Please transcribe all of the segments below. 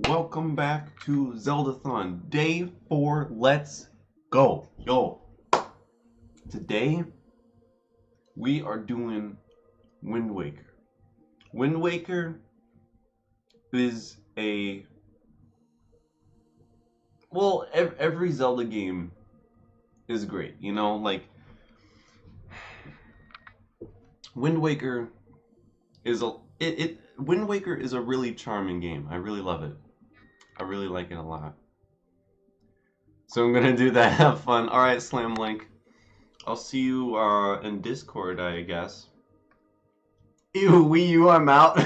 Welcome back to Zeldathon, day 4, let's go. Yo, today we are doing Wind Waker. Wind Waker is well, every Zelda game is great, you know, like, Wind Waker is Wind Waker is a really charming game. I really love it. I really like it a lot. So I'm gonna do that. Have fun. Alright, Slam Link. I'll see you in Discord, I guess. Ew, Wii U, I'm out.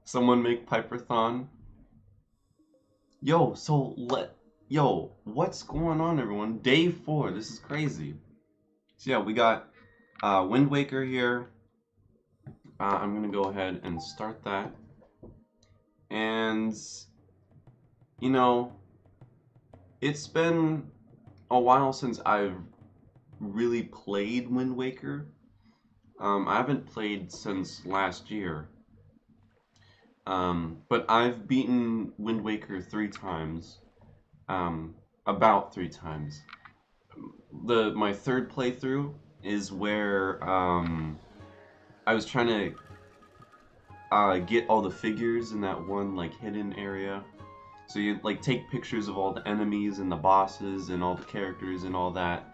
Someone make Piperthon. Yo, what's going on, everyone? Day 4. This is crazy. So yeah, we got Wind Waker here. I'm gonna go ahead and start that. And you know, it's been a while since I've really played Wind Waker. I haven't played since last year. But I've beaten Wind Waker 3 times. About 3 times. My third playthrough is where I was trying to get all the figures in that one like hidden area. So you like take pictures of all the enemies and the bosses and all the characters and all that.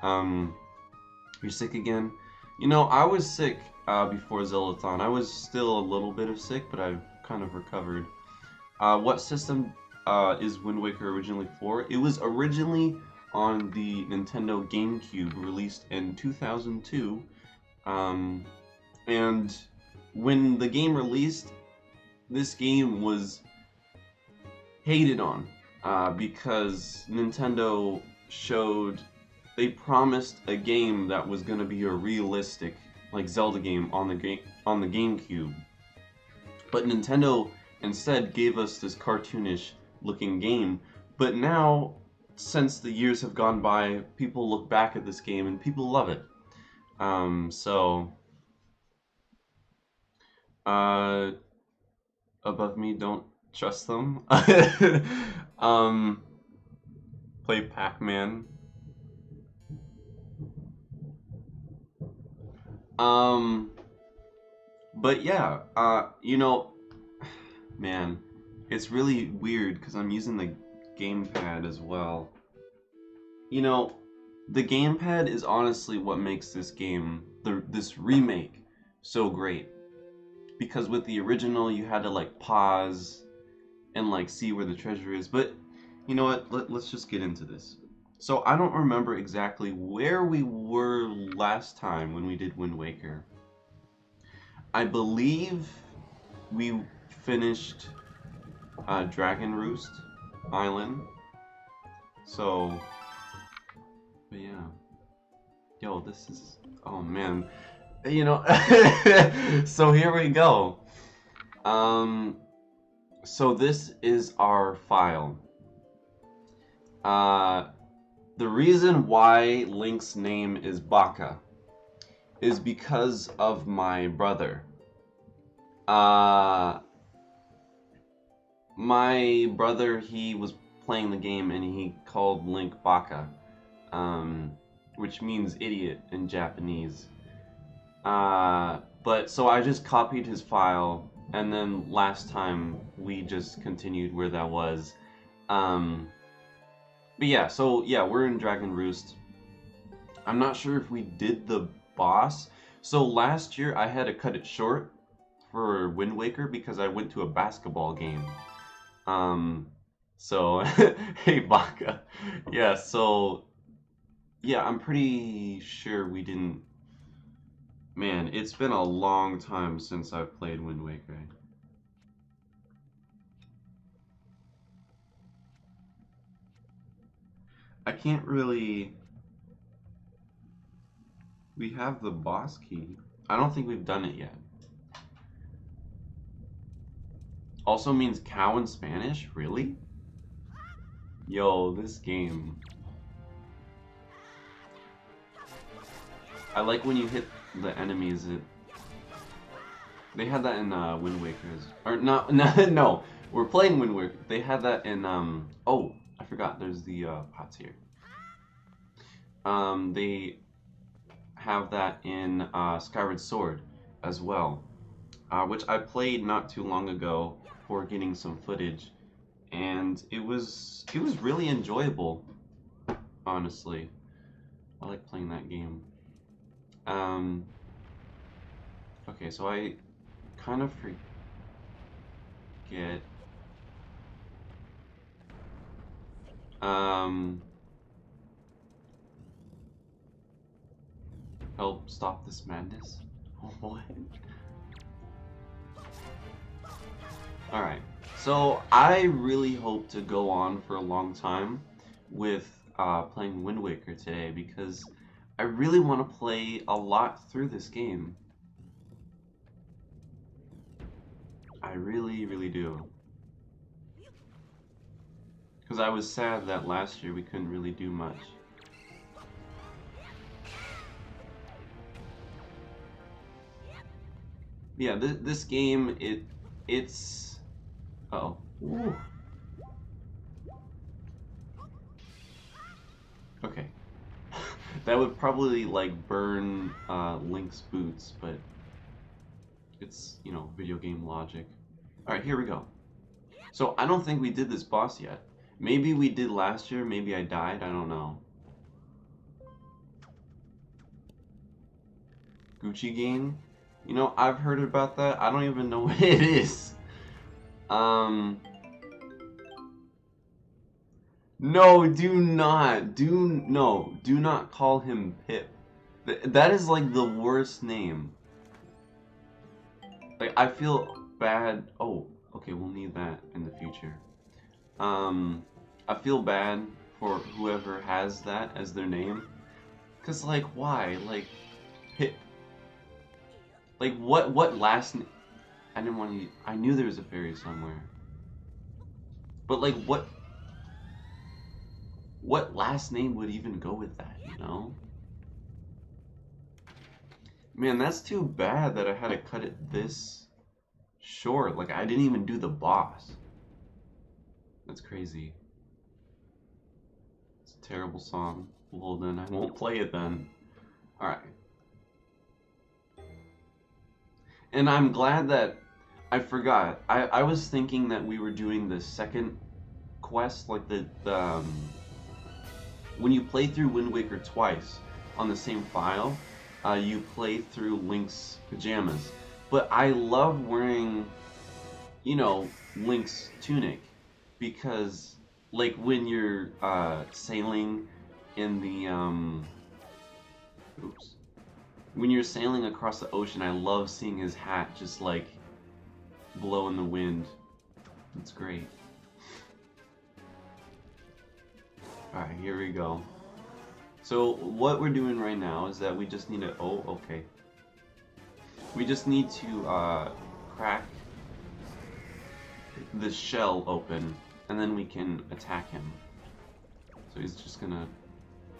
You're sick again? You know, I was sick before Zeldathon. I was still a little bit of sick, but I've kind of recovered. What system is Wind Waker originally for? It was originally on the Nintendo GameCube, released in 2002. And when the game released, this game was hated on because Nintendo they promised a game that was going to be a realistic like Zelda game on the GameCube, but Nintendo instead gave us this cartoonish looking game. But now since the years have gone by, people look back at this game and people love it. So uh, above me, don't trust them. um, play Pac-Man. Um, but yeah, you know, man, it's really weird because I'm using the gamepad as well. You know, the gamepad is honestly what makes this game, this remake, so great. Because with the original, you had to like pause and like see where the treasure is. But you know what? Let's just get into this. So I don't remember exactly where we were last time when we did Wind Waker. I believe we finished Dragon Roost Island. So, but yeah. Yo, this is, oh man. You know, so here we go. So this is our file. The reason why Link's name is Baka is because of my brother. My brother, he was playing the game and he called Link Baka, which means idiot in Japanese. But so I just copied his file, and then last time we just continued where that was. But yeah, so yeah, we're in Dragon Roost. I'm not sure if we did the boss. So last year I had to cut it short for Wind Waker because I went to a basketball game. So hey Baka. Yeah, so yeah, I'm pretty sure we didn't. Man, it's been a long time since I've played Wind Waker. I can't really... We have the boss key. I don't think we've done it yet. Also means cow in Spanish? Really? Yo, this game. I like when you hit the enemies. They had that in Wind Waker's. Or not, no. We're playing Wind Waker. They had that in oh, I forgot. There's the pots here. They have that in Skyward Sword as well, which I played not too long ago for getting some footage, and it was really enjoyable. Honestly, I like playing that game. Okay, so I kind of forget. Help stop this madness? What? Alright, so I really hope to go on for a long time with playing Wind Waker today because I really want to play a lot through this game. I really, really do. Because I was sad that last year we couldn't really do much. Yeah, this game, it's... Uh-oh. Ooh. Okay. That would probably, like, burn Link's boots, but it's, you know, video game logic. Alright, here we go. So, I don't think we did this boss yet. Maybe we did last year, maybe I died, I don't know. Gucci Gang? You know, I've heard about that. I don't even know what it is. No, do not. Do not call him Pip. That is like the worst name. Like, I feel bad. Oh, okay, we'll need that in the future. I feel bad for whoever has that as their name. Cause like, why? Like, Pip. Like, what last name? I didn't want to... I knew there was a fairy somewhere. But, like, what... what last name would even go with that, you know? Man, that's too bad that I had to cut it this short. Like, I didn't even do the boss. That's crazy. It's a terrible song. Well, then I won't play it then. Alright. And I'm glad that I forgot. I was thinking that we were doing the second quest, like the when you play through Wind Waker twice on the same file, you play through Link's pajamas. But I love wearing, you know, Link's tunic because, like, when you're sailing in the oops, when you're sailing across the ocean, I love seeing his hat just like blow in the wind. It's great. Alright, here we go. So what we're doing right now is that we just need to, oh, okay. We just need to crack the shell open, and then we can attack him. So he's just gonna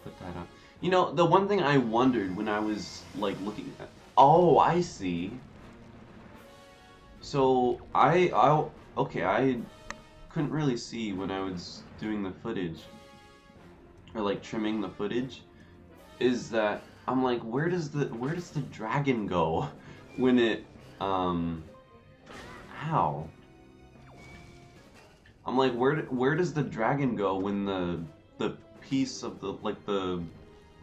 put that up. You know, the one thing I wondered when I was, like, looking at... Oh, I see. So, okay, I couldn't really see when I was doing the footage, or, like, trimming the footage, is that, I'm like, where does the dragon go when it, how? I'm like, where does the dragon go when the piece of the, like, the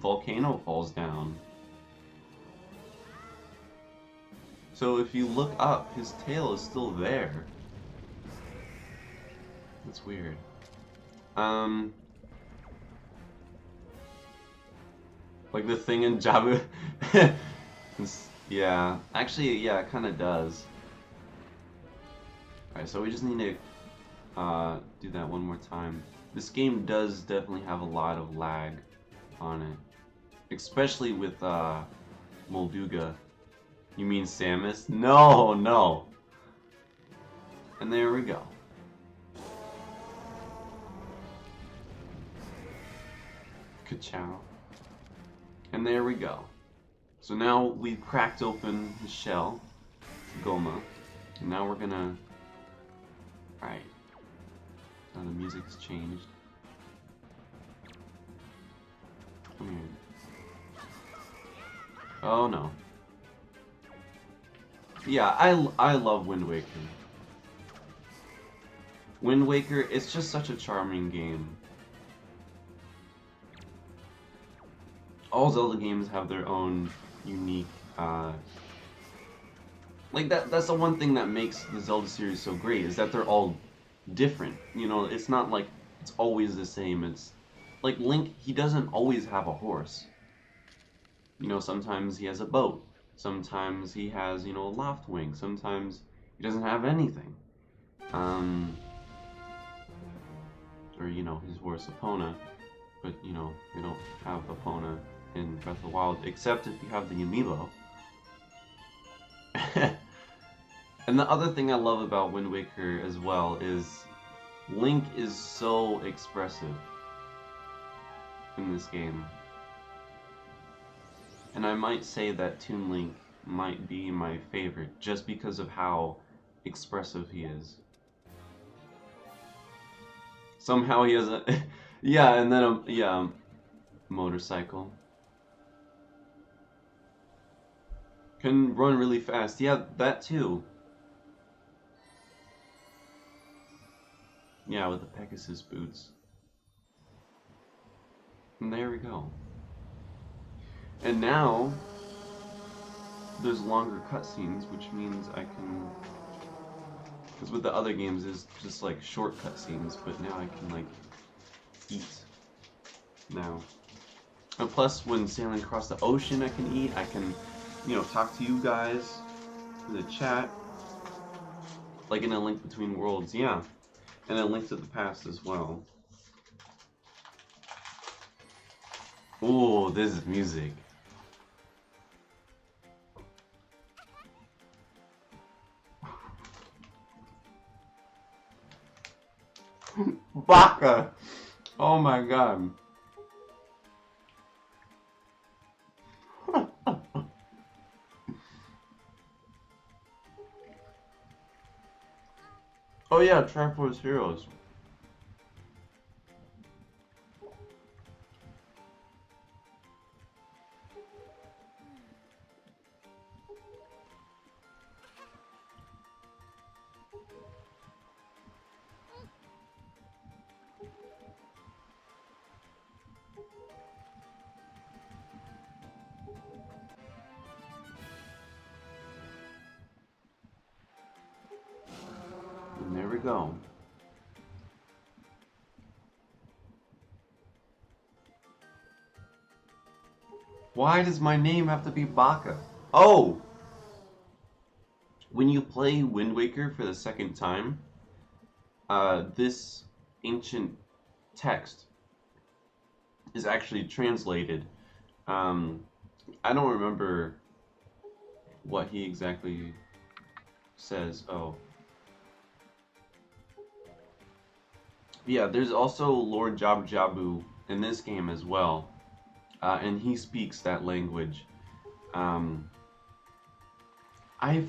volcano falls down? So if you look up, his tail is still there. That's weird. Like the thing in Jabu. Yeah, actually, yeah, it kind of does. Alright, so we just need to do that one more time. This game does definitely have a lot of lag on it. Especially with Molduga. You mean Samus? No, no. And there we go. Ka-chow. And there we go. So now we've cracked open the shell, Goma. And now we're gonna... Alright. Now the music's changed. Come here. Oh no. Yeah, I love Wind Waker. Wind Waker, it's just such a charming game. All Zelda games have their own unique, like that's the one thing that makes the Zelda series so great, is that they're all different. You know, it's not like it's always the same. It's like Link, he doesn't always have a horse. You know, sometimes he has a boat. Sometimes he has, you know, a loft wing. Sometimes he doesn't have anything. Or, you know, his horse Epona. But, you know, they don't have Epona in Breath of the Wild, except if you have the Amiibo. And the other thing I love about Wind Waker as well is Link is so expressive in this game. And I might say that Toon Link might be my favorite, just because of how expressive he is. Somehow he has a... yeah, and then a motorcycle. Can run really fast. Yeah, that too. Yeah, with the Pegasus boots. And there we go. And now, there's longer cutscenes, which means I can... Because with the other games, it's just like short cutscenes, but now I can like eat now. And plus, when sailing across the ocean, I can eat. I can, you know, talk to you guys in the chat, like in A Link Between Worlds, yeah, and A Link to the Past as well. Ooh, this is music. Baka! Oh my god. Oh yeah, Triforce Heroes. And there we go. Why does my name have to be Baka? Oh! When you play Wind Waker for the second time, this ancient text is actually translated. Um, I don't remember what he exactly says. Oh. Yeah, there's also Lord Jabu Jabu in this game as well. And he speaks that language. I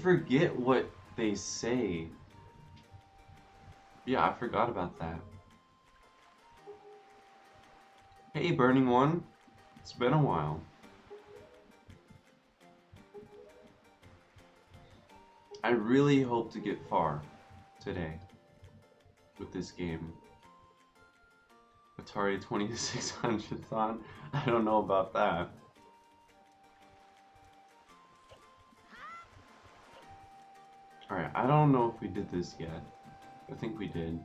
forget what they say. Yeah, I forgot about that. Hey, Burning One. It's been a while. I really hope to get far today with this game. Atari 2600-thon? I don't know about that. Alright, I don't know if we did this yet. I think we did.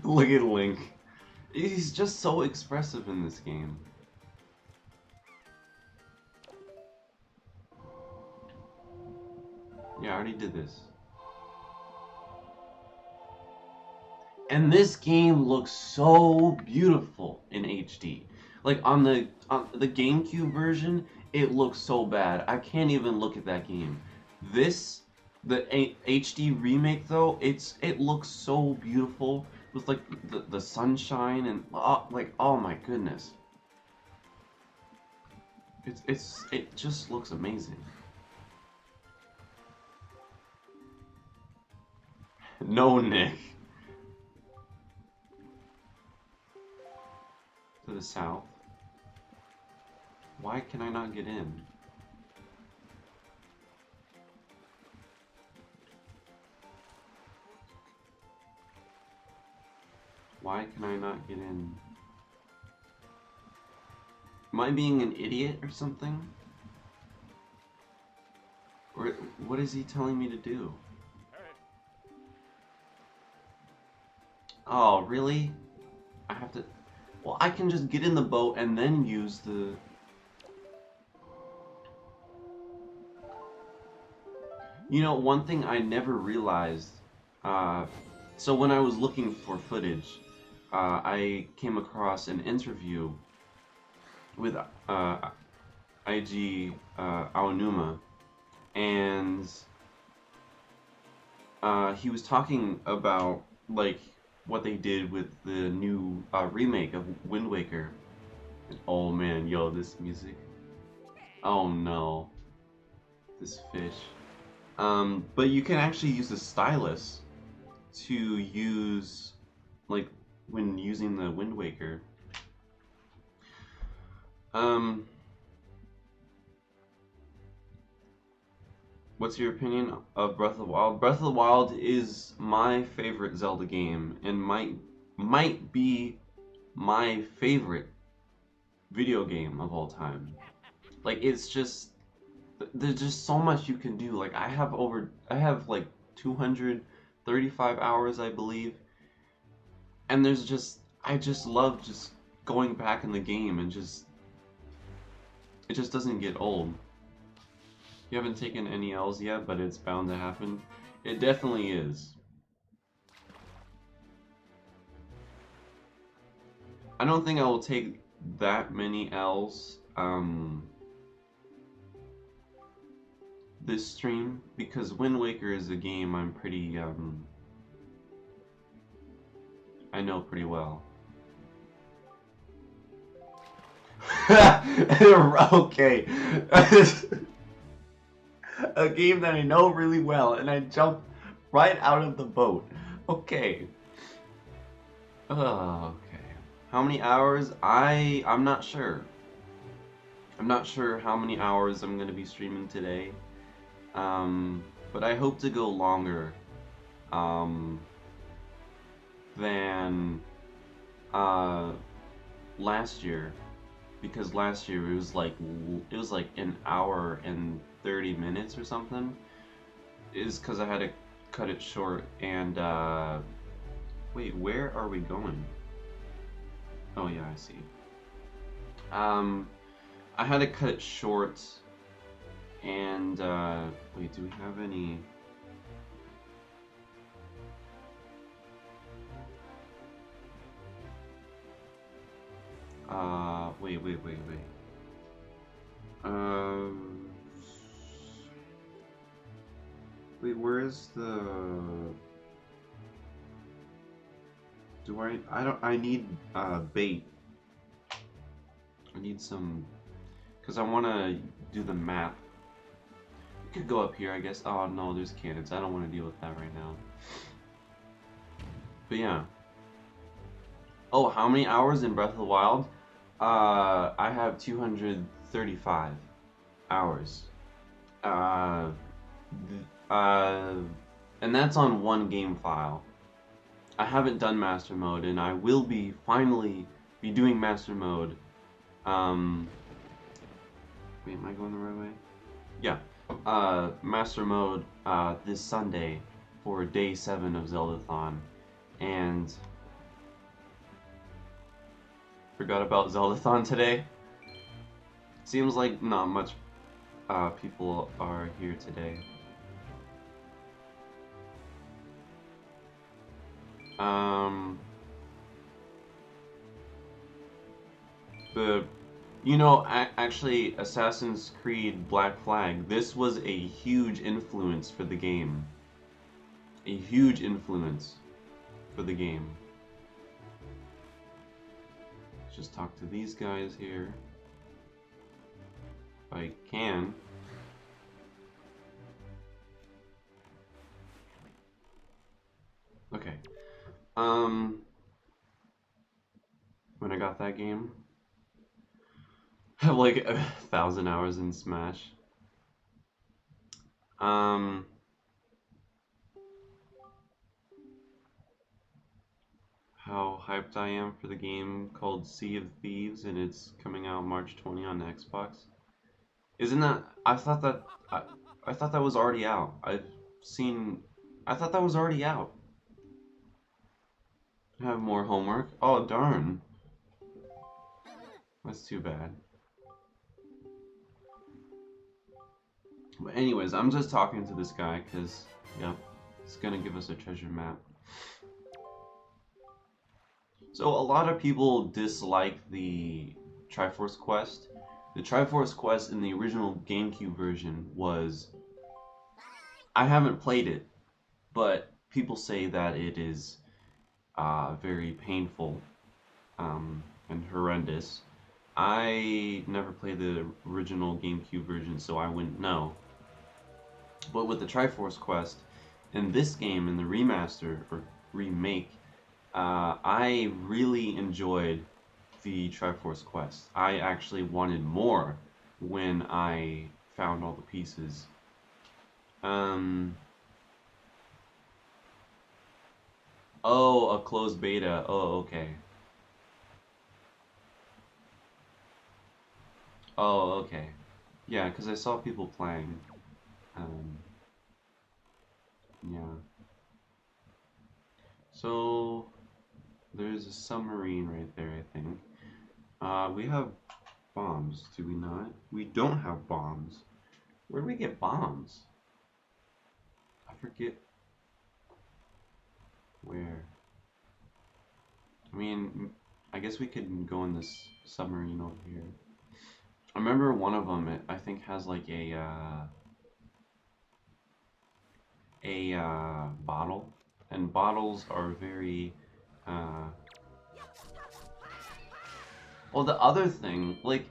Look at Link. He's just so expressive in this game. Yeah, I already did this. And this game looks so beautiful in HD. Like on the GameCube version, it looks so bad. I can't even look at that game. This, the HD remake though, it looks so beautiful with like the sunshine and like, oh my goodness. It just looks amazing. No, Nick. To the south. Why can I not get in? Why can I not get in? Am I being an idiot or something? Or what is he telling me to do? Oh, really? I have to... Well, I can just get in the boat and then use the... You know, one thing I never realized... so when I was looking for footage, I came across an interview with IG Aonuma, and he was talking about like what they did with the new remake of Wind Waker. Oh man, yo, this music. Oh no, this fish. But you can actually use the stylus to use, like, when using the Wind Waker. What's your opinion of Breath of the Wild? Breath of the Wild is my favorite Zelda game, and might be my favorite video game of all time. Like, it's just, there's just so much you can do. Like, I have like 235 hours, I believe. And there's just, I just love just going back in the game and just, it just doesn't get old. You haven't taken any L's yet, but it's bound to happen. It definitely is. I don't think I will take that many L's this stream, because Wind Waker is a game I'm pretty I know pretty well. Okay. A game that I know really well, and I jumped right out of the boat. Okay. Okay. How many hours? I'm not sure. I'm not sure how many hours I'm gonna be streaming today. But I hope to go longer. Um, than last year, because last year it was like an hour and 30 minutes or something. Is because I had to cut it short. And wait, where are we going? Oh yeah, I see. Um, I had to cut it short. And wait, do we have any? Wait. Um, wait, where is the? Do I don't. I need bait. I need some, because I want to do the map. We could go up here, I guess. Oh no, there's cannons. I don't want to deal with that right now. But yeah. Oh, how many hours in Breath of the Wild? I have 235 hours. Uh, and that's on one game file. I haven't done Master Mode, and I will be finally be doing Master Mode. Wait, am I going the right way? Yeah. Master Mode this Sunday for day 7 of Zeldathon, and forgot about Zeldathon today. Seems like not much people are here today. Actually, Assassin's Creed Black Flag, this was a huge influence for the game. A huge influence for the game. Let's just talk to these guys here. If I can. Okay. When I got that game, I have like 1,000 hours in Smash. How hyped I am for the game called Sea of Thieves, and it's coming out March 20 on Xbox. Isn't that? I thought that was already out. I thought that was already out. I have more homework. Oh darn. That's too bad. But anyways, I'm just talking to this guy because, yep, it's gonna give us a treasure map. So a lot of people dislike the Triforce Quest. The Triforce Quest in the original GameCube version was... I haven't played it, but people say that it is very painful and horrendous. I never played the original GameCube version, so I wouldn't know. But with the Triforce Quest, in this game, in the remaster or remake, I really enjoyed the Triforce Quest. I actually wanted more when I found all the pieces. Oh, a closed beta. Oh, okay. Oh, okay. Yeah, because I saw people playing. Yeah. So, there's a submarine right there, I think. We have bombs, do we not? We don't have bombs. Where do we get bombs? I forget where. I mean, I guess we could go in this submarine over here. I remember one of them, I think, has like a bottle, and bottles are very Well, the other thing, like,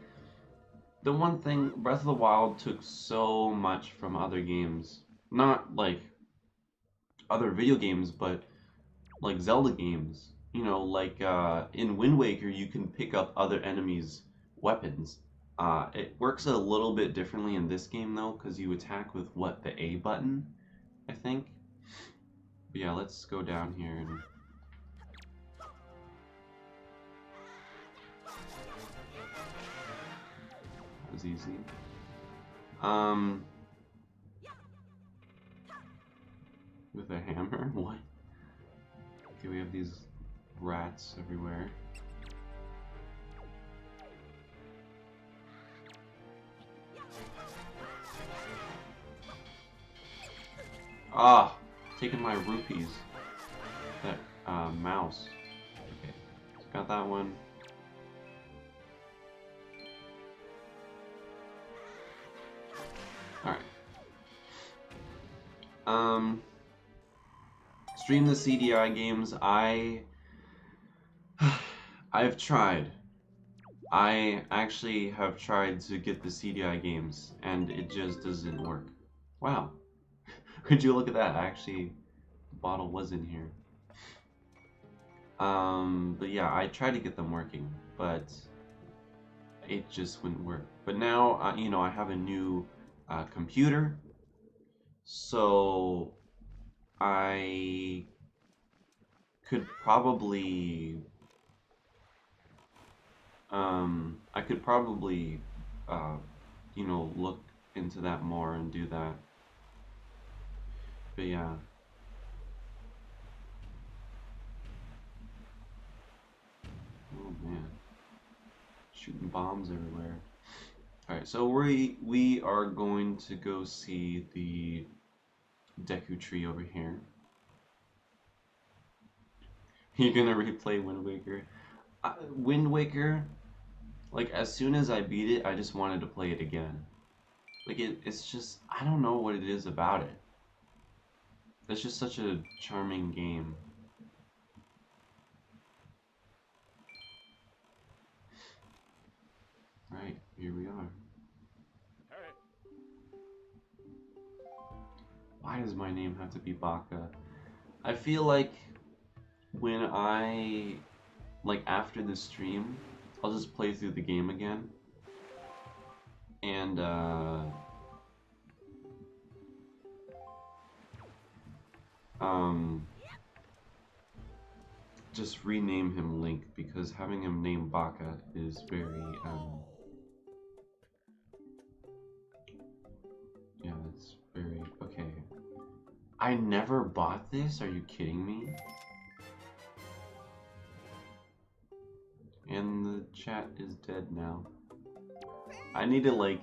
the one thing, Breath of the Wild took so much from other games. Not, like, other video games, but, like, Zelda games. You know, like, in Wind Waker, you can pick up other enemies' weapons. It works a little bit differently in this game, though, because you attack with, what, the A button, I think? But yeah, let's go down here and... That was easy. With a hammer? What? Okay, we have these rats everywhere. Ah! Taking my rupees. That, mouse. Okay, got that one. Alright. Stream the CDI games. I've tried. I actually have tried to get the CDI games, and it just doesn't work. Wow. Could you look at that? Actually, the bottle was in here. But yeah, I tried to get them working, but it just wouldn't work. But now, you know, I have a new computer, so I could probably, you know, look into that more and do that. But yeah. Oh man. Shooting bombs everywhere. Alright, so we are going to go see the Deku Tree over here. You're gonna replay Wind Waker. Wind Waker, like, as soon as I beat it, I just wanted to play it again. Like, it's just, I don't know what it is about it. It's just such a charming game. Right, here we are. Why does my name have to be Baka? I feel like when like after the stream, I'll just play through the game again. And, just rename him Link, because having him named Baka is very, yeah, it's very, okay. I never bought this? Are you kidding me? And the chat is dead now. I need to, like,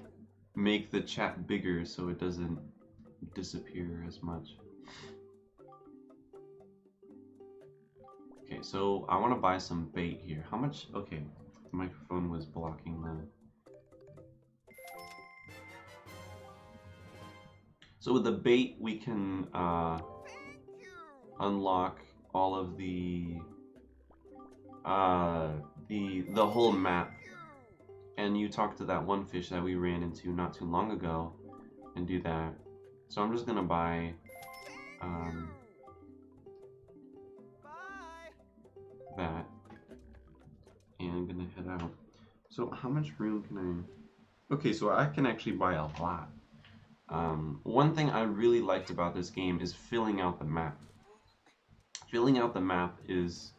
make the chat bigger so it doesn't disappear as much. Okay, so I want to buy some bait here. How much? Okay, the microphone was blocking the... So with the bait, we can unlock all of the whole map. And you talk to that one fish that we ran into not too long ago and do that. So I'm just gonna buy that, and I'm gonna head out. So how much room can I... Okay, so I can actually buy a lot. One thing I really liked about this game is filling out the map. Filling out the map is...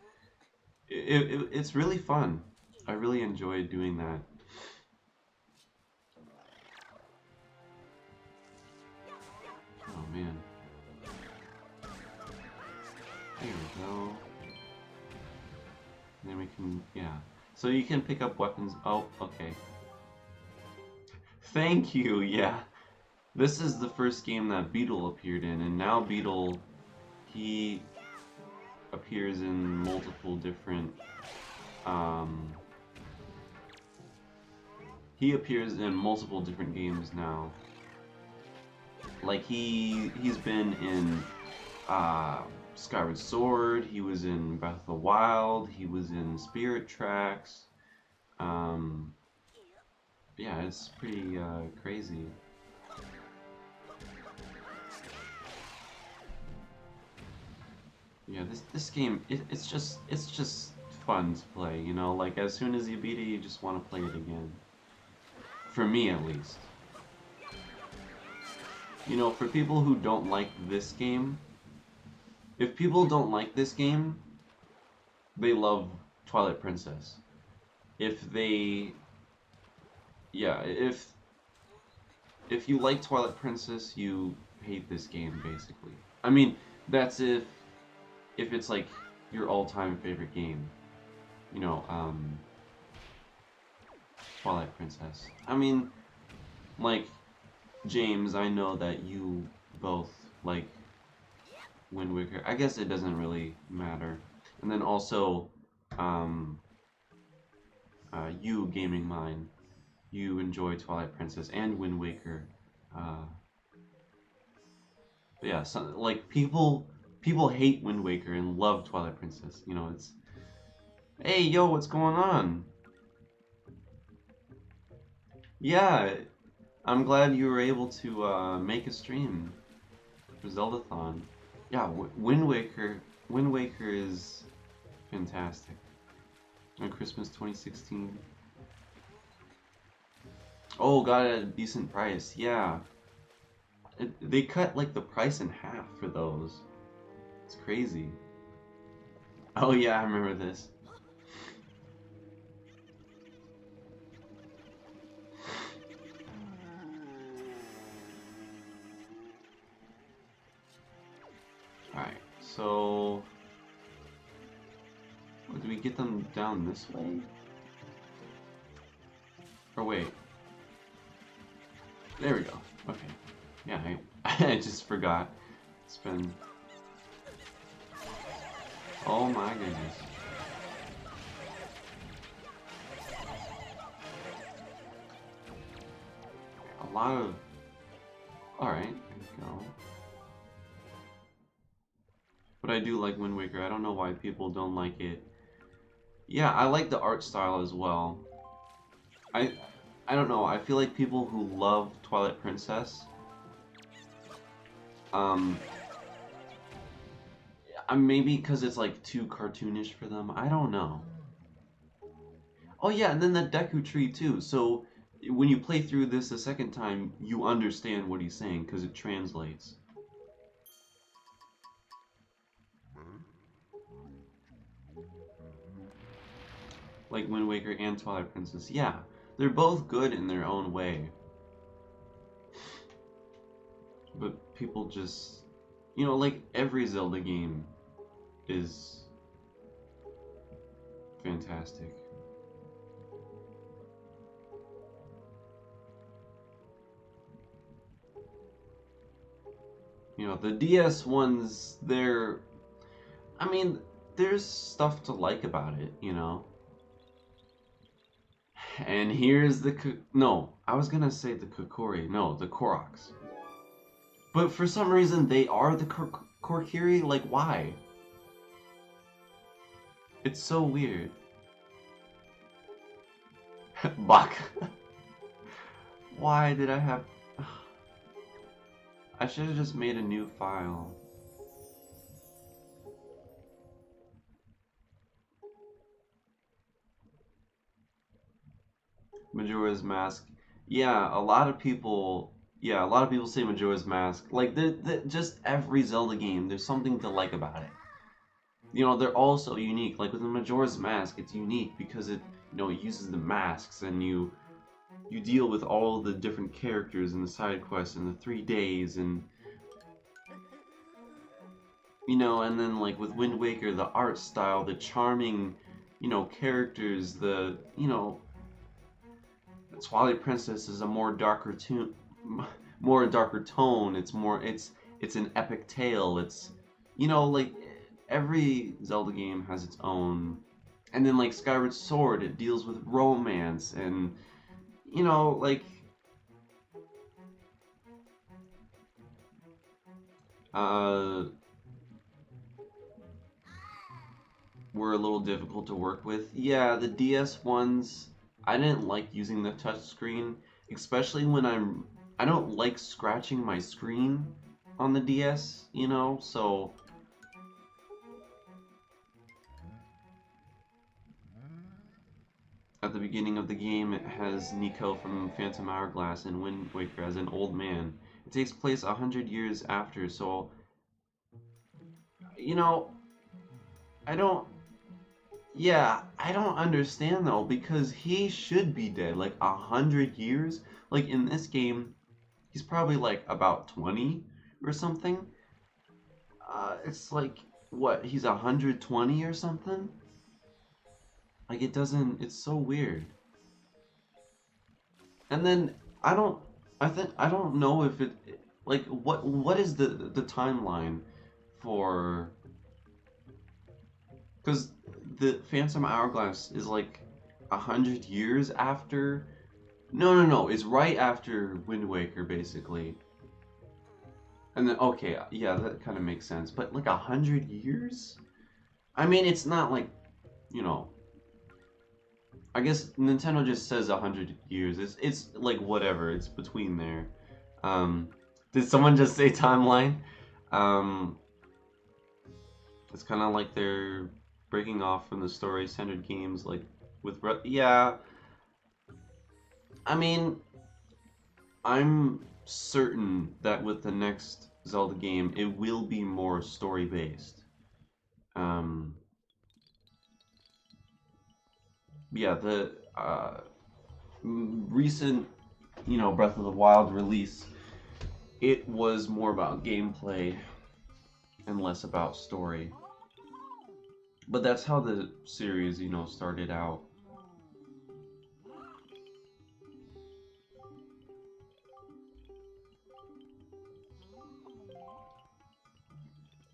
It's really fun. I really enjoy doing that. Oh man. There we go. And then we can, yeah. So you can pick up weapons. Oh, okay. Thank you, yeah. This is the first game that Beetle appeared in, and now Beetle, he appears in multiple different, he appears in multiple different games now. Like he's been in Skyward Sword. He was in Breath of the Wild. He was in Spirit Tracks. Um, yeah, it's pretty crazy. Yeah, this game it's just fun to play. You know, like as soon as you beat it, you just want to play it again. For me, at least. You know, for people who don't like this game, if people don't like this game, they love Twilight Princess. If they, yeah, if you like Twilight Princess, you hate this game, basically. I mean, that's if it's like your all-time favorite game. You know, Twilight Princess. I mean, like, James, I know that you both like Wind Waker. I guess it doesn't really matter. And then also, you, Gaming Mind, you enjoy Twilight Princess and Wind Waker. Yeah, so, like people hate Wind Waker and love Twilight Princess. You know, it's hey yo, what's going on? Yeah, I'm glad you were able to make a stream for Zeldathon. Yeah, Wind Waker is fantastic. On Christmas 2016. Oh, got it at a decent price. Yeah. They cut like the price in half for those. It's crazy. Oh yeah, I remember this. Alright, so do we get them down this way? Or wait. There we go. Okay. Yeah, I just forgot. It's been... Oh my goodness. A lot of... Alright, there we go. But I do like Wind Waker. I don't know why people don't like it. Yeah, I like the art style as well. I don't know, I feel like people who love Twilight Princess, maybe because it's like too cartoonish for them, I don't know. Oh yeah, and then the Deku Tree too, so when you play through this a second time, you understand what he's saying, because it translates. Like Wind Waker and Twilight Princess, yeah. They're both good in their own way. But people just... You know, like every Zelda game is fantastic. You know, the DS ones, they're... I mean, there's stuff to like about it, you know? And here's the... No, I was gonna say the Kokiri. No, the Koroks. But for some reason, they are the Kokiri? Like, why? It's so weird. Baka. Why did I have... I should have just made a new file. Majora's Mask. Yeah, a lot of people say Majora's Mask. Like, just every Zelda game, there's something to like about it. You know, they're all so unique. Like with the Majora's Mask, it's unique because it, you know, it uses the masks and you deal with all the different characters in the side quests in the 3 days and you know, and then like with Wind Waker, the art style, the charming, you know, characters, the, you know, Twilight Princess is a more darker tone. It's an epic tale. It's, you know, like every Zelda game has its own. And then like Skyward Sword, it deals with romance and, you know, like were a little difficult to work with. Yeah, the DS ones, I didn't like using the touchscreen, especially when I don't like scratching my screen on the DS, you know, so at the beginning of the game it has Nico from Phantom Hourglass and Wind Waker as an old man. It takes place 100 years after, so you know, I don't yeah, I don't understand though, because he should be dead like 100 years. Like in this game, he's probably like about 20 or something. It's like what, he's 120 or something? Like it doesn't, it's so weird. And then I don't know if it, like what is the timeline for, because the Phantom Hourglass is like 100 years after. No, it's right after Wind Waker basically. And then okay, yeah, that kind of makes sense. But like 100 years? I mean, it's not like, you know, I guess Nintendo just says 100 years. It's like whatever. It's between there. Um, did someone just say timeline? Um, it's kind of like they're breaking off from the story-centered games, like with yeah. I mean, I'm certain that with the next Zelda game, it will be more story-based. Um, yeah, the recent, you know, Breath of the Wild release, it was more about gameplay and less about story. But that's how the series, you know, started out.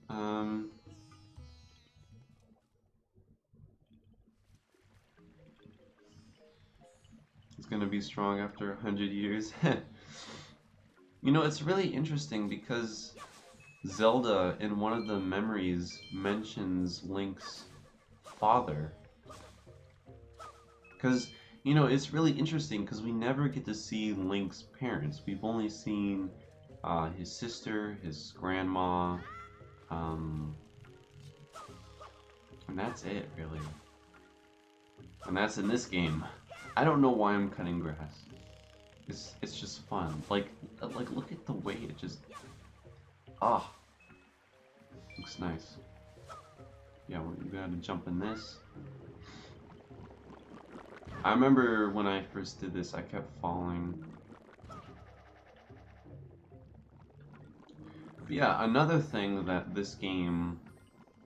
Um, it's gonna be strong after 100 years. You know, it's really interesting because Zelda, in one of the memories, mentions Link's father. Because, you know, it's really interesting because we never get to see Link's parents. We've only seen his sister, his grandma, and that's it, really. And that's in this game. I don't know why I'm cutting grass. It's just fun. Like look at the way it just looks nice. Yeah, we gotta jump in this. I remember when I first did this, I kept falling. But yeah, another thing that this game,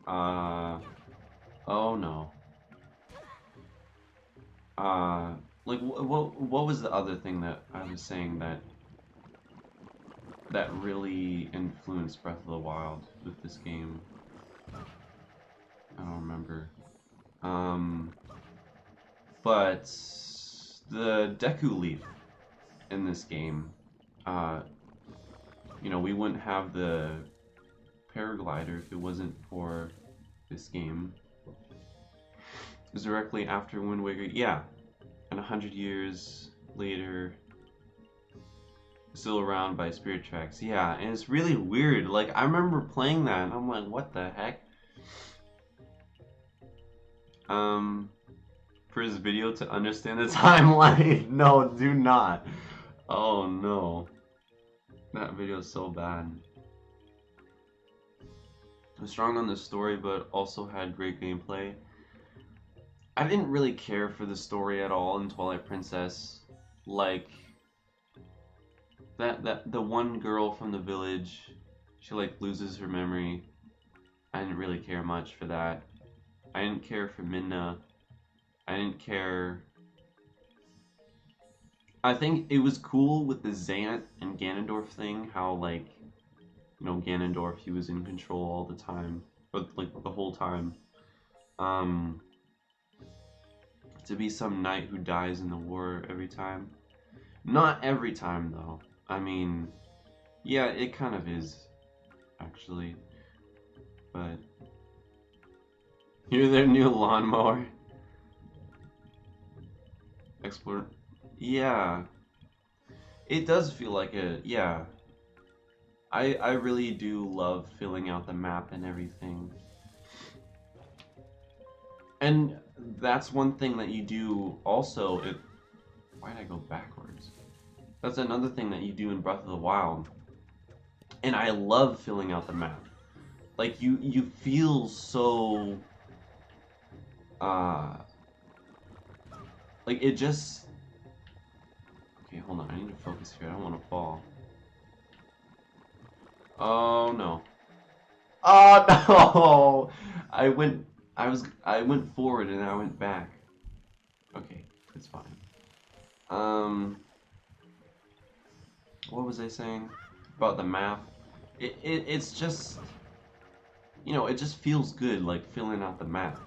oh no. Like what was the other thing that I was saying that really influenced Breath of the Wild with this game? I don't remember. But the Deku Leaf in this game, you know, we wouldn't have the paraglider if it wasn't for this game. It was directly after Wind Waker, yeah, and 100 years later, still around by Spirit Tracks, yeah, and it's really weird. Like, I remember playing that, and I'm like, what the heck? For his video to understand the timeline. No, do not. Oh no. That video is so bad. It was strong on the story, but also had great gameplay. I didn't really care for the story at all in Twilight Princess. Like, the one girl from the village, she like loses her memory. I didn't really care much for that. I didn't care for Midna. I didn't care. I think it was cool with the Zant and Ganondorf thing, how like, you know, Ganondorf, he was in control all the time, but like the whole time. To be some knight who dies in the war every time. Not every time though. I mean, yeah, it kind of is, actually, but You're their new lawnmower. Explore. Yeah. It does feel like it, yeah. I really do love filling out the map and everything. And that's one thing that you do also. Why did I go backwards? That's another thing that you do in Breath of the Wild. And I love filling out the map. Like you feel so uh like it just okay, hold on, I need to focus here. I don't want to fall. Oh no. Oh no! I went forward and I went back. Okay, it's fine. What was I saying about the map? It's just, you know, it just feels good, like filling out the map.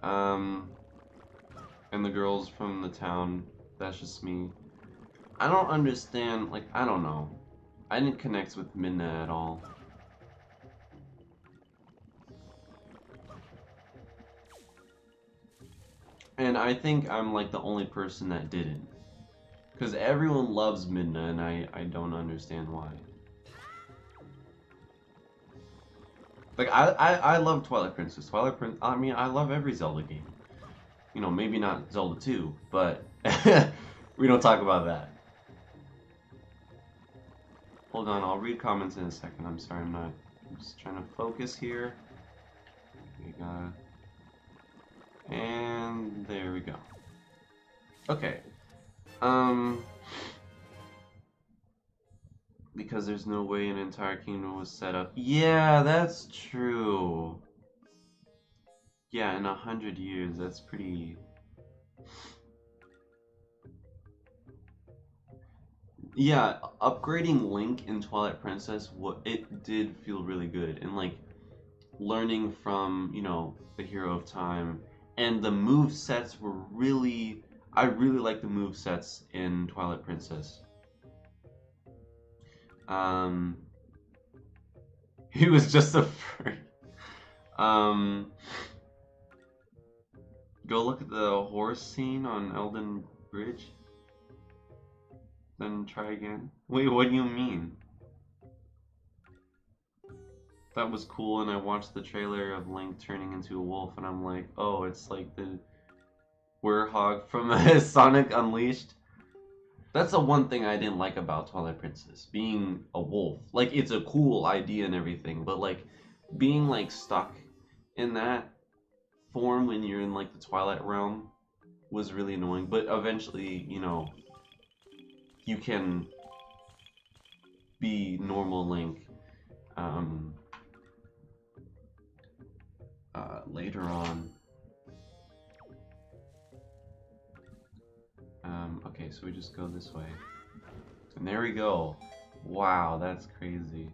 Um, and the girls from the town, that's just me. I don't understand, like, I don't know. I didn't connect with Midna at all. And I think I'm like the only person that didn't. Because everyone loves Midna, and I don't understand why. Like, I love Twilight Princess. I mean, I love every Zelda game. You know, maybe not Zelda 2, but we don't talk about that. Hold on, I'll read comments in a second. I'm sorry, I'm just trying to focus here. We got... And there we go. Okay. Because there's no way an entire kingdom was set up. Yeah, that's true. Yeah, in 100 years, that's pretty... Yeah, upgrading Link in Twilight Princess, it did feel really good. And like, learning from, you know, the Hero of Time. And the move sets were really... I really like the move sets in Twilight Princess. Um... He was just a furry. Um... Go look at the horse scene on Elden Bridge. Then try again. Wait, what do you mean? That was cool, and I watched the trailer of Link turning into a wolf, and I'm like, oh, it's like the werehog from Sonic Unleashed. That's the one thing I didn't like about Twilight Princess, being a wolf. Like, it's a cool idea and everything, but like, being like stuck in that form when you're in like the Twilight realm was really annoying. But eventually, you know, you can be normal Link later on. Okay, so we just go this way. And there we go. Wow, that's crazy.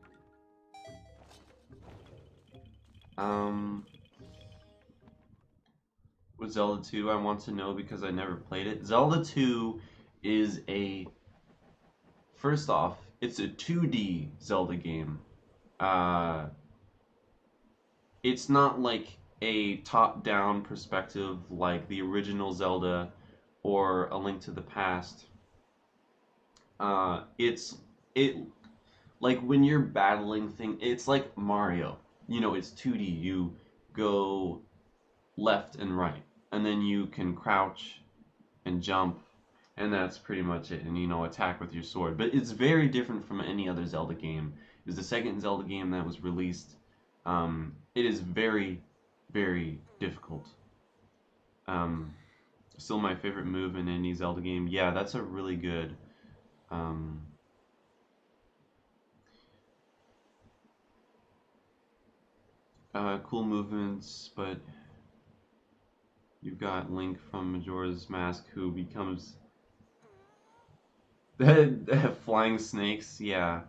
With Zelda 2, I want to know because I never played it. Zelda 2 is first off, it's a 2D Zelda game. It's not like a top-down perspective like the original Zelda or A Link to the Past. It like when you're battling it's like Mario. You know, it's 2D. You go left and right, and then you can crouch and jump, and that's pretty much it. And you know, attack with your sword. But it's very different from any other Zelda game. It was the second Zelda game that was released. It is very, very difficult. Um, Still my favorite move in any Zelda game. Yeah, that's a really good. Um, cool movements, but you've got Link from Majora's Mask who becomes flying snakes. Yeah,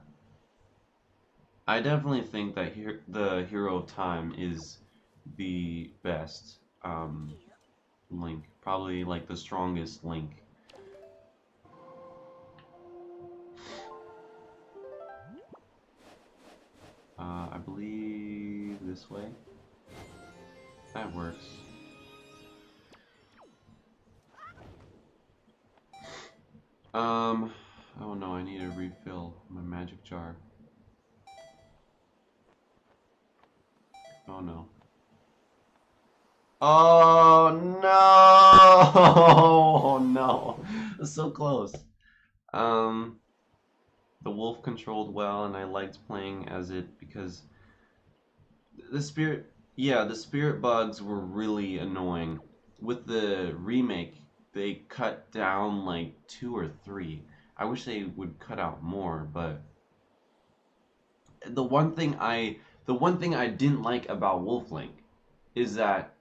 I definitely think that the Hero of Time is the best Link, probably like the strongest Link. I believe this way. That works. Oh no, I need to refill my magic jar. Oh no. Oh no! Oh no! It's so close. Um, the wolf controlled well, and I liked playing as it because the spirit, yeah, the spirit bugs were really annoying. With the remake, they cut down like 2 or 3. I wish they would cut out more, but the one thing I the one thing I didn't like about Wolf Link is that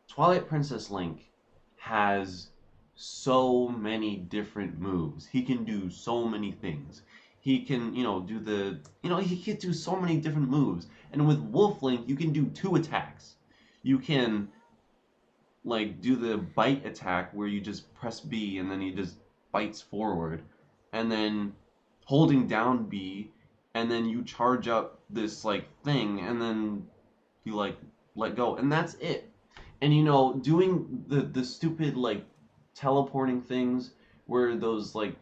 Twilight Princess Link has so many different moves. He can do so many things. He can, do he can do so many different moves. And with Wolf Link, you can do 2 attacks. You can like do the bite attack where you just press B and then he just bites forward, and then holding down B, and then you charge up this like thing, and then you like let go, and that's it. And doing the stupid like teleporting things where those like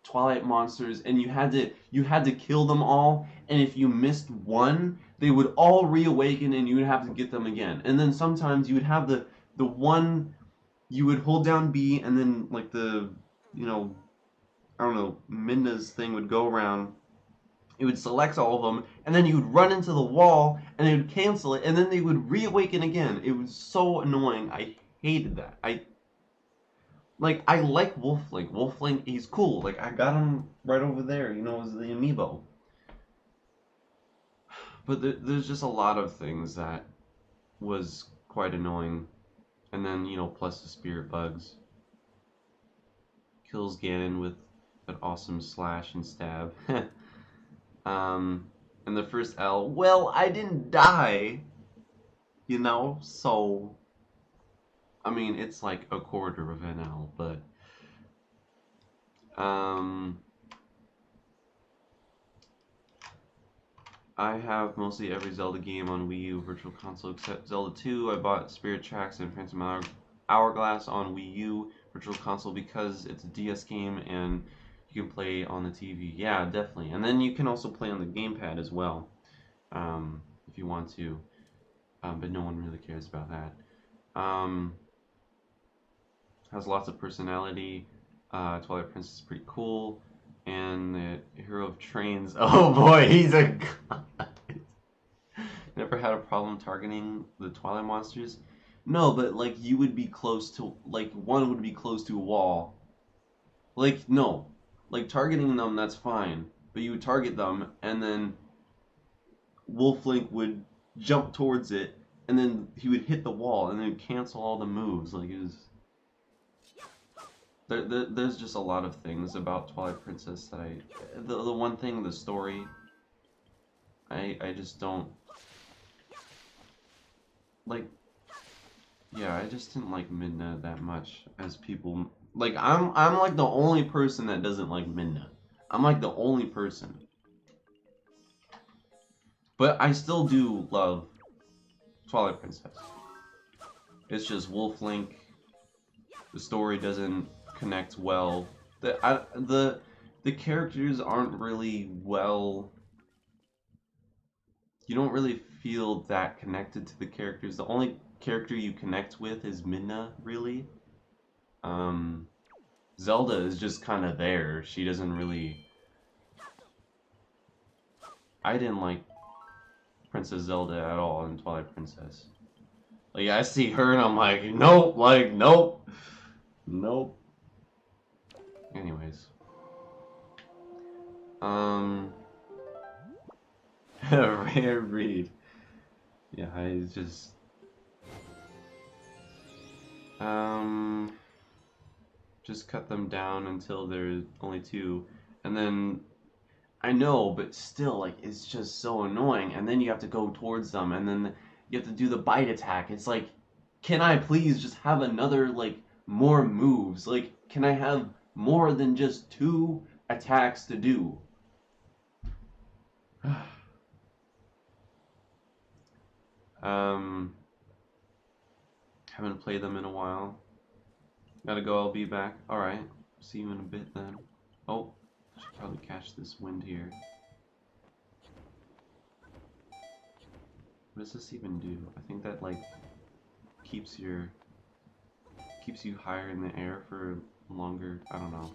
Twilight monsters, and you had to kill them all, and if you missed one, they would all reawaken and you would have to get them again. And then sometimes you would have the one, you would hold down B, and then like the you know I don't know, Midna's thing would go around. It would select all of them, and then you would run into the wall, and it would cancel it, and then they would reawaken again. It was so annoying. I hated that. I like Wolflink. Wolflink, he's cool. Like, I got him right over there, as the amiibo. But there's just a lot of things that was quite annoying. And then, plus the spirit bugs. Kills Ganon with an awesome slash and stab. And the first L, well, I didn't die, so, I mean, it's like a quarter of an L, but, I have mostly every Zelda game on Wii U Virtual Console except Zelda 2. I bought Spirit Tracks and Phantom Hourglass on Wii U Virtual Console because it's a DS game and you can play on the TV. Yeah, definitely. And then you can also play on the gamepad as well, if you want to. But no one really cares about that. Has lots of personality. Twilight Princess is pretty cool. And the Hero of Trains. Oh boy, he's a god. Never had a problem targeting the Twilight monsters. No, but like you would be close to, like one would be close to a wall. Like no, like targeting them, that's fine. But you would target them, and then Wolflink would jump towards it, and then he would hit the wall, and then cancel all the moves. Like it was. There's just a lot of things about Twilight Princess that the one thing, the story, I just don't like. Yeah, I just didn't like Midna that much as people. Like I'm like the only person that doesn't like Midna. I'm like the only person. But I still do love Twilight Princess. It's just Wolflink. The story doesn't connect well. The characters aren't really well. You don't really feel that connected to the characters. The only character you connect with is Midna, really. Zelda is just kind of there. She doesn't really. I didn't like Princess Zelda at all in Twilight Princess. Like I see her and I'm like, nope, nope. Anyways, rare breed. Yeah, I just cut them down until there's only 2, and then I know, but still, like it's just so annoying. And then you have to go towards them, and then you have to do the bite attack. It's like, can I please just have another like more moves? Like, can I have more than just 2 attacks to do? um Haven't played them in a while. Gotta go, I'll be back. Alright, see you in a bit then. Oh, I should probably catch this wind here. What does this even do? I think that, like, keeps you higher in the air for longer. I don't know.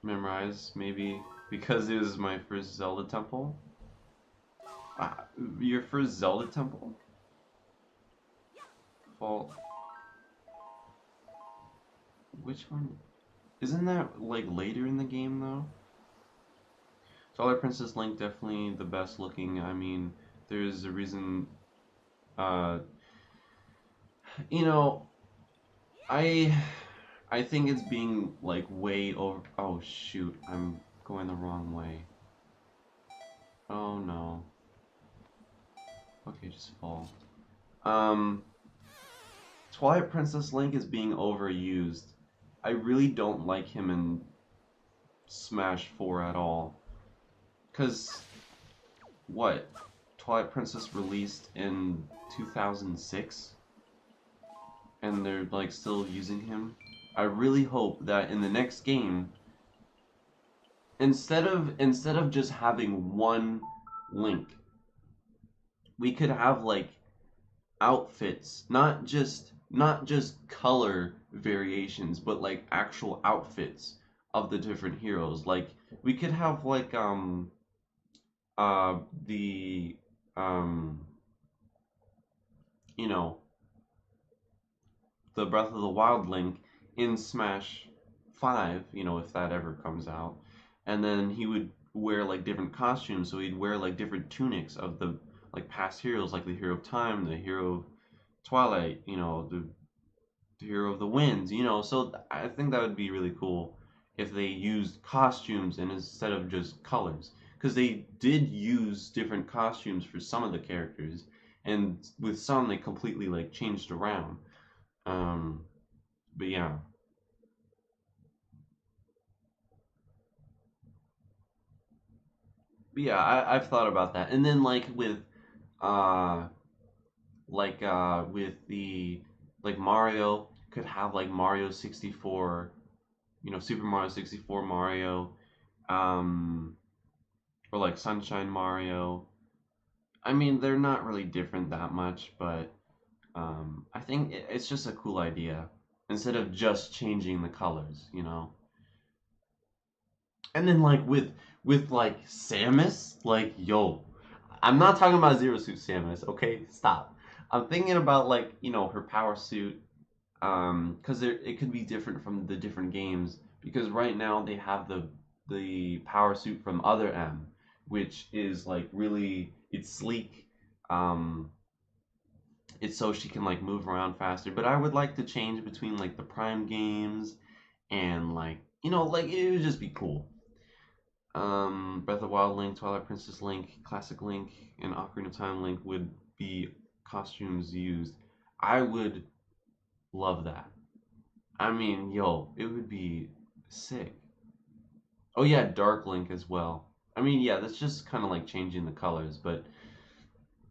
Memorize, maybe, because it was my first Zelda temple. Your first Zelda temple? Fall. Which one? Isn't that, like, later in the game, though? Twilight Princess Link, definitely the best looking. I mean, there's a reason, uh, you know, I think it's being, like, way over. Oh shoot, I'm going the wrong way. Oh no. Okay, just fall. Twilight Princess Link is being overused. I really don't like him in Smash 4 at all. Cause what? Twilight Princess released in 2006? And they're, like, still using him? I really hope that in the next game, instead of just having one Link, we could have, like, outfits, not just color variations, but, like, actual outfits of the different heroes. Like, we could have, like, the you know, the Breath of the Wild Link in Smash 5, you know, if that ever comes out. And then he would wear, like, different costumes, so he'd wear, like, different tunics of the, like, past heroes, like the Hero of Time, the Hero of Twilight, you know, the Hero of the Winds, you know. So I think that would be really cool if they used costumes and instead of just colors. Because they did use different costumes for some of the characters, and with some they completely, like, changed around. But yeah. But yeah, I've thought about that. And then, uh with the, like, Mario could have, like, Mario 64, you know, Super Mario 64 Mario, um or like Sunshine Mario. I mean, they're not really different that much, but I think it's just a cool idea instead of just changing the colors, you know. And then, like, with like Samus, like, yo, I'm not talking about Zero Suit Samus, okay? Stop. I'm thinking about, like, you know, her power suit, because it could be different from the different games, because right now they have the power suit from Other M, which is, like, really, it's sleek. Um, it's so she can, like, move around faster. But I would like to change between, like, the Prime games and, like, you know, like, it would just be cool. Breath of the Wild Link, Twilight Princess Link, Classic Link, and Ocarina of Time Link would be costumes used. I would love that. I mean, yo, it would be sick. Oh yeah, Dark Link as well. I mean, yeah, that's just kind of like changing the colors, but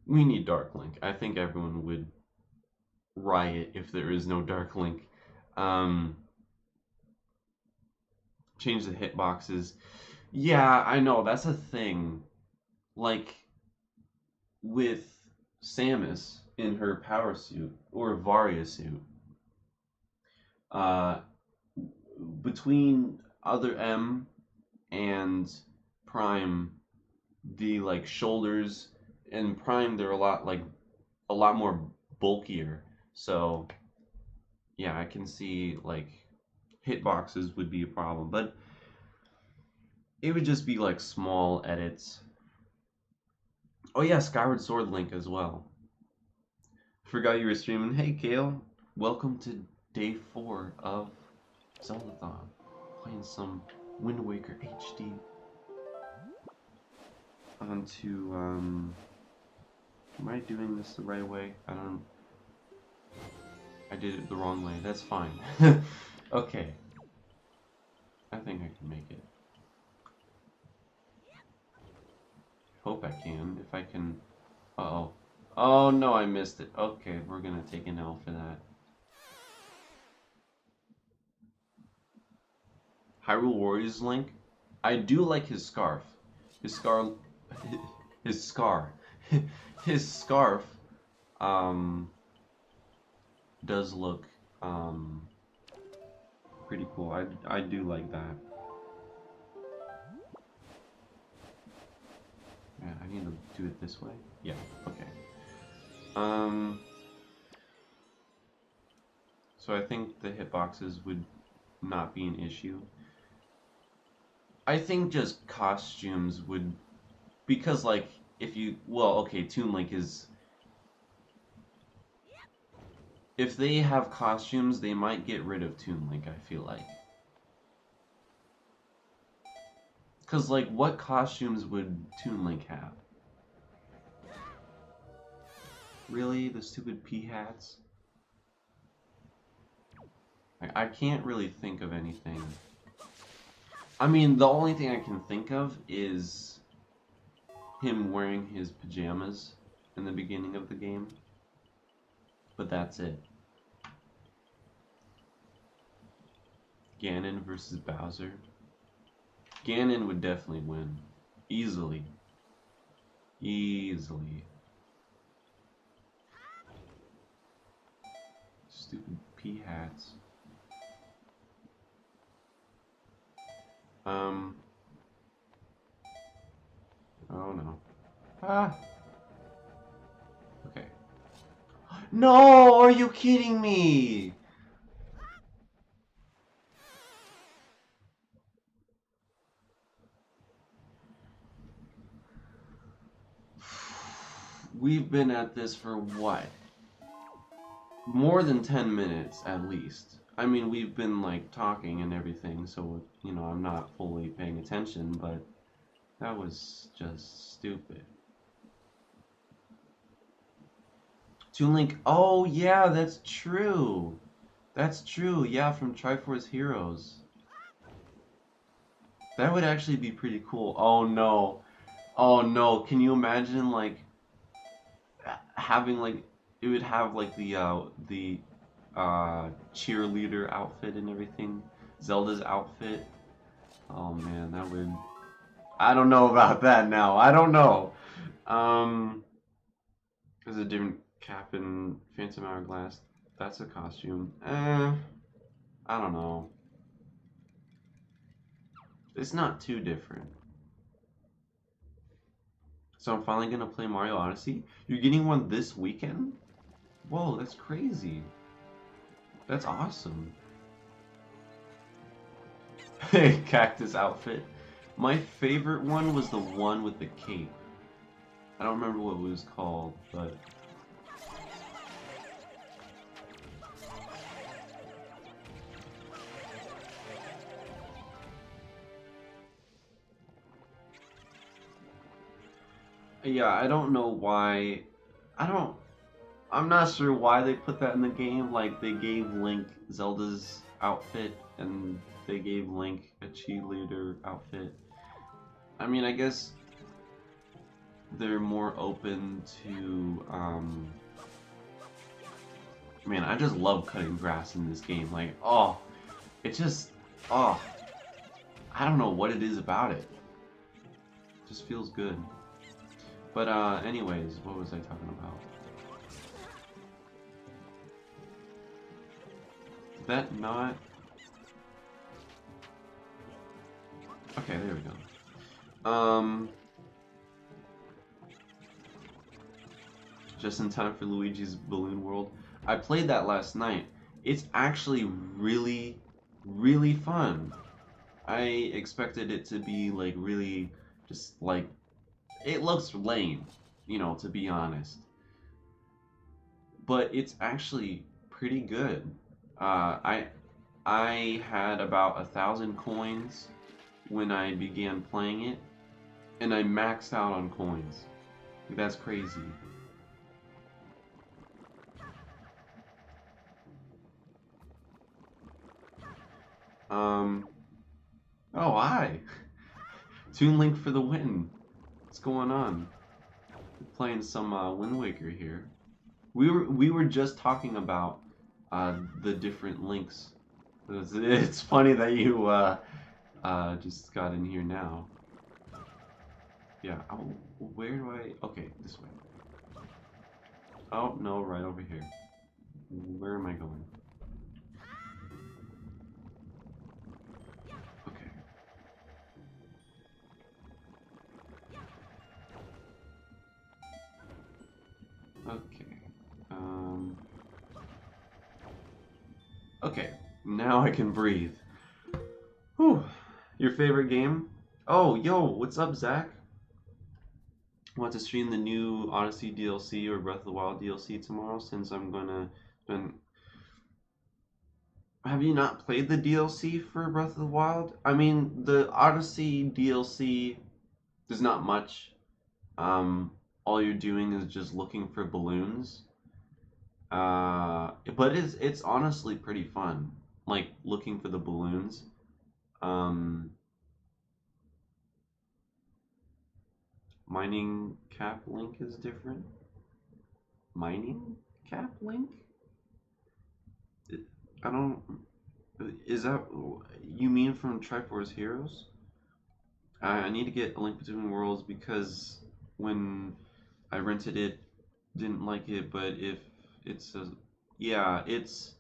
we need Dark Link. I think everyone would riot if there is no Dark Link. Um, change the hitboxes. Yeah, I know, that's a thing. Like, with Samus in her power suit, or Varia suit, uh, between Other M and Prime, the, like, shoulders in Prime, they're a lot more bulkier. So yeah, I can see, like, hitboxes would be a problem, but it would just be, like, small edits. Oh yeah, Skyward Sword Link as well. Forgot you were streaming. Hey Kale, welcome to day 4 of Zeldathon. Playing some Wind Waker HD. Onto, am I doing this the right way? I did it the wrong way. That's fine. Okay. I think I can make it. Hope I can. If I can... Uh-oh. Oh no, I missed it. Okay, we're gonna take an L for that. Hyrule Warriors Link. I do like his scarf. His scar, his scar, his scarf. Um, does look pretty cool. I do like that. Yeah, I need to do it this way. Yeah. Okay. So I think the hitboxes would not be an issue. I think just costumes would, because like if you, well, okay, Toon Link is, if they have costumes, they might get rid of Toon Link, I feel like. Cause like what costumes would Toon Link have? Really? The stupid pea hats? I can't really think of anything. I mean, the only thing I can think of is him wearing his pajamas in the beginning of the game. But that's it. Ganon versus Bowser. Ganon would definitely win. Easily. Easily. Stupid pea hats. Oh no. Ah! Okay. No! Are you kidding me? We've been at this for what? More than 10 minutes, at least. I mean, we've been, like, talking and everything, so, you know, I'm not fully paying attention, but that was just stupid. Toon Link, oh, yeah, that's true. That's true, yeah, from Triforce Heroes. That would actually be pretty cool. Oh, no. Oh, no. Can you imagine, like, having, like, it would have, like, the cheerleader outfit and everything. Zelda's outfit. Oh man, that would. I don't know about that now. I don't know. There's a different cap in Phantom Hourglass. That's a costume. I don't know. It's not too different. So I'm finally gonna play Mario Odyssey. You're getting one this weekend? Whoa, that's crazy. That's awesome. Cactus outfit. My favorite one was the one with the cape. I don't remember what it was called, but... Yeah, I don't know why... I'm not sure why they put that in the game. Like, they gave Link Zelda's outfit, and they gave Link a cheerleader outfit. I mean, I guess they're more open to, man, I just love cutting grass in this game. Like, oh, it just, oh, I don't know what it is about it. It just feels good. But, anyways, what was I talking about? Did that not... Okay, there we go. Just in time for Luigi's Balloon World. I played that last night. It's actually really, really fun. I expected it to be like really just like, it looks lame, you know, to be honest. But it's actually pretty good. I had about 1,000 coins when I began playing it, and I maxed out on coins. That's crazy. Oh, hi! Toon Link for the win. What's going on? Playing some Wind Waker here. We were just talking about the different links. It's funny that you just got in here now. Yeah. Oh, where do I? Okay, this way. Oh no, right over here. Where am I going? Okay. Okay. Okay. Now I can breathe. Whew. Your favorite game? Oh, yo, what's up, Zach? Want to stream the new Odyssey DLC or Breath of the Wild DLC tomorrow since I'm gonna spend. Have you not played the DLC for Breath of the Wild? I mean, the Odyssey DLC, there's not much. All you're doing is just looking for balloons. But it's honestly pretty fun. Like looking for the balloons. Um, Mining cap link is different. Mining cap link? I don't. Is that you mean from Triforce Heroes? I need to get A Link Between Worlds because when I rented it, didn't like it. But if it's a, yeah, it's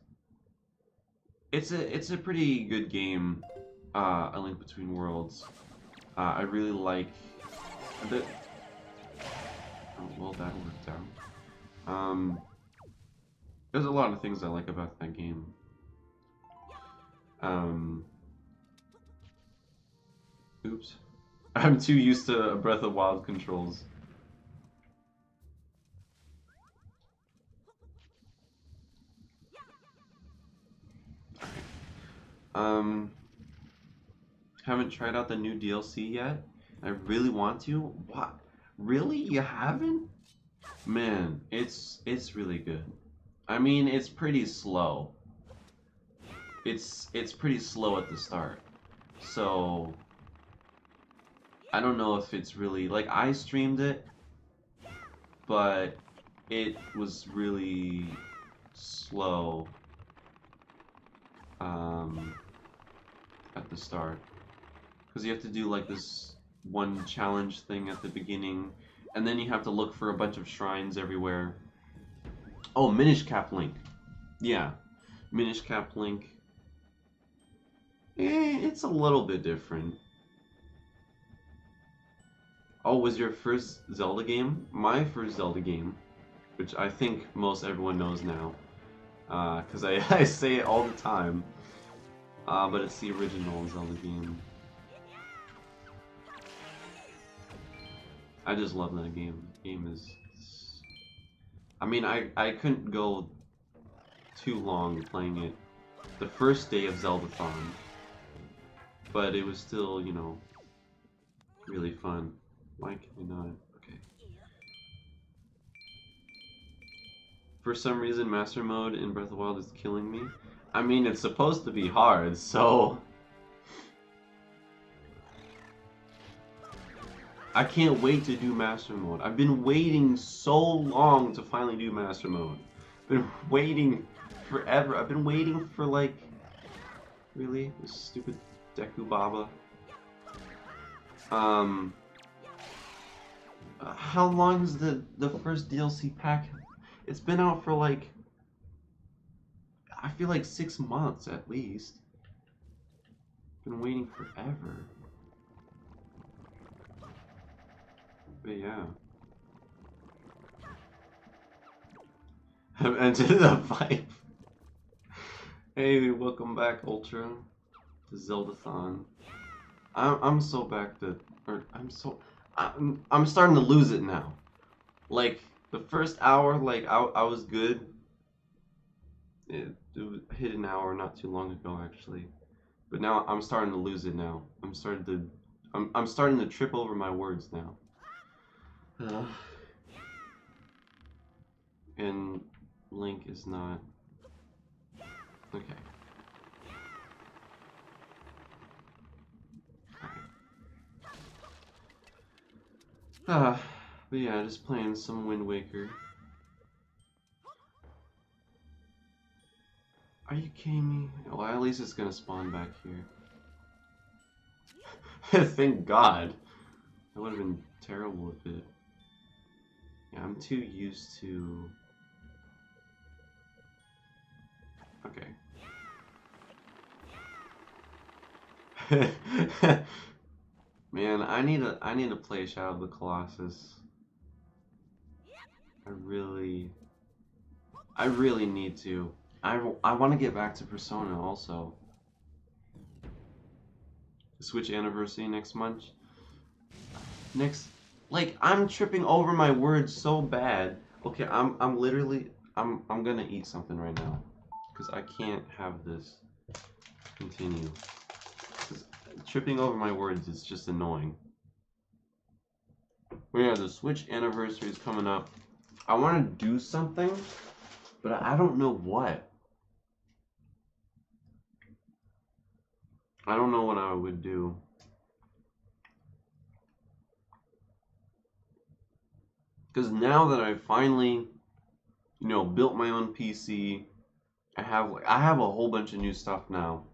a pretty good game. A Link Between Worlds. I really like the. Oh, well, that worked out. There's a lot of things I like about that game. Oops. I'm too used to Breath of the Wild controls. Um, haven't tried out the new DLC yet. I really want to. What? Really? You haven't? Man, it's really good. I mean, it's pretty slow. It's pretty slow at the start. So I don't know if it's really like I streamed it, but it was really slow at the start because you have to do like this one challenge thing at the beginning, and then you have to look for a bunch of shrines everywhere. Oh, Minish Cap Link. Yeah, Minish Cap Link. It's a little bit different. Oh, was your first Zelda game? My first Zelda game, which I think most everyone knows now, because I say it all the time, but it's the original Zelda game. I just love that game. The game is... I mean, I couldn't go too long playing it the first day of Zeldathon, but it was still, you know, really fun. Why can I not? Okay. For some reason, Master Mode in Breath of the Wild is killing me. I mean, it's supposed to be hard, so... I can't wait to do Master Mode. I've been waiting so long to finally do Master Mode. Been waiting forever. I've been waiting for like... Really? This stupid Deku Baba. How long is the first DLC pack? It's been out for like... I feel like 6 months at least. Been waiting forever. But yeah. I've entered the fight. Hey, welcome back, Ultra, to Zeldathon. I'm so back to, or I'm starting to lose it now. Like the first hour, like I was good. It hit an hour not too long ago actually, but now I'm starting to lose it now. I'm starting to trip over my words now. And Link is not okay. But yeah, just playing some Wind Waker. Are you kidding me? Well, at least it's gonna spawn back here. Thank God. That would have been terrible if it... Yeah, I'm too used to... Okay. Man, I need to play Shadow of the Colossus. I really need to. I want to get back to Persona also. Switch anniversary next month. Like I'm tripping over my words so bad. Okay, I'm literally I'm gonna eat something right now because I can't have this continue. 'Cause tripping over my words is just annoying. But yeah, the Switch anniversary is coming up. I want to do something, but I don't know what. I don't know what I would do. Because now that I finally, built my own PC, I have a whole bunch of new stuff now.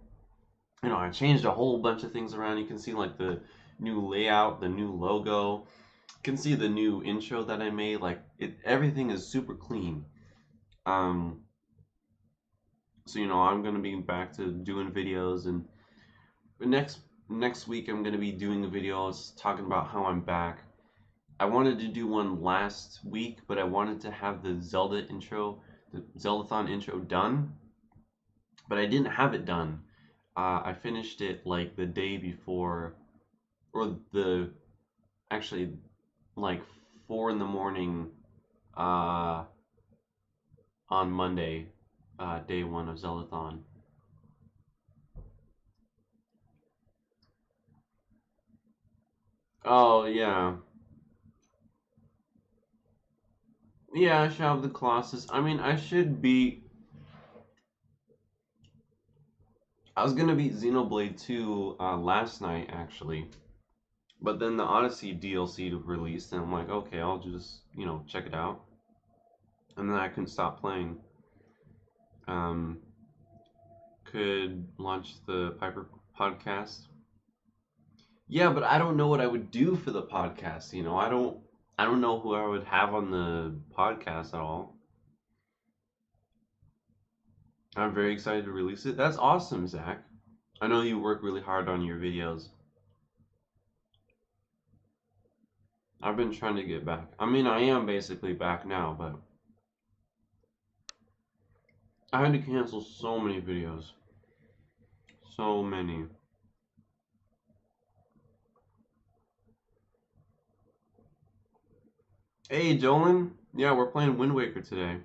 I changed a whole bunch of things around. You can see like the new layout, the new logo. You can see the new intro that I made. Like everything is super clean. So I'm gonna be back to doing videos, and next week I'm gonna be doing videos talking about how I'm back. I wanted to do one last week, but I wanted to have the Zeldathon intro done, but I didn't have it done. I finished it like the day before, or actually like 4 in the morning on Monday, day 1 of Zeldathon. Oh yeah. Yeah, Shadow of the Colossus. I mean, I was gonna beat Xenoblade 2 last night actually, but then the Odyssey DLC released, and I'm like, okay, I'll just check it out, and then I couldn't stop playing. Could launch the Piper podcast. Yeah, but I don't know what I would do for the podcast. I don't know who I would have on the podcast at all. I'm very excited to release it. That's awesome, Zach. I know you work really hard on your videos. I've been trying to get back. I mean, I am basically back now, but I had to cancel so many videos. So many. Hey, Dolan. Yeah, we're playing Wind Waker today.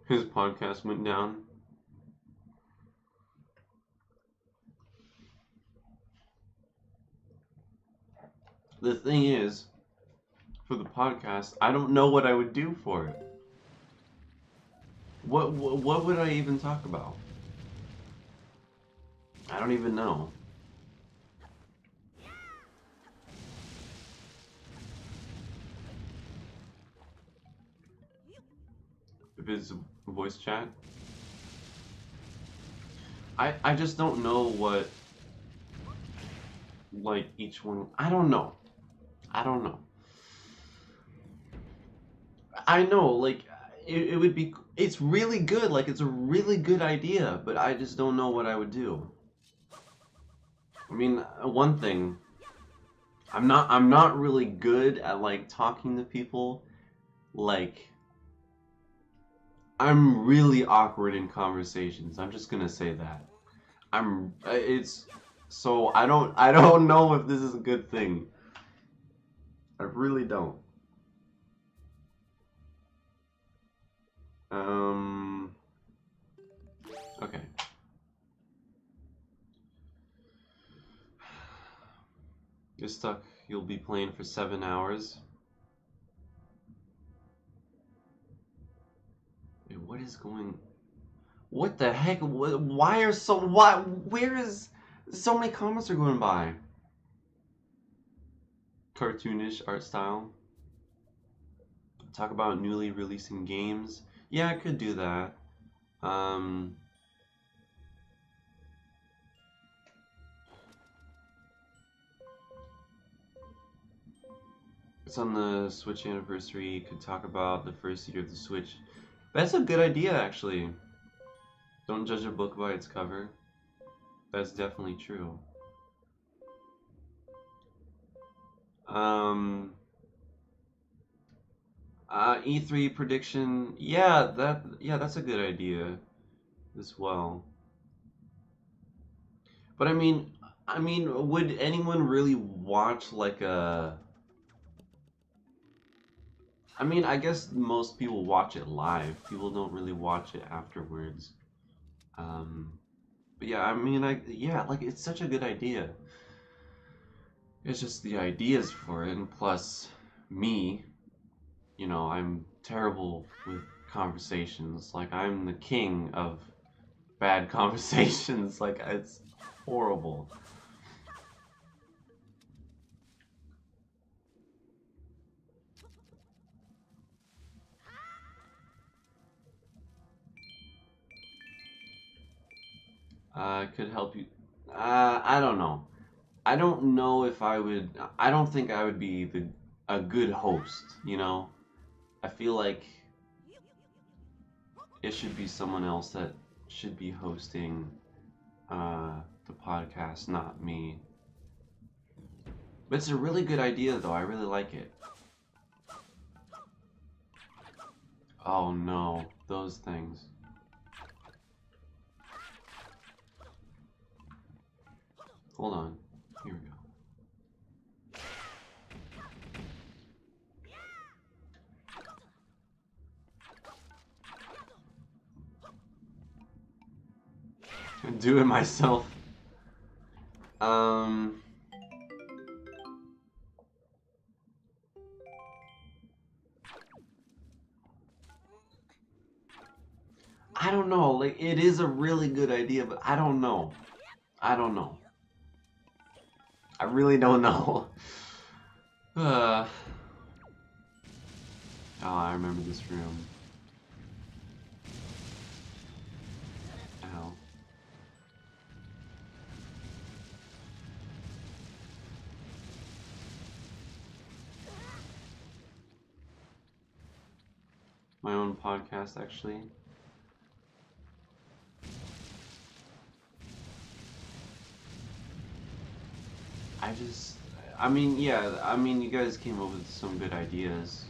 His podcast went down. The thing is, for the podcast, I don't know what I would do for it. What would I even talk about? I don't even know. If it's a voice chat, I just don't know what, like, each one. I don't know. I don't know. I know, like, it would be. It's really good. Like, it's a really good idea, but I just don't know what I would do. I mean, one thing. I'm not really good at like talking to people. Like, I'm really awkward in conversations. I'm just gonna say that. It's so I don't know if this is a good thing. I really don't. Okay. You're stuck. You'll be playing for 7 hours. Wait, what is going? What the heck? Why are so? Why? Where is? So many comments are going by. Cartoonish art style. Talk about newly releasing games. Yeah, I could do that. It's on the Switch anniversary. Could talk about the first year of the Switch. That's a good idea, actually. Don't judge a book by its cover. That's definitely true. E3 prediction. Yeah, that's a good idea as well. But I mean, would anyone really watch like a? I mean, I guess most people watch it live. People don't really watch it afterwards. But yeah, I mean, like it's such a good idea. It's just the ideas for it, and plus me, you know, I'm terrible with conversations. Like I'm the king of bad conversations. Like it's horrible. Could help you. I don't know. I don't know if I would. I don't think I would be a good host. You know, I feel like it should be someone else that should be hosting the podcast, not me. But it's a really good idea, though. I really like it. Oh no, those things. Hold on. Here we go. Do it myself. I don't know. Like, it is a really good idea, but I don't know. I don't know. I really don't know. Oh, I remember this room. Ow. My own podcast, actually. I mean, yeah, I mean, you guys came up with some good ideas.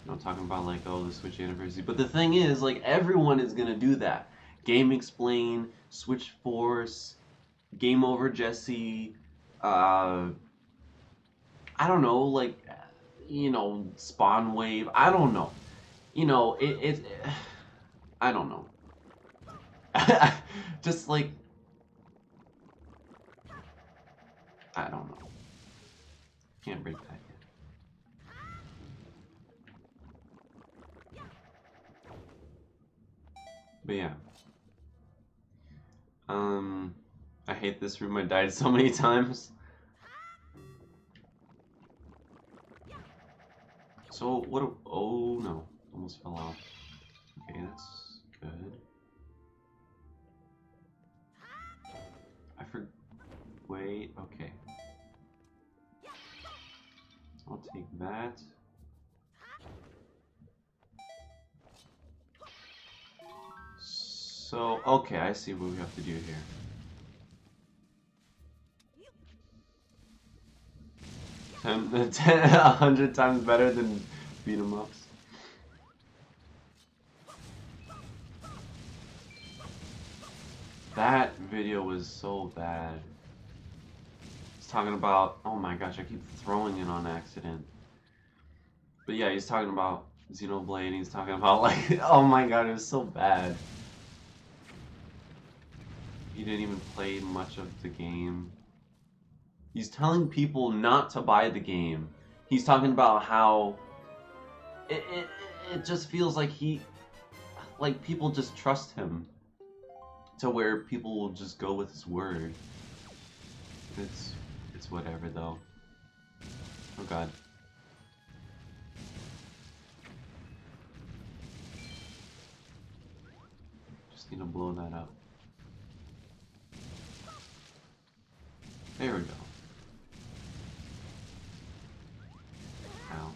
You know, talking about like, oh, the Switch anniversary. But the thing is, like, everyone is gonna do that. Game Explain, Switch Force, Game Over Jesse, I don't know, like, you know, Spawn Wave. I don't know. You know, I don't know. Just like, I don't know. Can't break that yet. But yeah. I hate this room. I died so many times. So what? Oh no! Almost fell off. Okay, that's good. Wait. Okay. I'll take that. So okay, I see what we have to do here. 100 times better than beat 'em ups. That video was so bad. He's talking about, oh my gosh, I keep throwing it on accident. But yeah, he's talking about Xenoblade, and he's talking about like, oh my god, it was so bad. He didn't even play much of the game. He's telling people not to buy the game. He's talking about how it just feels like people just trust him to where people will just go with his word. It's whatever though. Oh god. Just need to blow that up. There we go. Ow.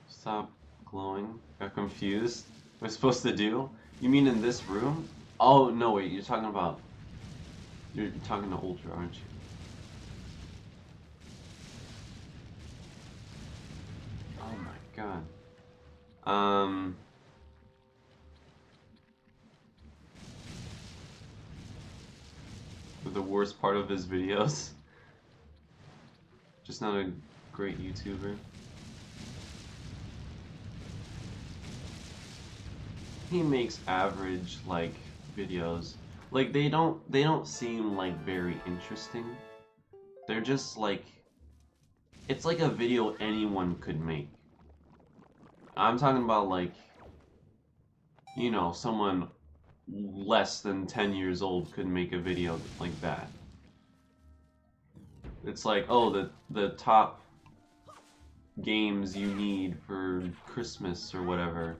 Stop glowing. Got confused. What am I supposed to do? You mean in this room? Oh, no, wait, you're talking to Ultra, aren't you? Oh my god. The worst part of his videos. Just not a great YouTuber. He makes average like videos. Like they don't seem like very interesting. They're just like, it's like a video anyone could make. I'm talking about like, you know, someone less than 10 years old could make a video like that. It's like, oh, the top games you need for Christmas or whatever.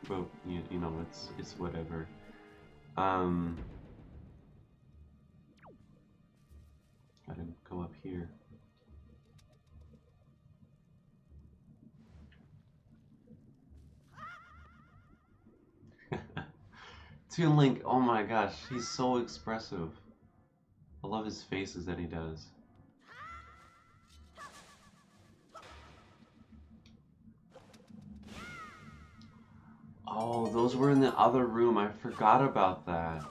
But you know, it's whatever. Gotta go up here. Toon Link, oh my gosh, he's so expressive. I love his faces that he does. Oh, those were in the other room. I forgot about that.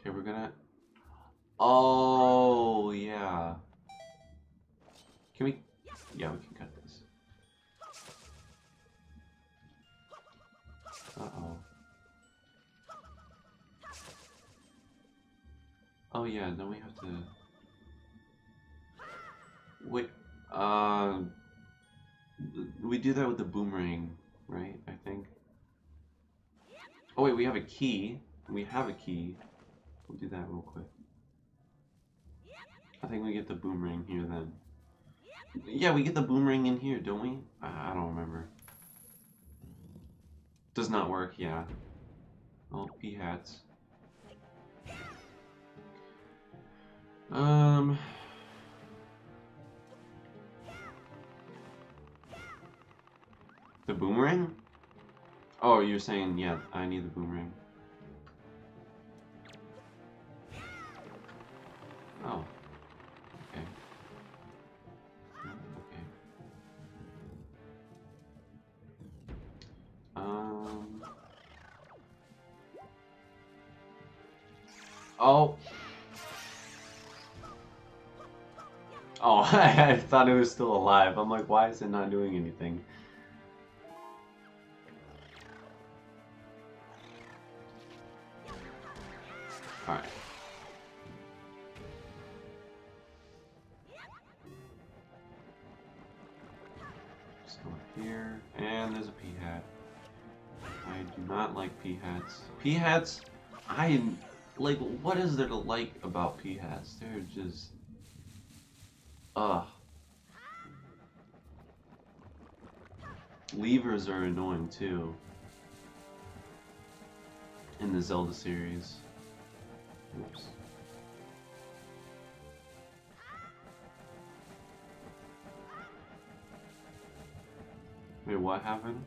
Okay, we're gonna... Oh, yeah. Can we... Yeah, we can cut this. Uh-oh. Oh, yeah, then we have to... Wait, we do that with the boomerang, right? I think. Oh wait, we have a key. We have a key. We'll do that real quick. I think we get the boomerang here then. Yeah, we get the boomerang in here, don't we? I don't remember. Does not work, yeah. Oh, P-hats. The boomerang? Oh, you're saying, yeah, I need the boomerang. Oh. Okay. Okay. Oh. Oh, I thought it was still alive. I'm like, why is it not doing anything? Alright. Just go up here, and there's a P-hat. I do not like P-hats. P-hats, like, what is there to like about P-hats? They're just... Ugh. Levers are annoying, too. In the Zelda series. Oops. Wait, what happened?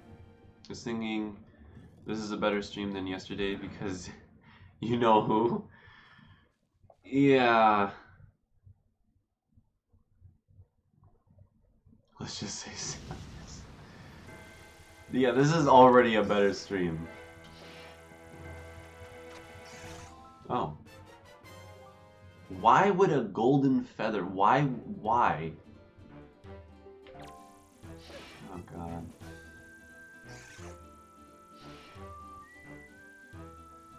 I was thinking this is a better stream than yesterday because you know who? Yeah. Let's just say so. Yeah, this is already a better stream. Oh. Why would a golden feather? Why? Oh god.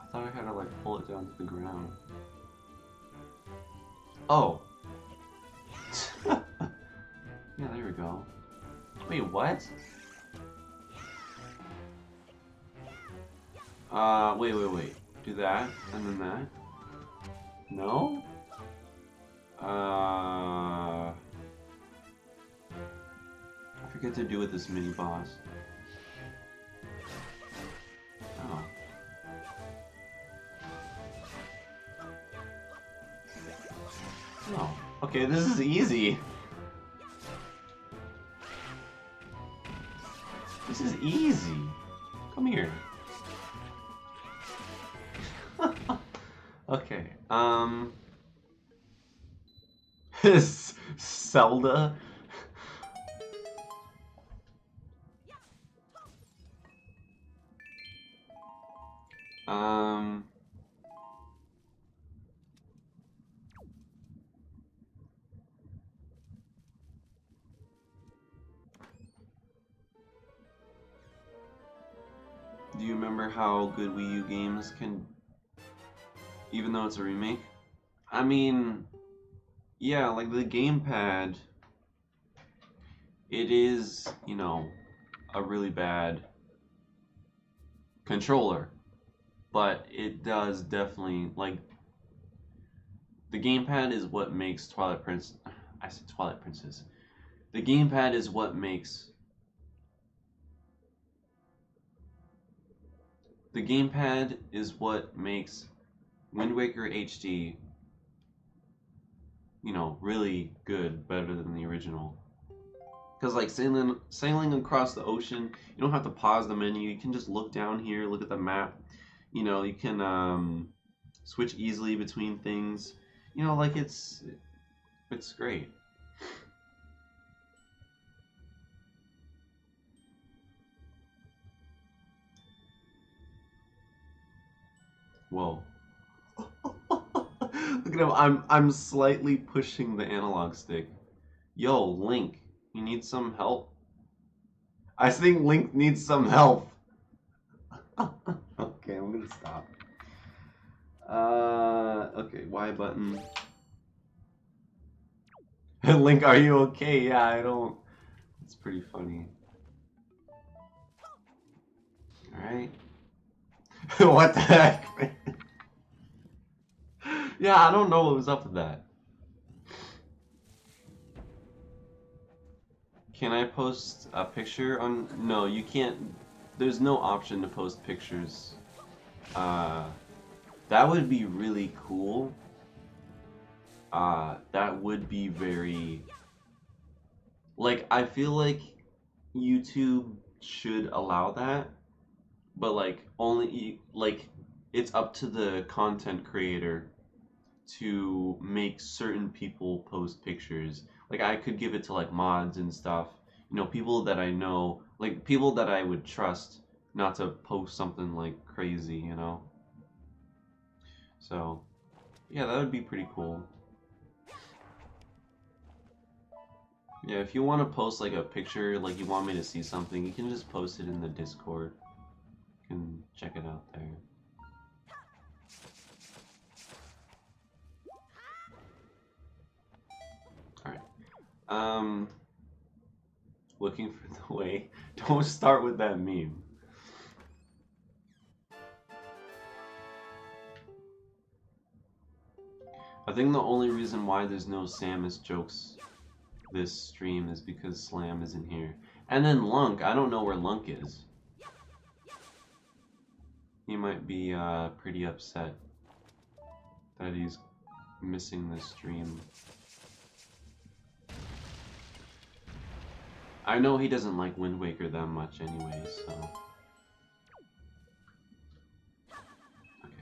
I thought I had to like pull it down to the ground. Oh. Yeah, there we go. Wait, what? Wait. Do that, and then that. No? I forget to do with this mini boss. Oh. Oh. Okay, this is easy. This is easy. Come here. Okay, Zelda? Do you remember how good Wii U games can, even though it's a remake? I mean, yeah, like the gamepad, it is, you know, a really bad controller, but it does definitely, like, the gamepad is what makes Twilight Princess, I said Twilight Princess. The gamepad is what makes, the gamepad is what makes Wind Waker HD, you know, really good, better than the original. Because like sailing across the ocean, you don't have to pause the menu. You can just look down here, look at the map. You know, you can switch easily between things. You know, like it's great. Whoa. Look at him. I'm slightly pushing the analog stick. Yo, Link, you need some help? I think Link needs some help. Okay, I'm gonna stop. Okay, Y button. Link, are you okay? Yeah, I don't. It's pretty funny. Alright. What the heck, man? Yeah, I don't know what was up with that. Can I post a picture on... No, you can't. There's no option to post pictures. That would be really cool. That would be very... Like, I feel like YouTube should allow that. But, like, only... Like, it's up to the content creator to make certain people post pictures. Like, I could give it to like mods and stuff, you know, people that I know, like people that I would trust not to post something like crazy, you know. So yeah, that would be pretty cool. Yeah, if you want to post like a picture, like you want me to see something, you can just post it in the Discord. You can check it out there. Looking for the way. Don't start with that meme. I think the only reason why there's no Samus jokes this stream is because Slam isn't here. And then Lunk, I don't know where Lunk is. He might be pretty upset that he's missing this stream. I know he doesn't like Wind Waker that much anyway, so... Okay.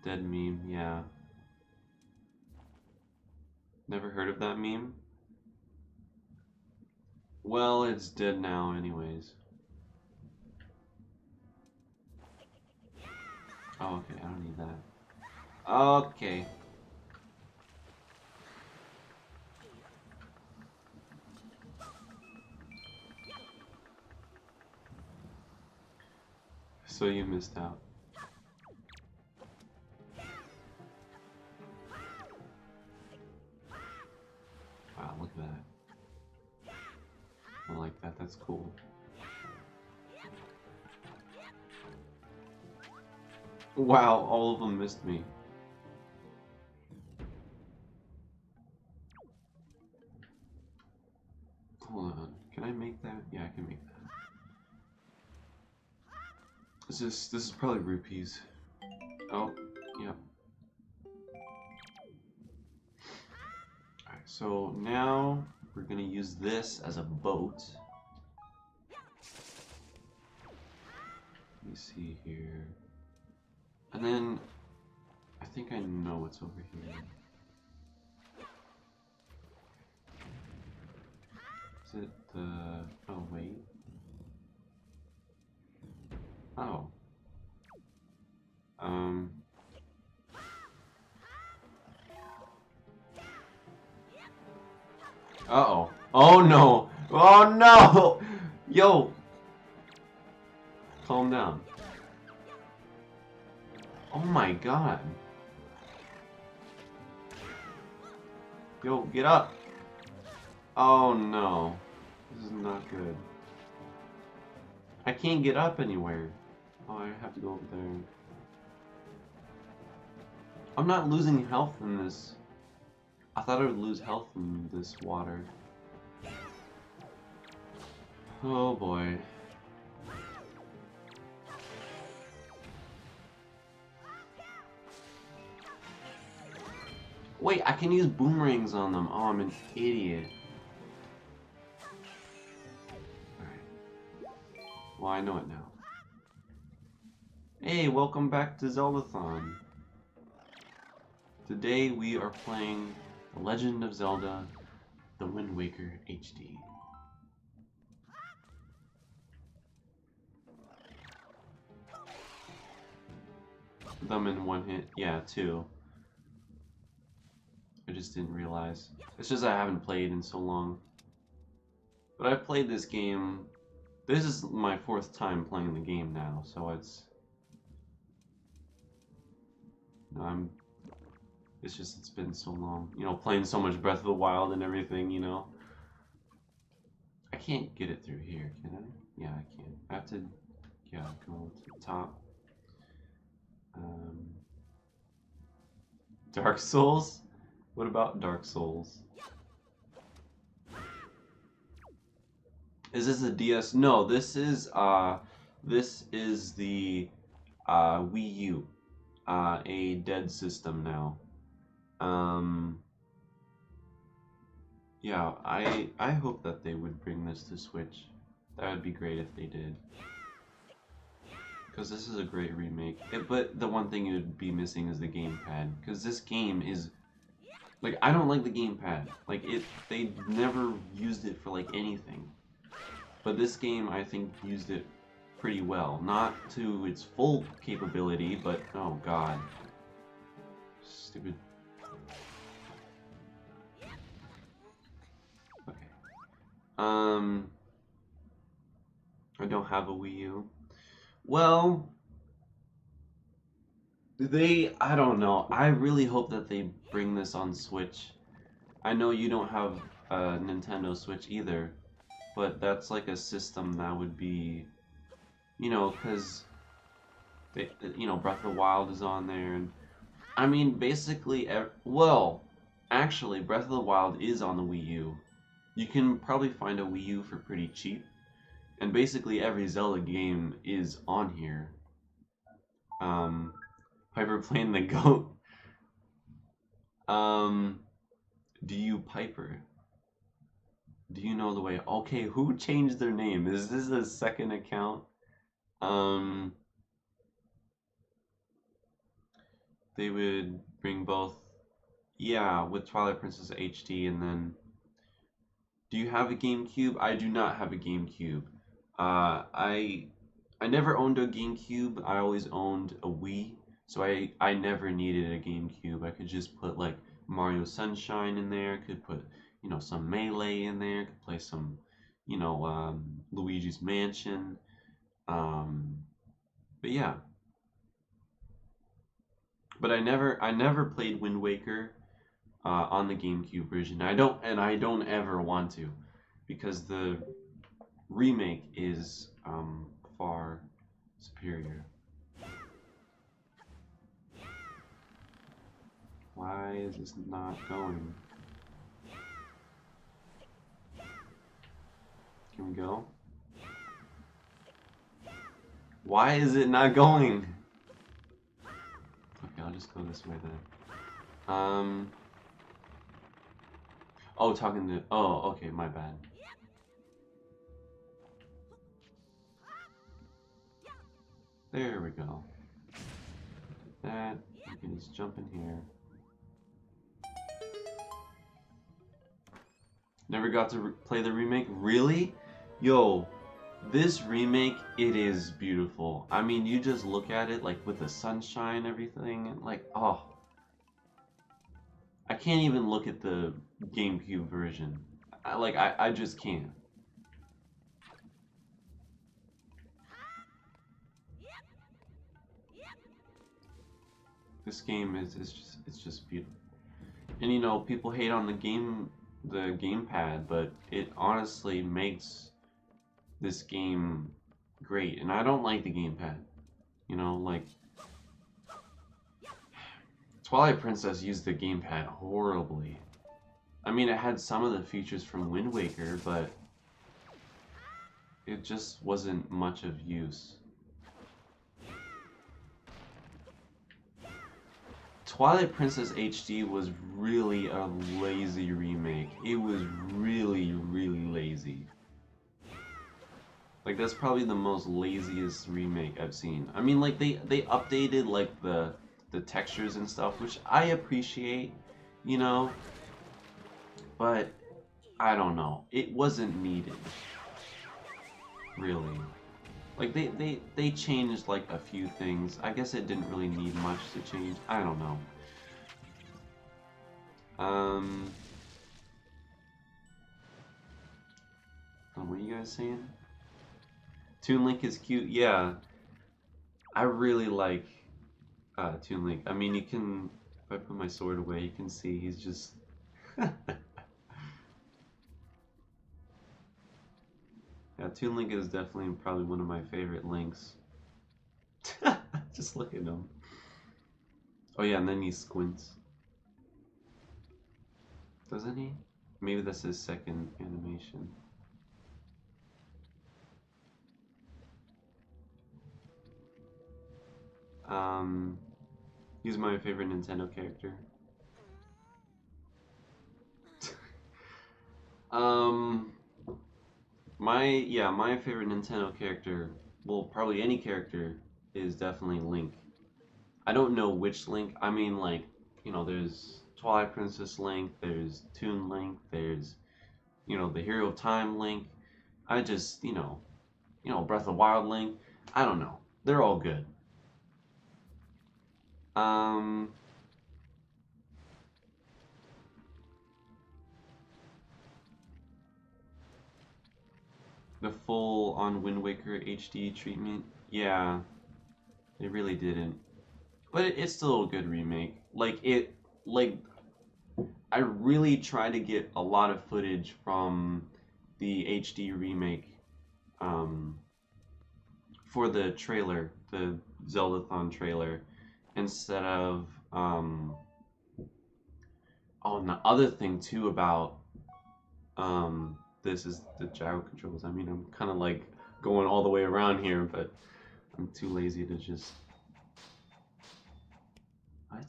Dead meme, yeah. Never heard of that meme? Well, it's dead now anyways. Oh, okay, I don't need that. Okay. So you missed out. Wow, look at that. I like that Wow, all of them missed me. Hold on, can I make that? Yeah, I can make that. This is probably rupees. Oh, yeah. Alright, so now we're gonna use this as a boat. Let me see here. And then I think I know what's over here. Is it the... oh, wait. Oh. Uh-oh. Oh no! Oh no! Yo! Calm down. Oh my god. Yo, get up! Oh no. This is not good. I can't get up anywhere. Oh, I have to go over there. I'm not losing health in this. I thought I would lose health in this water. Oh boy. Wait, I can use boomerangs on them. Oh, I'm an idiot. Alright. Well, I know it now. Hey, welcome back to Zeldathon. Today we are playing The Legend of Zelda, The Wind Waker HD. Them in one hit. Yeah, two. I just didn't realize. It's just I haven't played in so long. But I've played this game. This is my 4th time playing the game now, so it's... It's just, it's been so long. You know, playing so much Breath of the Wild and everything, you know. I can't get it through here, can I? Yeah, I can. I have to, yeah, go to the top. Dark Souls? What about Dark Souls? Is this a DS? No, this is the Wii U, a dead system now. Yeah, I hope that they would bring this to Switch. That would be great if they did. Because this is a great remake. But the one thing you would be missing is the gamepad. Because this game is... like, I don't like the gamepad. Like, they never used it for, like, anything. But this game, I think, used it pretty well. Not to its full capability, but... oh, God. Stupid... okay. I don't have a Wii U. Well... I don't know. I really hope that they bring this on Switch. I know you don't have a Nintendo Switch either, but that's like a system that would be, you know, because, you know, Breath of the Wild is on there, and I mean, basically, well, actually, Breath of the Wild is on the Wii U. You can probably find a Wii U for pretty cheap, and basically every Zelda game is on here. Piper playing the goat. Do you Piper? Do you know the way? Okay, who changed their name? Is this a second account? They would bring both, yeah, with Twilight Princess HD, and then... do you have a GameCube? I do not have a GameCube. I never owned a GameCube. I always owned a Wii. So I never needed a GameCube. I could just put like Mario Sunshine in there. Could put, you know, some Melee in there. Could play some, you know, Luigi's Mansion. But yeah. But I never played Wind Waker on the GameCube version. I don't ever want to, because the remake is far superior. is this not going? Can we go? Why is it not going? Okay, I'll just go this way then. Oh, talking to... Oh, okay, my bad. There we go. That, you can just jump in here. Never got to play the remake? Really? Yo, this remake, it is beautiful. I mean, you just look at it, like, with the sunshine and everything, and like, oh. I can't even look at the GameCube version. I just can't. This game is just beautiful. And you know, people hate on the gamepad, but it honestly makes this game great. And I don't like the gamepad. You know, like Twilight Princess used the gamepad horribly. I mean, it had some of the features from Wind Waker, but it just wasn't much of use. Twilight Princess HD was really a lazy remake. It was really, really lazy. Like, that's probably the most laziest remake I've seen. I mean, like, they updated, like, the textures and stuff, which I appreciate, you know? But, I don't know. It wasn't needed. Really. Like, they changed, like, a few things. I guess it didn't really need much to change. I don't know. What are you guys saying? Toon Link is cute? Yeah. I really like Toon Link. I mean, you can... If I put my sword away, you can see he's just... Yeah, Toon Link is definitely probably one of my favorite Links. Just look at him. Oh yeah, and then he squints. Doesn't he? Maybe that's his second animation. He's my favorite Nintendo character. My favorite Nintendo character, well, probably any character, is definitely Link. I don't know which Link. I mean, like, you know, there's Twilight Princess Link, there's Toon Link, there's, you know, the Hero of Time Link. I just, you know, Breath of the Wild Link. I don't know. They're all good. The full-on Wind Waker HD treatment, yeah, they really didn't. But it's still a good remake. I really try to get a lot of footage from the HD remake, for the trailer, the Zeldathon trailer, instead of, oh, and the other thing too about, this is the gyro controls. I mean, I'm kind of like going all the way around here, but I'm too lazy to just... What?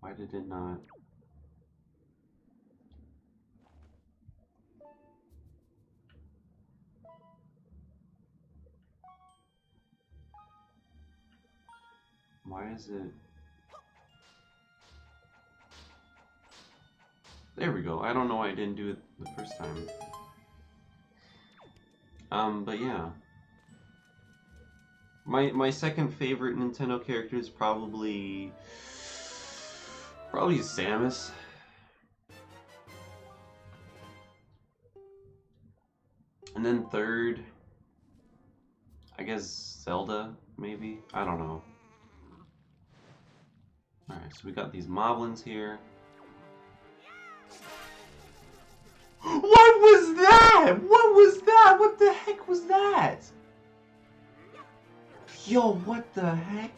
Why did it not... Why is it... There we go. I don't know why I didn't do it the first time. But yeah. My second favorite Nintendo character is probably Samus. And then third, I guess Zelda, maybe? I don't know. Alright, so we got these moblins here. What was that? What was that? What the heck was that? Yo, what the heck?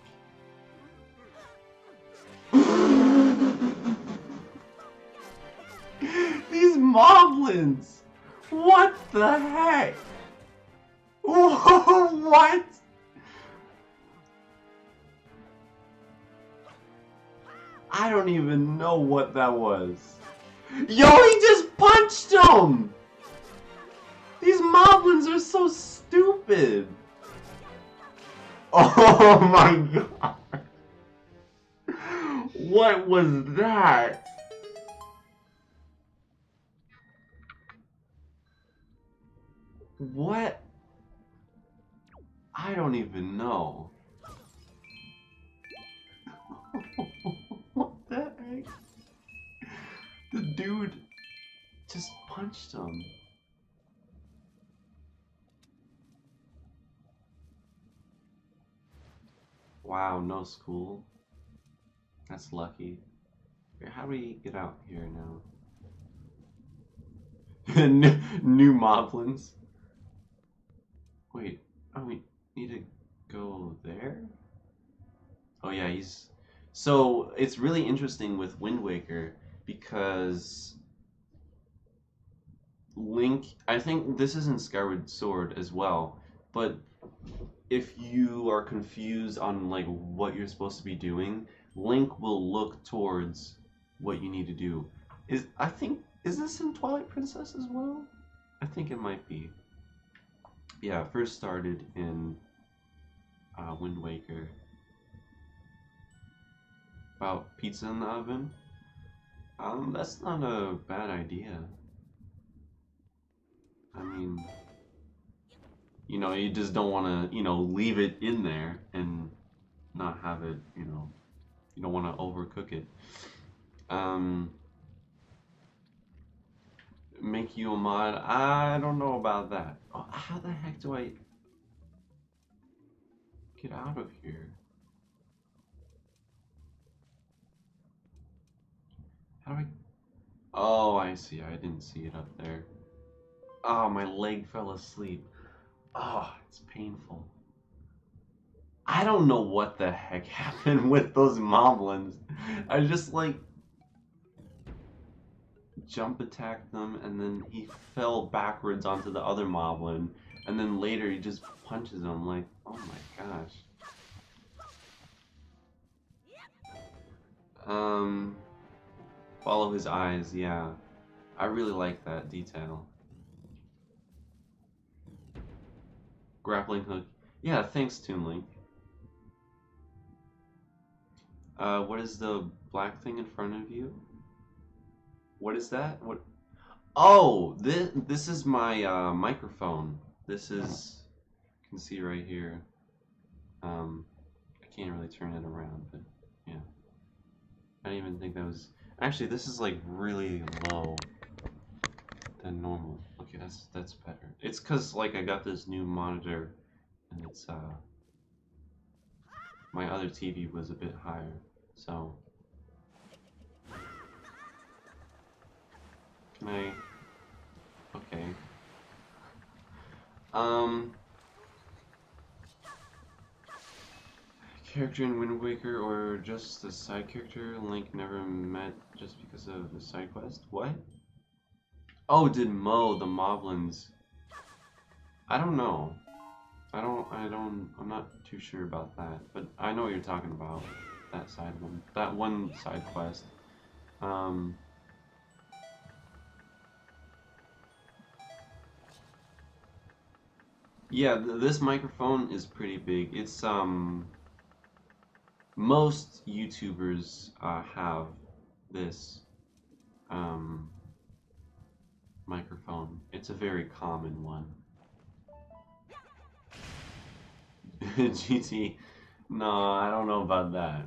moblins! What the heck? What? I don't even know what that was. Yo, he just punched him! These moblins are so stupid! Oh my god! What was that? What? I don't even know. What the heck? The dude just punched him. Wow, no school. That's lucky. How do we get out here now? New moblins. Wait, oh, we need to go there? Oh yeah, he's... So, it's really interesting with Wind Waker, because Link... I think this is in Skyward Sword as well, but if you are confused on like what you're supposed to be doing, Link will look towards what you need to do. Is this in Twilight Princess as well? I think it might be. Yeah, it first started in Wind Waker. About pizza in the oven? That's not a bad idea. I mean, you know, you just don't want to, you know, leave it in there and not have it, you know, you don't want to overcook it. Make you a mod? I don't know about that. Oh, how the heck do I get out of here? How do I... Oh, I see. I didn't see it up there. Oh, my leg fell asleep. Oh, it's painful. I don't know what the heck happened with those moblins. I just, like, jump attacked them, and then he fell backwards onto the other moblin, and then later he just punches him. Like, oh my gosh. Follow his eyes, yeah. I really like that detail. Grappling hook. Yeah, thanks, Toon Link. What is the black thing in front of you? What is that? What? Oh, this is my microphone. This is, you can see right here. I can't really turn it around, but yeah. I didn't even think that was... Actually, this is like really low than normal. Okay, that's better. It's cause like I got this new monitor, and it's my other TV was a bit higher, so. Can I? Okay. Character in Wind Waker or just a side character Link never met just because of the side quest? What? Oh, did Mo the moblins? I don't know. I'm not too sure about that, but I know what you're talking about. That side one. That one side quest. Yeah, this microphone is pretty big. It's, most YouTubers have this microphone. It's a very common one. GT, no, I don't know about that.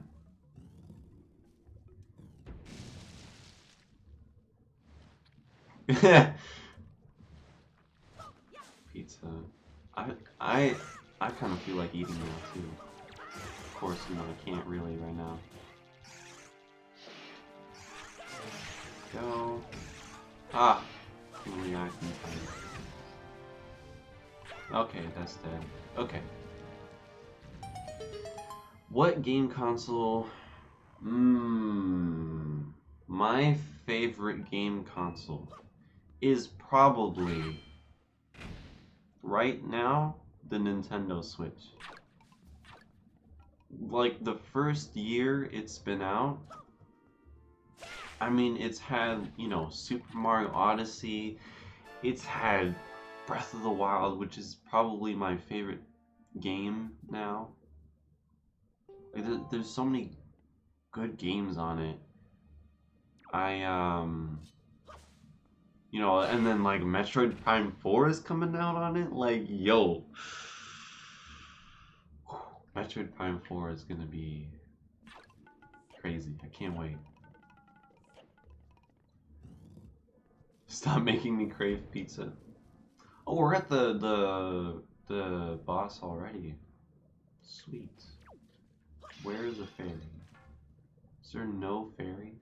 Pizza. I kind of feel like eating now too. Of course, you know, I can't really right now. Go. Ah! Can react in time. Okay, that's dead. Okay. What game console? My favorite game console is probably, right now, the Nintendo Switch. Like, the first year it's been out, I mean, it's had, you know, Super Mario Odyssey, it's had Breath of the Wild, which is probably my favorite game now. Like, there's so many good games on it. You know, and then like Metroid Prime 4 is coming out on it. Like, yo, Metroid Prime 4 is gonna be crazy. I can't wait. Stop making me crave pizza. Oh, we're at the boss already. Sweet. Where is the fairy? Is there no fairy?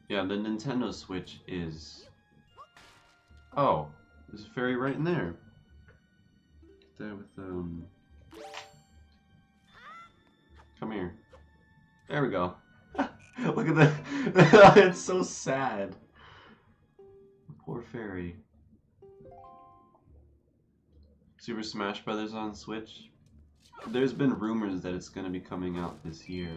Yeah, the Nintendo Switch is... Oh, there's a fairy right in there. There with Come here. There we go. Look at that. It's so sad. Poor fairy. Super Smash Brothers on Switch. There's been rumors that it's going to be coming out this year.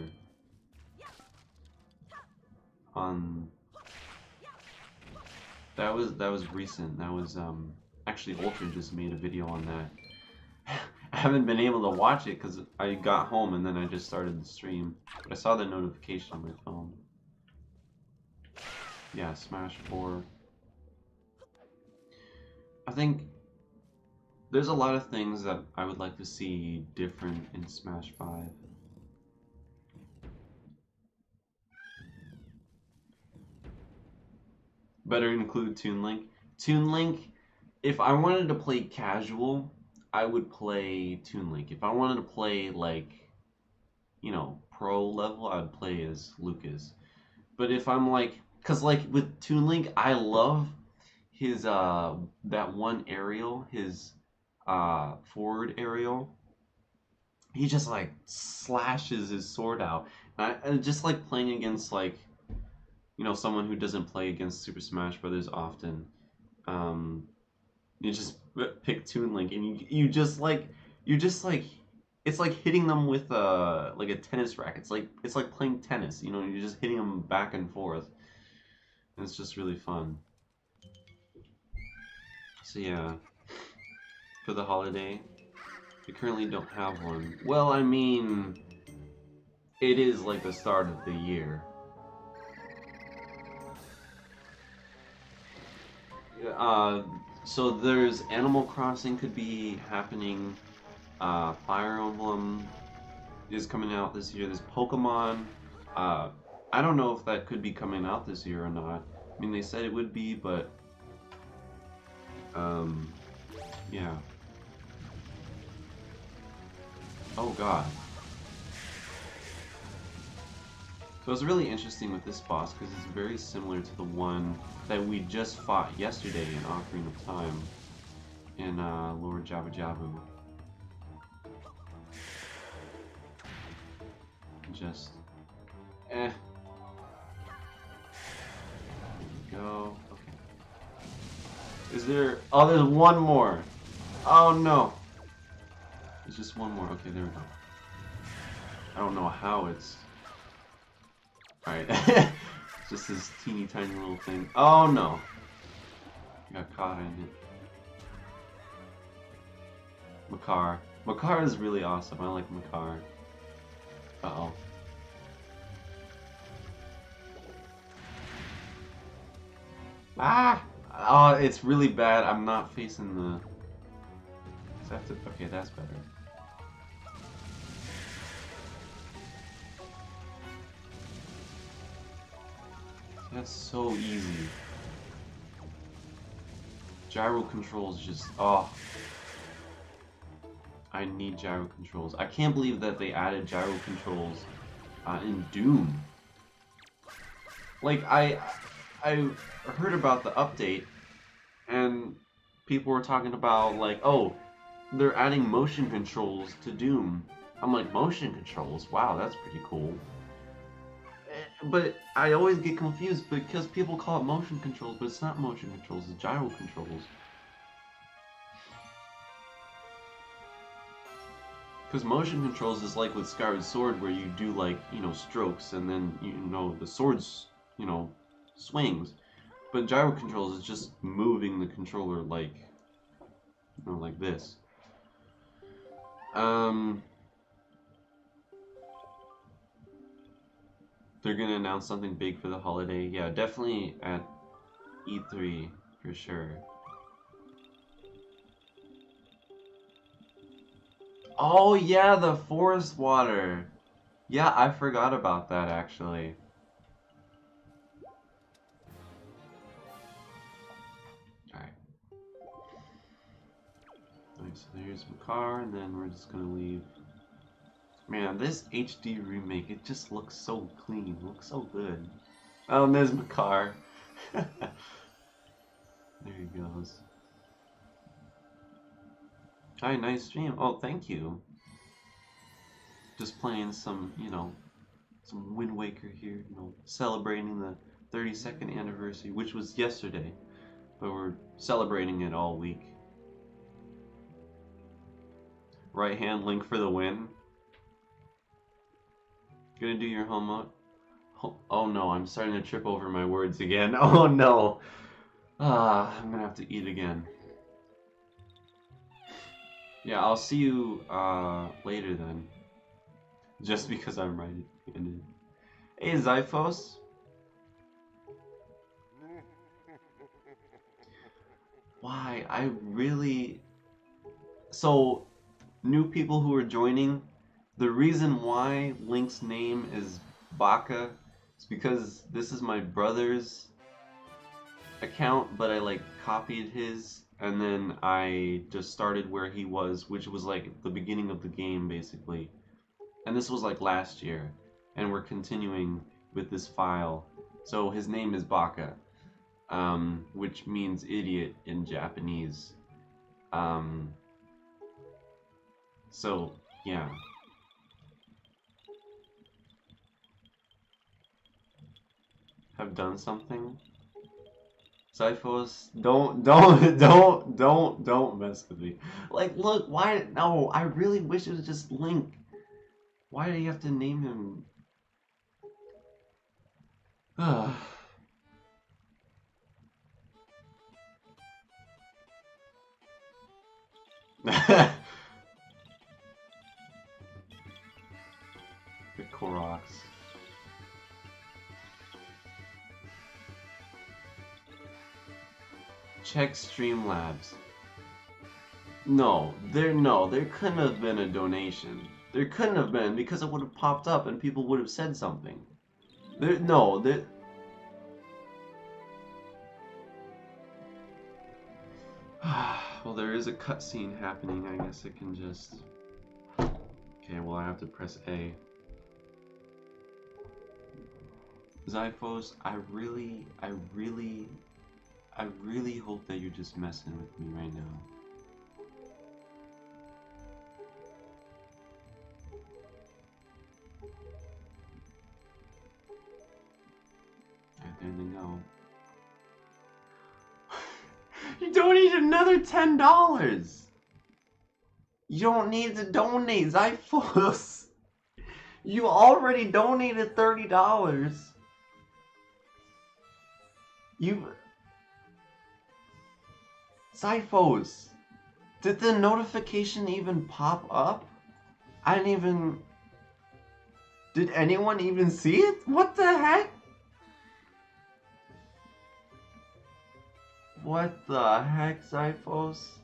That was recent. That was actually Ultra just made a video on that. I haven't been able to watch it because I got home and then I just started the stream. But I saw the notification on my phone. Yeah, Smash 4. I think there's a lot of things that I would like to see different in Smash 5. Better include Toon Link. Toon Link, if I wanted to play casual, I would play Toon Link. If I wanted to play, like, you know, pro level, I would play as Lucas. But if I'm like, cause like with Toon Link, I love his that one aerial, his forward aerial. He just like slashes his sword out. And just like playing against like, you know, someone who doesn't play against Super Smash Brothers often. You just pick Toon Link and you just like it's like hitting them with like a tennis racket. It's like playing tennis, you know, you're just hitting them back and forth. And it's just really fun. So yeah, for the holiday, we currently don't have one. Well, I mean, it is like the start of the year. So there's Animal Crossing could be happening. Fire Emblem is coming out this year. There's Pokemon. I don't know if that could be coming out this year or not. I mean, they said it would be, but yeah. Oh God. So it's really interesting with this boss because it's very similar to the one that we just fought yesterday in Ocarina of Time in Lord Jabu Jabu. Just, There we go. Okay. Is there? Oh, there's one more. Oh no. There's just one more. Okay, there we go. I don't know how it's. Alright. Just this teeny tiny little thing. Oh no. I got caught in it. Makar. Makar is really awesome. I like Makar. Uh-oh. Ah! Oh, it's really bad. I'm not facing the... Okay, that's better. That's so easy. Gyro controls just... Oh. I need gyro controls. I can't believe that they added gyro controls in Doom. Like, I heard about the update, and people were talking about, like, oh, they're adding motion controls to Doom I'm like, motion controls? Wow, that's pretty cool. But I always get confused because people call it motion controls, but it's not motion controls, it's gyro controls. Because motion controls is like with Skyward Sword where you do like, you know, strokes and then, you know, the sword's, you know, swings. But gyro controls is just moving the controller like, you know, like this. They're gonna announce something big for the holiday. Yeah, definitely at E3 for sure. Oh yeah, the forest water. Yeah, I forgot about that actually. Alright. Alright, so there's my car, and then we're just gonna leave. Man, this HD remake, it just looks so clean, looks so good. Oh, and there's my car. There he goes. Hi, nice stream. Oh, thank you. Just playing some, you know, some Wind Waker here, you know, celebrating the 32nd anniversary, which was yesterday, but we're celebrating it all week. Right hand link for the win. Gonna do your homework. Oh no, I'm starting to trip over my words again. Oh no. I'm gonna have to eat again. Yeah, I'll see you later then. Just because I'm right-handed. Hey, Zyphos. Why? I really... So, new people who are joining, the reason why Link's name is Baka is because this is my brother's account, but I like copied his, and then I just started where he was, which was like the beginning of the game, basically. And this was like last year, and we're continuing with this file. So his name is Baka, which means idiot in Japanese. So, yeah. Have done something? Zyphos, don't mess with me. Like, look, why? No, I really wish it was just Link. Why do you have to name him? The Koroks. Check Streamlabs. No, there couldn't have been a donation. There couldn't have been because it would have popped up and people would have said something. There. Well, there is a cutscene happening. I guess it can just. Okay, well I have to press A. Zyphos, I really hope that you're just messing with me right now. Alright, there they go. You don't need another $10! You don't need to donate, Zyphos! You already donated $30! Zyphos! Did the notification even pop up? I didn't even... Did anyone even see it? What the heck? What the heck, Zyphos?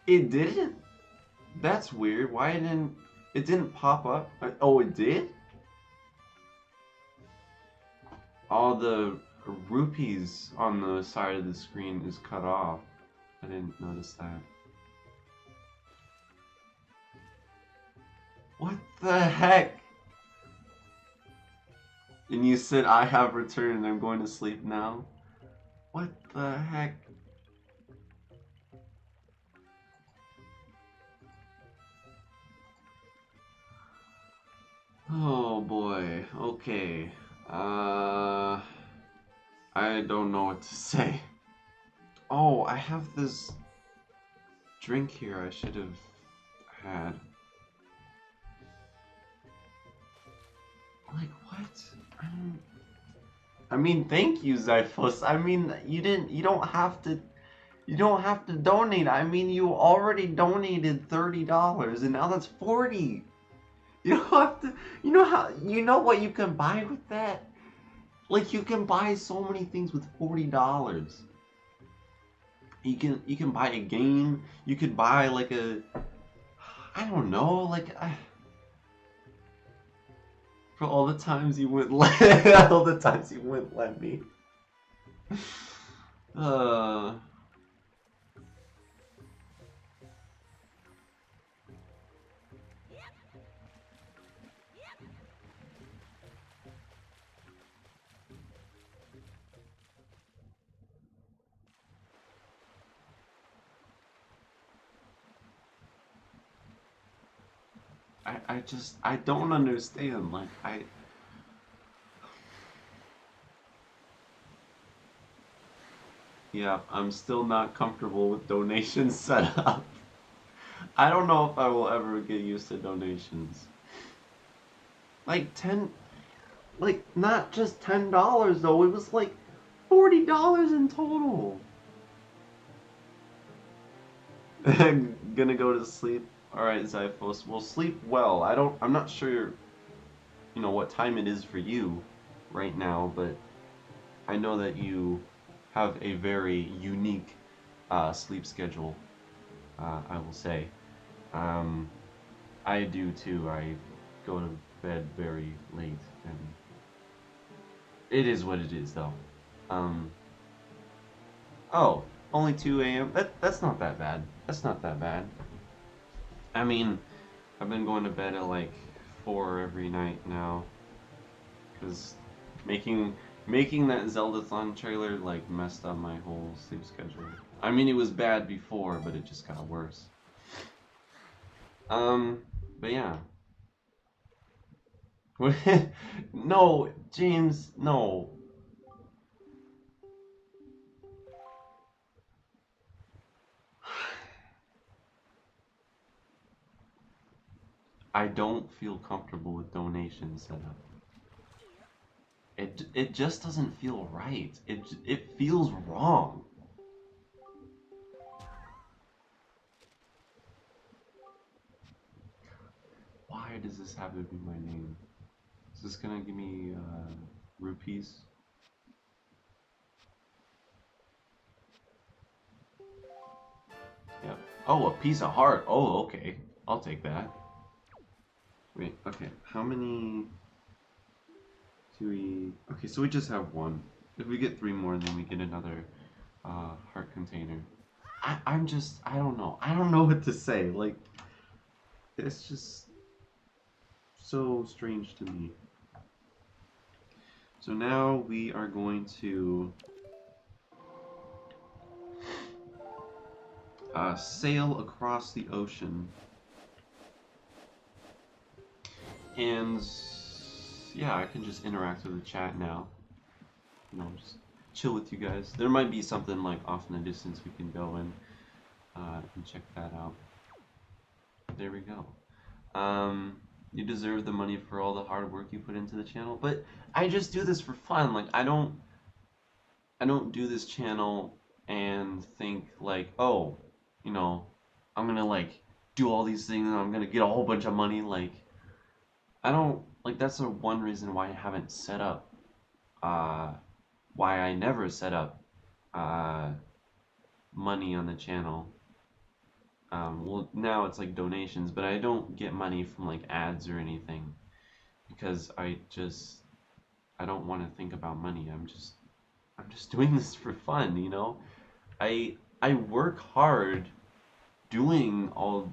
It didn't? That's weird. Why didn't... It didn't pop up? Oh, it did? All the rupees on the side of the screen is cut off. I didn't notice that. What the heck? And you said I have returned, I'm going to sleep now? What the heck? Oh boy. Okay. I don't know what to say. Oh, I have this drink here I should have had. Like what? I mean, thank you, Zyphos. I mean, you don't have to donate. I mean, you already donated $30 and now that's 40. You don't have to, you know what you can buy with that? Like, you can buy so many things with $40. You can buy a game, you could buy like I don't know, like, for all the times you wouldn't let, all the times you wouldn't let me. I don't understand, like, yeah, I'm still not comfortable with donations set up. I don't know if I will ever get used to donations. Like like not just $10 though, it was like $40 in total. I'm gonna go to sleep. Alright, Zyphos, we'll sleep well. I'm not sure, what time it is for you right now, but I know that you have a very unique sleep schedule, I will say. I do too. I go to bed very late, and it is what it is, though. Um, oh, only 2 a.m. That's not that bad. That's not that bad. I mean, I've been going to bed at like 4 every night now, because making that Zeldathon trailer like messed up my whole sleep schedule. I mean, it was bad before, but it just got worse. But yeah. No, James, no. I don't feel comfortable with donations set up. It just doesn't feel right. It feels wrong. Why does this have to be my name? Is this gonna give me rupees? Yep. Oh, a piece of heart. Oh, okay. I'll take that. Wait, okay. How many do we... Okay, so we just have one. If we get 3 more, then we get another heart container. I don't know. I don't know what to say. Like, it's just so strange to me. So now we are going to sail across the ocean. And yeah, I can just interact with the chat now. Just chill with you guys. There might be something like off in the distance we can go and check that out. There we go. You deserve the money for all the hard work you put into the channel, but I just do this for fun. Like, I don't do this channel and think like, oh, I'm gonna like do all these things and I'm gonna get a whole bunch of money. Like, I don't, like, that's the one reason why I haven't set up, why I never set up money on the channel. Well, now it's like donations, but I don't get money from like ads or anything because I don't want to think about money. I'm just doing this for fun, I work hard doing all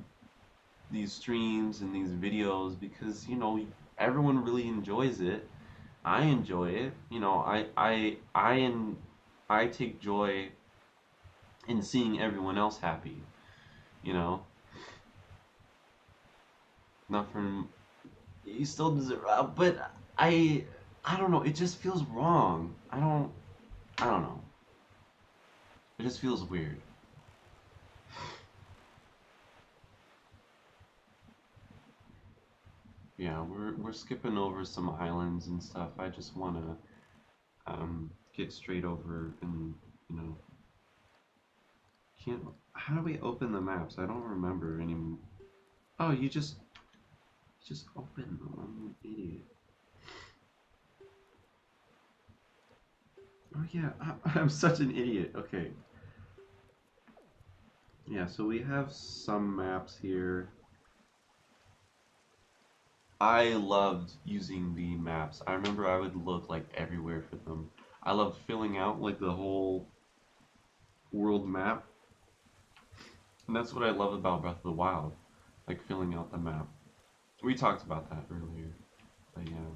these streams and these videos because, everyone really enjoys it. I enjoy it. I take joy in seeing everyone else happy, you know? Not from... You still deserve... but I don't know, it just feels wrong. I don't know. It just feels weird. Yeah, we're skipping over some islands and stuff. I just want to get straight over and, you know, can't... How do we open the maps? I don't remember anymore. Oh, you just open them. I'm an idiot. Oh yeah, I'm such an idiot. Okay. Yeah, so we have some maps here. I loved using the maps. I remember I would look like everywhere for them. I loved filling out like the whole world map. And that's what I love about Breath of the Wild. Like filling out the map. We talked about that earlier. But yeah.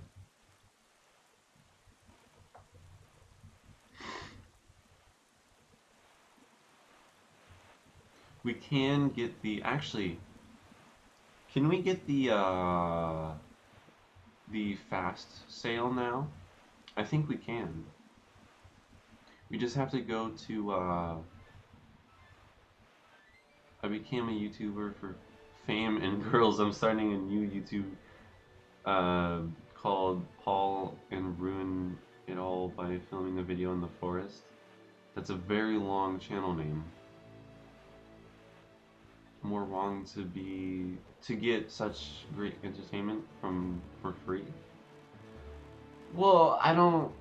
We can get the... Actually, can we get the fast sale now? I think we can. We just have to go to, I became a YouTuber for fame and girls. I'm starting a new YouTube called Paul and Ruin It All by filming a video in the forest. That's a very long channel name. More wrong to get such great entertainment for free. Well, I don't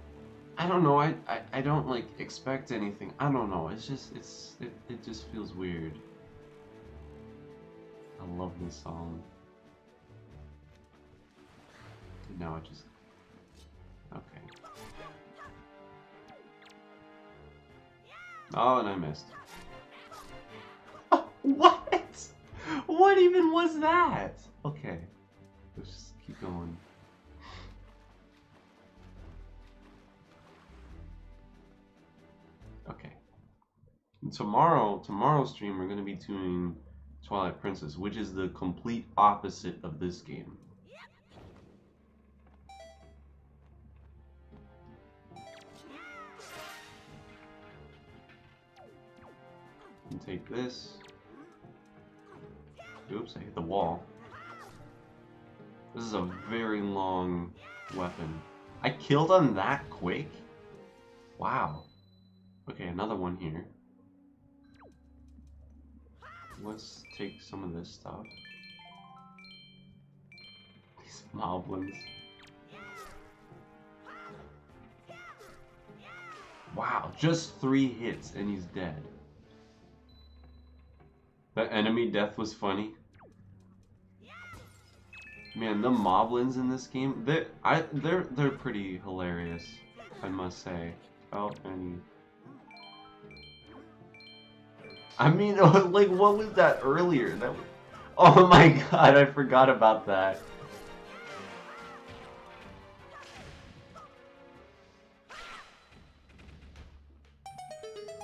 know. I don't like expect anything. I don't know. It's just it just feels weird. I love this song. And now it just... Okay. Oh, and I missed. Oh, what? What even was that? Okay. Let's just keep going. Okay. And tomorrow's stream, we're going to be doing Twilight Princess, which is the complete opposite of this game. And take this. Oops, I hit the wall. This is a very long weapon. I killed him that quick? Wow. Okay, another one here. Let's take some of this stuff. These moblins. Wow, just 3 hits and he's dead. The enemy death was funny. Man, the moblins in this game, they're pretty hilarious, I must say. Oh, and I mean, like, what was that earlier? That was... Oh my god, I forgot about that.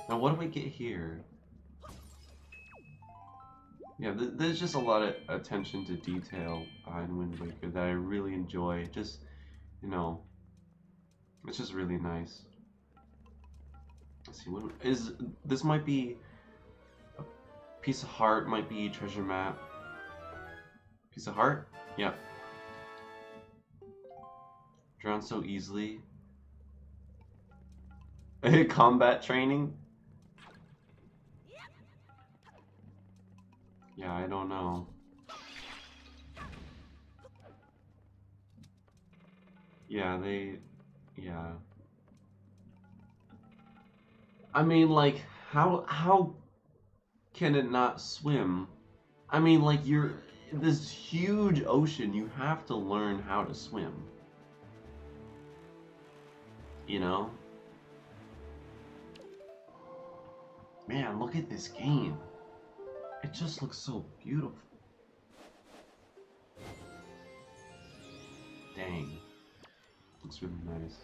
Now, what do we get here? Yeah, there's just a lot of attention to detail in Wind Waker that I really enjoy. Just, you know, it's just really nice. Let's see, what is this? Might be a piece of heart, might be treasure map. Piece of heart? Yeah. Drown so easily. Combat training? Yeah, I don't know. Yeah, yeah. I mean, like, how can it not swim? I mean, like, you're in this huge ocean, you have to learn how to swim. You know? Man, look at this game. It just looks so beautiful. Dang. Looks really nice.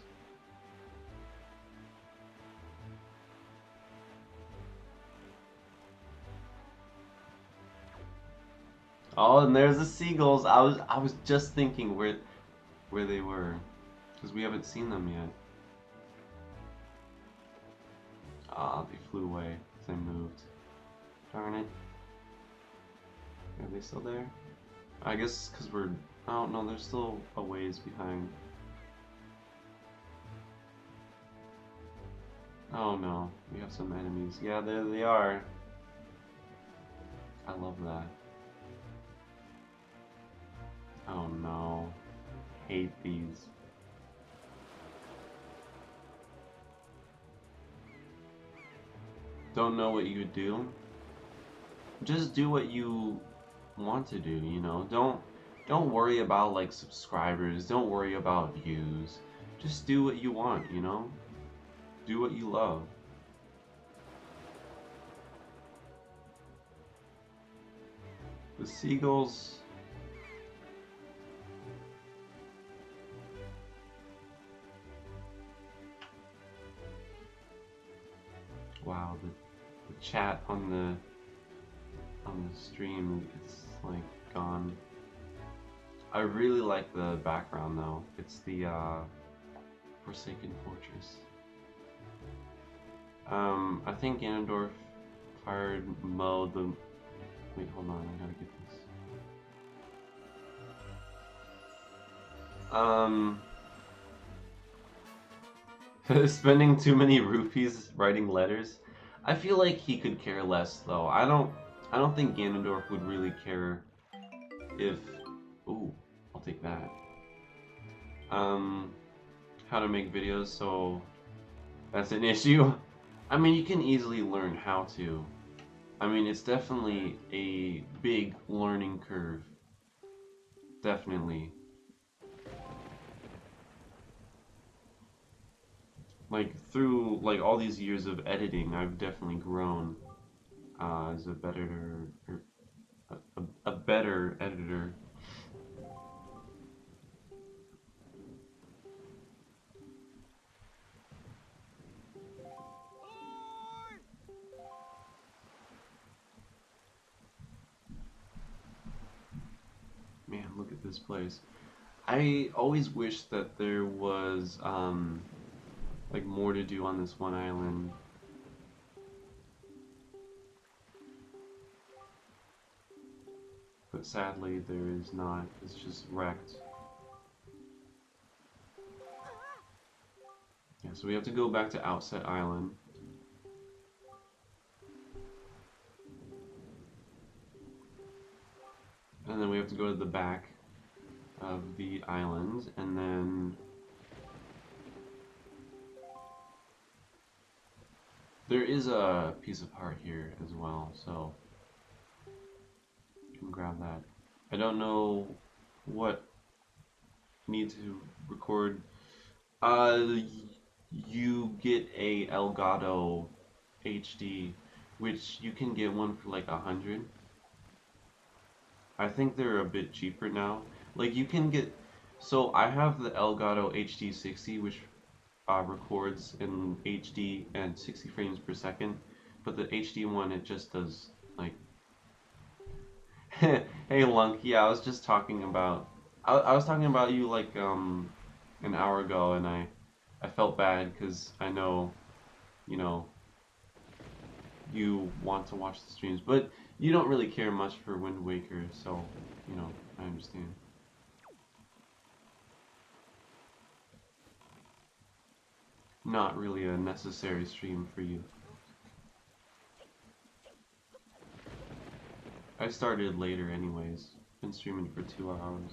Oh, and there's the seagulls. I was just thinking where they were, because we haven't seen them yet. Ah, they flew away. They moved. Darn it. Are they still there? I guess because we're... Oh, no, they're still a ways behind. Oh, no. We have some enemies. Yeah, there they are. I love that. Oh, no. Hate these. Don't know what you would do? Just do what you want to do, you know? Don't worry about like subscribers, don't worry about views. Just do what you want, you know? Do what you love. The seagulls. Wow, the chat on the stream, it's like gone. I really like the background though. It's the Forsaken Fortress. I think Ganondorf fired mode the... Wait, hold on, I gotta get this. Spending too many rupees writing letters. I feel like he could care less though. I don't think Ganondorf would really care if... Ooh, I'll take that. How to make videos, so that's an issue. I mean, you can easily learn how to. I mean, it's definitely a big learning curve. Definitely. Like, through, like, all these years of editing, I've definitely grown as a better, a better editor. Man, look at this place. I always wish that there was, like, more to do on this one island. But sadly, there is not. It's just wrecked. Yeah, so we have to go back to Outset Island. And then we have to go to the back of the island, and then there is a piece of heart here as well, so you can grab that. I don't know what need to record. You get a Elgato HD, which you can get one for like 100. I think they're a bit cheaper now. Like you can get, so I have the Elgato HD 60, which records in HD and 60 frames per second, but the HD one, it just does like... Hey Lunk, yeah, I was just talking about, I was talking about you like an hour ago, and I felt bad because I know, you know, you want to watch the streams, but you don't really care much for Wind Waker, so, you know, I understand. Not really a necessary stream for you. I started later anyways. Been streaming for 2 hours.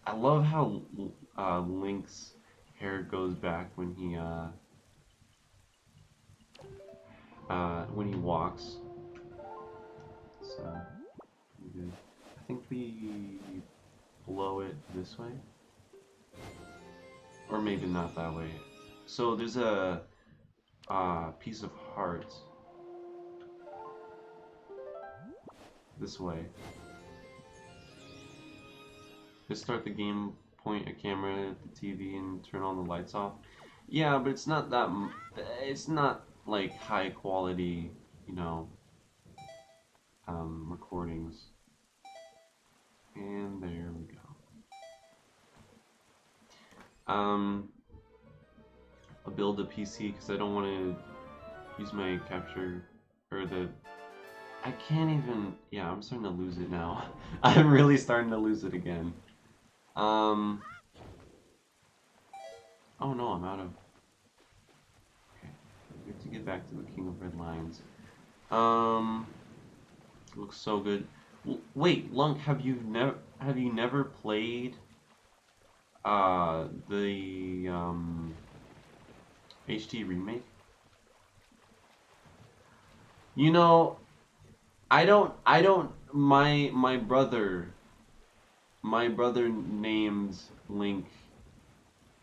I love how Link's hair goes back when he walks. It's pretty good. I think we blow it this way, or maybe not that way. So there's a piece of heart this way. Just start the game, point a camera at the TV, and turn all the lights off. Yeah, but it's not that. It's not like high quality, you know. recordings. And there we go. I'll build a PC because I don't want to use my capture or the. I can't even. Yeah, I'm starting to lose it now. I'm really starting to lose it again. Oh no, I'm out of. Okay, we have to get back to the King of Red Lions. Looks so good. Wait, Lunk, have you never played the HD remake? You know, my brother named Link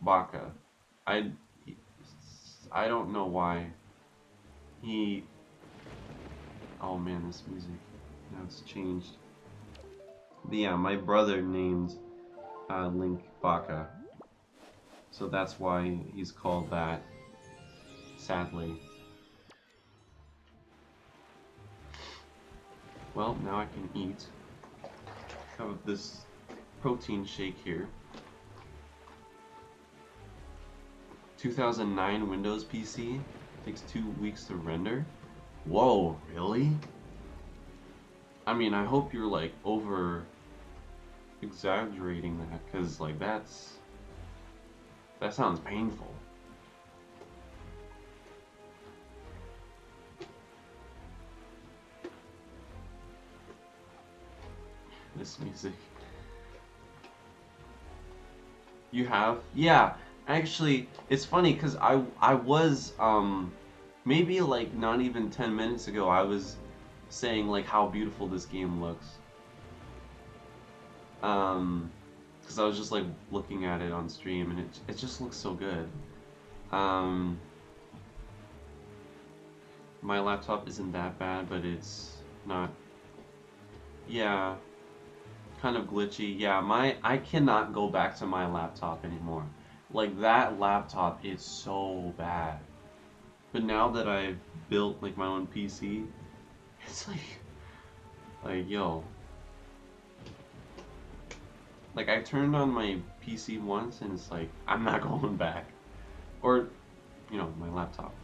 Baka. I I don't know why. He Oh man, this music. Now it's changed. But yeah, my brother named Link Baka. So that's why he's called that, sadly. Well, now I can eat. Have this protein shake here. 2009 Windows PC. Takes 2 weeks to render. Whoa, really? I mean, I hope you're like over exaggerating that, because like that sounds painful. This music. You have? Yeah, actually, it's funny because I was maybe like not even 10 minutes ago I was saying like how beautiful this game looks. Because I was just like looking at it on stream and it just looks so good. My laptop isn't that bad, but it's not. Yeah, kind of glitchy. Yeah, I cannot go back to my laptop anymore. Like that laptop is so bad. But now that I've built like my own PC, it's like yo. Like I turned on my PC once and it's like I'm not going back. Or, you know, my laptop.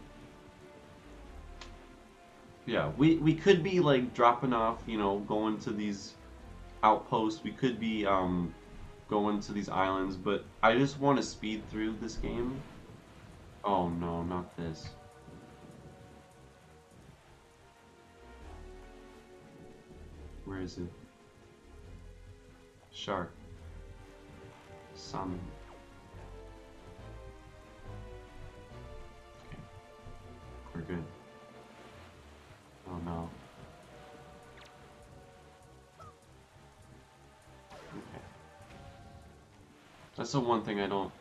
Yeah, we could be like dropping off, you know, going to these outposts. We could be going to these islands, but I just want to speed through this game. Oh no, not this. Where is it? Shark. Salmon. Okay. We're good. Oh no. Okay. That's the one thing I don't.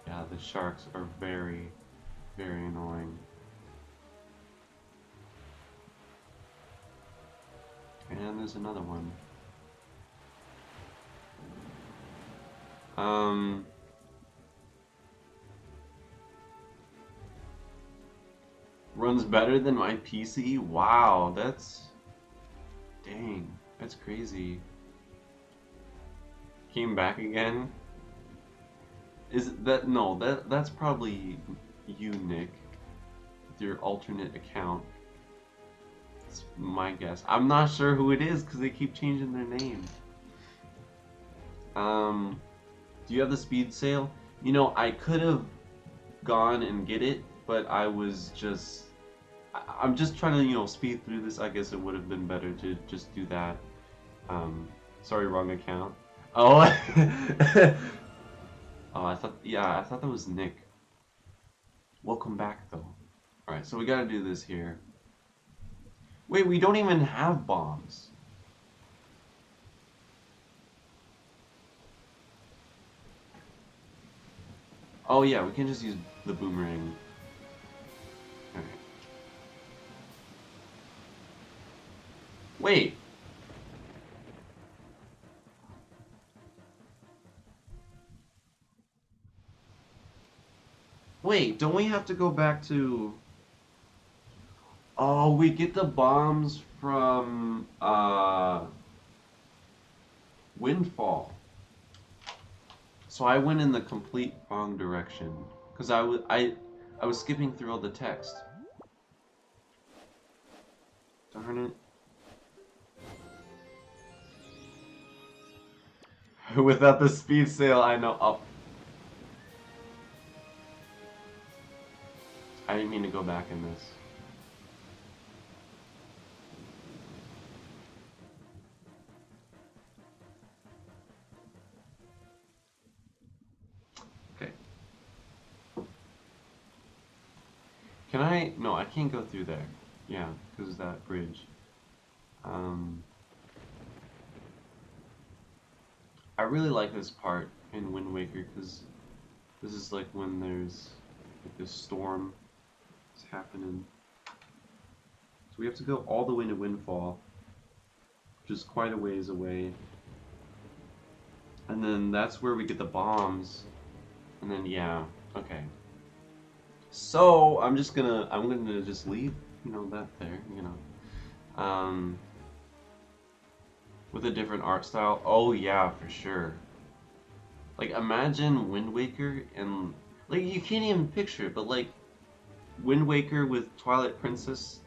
Yeah, the sharks are very, very annoying. And there's another one. Runs better than my PC? Wow, that's... Dang, that's crazy. Came back again? Is that... No, that's probably you, Nick. With your alternate account. That's my guess. I'm not sure who it is because they keep changing their name. Do you have the speed sale? You know, I could have gone and get it, but I was just... I'm just trying to, you know, speed through this. I guess it would have been better to just do that. Sorry, wrong account. Oh, oh, I thought that was Nick. Welcome back, though. Alright, so we gotta do this here. Wait, we don't even have bombs. Oh yeah, we can just use the boomerang. Alright. Wait! Wait, don't we have to go back to... Oh, we get the bombs from Windfall. So I went in the complete wrong direction because I was skipping through all the text. Darn it. Without the speed sail, I know. Oh, I didn't mean to go back in this. Okay. Can I? No, I can't go through there. Yeah, because of that bridge. Um, I really like this part in Wind Waker because this is like when there's like this storm is happening. So we have to go all the way to Windfall, which is quite a ways away. And then that's where we get the bombs. And then yeah, okay. So I'm gonna just leave, that there, with a different art style. Oh yeah, for sure. Like imagine Wind Waker and like you can't even picture it, but like Wind Waker with Twilight Princess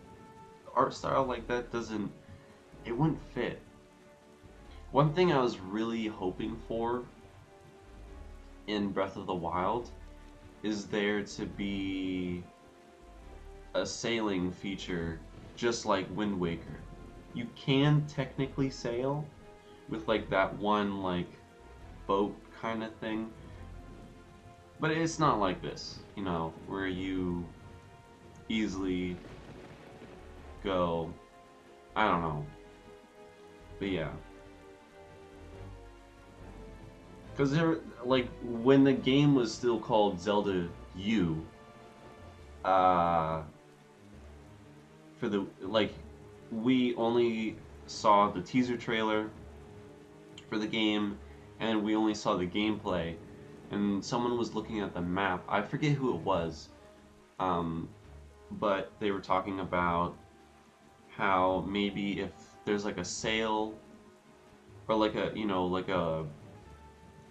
art style like that it wouldn't fit. One thing I was really hoping for in Breath of the Wild is there to be a sailing feature just like Wind Waker. You can technically sail with like that one like boat kind of thing, but it's not like this, where you easily go. I don't know, but yeah. Because like when the game was still called Zelda U, uh, for the like, we only saw the teaser trailer for the game, and we only saw the gameplay. And someone was looking at the map. I forget who it was, but they were talking about how maybe if there's like a sail or like a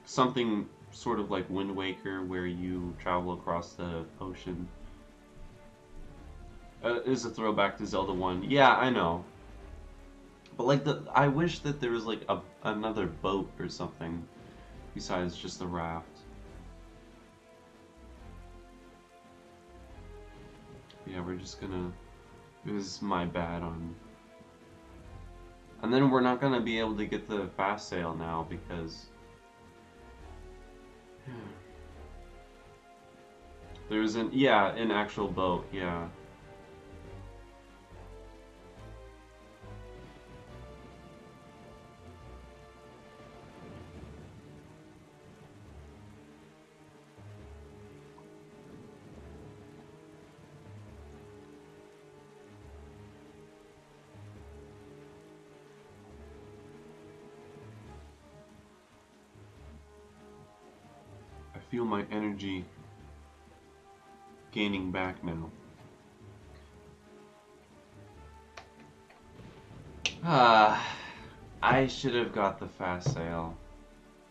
something sort of like Wind Waker where you travel across the ocean. Is a throwback to Zelda 1. Yeah, I know. But like I wish that there was like another boat or something besides just the raft. Yeah, we're just gonna. It was my bad on. And then we're not gonna be able to get the fast sail now because there's an actual boat, yeah. I feel my energy gaining back now. I should have got the fast sale.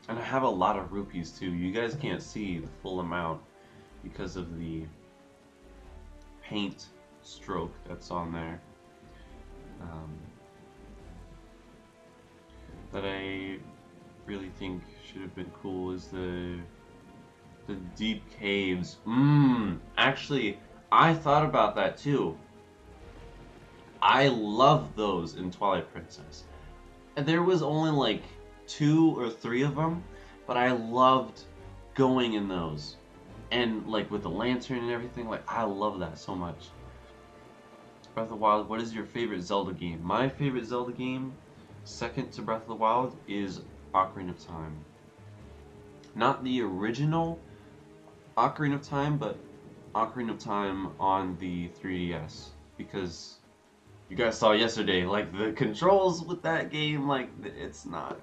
And I have a lot of rupees too. You guys can't see the full amount because of the paint stroke that's on there. That I really think should have been cool is the deep caves. Actually, I thought about that too. I love those in Twilight Princess. And there was only like 2 or 3 of them, but I loved going in those. And like with the lantern and everything, like I love that so much. Breath of the Wild, what is your favorite Zelda game? My favorite Zelda game, second to Breath of the Wild, is Ocarina of Time. Not the original Ocarina of Time, but Ocarina of Time on the 3DS. Because you guys saw yesterday, like the controls with that game, like it's not,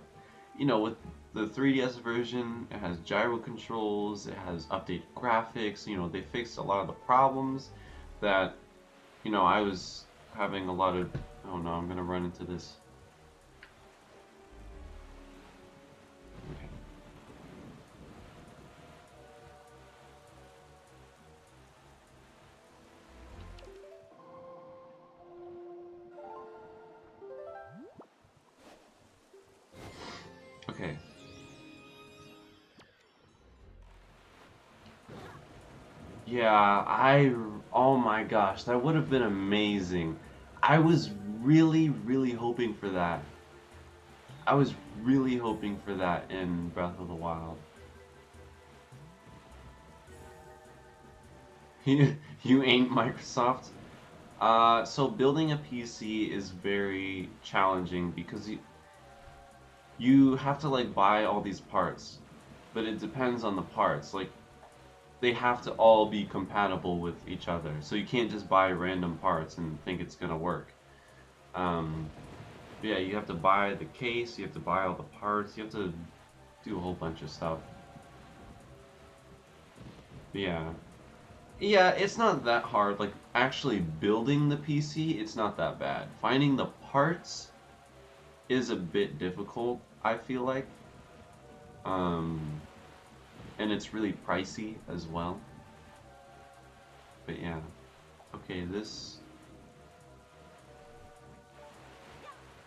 with the 3DS version, it has gyro controls, it has updated graphics, they fixed a lot of the problems that, I was having a lot of... Oh no, I'm gonna run into this. Okay. Okay. Yeah, oh my gosh, that would have been amazing. I was really, really hoping for that. I was really hoping for that in Breath of the Wild. You ain't Microsoft. So building a PC is very challenging because you have to like buy all these parts, but it depends on the parts. Like they have to all be compatible with each other. So you can't just buy random parts and think it's gonna work. Um, yeah, you have to buy the case, you have to buy all the parts, you have to do a whole bunch of stuff. Yeah. Yeah, it's not that hard. Like, actually building the PC, it's not that bad. Finding the parts is a bit difficult, I feel like. Um, and it's really pricey as well. But yeah. Okay, this...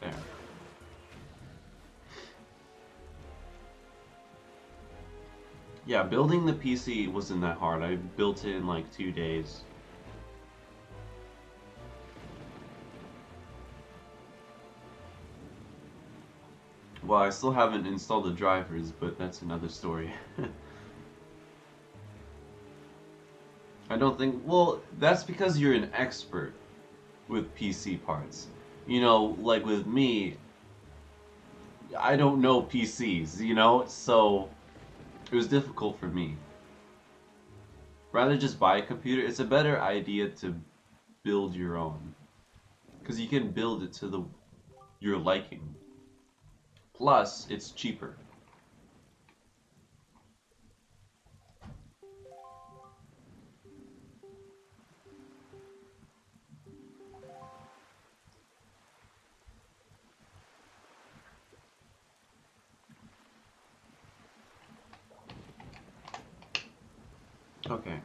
There. Yeah, building the PC wasn't that hard. I built it in like 2 days. Well, I still haven't installed the drivers, but that's another story. I don't think... Well, that's because you're an expert with PC parts. You know, like with me, I don't know PCs, you know? So, it was difficult for me. Rather just buy a computer, it's a better idea to build your own. Because you can build it to your liking. Plus, it's cheaper. Okay.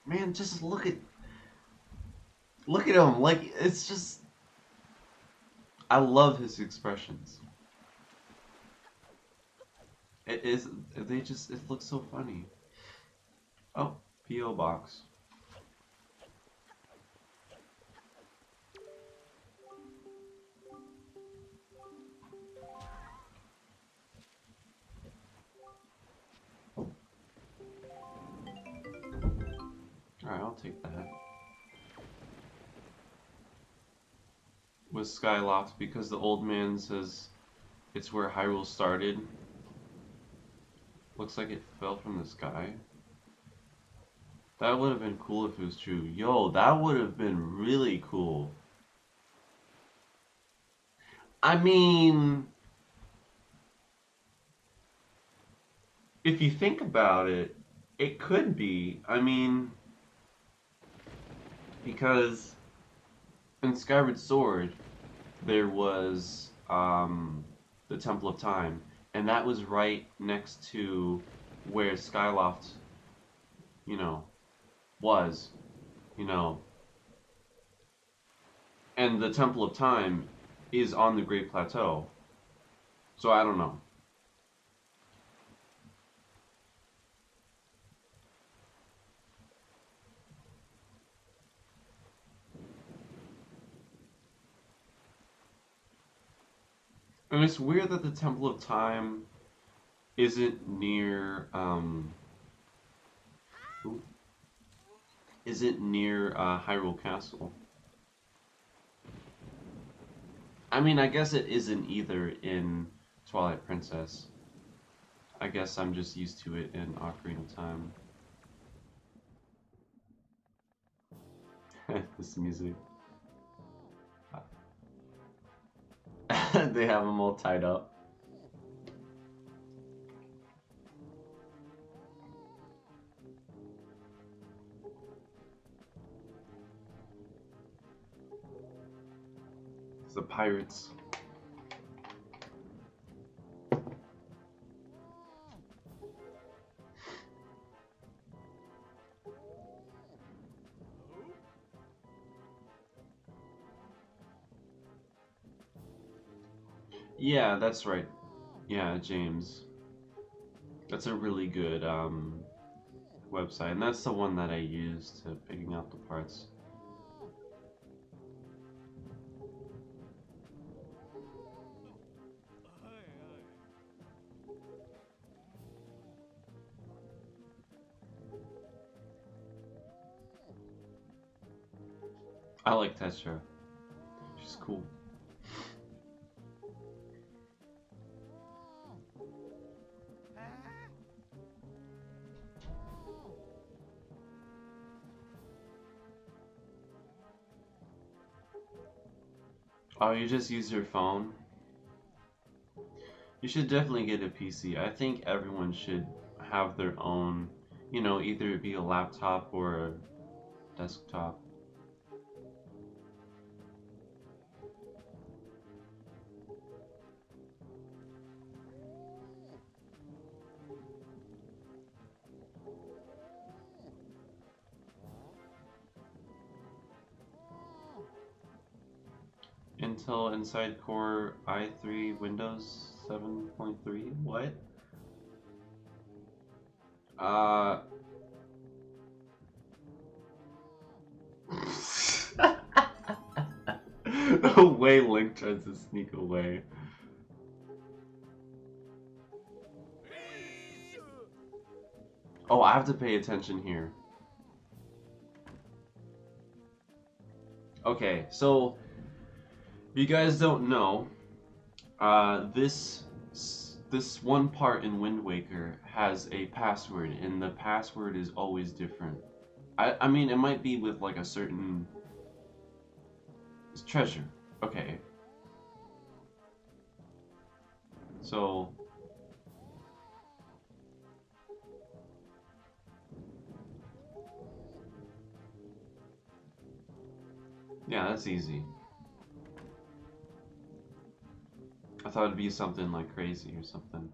Man, just look at him. Like, it's just... I love his expressions. It looks so funny. Oh, P.O. Box. Alright, I'll take that. Was Skyloft because the old man says it's where Hyrule started. Looks like it fell from the sky. That would have been cool if it was true. Yo, that would have been really cool. I mean, if you think about it, it could be. I mean, because in Skyward Sword, there was the Temple of Time, and that was right next to where Skyloft, you know, was, you know. And the Temple of Time is on the Great Plateau. So I don't know. And it's weird that the Temple of Time isn't near Hyrule Castle. I mean, I guess it isn't either in Twilight Princess. I guess I'm just used to it in Ocarina of Time. This music. They have them all tied up. the pirates. Yeah, that's right. Yeah, James. That's a really good website, and that's the one that I use to picking out the parts. I like Tetra. She's cool. Oh, you just use your phone? You should definitely get a PC. I think everyone should have their own, you know, either it be a laptop or a desktop. Intel Inside Core i3 Windows 7.3? What? The way Link tries to sneak away. Oh, I have to pay attention here. Okay, so if you guys don't know, this one part in Wind Waker has a password, and the password is always different. I mean, it might be with like a certain treasure. Okay. So yeah, that's easy. I thought it'd be something like crazy or something.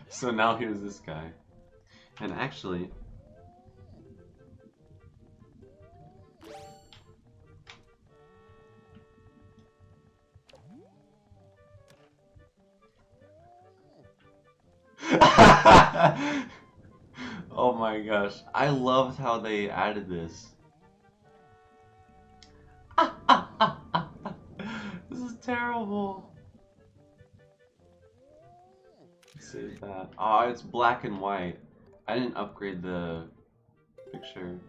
So now here's this guy. And actually, oh my gosh, I loved how they added this. This is terrible. Save that. Oh, it's black and white. I didn't upgrade the picture.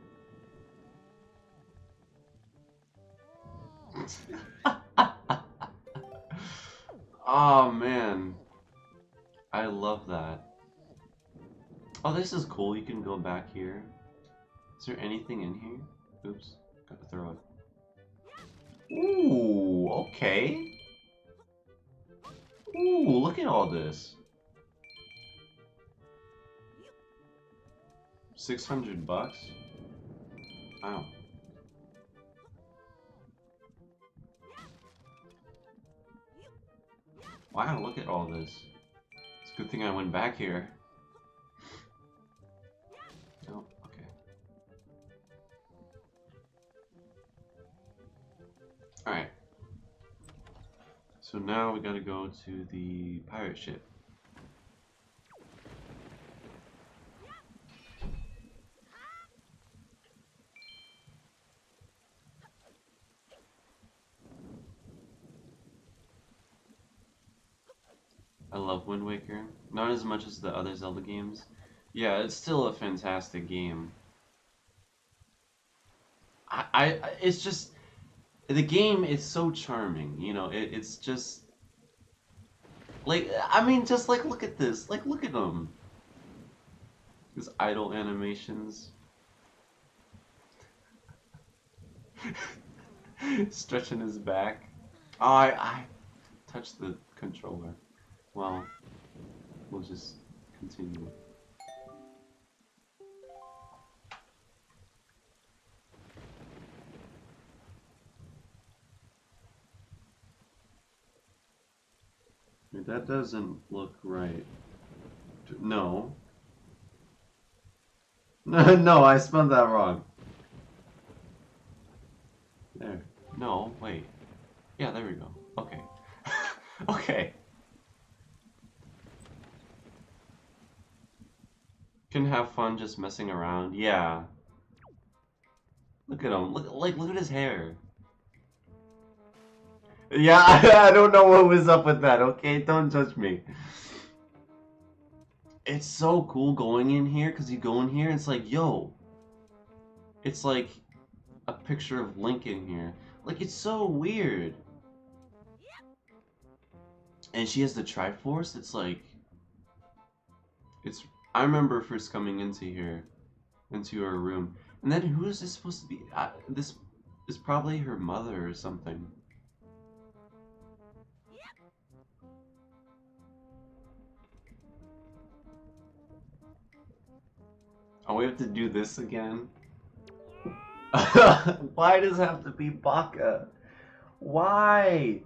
Oh man, I love that. Oh, this is cool. You can go back here. Is there anything in here? Oops, gotta throw it. Ooh, okay. Ooh, look at all this. 600 bucks? Wow. Wow, look at all this. It's a good thing I went back here. Oh, okay. Alright. So now we gotta go to the pirate ship. I love Wind Waker. Not as much as the other Zelda games. Yeah, it's still a fantastic game. It's just, the game is so charming, you know, it's just, like, I mean, just, like, look at this. Like, look at them. These idle animations. Stretching his back. Oh, I touched the controller. Well, we'll just continue. that doesn't look right. No. No, I spelled that wrong. There. No, wait. Yeah, there we go. Okay. Okay. Can have fun just messing around. Yeah. Look at him. Look at his hair. Yeah, I don't know what was up with that, okay? Don't judge me. It's so cool going in here, because you go in here, it's like, yo. It's like a picture of Link in here. Like, it's so weird. And she has the Triforce, it's like... I remember first coming into here, into her room. And then who is this supposed to be? This is probably her mother or something. Oh, we have to do this again? Why does it have to be Baka? Why?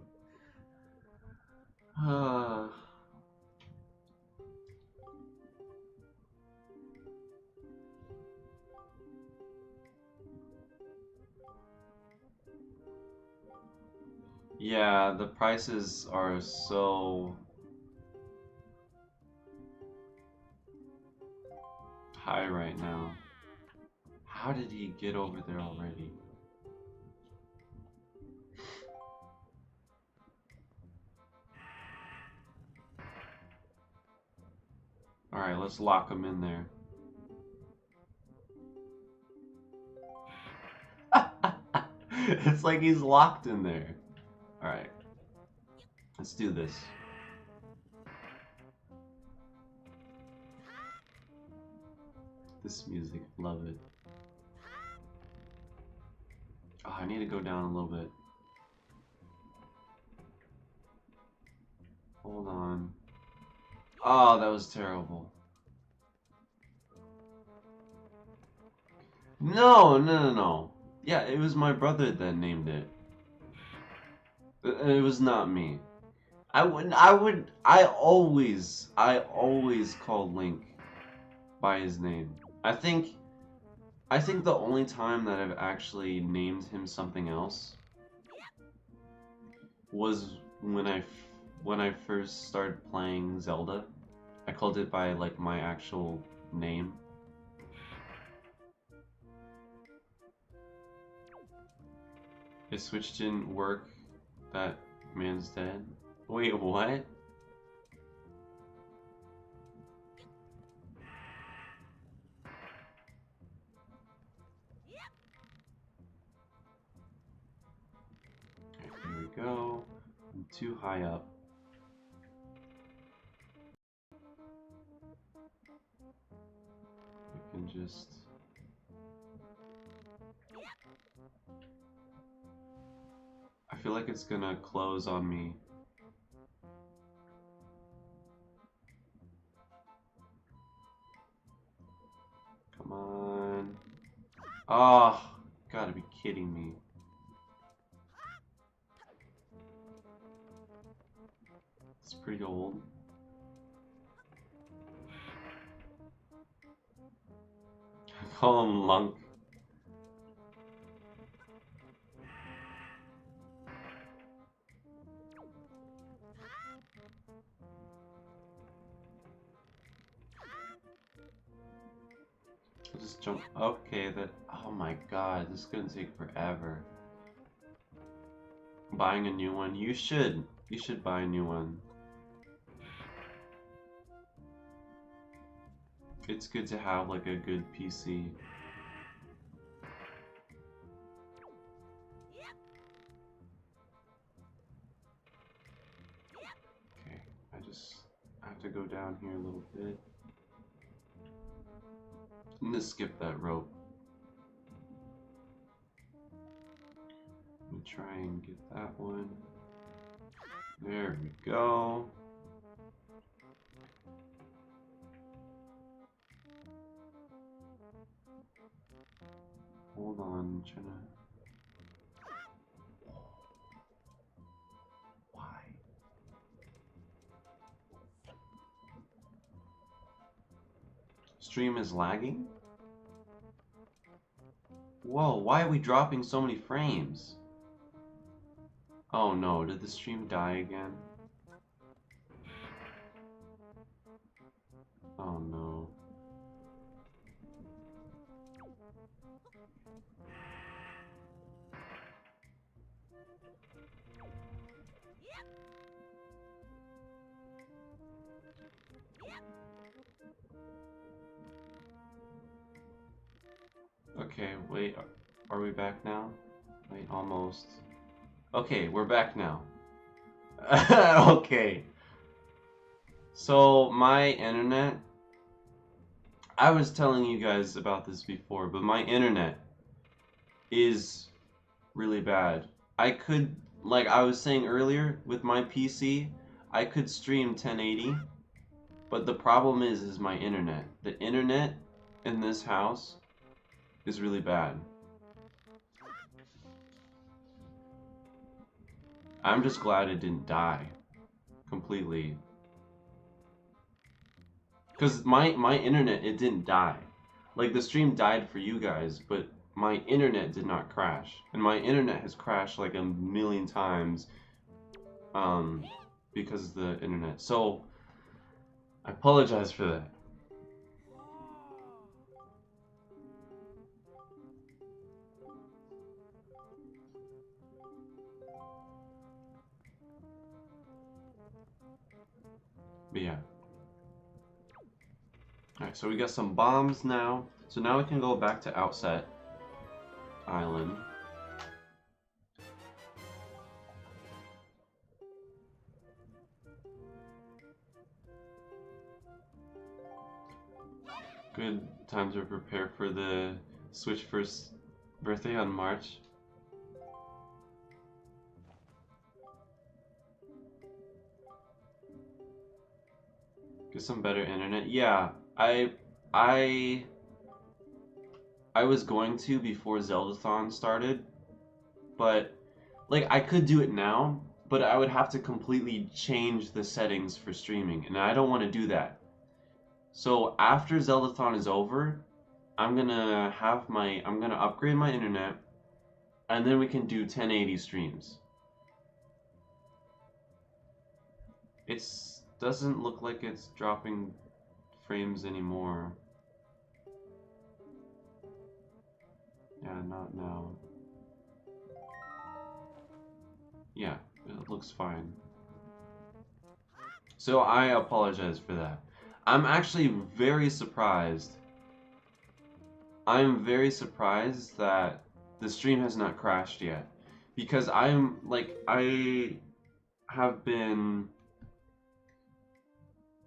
Yeah, the prices are so high right now. How did he get over there already? Alright, let's lock him in there. It's like he's locked in there. Alright. Let's do this. This music, love it. Oh, I need to go down a little bit. Hold on. Oh, that was terrible. No. Yeah, it was my brother that named it. It was not me. I always call Link by his name. I think the only time that I've actually named him something else was when I first started playing Zelda. I called it by like my actual name. His Switch didn't work. That man's dead. Wait, what? Okay, here we go. I'm too high up. I can just... I feel like it's gonna close on me. Come on. Oh, gotta be kidding me. It's pretty old. I call him Lunk. I'll just jump. Okay, that. Oh my god, this is gonna take forever. Buying a new one. You should. You should buy a new one. It's good to have like a good PC. Okay, I have to go down here a little bit. I'm gonna skip that rope. Let me try and get that one. There we go. Hold on, I'm trying to... Why? stream is lagging? Whoa, why are we dropping so many frames? Oh no, did the stream die again? Oh no. Okay, wait, are we back now? Wait, almost. Okay, we're back now. Okay. So, my internet, I was telling you guys about this before, but my internet is really bad. I could, like I was saying earlier, with my PC, I could stream 1080, but the problem is my internet. The internet in this house is really bad. I'm just glad it didn't die completely. Because my internet, it didn't die. Like, the stream died for you guys, but my internet did not crash. And my internet has crashed like a million times because of the internet. So, I apologize for that. But yeah. Alright, so we got some bombs now. So now we can go back to Outset Island. Good time to prepare for the Switch first birthday on March. Get some better internet. Yeah, I was going to before Zeldathon started, but like I could do it now, but I would have to completely change the settings for streaming, and I don't want to do that. So after Zeldathon is over, I'm gonna upgrade my internet, and then we can do 1080 streams. It doesn't look like it's dropping frames anymore. Yeah, not now. Yeah, it looks fine. So I apologize for that. I'm actually very surprised. I'm very surprised that the stream has not crashed yet. Because I have been,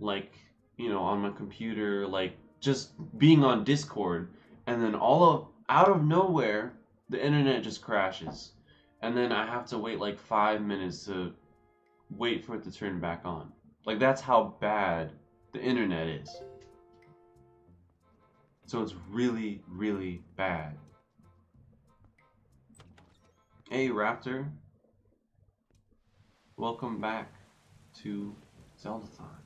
like, you know, on my computer, like, just being on Discord, and then out of nowhere, the internet just crashes. And then I have to wait like 5 minutes to wait for it to turn back on. Like, that's how bad the internet is. So it's really, really bad. Hey, Raptor. Welcome back to Zeldathon.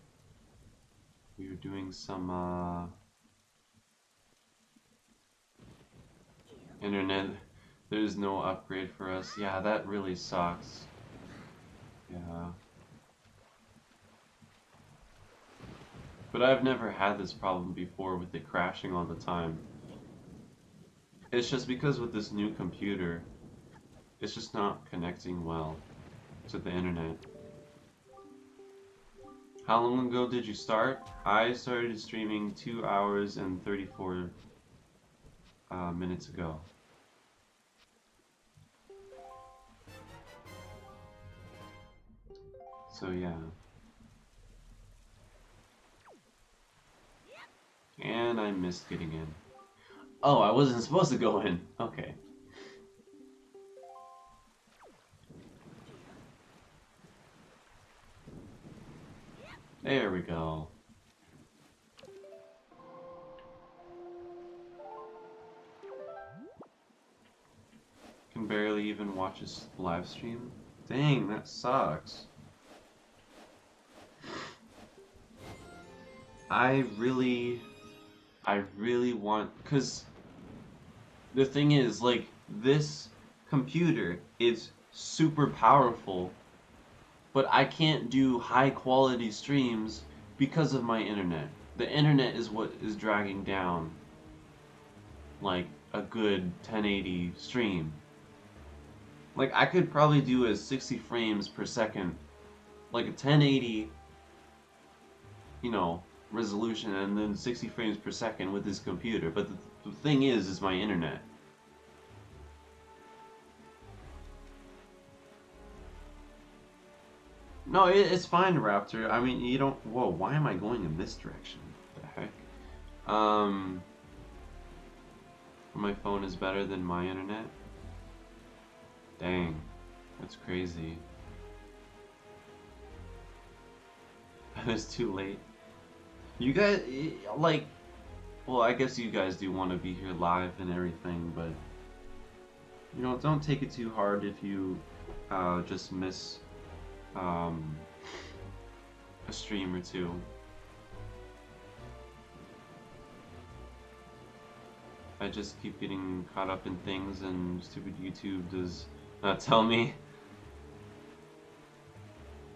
We were doing some, internet. There's no upgrade for us. Yeah, that really sucks. Yeah. But I've never had this problem before with it crashing all the time. It's just because with this new computer, it's just not connecting well to the internet. How long ago did you start? I started streaming 2 hours and 34 minutes ago. So yeah. And I missed getting in. Oh, I wasn't supposed to go in. Okay. There we go. Can barely even watch his live stream. Dang, that sucks. I I really want, because the thing is, like, this computer is super powerful, but I can't do high quality streams because of my internet. The internet is what is dragging down, like, a good 1080 stream. Like, I could probably do a 60 frames per second, like a 1080, you know, resolution, and then 60 frames per second with this computer. But the thing is my internet. No, it's fine, Raptor. I mean, you don't. Whoa, why am I going in this direction? What the heck? My phone is better than my internet? Dang, that's crazy. It's too late. You guys, like, well, I guess you guys do want to be here live and everything, but, you know, don't take it too hard if you just miss a stream or two. I just keep getting caught up in things, and stupid YouTube does not tell me.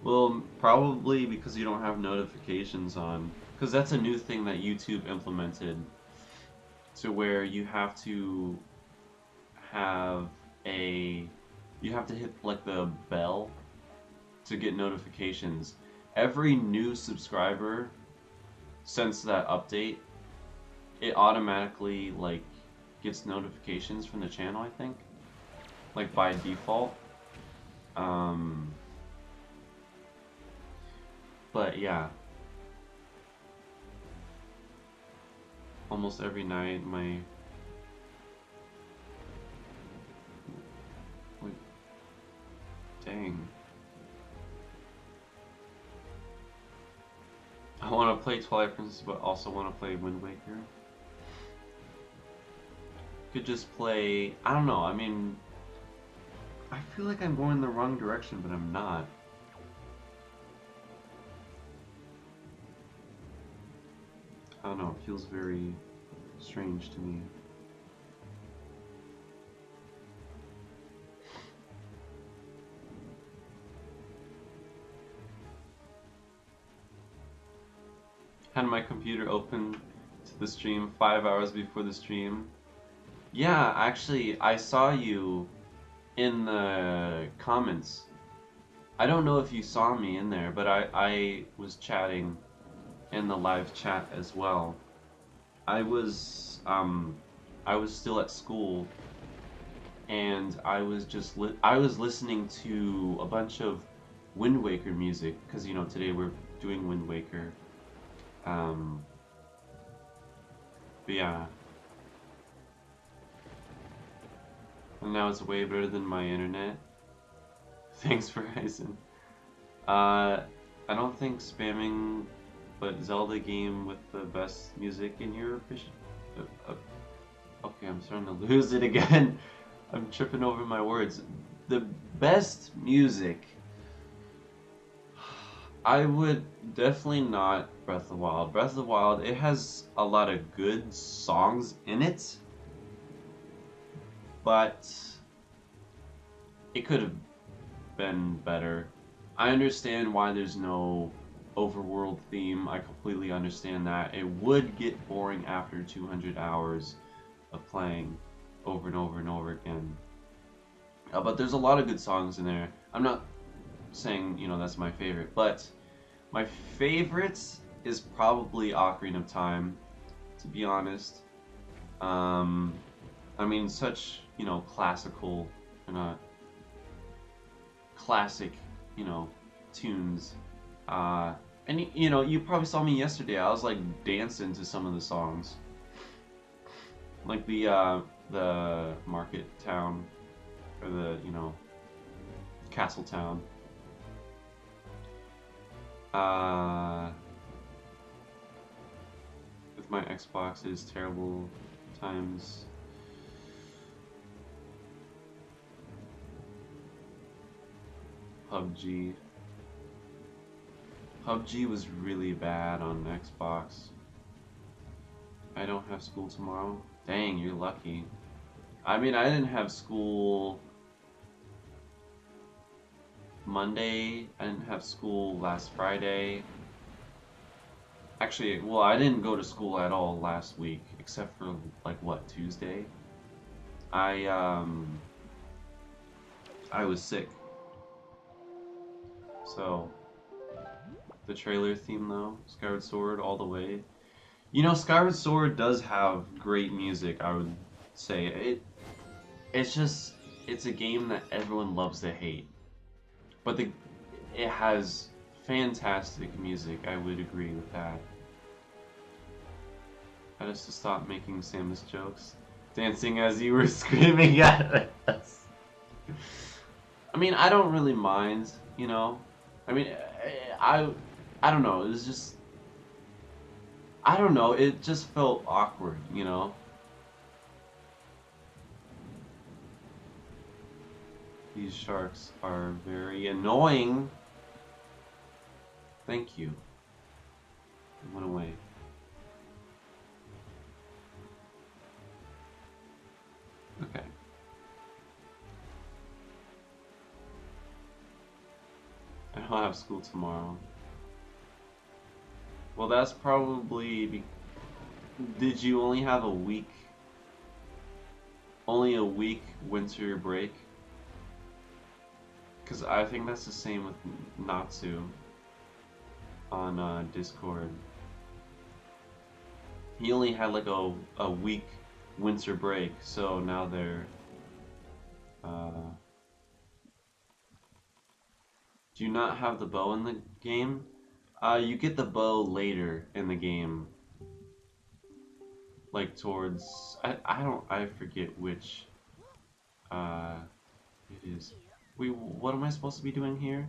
Well, probably because you don't have notifications on. Because that's a new thing that YouTube implemented, to where you have to have you have to hit like the bell to get notifications. Every new subscriber, since that update, it automatically like gets notifications from the channel, I think, like by default. But yeah, almost every night my wait, dang. I want to play Twilight Princess, but also want to play Wind Waker. Could just play, I don't know, I mean, I feel like I'm going the wrong direction, but I'm not. I don't know, it feels very strange to me. Had my computer open to the stream 5 hours before the stream. Yeah, actually, I saw you in the comments. I don't know if you saw me in there, but I was chatting in the live chat as well. I was still at school, and I was just I was listening to a bunch of Wind Waker music, because you know today we're doing Wind Waker. But yeah. And now it's way better than my internet. Thanks, Verizon. I don't think spamming, but Zelda game with the best music in your opinion. Okay, I'm starting to lose it again. I'm tripping over my words. The best music, I would definitely not Breath of the Wild. Breath of the Wild, it has a lot of good songs in it, but it could have been better. I understand why there's no overworld theme. I completely understand that. It would get boring after 200 hours of playing over and over and over again. But there's a lot of good songs in there. I'm not saying, you know, that's my favorite, but my favorite is probably Ocarina of Time, to be honest. I mean, such, you know, classical, classic, you know, tunes. And you know, you probably saw me yesterday. I was like dancing to some of the songs, like the market town, or the, you know, castle town. With my Xbox, it is terrible times. PUBG. PUBG was really bad on Xbox. I don't have school tomorrow. Dang, you're lucky. I mean, I didn't have school Monday. I didn't have school last Friday. Actually, well, I didn't go to school at all last week, except for like what, Tuesday? I I was sick. So the trailer theme though, Skyward Sword all the way. You know, Skyward Sword does have great music, I would say. It's just it's a game that everyone loves to hate. But it has fantastic music, I would agree with that. Had us to stop making Samus jokes. Dancing as you were screaming at us. I mean, I don't really mind, you know. I mean, I, I don't know. It was just, I don't know. It just felt awkward, you know. These sharks are very annoying. Thank you. It went away. Okay. I don't have school tomorrow. Well, that's probably. Did you only have a week? Only a week winter break? Because I think that's the same with Natsu on Discord. He only had like a week winter break, so now they're. Do you not have the bow in the game? You get the bow later in the game. Like towards I forget which it is. Wait, what am I supposed to be doing here?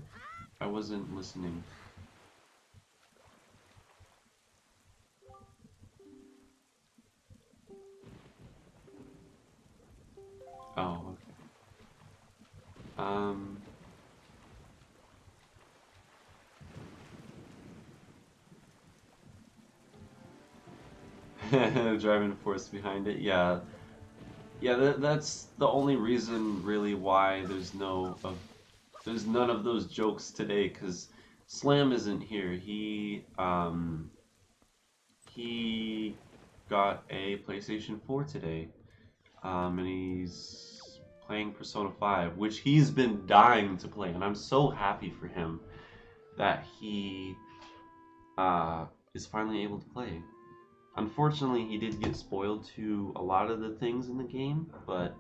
I wasn't listening. Oh, okay. Driving force behind it, yeah. Yeah, that's the only reason really why there's none of those jokes today, because Slam isn't here. He got a PlayStation 4 today, and he's playing Persona 5, which he's been dying to play, and I'm so happy for him that he is finally able to play. Unfortunately, he did get spoiled to a lot of the things in the game, but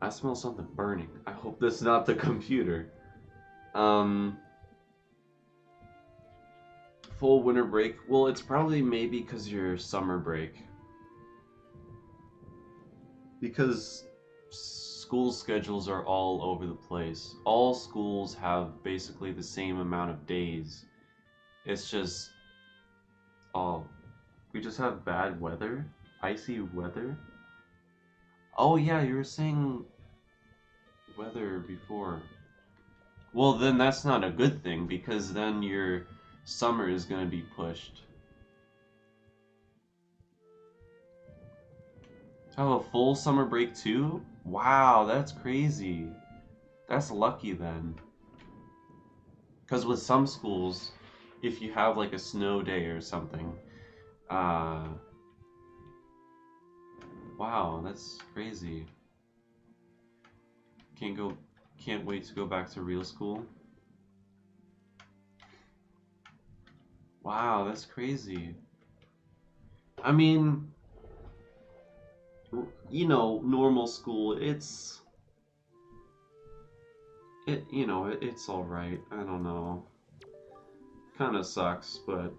I smell something burning. I hope that's not the computer. Um, Full winter break. Well, it's probably maybe because your summer break. Because school schedules are all over the place. All schools have basically the same amount of days. It's just, oh, we just have bad weather? Icy weather? Oh yeah, you were saying weather before. Well, then that's not a good thing, because then your summer is going to be pushed. Oh, a full summer break too? Wow, that's crazy. That's lucky then. Because with some schools, if you have like a snow day or something, uh, wow, that's crazy. Can't wait to go back to real school. Wow, that's crazy. I mean, you know, normal school, it's all right. I don't know. Kind of sucks, but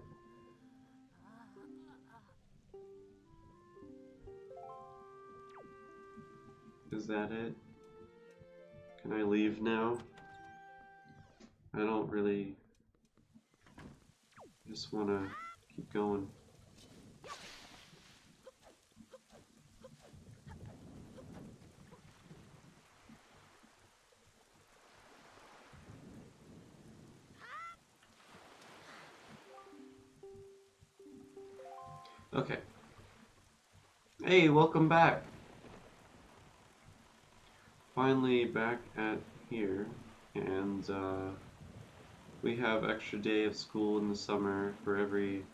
is that it? Can I leave now? I don't really just want to keep going. Okay. Hey, welcome back. Finally back at here, and we have extra day of school in the summer for every.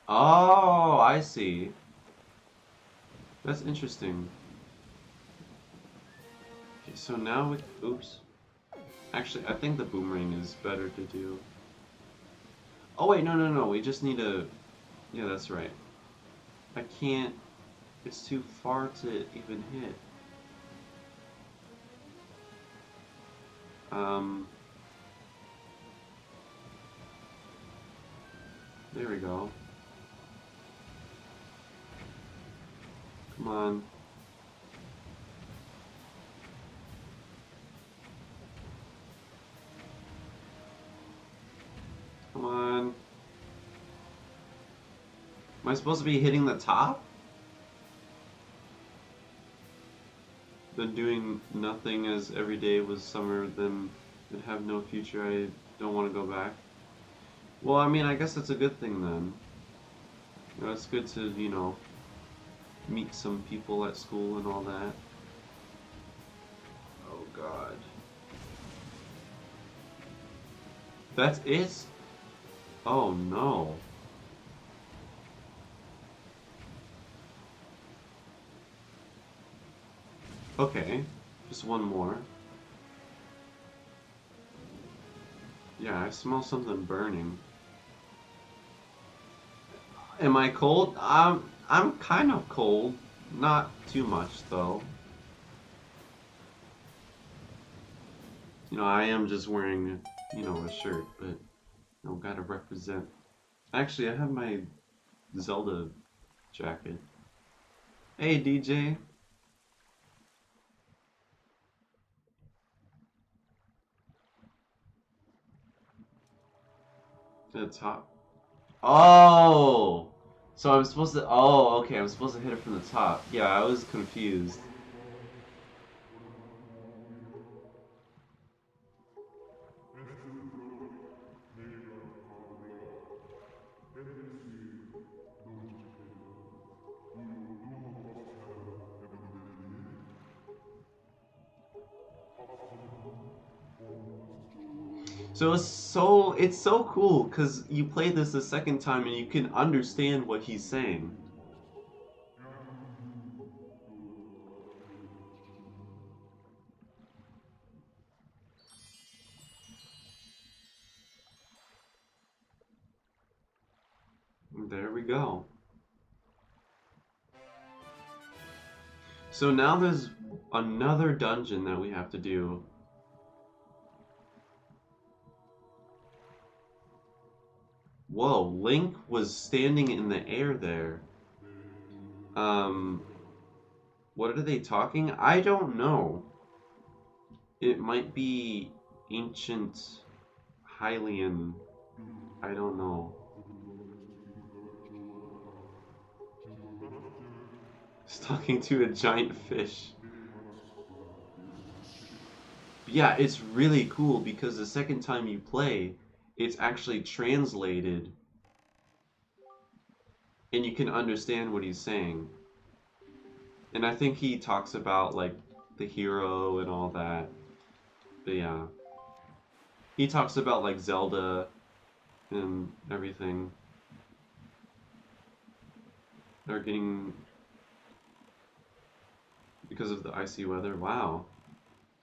Oh, I see. That's interesting. Okay, so now we. Oops. Actually, I think the boomerang is better to do. Oh wait, no, no, no. We just need a. Yeah, that's right. I can't. It's too far to even hit. Um. There we go. Come on. Come on. Am I supposed to be hitting the top? Then doing nothing as every day was summer, then would have no future. I don't want to go back. Well, I mean, I guess that's a good thing then. You know, it's good to, meet some people at school and all that. Oh God. That's it? Oh no. Okay, just one more. Yeah, I smell something burning. Am I cold? I'm kind of cold. Not too much though. I am just wearing, a shirt, but gotta represent. Actually, I have my Zelda jacket. Hey, DJ. To the top. Oh! So I'm supposed to. Oh, okay. I'm supposed to hit it from the top. Yeah, I was confused. So it's so cool because you play this the second time and you can understand what he's saying. There we go. So now there's another dungeon that we have to do. Whoa, Link was standing in the air there. Um, what are they talking? I don't know. It might be ancient Hylian. I don't know. He's talking to a giant fish. Yeah, it's really cool because the second time you play, it's actually translated and you can understand what he's saying. And I think he talks about like the hero and all that. But yeah. He talks about like Zelda and everything. They're getting because of the icy weather. Wow.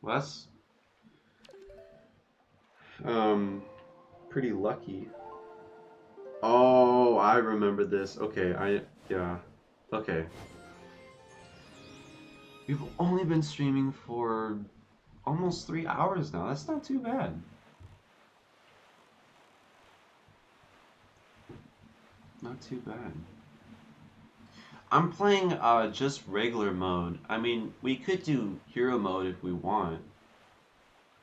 Well, that's um pretty lucky. Oh, I remember this. Okay, yeah. Okay. We've only been streaming for almost 3 hours now. That's not too bad. Not too bad. I'm playing just regular mode. I mean, we could do hero mode if we want.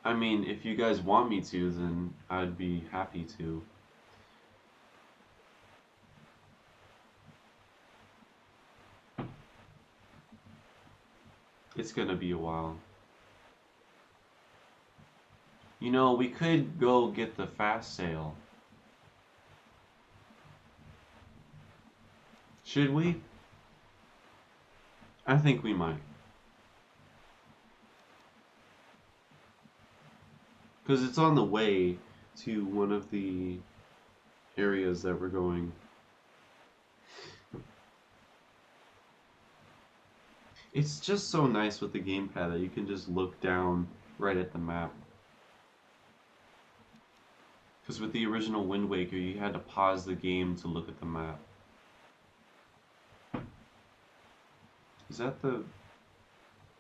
I mean, if you guys want me to, then I'd be happy to. It's gonna be a while. We could go get the fast sale. Should we? I think we might. Because it's on the way to one of the areas that we're going. It's just so nice with the gamepad that you can just look down right at the map. Because with the original Wind Waker, you had to pause the game to look at the map. Is that the...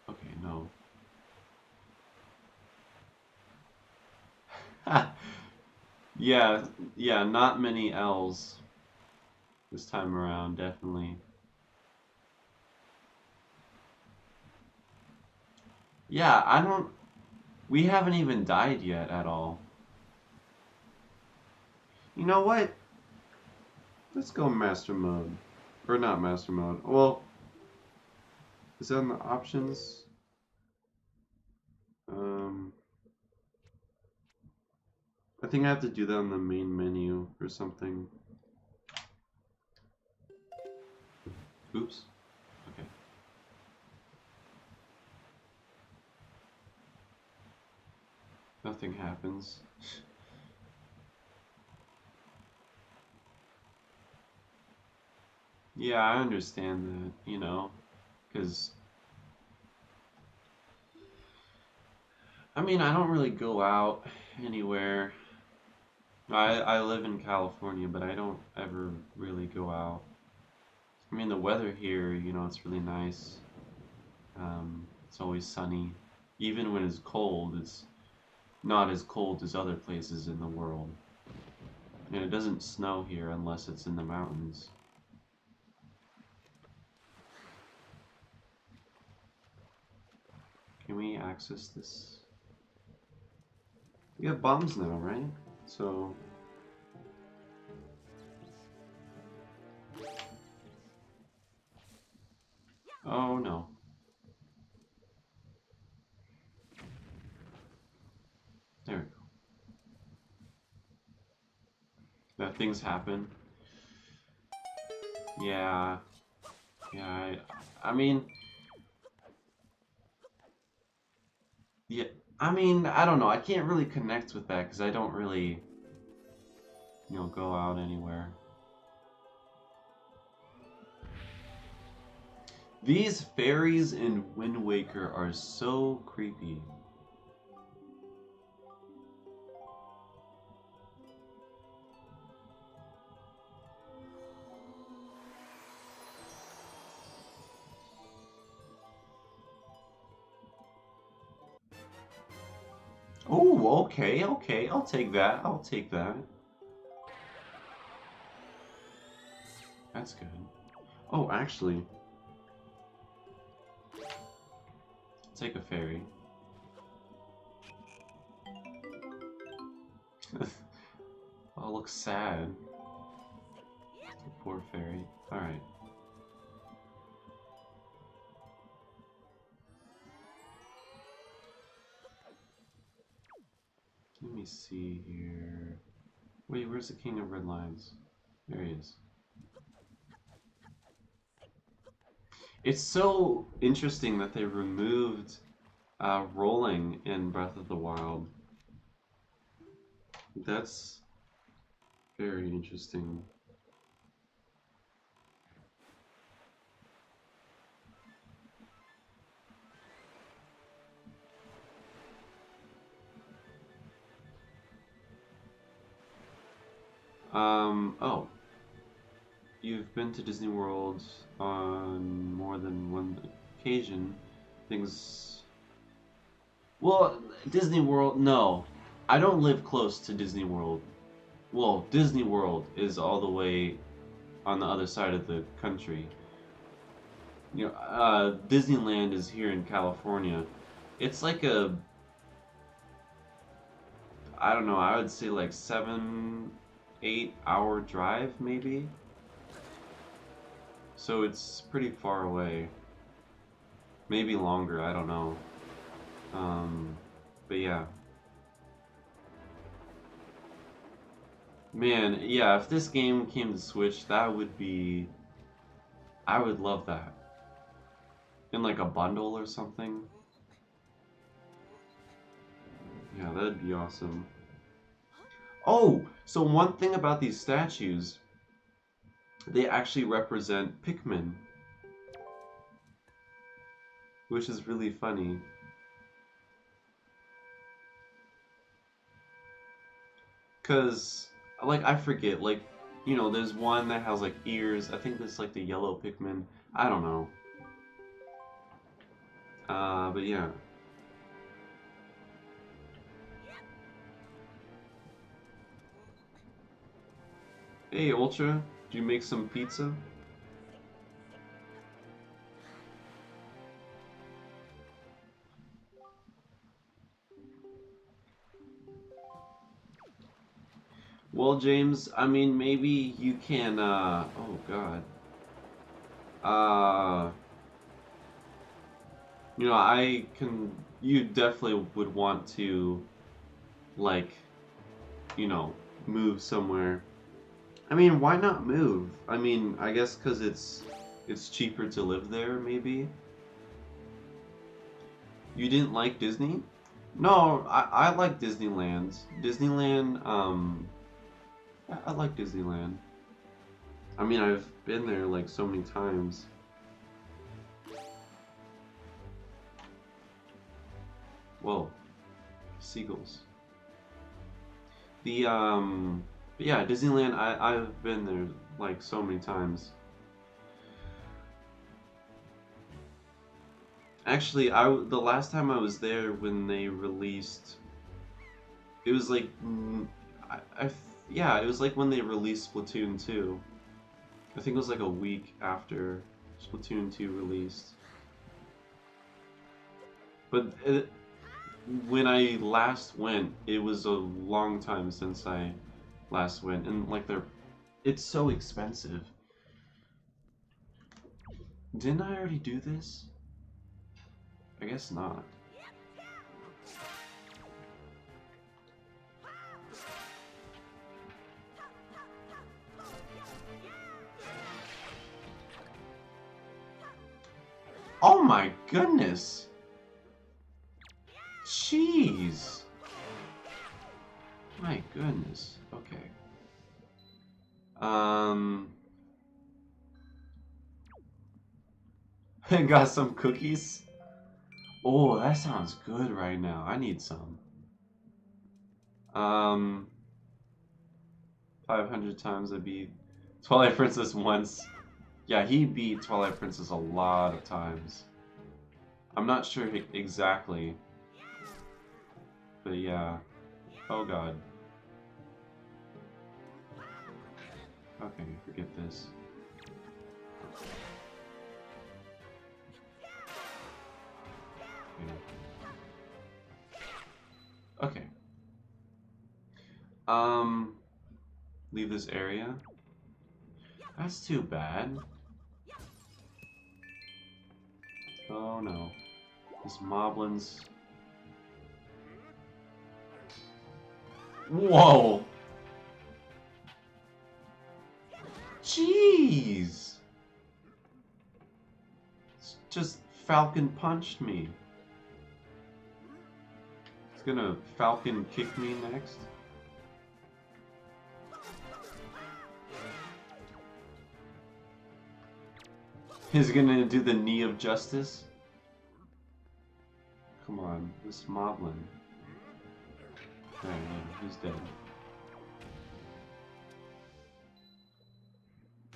Okay, no. Yeah, not many L's this time around, definitely. Yeah, I don't... We haven't even died yet at all. You know what? Let's go master mode. Or not master mode. Well, is that in the options? I think I have to do that on the main menu or something. Oops. Okay. Nothing happens. Yeah, I understand that, you know, because I mean, I don't really go out anywhere. I live in California, but I don't ever really go out. I mean, the weather here, you know, it's really nice. It's always sunny. Even when it's cold, it's not as cold as other places in the world. And it doesn't snow here unless it's in the mountains. Can we access this? We have bombs now, right? So... Oh no. There we go. That things happen. Yeah. Yeah, I mean... Yeah, I mean, I don't know. I can't really connect with that because I don't really, you know, go out anywhere. These fairies in Wind Waker are so creepy. Oh, okay, okay. I'll take that. I'll take that. That's good. Oh, actually, take a fairy. Oh, it looks sad. The poor fairy. Alright. Let me see here. Wait, where's the King of Red Lions? There he is. It's so interesting that they removed rolling in Breath of the Wild. That's very interesting. Oh. You've been to Disney World on more than one occasion. Things... Well, Disney World, no. I don't live close to Disney World. Well, Disney World is all the way on the other side of the country. You know, Disneyland is here in California. It's like a... I don't know, I would say like 7-8 hour drive, maybe? So it's pretty far away. Maybe longer, I don't know. But yeah. Man, yeah, if this game came to Switch, that would be I would love that. In like a bundle or something. Yeah, that'd be awesome. Oh, so one thing about these statues, they actually represent Pikmin, which is really funny. Cause, like, I forget, like, you know, there's one that has like ears. I think that's like the yellow Pikmin. I don't know. But yeah. Hey, Ultra, do you make some pizza? Well, James, I mean, maybe you can, oh God. Uh, you know, you definitely would want to, like, you know, move somewhere. I mean, why not move? I mean, I guess because it's cheaper to live there, maybe? You didn't like Disney? No, I like Disneyland. Disneyland, I like Disneyland. I mean, I've been there like so many times. Whoa, seagulls. The but yeah, Disneyland. I've been there like so many times. Actually, the last time I was there when they released, it was like, yeah, it was like when they released Splatoon 2. I think it was like a week after Splatoon 2 released. But when I last went, it was a long time since I last went, and like it's so expensive. Didn't I already do this? I guess not. Oh my goodness! Jeez! My goodness. Okay. Got some cookies? Oh, that sounds good right now. I need some. 500 times I beat Twilight Princess once. Yeah, he beat Twilight Princess a lot of times. I'm not sure exactly. But yeah. Oh god. Okay, forget this. Okay. Leave this area. That's too bad. Oh no. This moblins. Whoa! Jeez! It's just Falcon punched me. It's gonna Falcon kick me next. He's gonna do the knee of justice. Come on, this moblin. There, yeah, he's dead.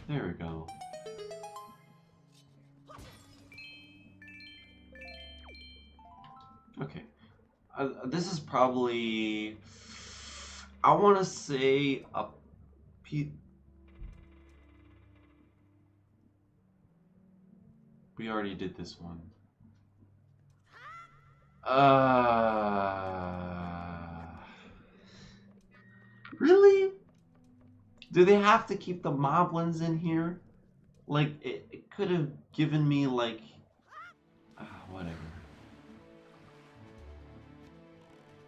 There we go. Okay. This is probably... I want to say a... We already did this one. Really? Do they have to keep the moblins in here? Like, it could have given me, like... whatever.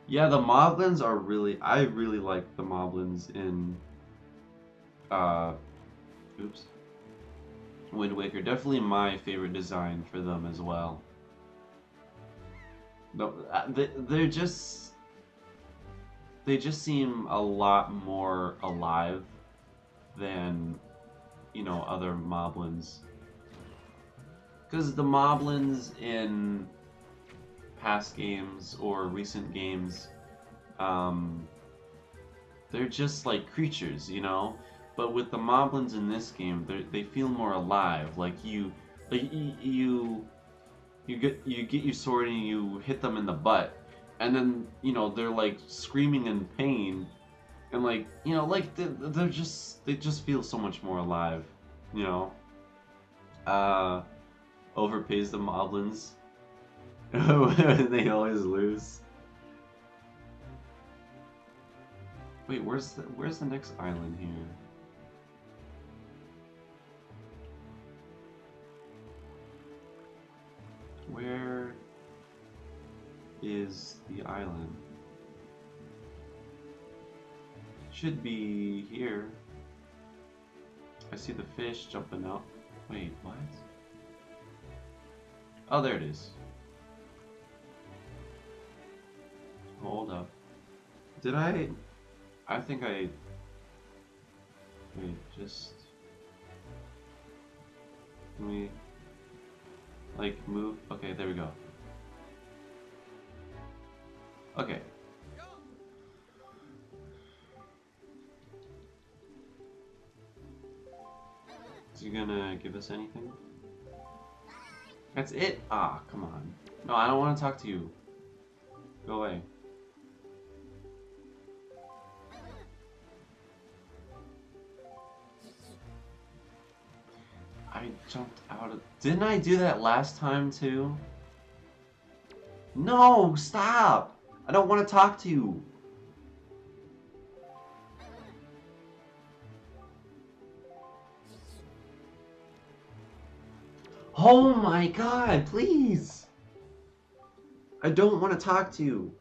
Yeah, the moblins are really... I really like the moblins in... Oops. Wind Waker, definitely my favorite design for them as well. No, they just seem a lot more alive than, you know, other Moblins. Because the Moblins in past games or recent games, they're just like creatures, you know. But with the Moblins in this game, they feel more alive. Like you get your sword and you hit them in the butt, and then you know they're like screaming in pain, and like you know like they just feel so much more alive, you know. Uh, Overpays the Moblins. They always lose. Wait, where's the next island here? Where is the island? Should be here. I see the fish jumping out. Wait, what? Oh, there it is. Hold up. Did I think I... Wait, just... Can we... Like, move? Okay, there we go. Okay. Is he gonna give us anything? That's it? Ah, come on. No, I don't want to talk to you. Go away. I jumped out of... Didn't I do that last time too? No, stop! I don't want to talk to you. Oh my god, please! I don't want to talk to you.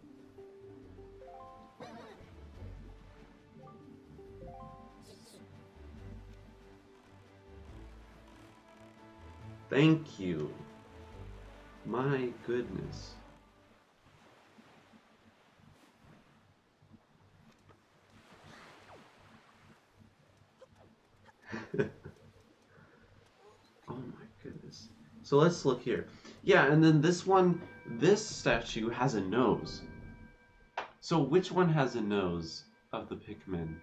Thank you. My goodness. Oh my goodness. So let's look here. Yeah, and then this one, this statue has a nose. So which one has a nose of the Pikmin?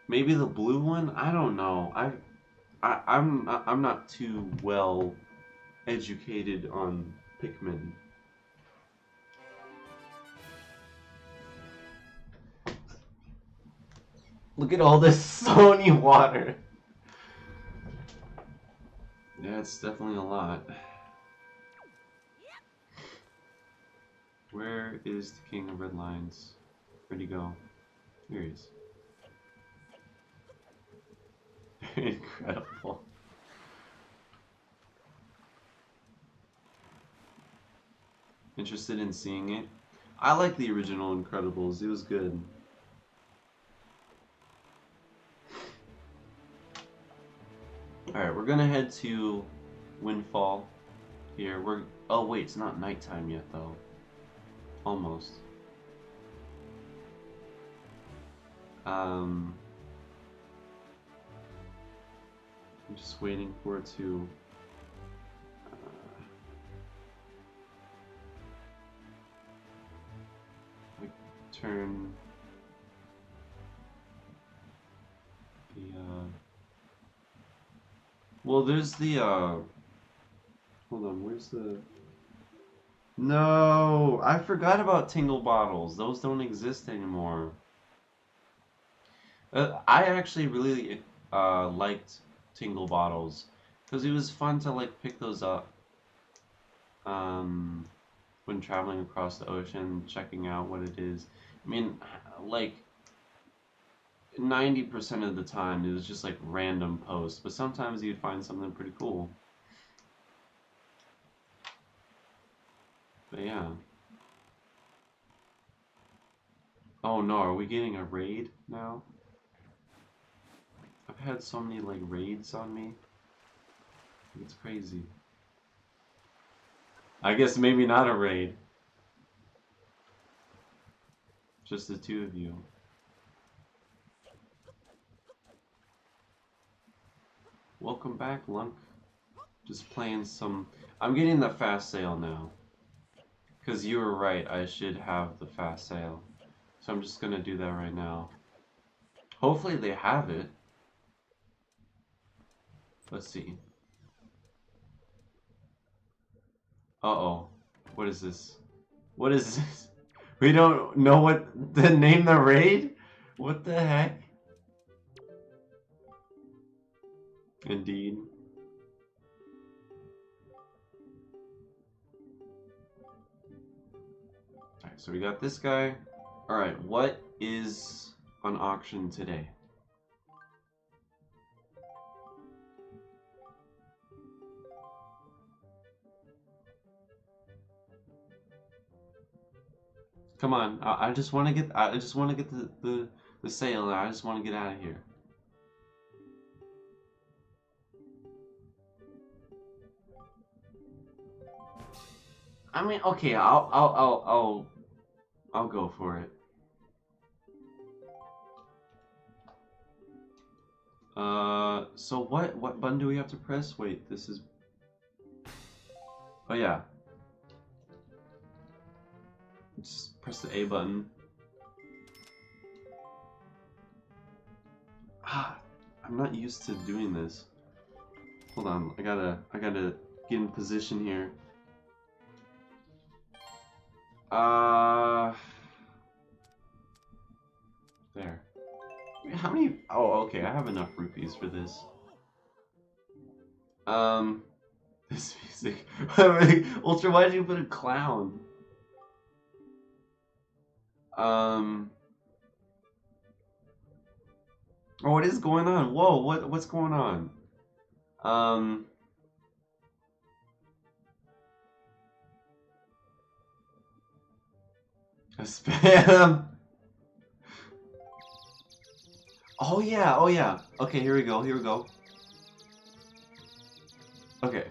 Maybe the blue one? I don't know. I'm not too well educated on Pikmin. Look at all this Sony water. Yeah, it's definitely a lot. Where is the King of Red Lines? Where'd he go? Here he is. Incredible. Interested in seeing it? I like the original Incredibles. It was good. Alright, we're gonna head to Windfall here. Oh wait, it's not nighttime yet though. Almost. I'm just waiting for it to like turn the well, there's the hold on, where's the... No, I forgot about Tingle Bottles. Those don't exist anymore. I actually really liked Tingle Bottles because it was fun to like pick those up when traveling across the ocean, checking out what it is. I mean, like 90% of the time it was just like random posts, but sometimes you'd find something pretty cool. But yeah. Oh no, are we getting a raid now? I've had so many like raids on me. It's crazy. I guess maybe not a raid. Just the two of you. Welcome back, Lunk. Just playing some... I'm getting the fast sale now. Because you were right, I should have the fast sale. So I'm just gonna do that right now. Hopefully they have it. Let's see. Uh-oh. What is this? What is this? We don't know what to name the raid? What the heck? Indeed. Alright, so we got this guy. Alright, what is on auction today? Come on, I just want to get the sale. I just want to get out of here. I mean, okay, I'll go for it. So what button do we have to press? Wait, this is... Oh yeah. Just press the A button. Ah, I'm not used to doing this. Hold on, I gotta get in position here. There. Wait, how many? Oh, okay, I have enough rupees for this. This music. Ultra, why did you put a clown? Oh, what is going on? Whoa, what's going on? A spam. Oh yeah, oh yeah. Okay, here we go, here we go. Okay.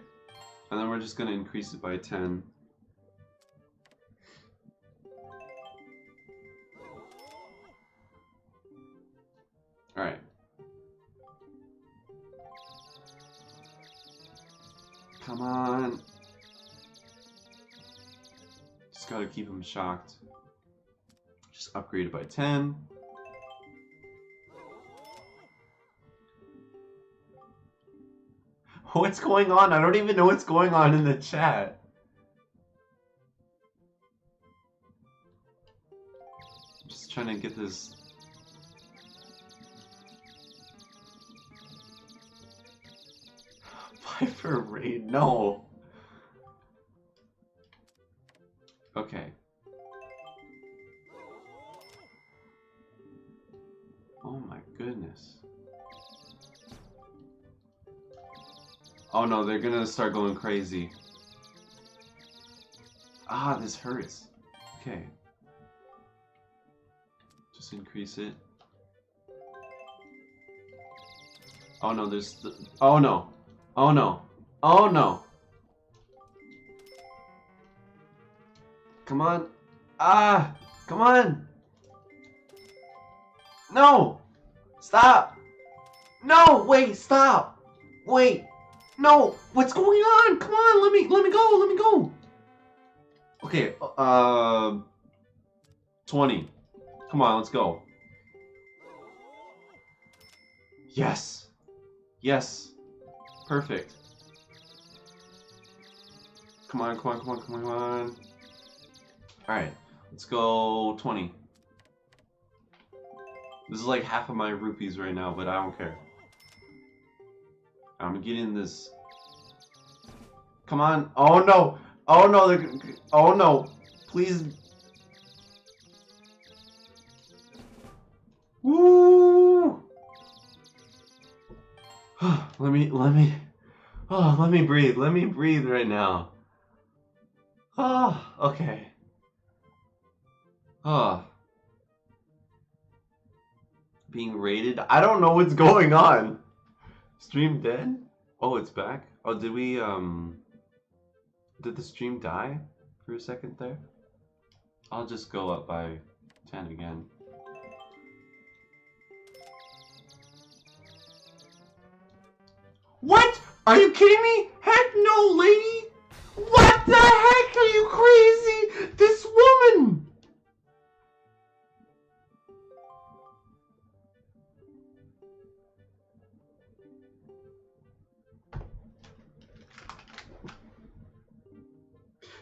And then we're just gonna increase it by 10. Alright. Come on. Just gotta keep him shocked. Just upgrade it by 10. What's going on? I don't even know what's going on in the chat. I'm just trying to get this. Buy for a raid? No. Okay. Oh my goodness. Oh no, they're gonna start going crazy. Ah, this hurts. Okay. Just increase it. Oh no, there's the... Oh no. Oh no. Oh no. Come on. Ah! Come on! No! Stop! No! Wait, stop! Wait! No! What's going on? Come on, let me go! Okay, 20. Come on, let's go. Yes! Yes! Perfect. Come on. Alright, let's go 20. This is like half of my rupees right now, but I don't care. I'm getting this. Come on. Oh no. Oh no. Oh no. Please. Woo. let me breathe. Let me breathe right now. Okay. Being rated? I don't know what's going on. Stream dead? Oh, it's back? Oh, did we, did the stream die for a second there? I'll just go up by 10 again. What? Are you kidding me? Heck no, lady! What the heck? Are you crazy? This woman!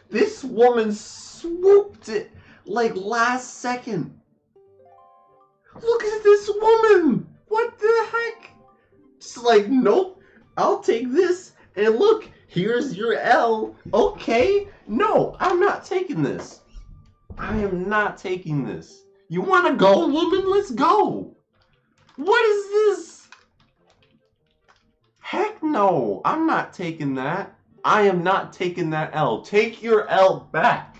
This woman swooped it like last second. Look at this woman! What the heck? Just like, nope, I'll take this. And look, here's your L. Okay? No, I'm not taking this. I am not taking this. You want to go, woman? Let's go. What is this? Heck no, I'm not taking that. I am not taking that L. Take your L back.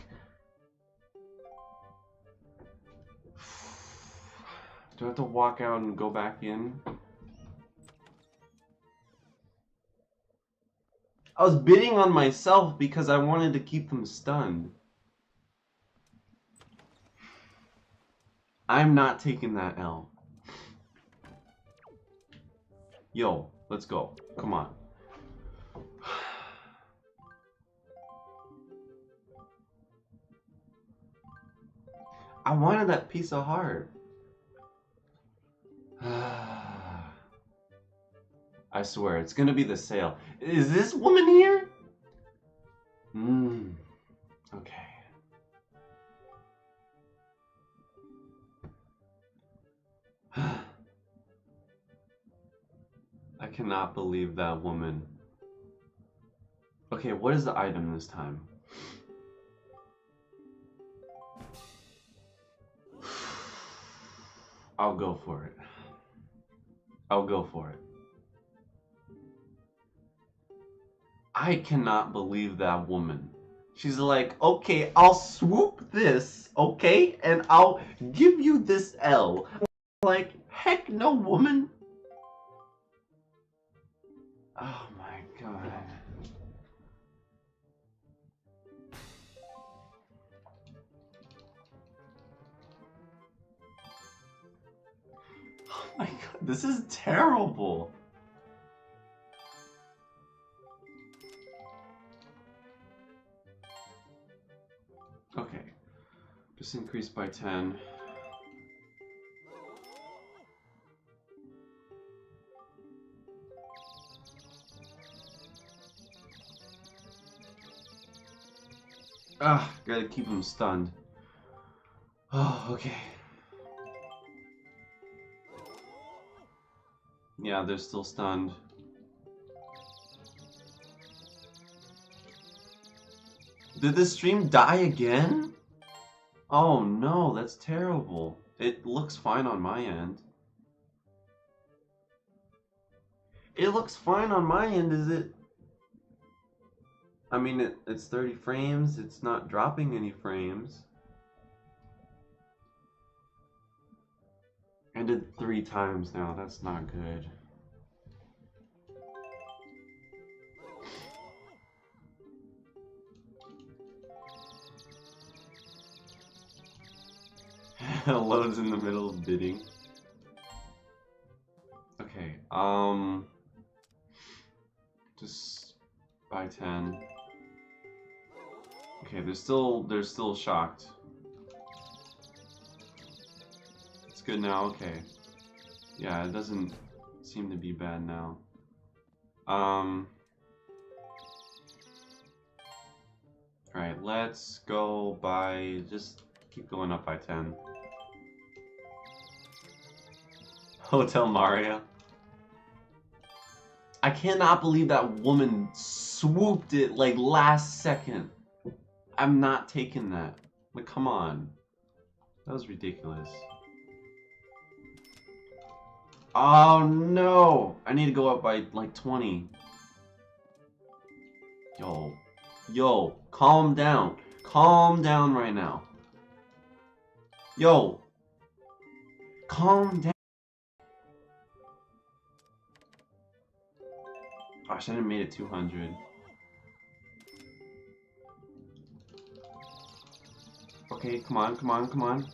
Do I have to walk out and go back in? I was bidding on myself because I wanted to keep them stunned. I'm not taking that L. Yo, let's go. Come on. I wanted that piece of heart. I swear, it's gonna be the sale. Is this woman here? Okay. I cannot believe that woman. Okay, what is the item this time? I'll go for it. I'll go for it. I cannot believe that woman. She's like, okay, I'll swoop this, okay? And I'll give you this L. Like, heck no, woman. Oh my god. Oh my god, this is terrible. Okay, just increased by 10. Ah, gotta keep him stunned. Oh, okay. Yeah, they're still stunned. Did the stream die again? Oh no, that's terrible. It looks fine on my end. It looks fine on my end, is it? I mean, it's 30 frames, it's not dropping any frames. I did 3 times now, that's not good. Loads in the middle of bidding. Okay, just buy 10. Okay, they're still shocked. It's good now, okay. Yeah, it doesn't seem to be bad now. Alright, let's go by, just keep going up by 10. Hotel Mario. I cannot believe that woman swooped it like last second. I'm not taking that. Like, come on. That was ridiculous. Oh no! I need to go up by like 20. Yo, calm down. Calm down right now. Yo, calm down. Oh, I should have made it 200. Okay, come on, come on, come on.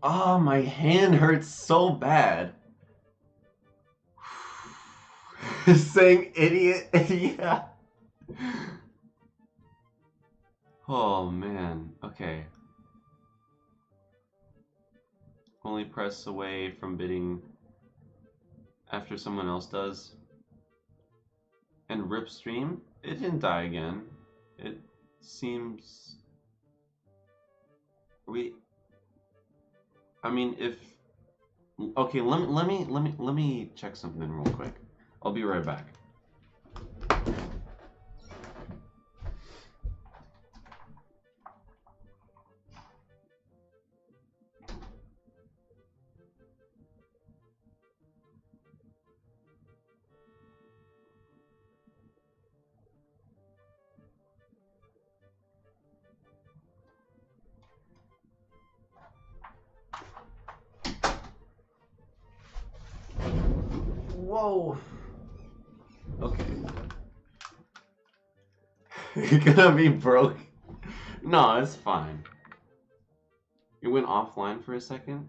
Oh, my hand hurts so bad. Saying idiot, yeah. Oh man, okay. Only press away from bidding after someone else does. And rip stream? It didn't die again. It seems... I mean, if... Okay, let me check something real quick. I'll be right back. Whoa. Okay. You're gonna be broke. No, it's fine. You went offline for a second?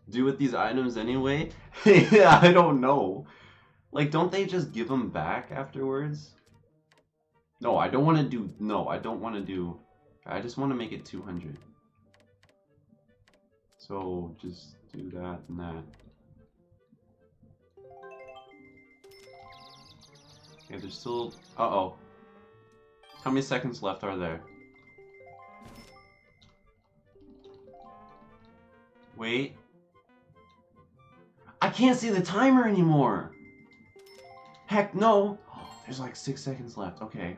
Do with these items anyway? Yeah, I don't know. Like, don't they just give them back afterwards? No, I don't want to do... No, I don't want to do... I just want to make it 200. So, just do that and that. Okay, there's still... Uh-oh. How many seconds left are there? Wait. I can't see the timer anymore! Heck no! There's like 6 seconds left. Okay.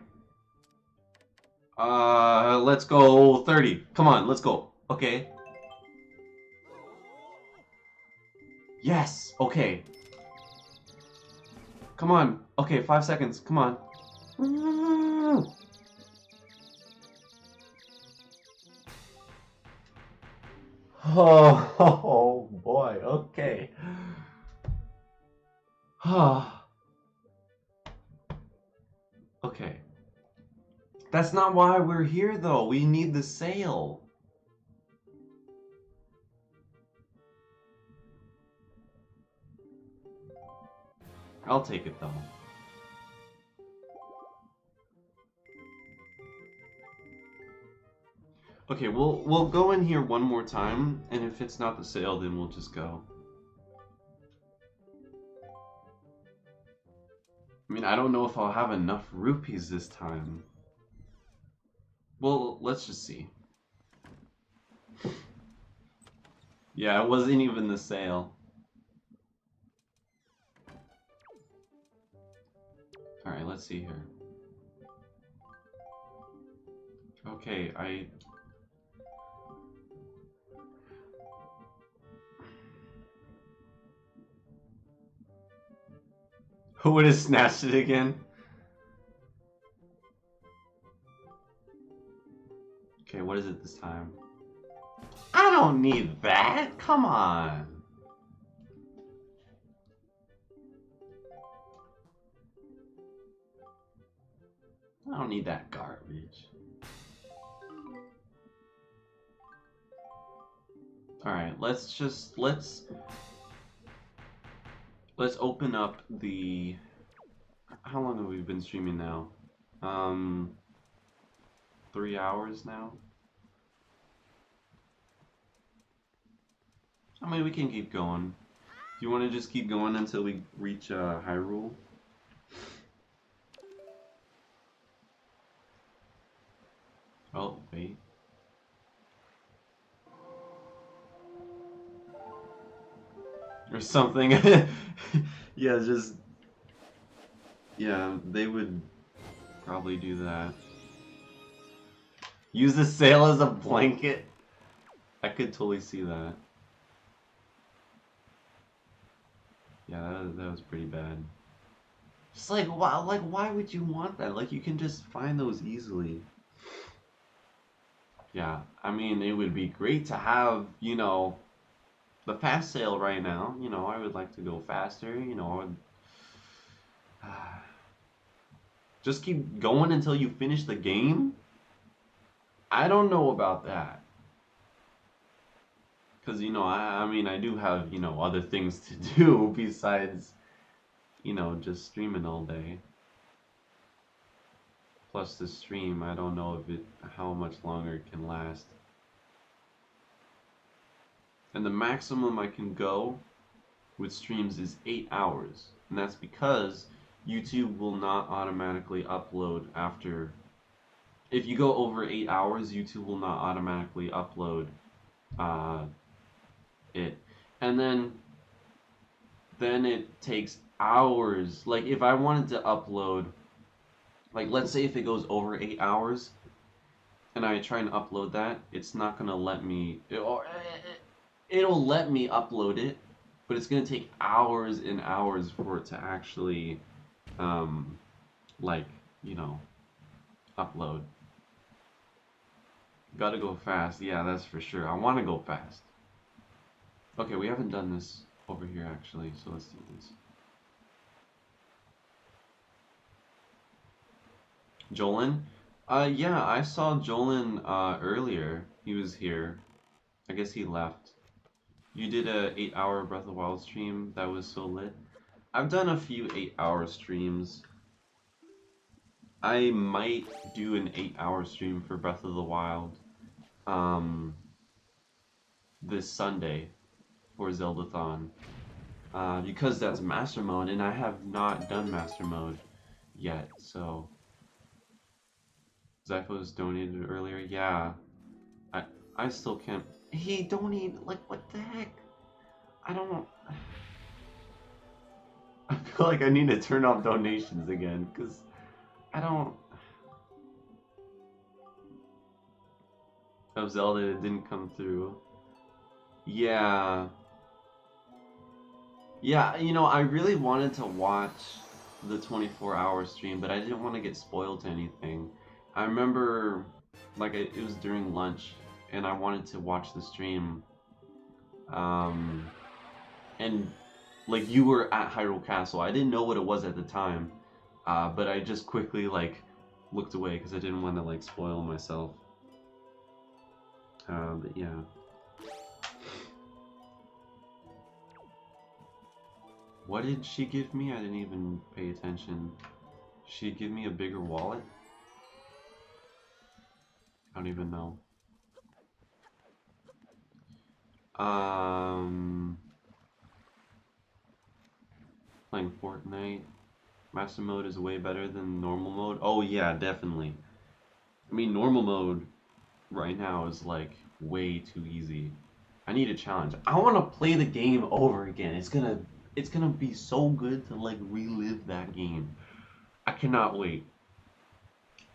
Let's go 30. Come on, let's go. Okay. Yes! Okay. Come on. Okay, 5 seconds. Come on. Oh boy. Okay. Okay. That's not why we're here, though. We need the sale. I'll take it, though. Okay, we'll go in here one more time, and if it's not the sale, then we'll just go. I mean, I don't know if I'll have enough rupees this time. Well, let's just see. Yeah, it wasn't even the sale. Alright, let's see here. Okay, Who would have snatched it again? Okay, what is it this time? I don't need that! Come on! I don't need that garbage. Alright, let's open up the... How long have we been streaming now? 3 hours now? I mean, we can keep going. Do you want to just keep going until we reach Hyrule? Oh, wait. Or something. Yeah, just... Yeah, they would probably do that. Use the sail as a blanket? I could totally see that. Yeah, that was pretty bad. Just like, why would you want that? Like, you can just find those easily. Yeah, I mean, it would be great to have, the fast sale right now. I would like to go faster, just keep going until you finish the game? I don't know about that. Because, I mean, I do have, other things to do besides, just streaming all day. Plus the stream, I don't know how much longer it can last. And the maximum I can go with streams is 8 hours. And that's because YouTube will not automatically upload after. If you go over 8 hours, YouTube will not automatically upload uh, it. And then it takes hours. Like if I wanted to upload, like let's say if it goes over 8 hours and I try and upload that, it's not gonna let me. It'll let me upload it, but it's gonna take hours and hours for it to actually, like upload. Gotta go fast. Yeah, that's for sure. I want to go fast. Okay, we haven't done this over here actually, so let's do this. Jolin? Yeah, I saw Jolin earlier. He was here. I guess he left. You did a 8-hour Breath of the Wild stream. That was so lit. I've done a few 8-hour streams. I might do an 8-hour stream for Breath of the Wild this Sunday for Zeldathon. Because that's Master Mode, and I have not done Master Mode yet, so... Zyphos donated earlier? Yeah. I still can't... He donated... Like, what the heck? I don't... I feel like I need to turn off donations again, because I don't... Of Zelda, it didn't come through. Yeah. Yeah, I really wanted to watch the 24-hour stream, but I didn't want to get spoiled to anything. I remember, like, it was during lunch, and I wanted to watch the stream. And, like, you were at Hyrule Castle. I didn't know what it was at the time, but I just quickly, like, looked away because I didn't want to, like, spoil myself. But yeah. What did she give me? I didn't even pay attention. She give me a bigger wallet? I don't even know. Playing Fortnite. Master mode is way better than normal mode. Oh yeah, definitely. I mean, normal mode right now is like way too easy. I need a challenge. I want to play the game over again. It's gonna be so good to like relive that game. I cannot wait.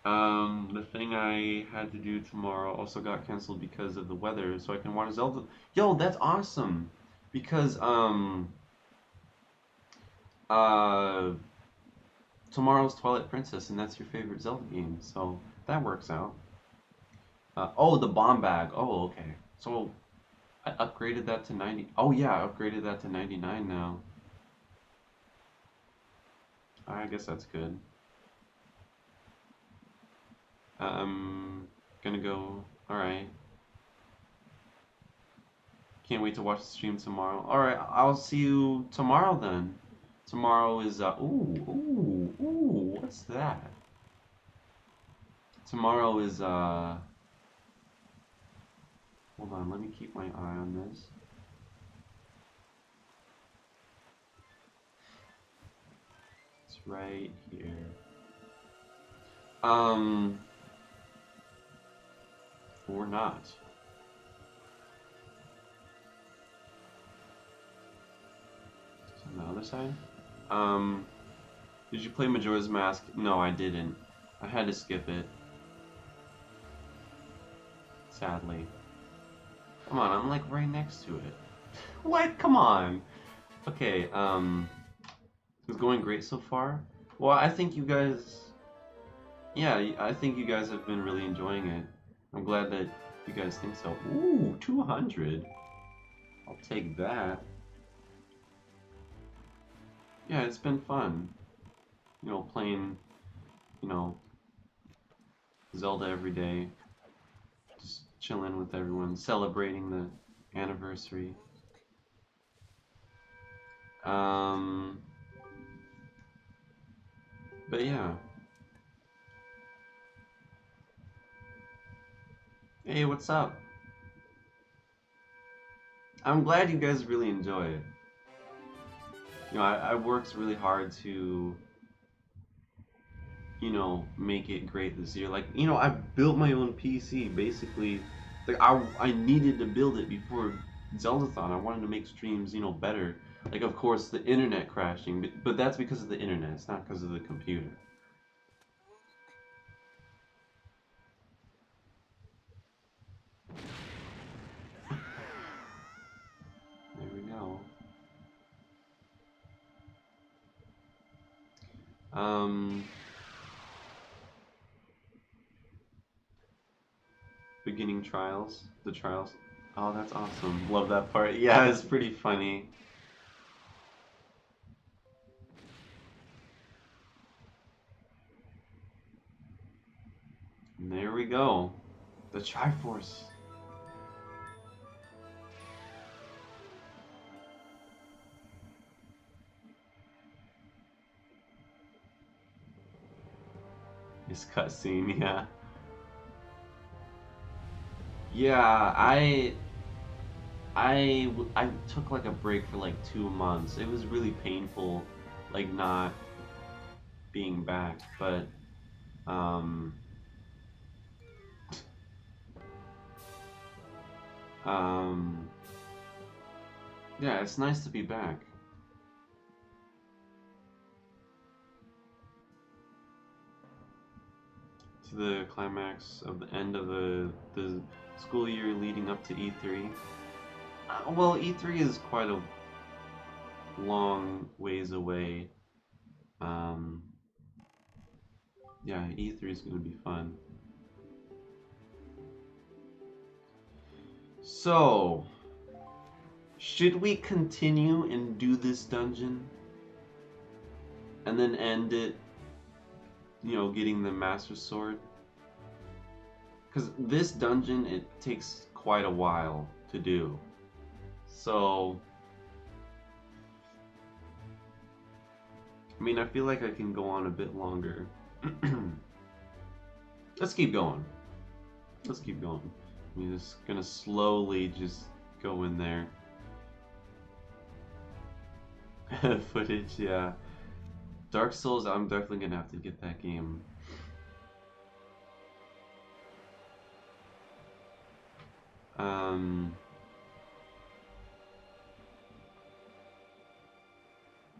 The thing I had to do tomorrow also got canceled because of the weather, so I can watch Zelda. Yo, that's awesome. Because tomorrow's Twilight Princess, and that's your favorite Zelda game, so that works out. Oh, the bomb bag. Oh, okay. So I upgraded that to 90. Oh yeah, I upgraded that to 99 now. I guess that's good. Gonna go. Alright. Can't wait to watch the stream tomorrow. Alright, I'll see you tomorrow then. Tomorrow is, ooh, what's that? Tomorrow is, hold on, let me keep my eye on this. It's right here. Or not. It's on the other side. Did you play Majora's Mask? No, I didn't. I had to skip it. Sadly. Come on, I'm like right next to it. What? Come on. Okay, it's going great so far. Well, I think you guys... Yeah, I think you guys have been really enjoying it. I'm glad that you guys think so. Ooh, 200. I'll take that. Yeah, it's been fun. You know, playing, you know, Zelda every day. Just chilling with everyone, celebrating the anniversary. But yeah. Hey, what's up? I'm glad you guys really enjoy it. You know, I worked really hard to, you know, make it great this year. Like, you know, I built my own PC, basically. Like, I needed to build it before Zeldathon. I wanted to make streams, you know, better. Like, of course, the internet crashing, but that's because of the internet. It's not because of the computer. There we go. Beginning trials, the trials. Oh, that's awesome. Love that part. Yeah, it's pretty funny. And there we go. The Triforce. This cutscene, yeah. Yeah, I took like a break for like 2 months. It was really painful, like not being back, but um um yeah, it's nice to be back. To the climax of the end of the school year leading up to E3. Well, E3 is quite a long ways away. Um, yeah, E3 is going to be fun. So, should we continue and do this dungeon? And then end it, you know, getting the Master Sword? Because this dungeon, it takes quite a while to do. So, I mean, I feel like I can go on a bit longer. Let's keep going. Let's keep going. I'm just gonna slowly just go in there. Footage, yeah. Dark Souls, I'm definitely gonna have to get that game.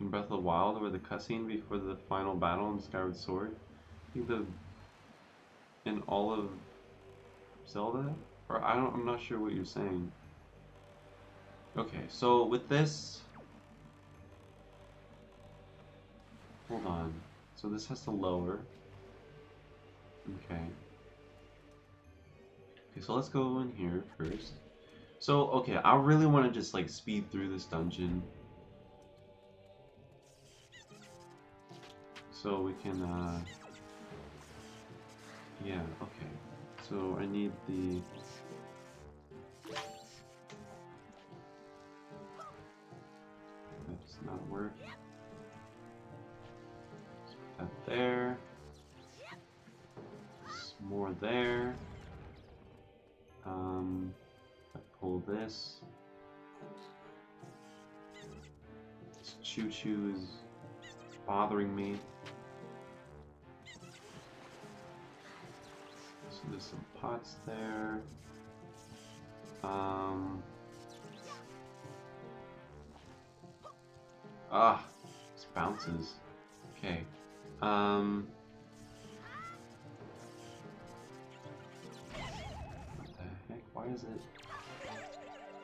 In Breath of the Wild, where the cutscene before the final battle in Skyward Sword, I think in all of Zelda, or I'm not sure what you're saying. Okay, so with this, hold on. So this has to lower. Okay. Okay, so let's go in here first. So, okay, I really want to just like speed through this dungeon. So we can, yeah, okay. So I need the... That does not work. Let's put that there. Some more there. I pull this. This choo-choo is bothering me. So there's some pots there. This bounces. Okay. What the heck? Why is it?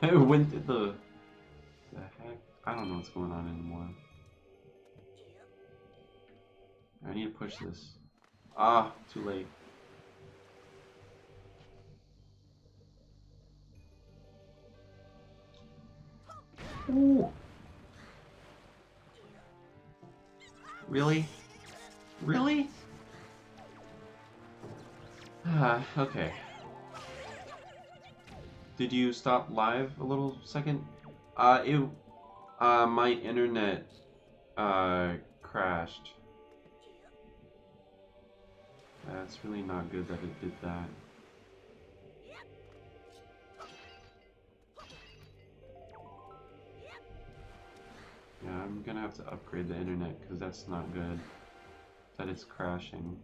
It went to the heck? I don't know what's going on anymore. I need to push this. Too late. Ooh. Really? Really? Okay. Did you stop live a little second? My internet, crashed. That's really not good that it did that. Yeah, I'm gonna have to upgrade the internet because that's not good. That it's crashing.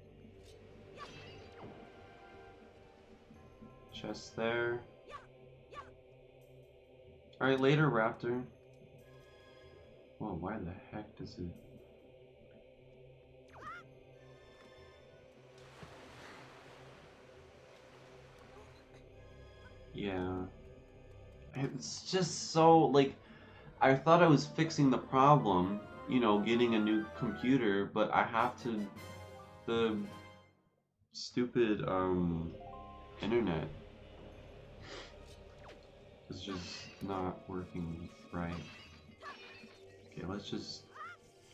Chest there. Alright, later, Raptor. Whoa, why the heck does it... Yeah. It's just so, like, I thought I was fixing the problem, you know, getting a new computer, but I have to... The stupid, internet is just not working right. Okay, let's just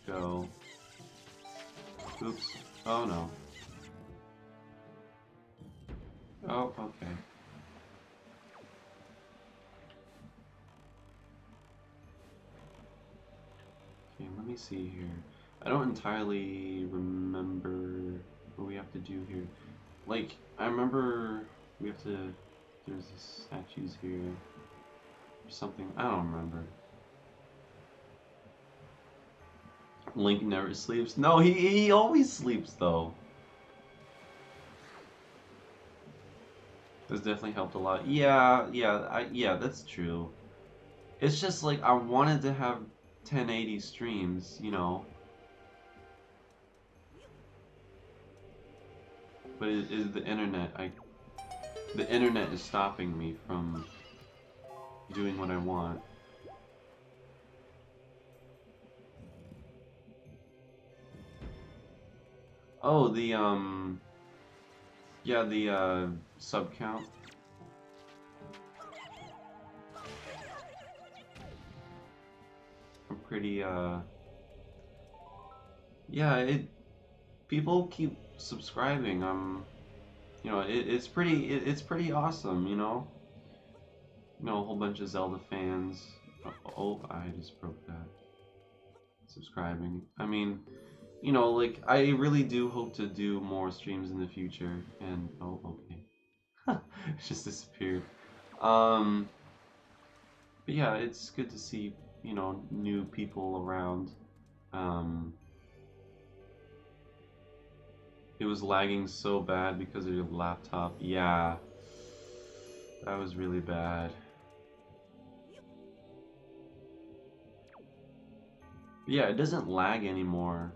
go. Oops. Oh no. Oh, okay. Okay, let me see here. I don't entirely remember what we have to do here. Like, I remember we have to... There's these statues here. Or something. I don't remember. Link never sleeps. No, he always sleeps, though. This definitely helped a lot. Yeah, that's true. It's just like I wanted to have 1080 streams, you know. But it is the internet. The internet is stopping me from doing what I want. Oh, yeah, the sub count. I'm pretty yeah, people keep subscribing. You know, it's pretty awesome, you know. You know, a whole bunch of Zelda fans. Oh, I just broke that. Subscribing. I mean, you know, like, I really do hope to do more streams in the future, and, oh, okay. It just disappeared. But yeah, it's good to see, you know, new people around. It was lagging so bad because of your laptop. Yeah, that was really bad. But yeah, it doesn't lag anymore.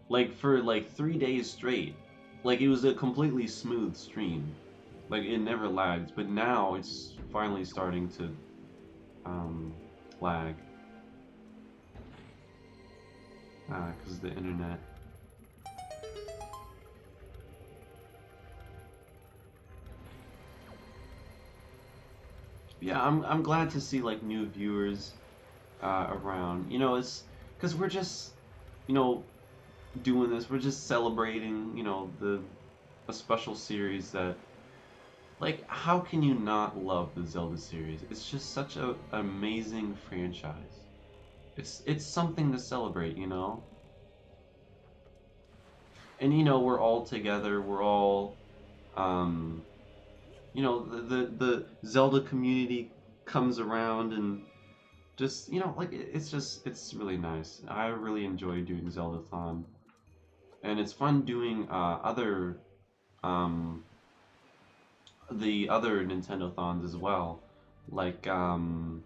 Like, for like 3 days straight. Like, it was a completely smooth stream. Like, it never lags, but now it's finally starting to lag. Because of the internet. Yeah, I'm glad to see like new viewers around. You know, it's because we're just, you know, doing this. We're just celebrating, you know, a special series that, like, how can you not love the Zelda series? It's just such an amazing franchise. It's something to celebrate, you know. And you know, we're all together. We're all, um, you know, the Zelda community comes around and just, you know, like, it's really nice. I really enjoy doing Zeldathon, and it's fun doing um the other Nintendothons as well, like oh,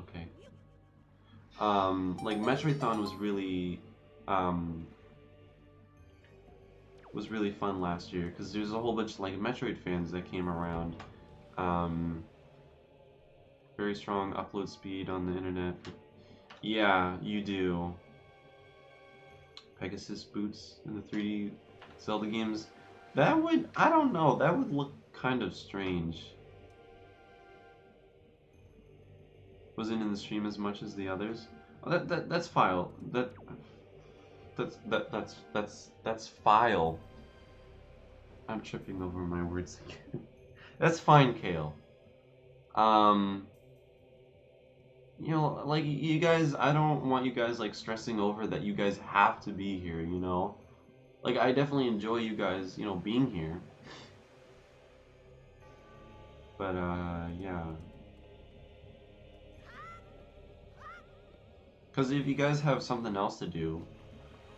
okay, like Metroidthon um was really fun last year because there's a whole bunch of like Metroid fans that came around. um Very strong upload speed on the internet. Yeah, you do. Pegasus boots in the 3D Zelda games. That would, I don't know, that would look kind of strange. Wasn't in the stream as much as the others. Oh, that's file. That's file. I'm tripping over my words again. That's fine, Kale. Um, you know, like you guys, I don't want you guys like stressing over that you guys have to be here, you know? Like I definitely enjoy you guys, you know, being here. But yeah. Cuz if you guys have something else to do,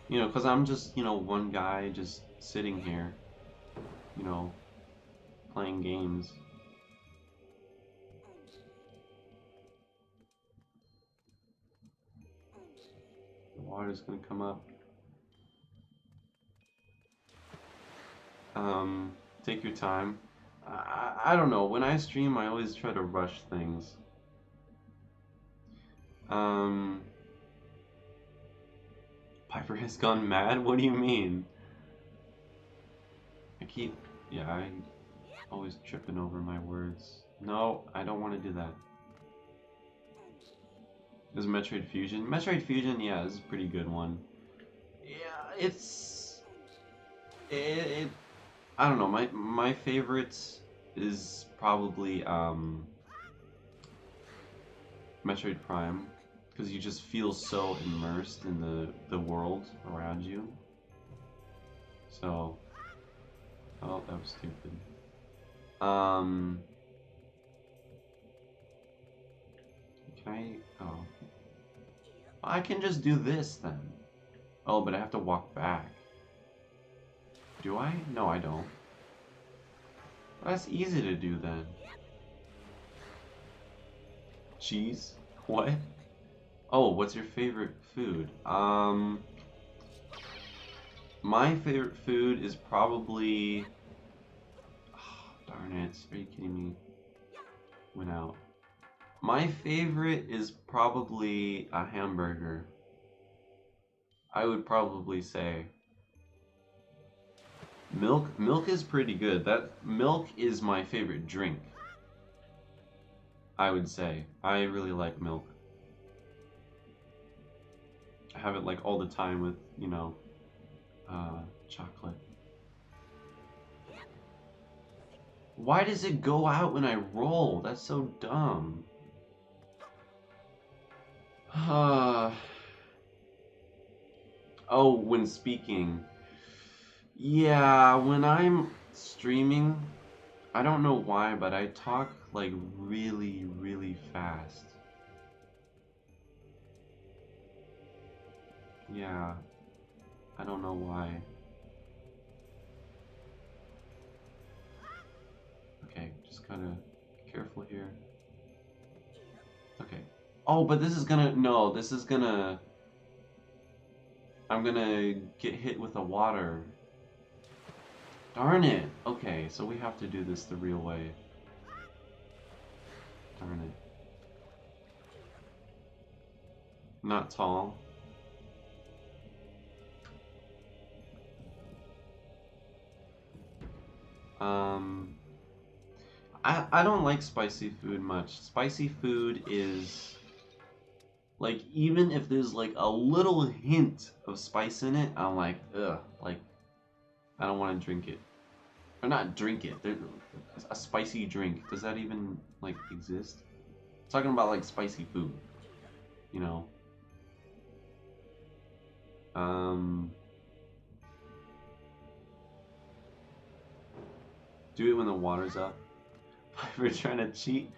you know, cuz I'm just, you know, one guy just sitting here, you know, playing games. The water's going to come up. Take your time. I don't know. When I stream, I always try to rush things. Piper has gone mad? What do you mean? Yeah, I always tripping over my words. No, I don't want to do that. Is Metroid Fusion? Metroid Fusion, yeah, is a pretty good one. Yeah, it I don't know, my favorite is probably Metroid Prime, because you just feel so immersed in the world around you. So, oh, that was stupid. Can I? Oh, I can just do this then. Oh, but I have to walk back. Do I? No, I don't. That's easy to do then. Cheese? What? Oh, what's your favorite food? My favorite food is probably... Oh, darn it, are you kidding me? Went out. My favorite is probably a hamburger. I would probably say. Milk is pretty good. Milk is my favorite drink. I would say. I really like milk. I have it like all the time with, you know, chocolate. Why does it go out when I roll? That's so dumb. Oh, when speaking. Yeah, when I'm streaming, I don't know why, but I talk like really, really fast. Yeah, I don't know why. Okay, just gotta be careful here. Okay. Oh, but this is gonna, no, this is gonna, I'm gonna get hit with the water. Darn it. Okay, so we have to do this the real way. Darn it. Not tall. I don't like spicy food much. Spicy food is like, even if there's like a little hint of spice in it, I'm like, ugh, like I don't want to drink it. Or not drink it. A spicy drink. Does that even like exist? I'm talking about like spicy food. You know. Do it when the water's up. We're trying to cheat.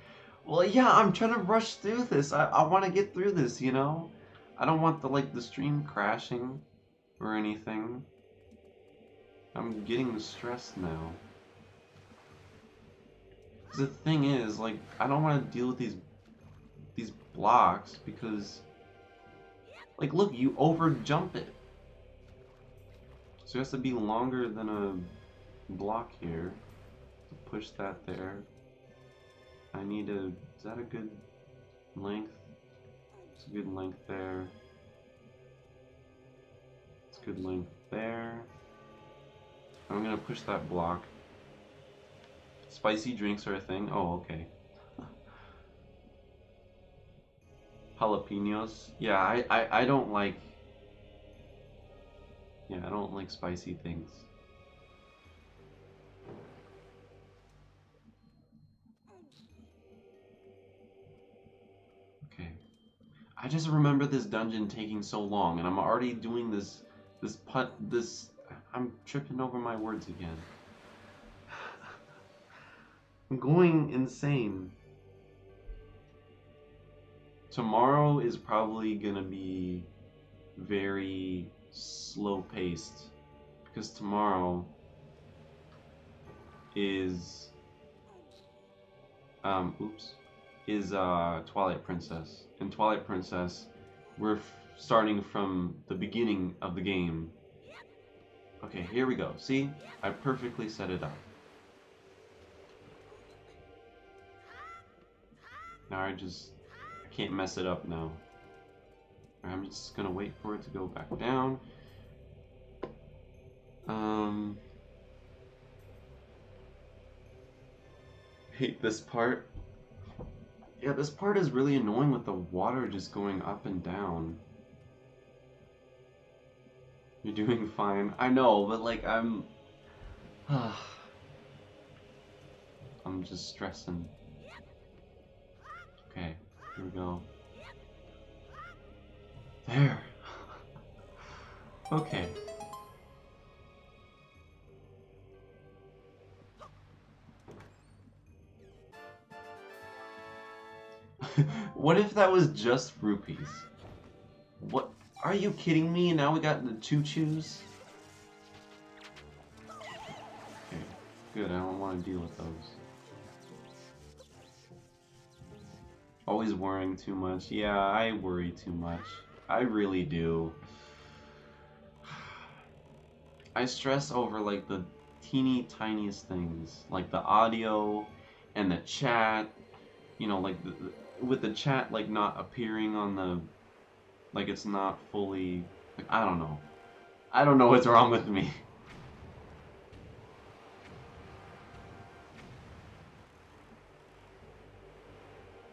Well, yeah, I'm trying to rush through this. I want to get through this, you know? I don't want the stream crashing or anything. I'm getting stressed now. 'Cause the thing is, like, I don't want to deal with these blocks because, like, look, you over jump it. So it has to be longer than a block here to push that there. I need a, is that a good length? It's a good length there. It's a good length there. I'm gonna push that block. Spicy drinks are a thing? Oh, okay. Jalapenos. Yeah, I don't like. Yeah, I don't like spicy things. Okay. I just remember this dungeon taking so long, and I'm already doing this. I'm tripping over my words again. I'm going insane. Tomorrow is probably gonna be very slow paced because tomorrow is oops is Twilight Princess. In Twilight Princess, we're starting from the beginning of the game. Okay, here we go. See? I perfectly set it up. Now I can't mess it up now. I'm just gonna wait for it to go back down. Hate this part. Yeah, this part is really annoying with the water just going up and down. You're doing fine. I know, but like I'm just stressing. Okay, here we go. There. Okay. What if that was just rupees? What? Are you kidding me? Now we got the choo-choos? Okay, good. I don't want to deal with those. Always worrying too much. Yeah, I worry too much. I really do. I stress over like the teeny tiniest things, like the audio and the chat. You know, like with the chat like not appearing on the, like it's not fully. Like, I don't know. I don't know what's wrong with me.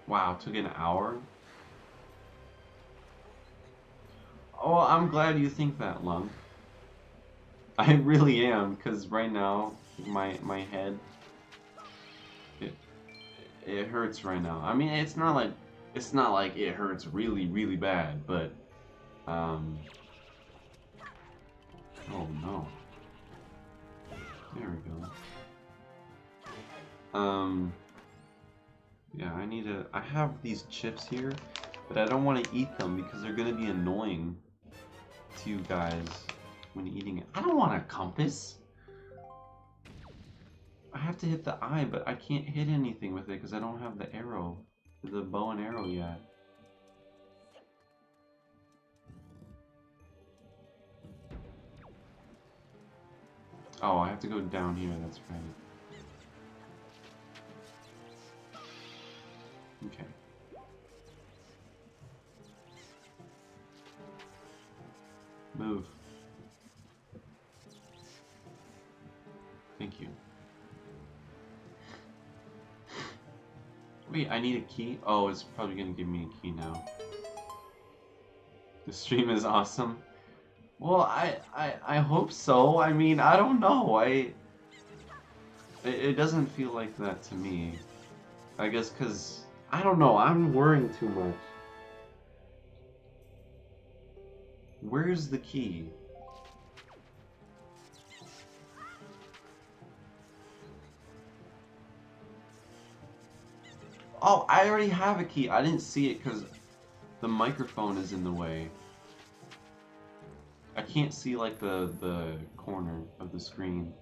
Wow, took an hour. Oh, I'm glad you think that, Lung. I really am, because right now, my head, it hurts right now. I mean, it's not like it hurts really, really bad, but, oh no. There we go. Yeah, I have these chips here, but I don't want to eat them because they're gonna be annoying to you guys when eating it. I don't want a compass. I have to hit the eye, but I can't hit anything with it because I don't have the arrow, the bow and arrow yet. Oh, I have to go down here, that's right. Okay. Move. Thank you. Wait, I need a key? Oh, it's probably gonna give me a key now. The stream is awesome. Well, I hope so. I mean, I don't know. It doesn't feel like that to me. I guess because, I don't know, I'm worrying too much. Where's the key? Oh, I already have a key. I didn't see it because the microphone is in the way. I can't see like the corner of the screen.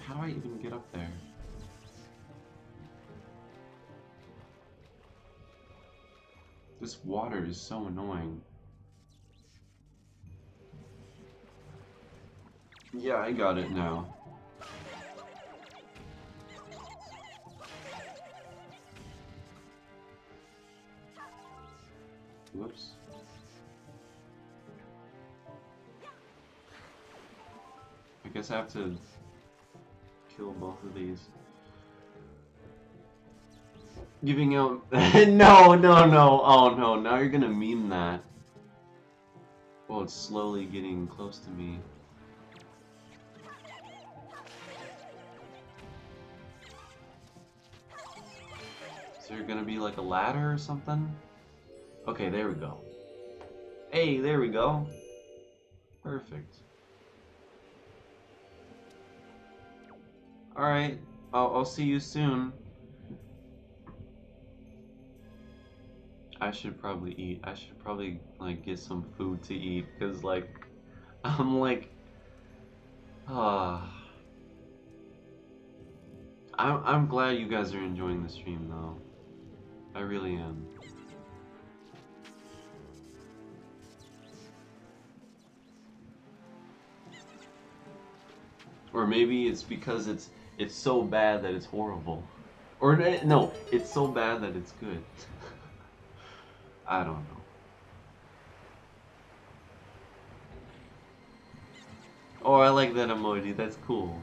How do I even get up there? This water is so annoying. Yeah, I got it now. Whoops. I guess I have to kill both of these. Giving out... No, no, no. Oh, no. Now you're gonna meme that. Well, it's slowly getting close to me. Is there gonna be like a ladder or something? Okay, there we go. Hey, there we go. Perfect. Alright, I'll see you soon. I should probably eat. I should probably, like, get some food to eat, because, like, I'm like... I'm glad you guys are enjoying the stream, though. I really am. Or maybe it's because it's so bad that it's horrible. Or no, it's so bad that it's good. I don't know. Oh, I like that emoji. That's cool.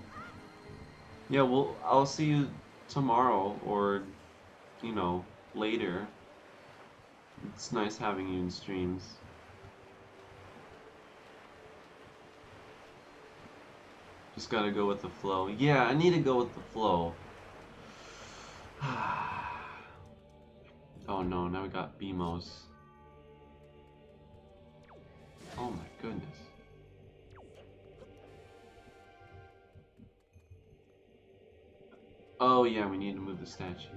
Yeah, well, I'll see you tomorrow or, you know, later. It's nice having you in streams. Just gotta go with the flow. Yeah, I need to go with the flow. Oh no, now we got BMOs. Oh my goodness. Oh yeah, we need to move the statues.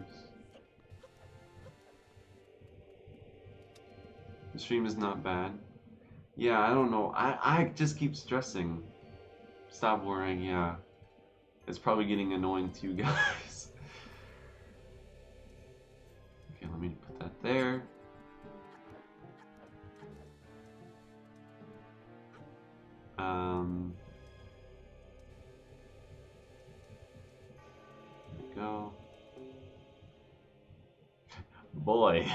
The stream is not bad. Yeah, I don't know. I just keep stressing. Stop worrying, yeah. It's probably getting annoying to you guys. Okay, let me put that there. There we go. Boy.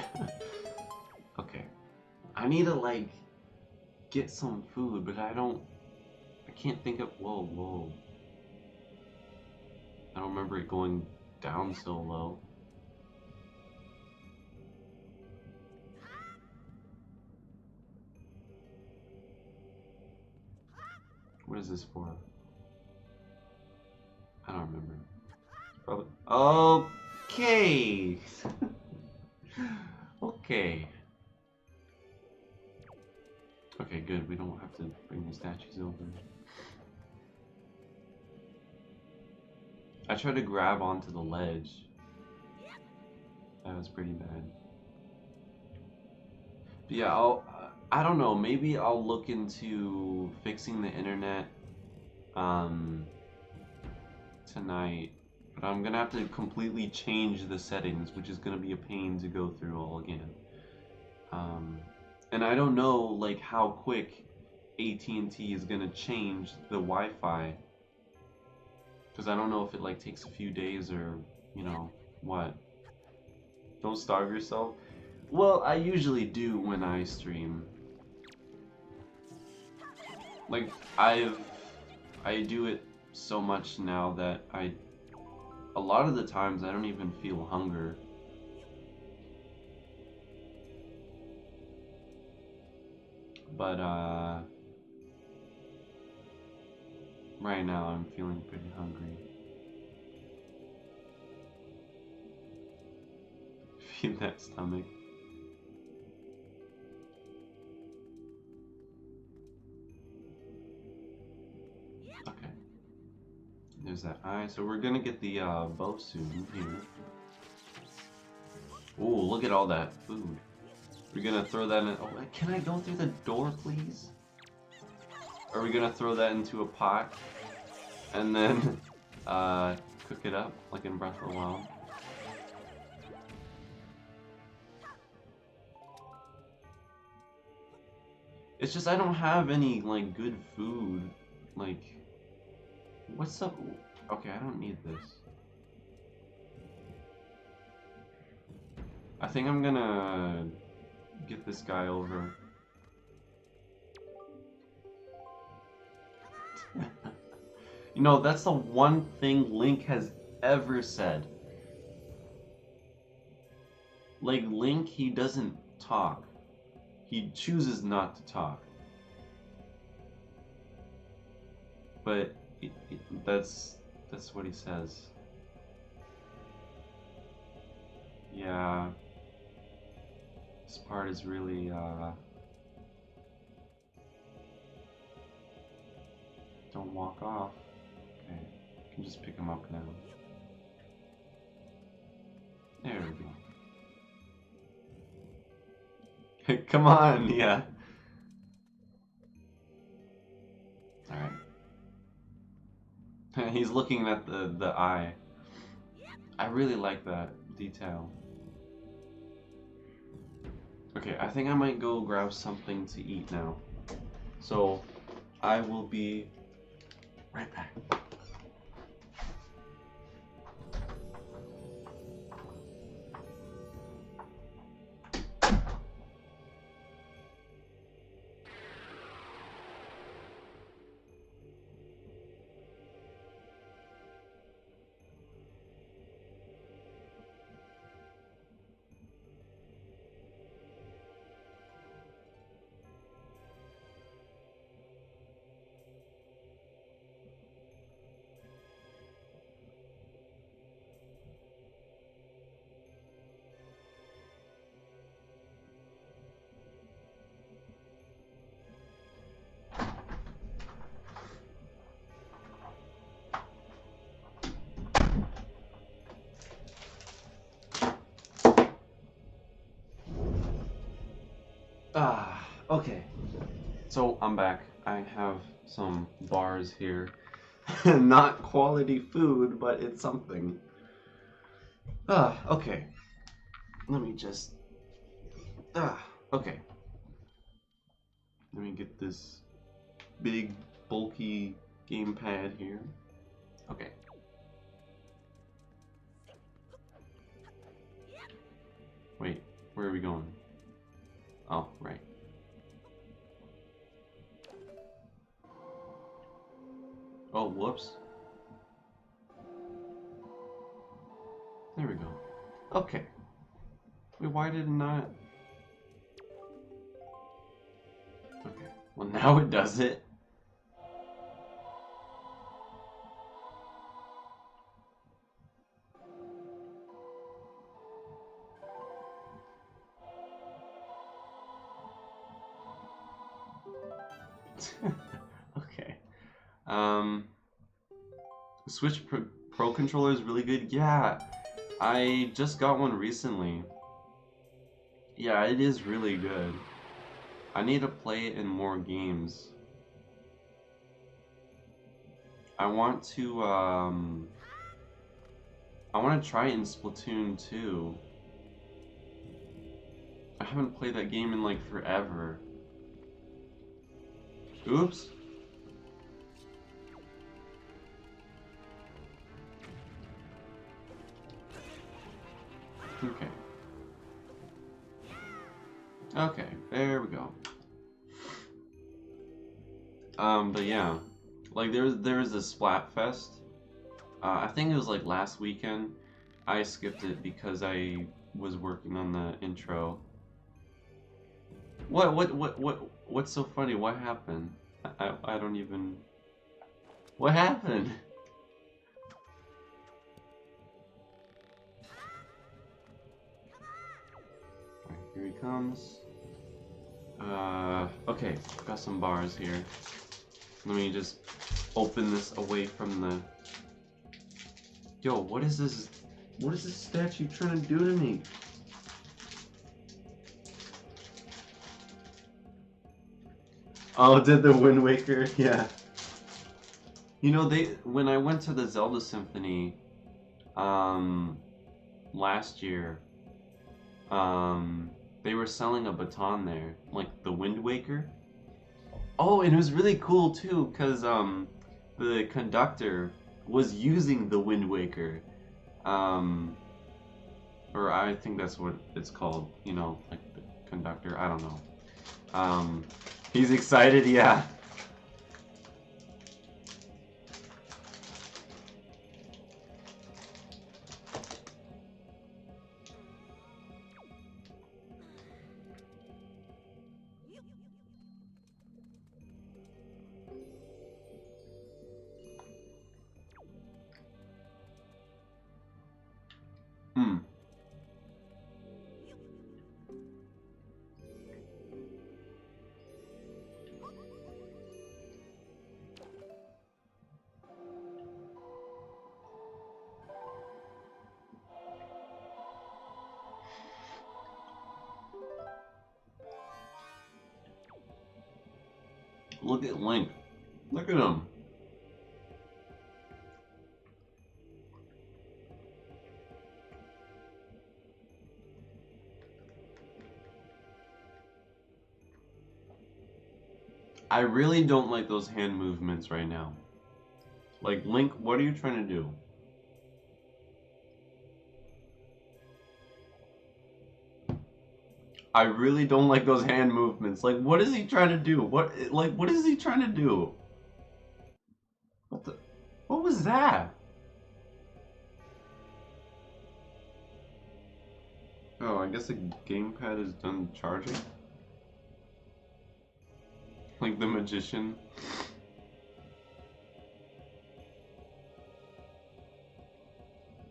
Okay. I need to, like, get some food, but I can't think of... Whoa, whoa. I don't remember it going down so low. What is this for? I don't remember. Probably... Okay! Okay. Okay, good. We don't have to bring the statues over. I tried to grab onto the ledge. That was pretty bad. But yeah, I don't know, maybe I'll look into fixing the internet tonight. But I'm gonna have to completely change the settings, which is gonna be a pain to go through all again. And I don't know, like, how quick AT&T is gonna change the Wi-Fi. Because I don't know if it, like, takes a few days or, you know, what. Don't starve yourself. Well, I usually do when I stream. Like, I do it so much now that a lot of the times I don't even feel hunger. But, right now I'm feeling pretty hungry. Feed that stomach. Okay. There's that eye. So we're gonna get the bow soon here. Ooh, look at all that food. We're gonna throw that in. Oh, can I go through the door, please? Are we gonna throw that into a pot and then cook it up like in Breath of the Wild? It's just I don't have any, like, good food. Like, what's up? Okay, I don't need this. I think I'm gonna get this guy over. You know, that's the one thing Link has ever said. Like Link, he doesn't talk. He chooses not to talk. But that's what he says. Yeah. This part is really don't walk off. Okay. I can just pick him up now. There we go. Come on, yeah. Alright. He's looking at the eye. I really like that detail. Okay, I think I might go grab something to eat now. So, I will be right back. Okay. So I'm back. I have some bars here. Not quality food, but it's something. Okay. Let me just... okay. Let me get this big, bulky gamepad here. Okay. Wait, where are we going? Oh, right. Oh, whoops. There we go. Okay. Wait, why did it not... Okay. Well, now it does it. Okay. Switch Pro controller is really good. Yeah, I just got one recently. Yeah, it is really good. I need to play it in more games. I want to try it in Splatoon 2. I haven't played that game in like forever. Oops. Okay. Okay, there we go. But yeah, like there was a Splatfest. I think it was like last weekend. I skipped it because I was working on the intro. What's so funny? What happened? I don't even... What happened? Alright, here he comes. Okay, got some bars here. Let me just open this away from the... Yo, what is this? What is this statue trying to do to me? Oh, did the Wind Waker? Yeah. You know, when I went to the Zelda Symphony, last year, they were selling a baton there, like the Wind Waker. Oh, and it was really cool too, cause the conductor was using the Wind Waker, or I think that's what it's called. You know, like the conductor. I don't know. He's excited, yeah. Hmm. Look at Link. Look at him. I really don't like those hand movements right now. Like, Link, what are you trying to do? I really don't like those hand movements. Like, what is he trying to do? What is he trying to do? What was that? Oh, I guess the gamepad is done charging? Like the magician?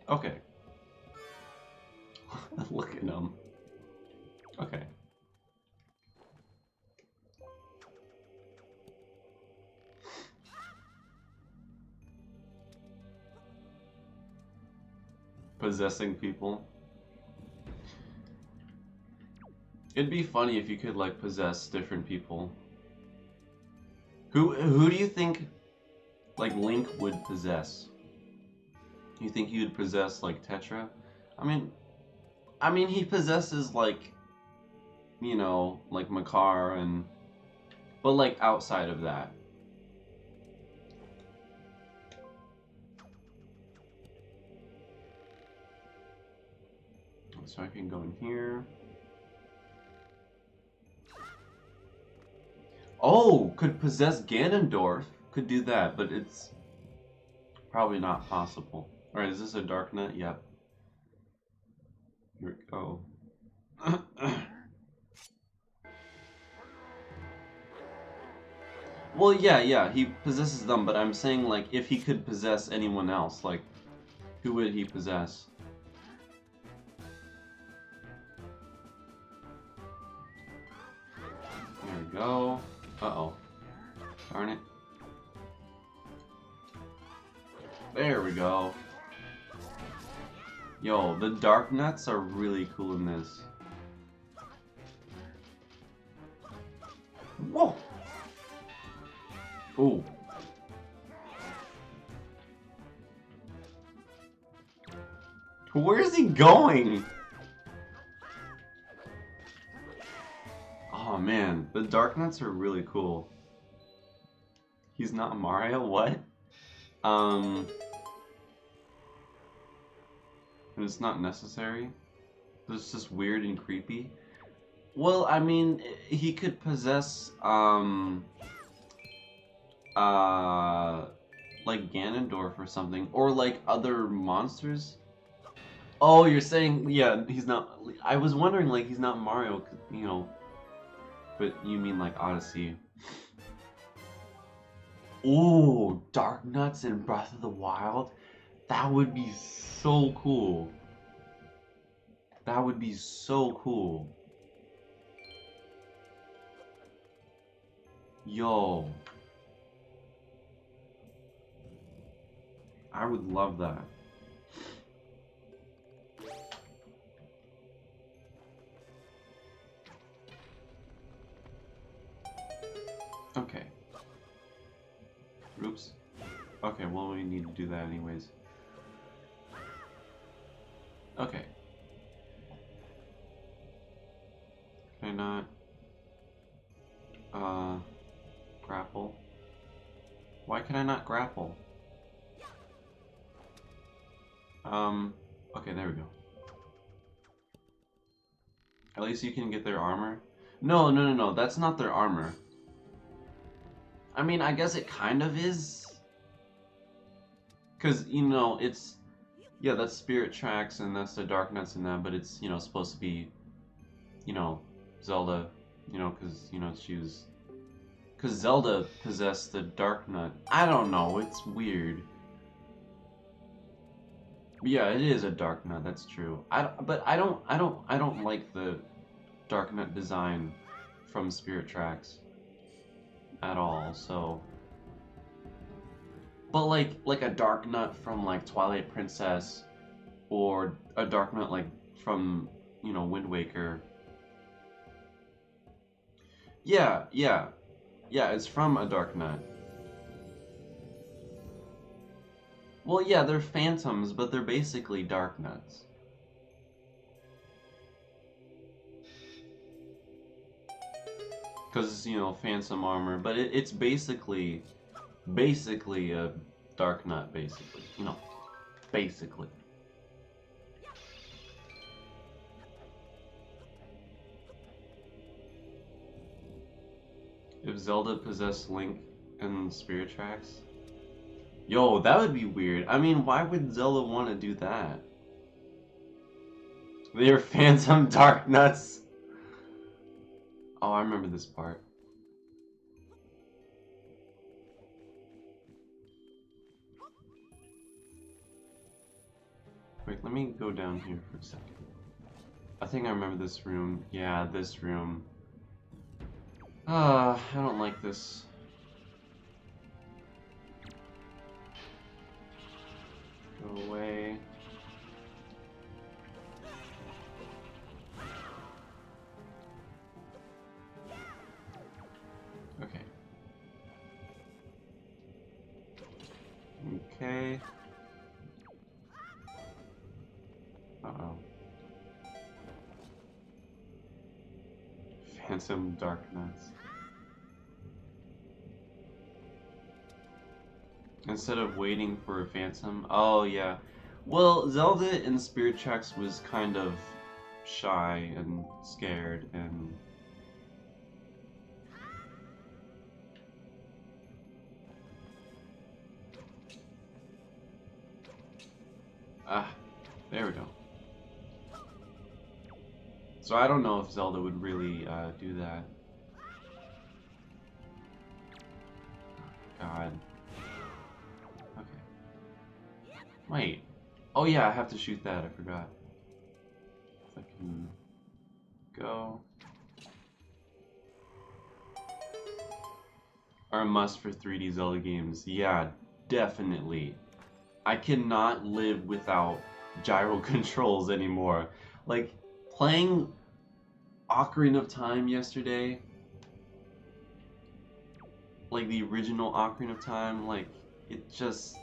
Okay. Look at him. Okay. Possessing people. It'd be funny if you could like possess different people. Who do you think like Link would possess? You think he would possess like Tetra? I mean he possesses like, you know, like Makar and but like outside of that. So I can go in here. Oh, could possess Ganondorf. Could do that, but it's probably not possible. Alright, is this a Dark Nut? Yep. Here we go. Well, yeah, he possesses them, but I'm saying, like, if he could possess anyone else, like, who would he possess? There we go. Uh-oh. Darn it. There we go. Yo, the Dark Nuts are really cool in this. Whoa! Ooh. Where is he going? Oh man, the Dark Nuts are really cool. He's not Mario? What? And it's not necessary? It's just weird and creepy? Well, I mean, he could possess, like Ganondorf or something, or like other monsters. Oh, you're saying, yeah, he's not, I was wondering, like, he's not Mario, you know, but you mean like Odyssey. Ooh, Dark Nuts in Breath of the Wild? That would be so cool. That would be so cool. Yo. I would love that. Okay. Oops. Okay, well we need to do that anyways. Okay. Can I not, grapple? Why can I not grapple? Okay, there we go. At least you can get their armor. No, that's not their armor. I mean, I guess it kind of is. Because, you know, it's... Yeah, that's Spirit Tracks and that's the Dark Nuts and that, but it's, you know, supposed to be, you know, Zelda, you know, because, you know, she was... Because Zelda possessed the Dark Nut. I don't know, it's weird. Yeah, it is a Dark Nut. That's true. But I don't like the Dark Nut design from Spirit Tracks at all. So, but like a Dark Nut from like Twilight Princess or a Dark Nut like from Wind Waker. Yeah, yeah, yeah. It's from a Dark Nut. Well, yeah, they're phantoms, but they're basically Dark Nuts. Because phantom armor, but it's basically a Dark Nut, basically. Basically. If Zelda possessed Link in Spirit Tracks, yo, that would be weird. I mean, why would Zelda want to do that? They're phantom Dark Nuts. Oh, I remember this part. Wait, let me go down here for a second. I think I remember this room. Yeah, this room. I don't like this. Go away. Okay. Okay. Uh-oh. Phantom Dark Nuts. Instead of waiting for a phantom. Oh, yeah. Well, Zelda in Spirit Tracks was kind of shy and scared and... Ah, there we go. So I don't know if Zelda would really do that. God. Okay. Wait. Oh yeah, I have to shoot that, I forgot. If I can go. Are a must for 3D Zelda games. Yeah, definitely. I cannot live without gyro controls anymore. Like, playing Ocarina of Time yesterday, like the original Ocarina of Time, like, it just...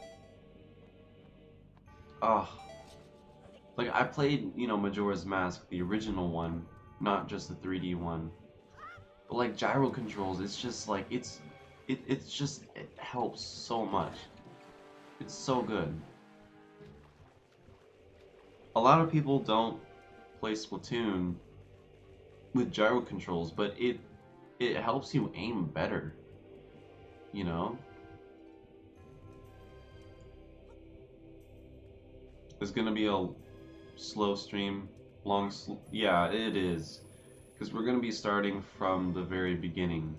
Ugh. Like, I played, Majora's Mask, the original one, not just the 3D one. But, like, gyro controls, it's just, like, it helps so much. It's so good. A lot of people don't play Splatoon with gyro controls, but it helps you aim better, you know? It's gonna be a slow stream, yeah, it is. Because we're gonna be starting from the very beginning.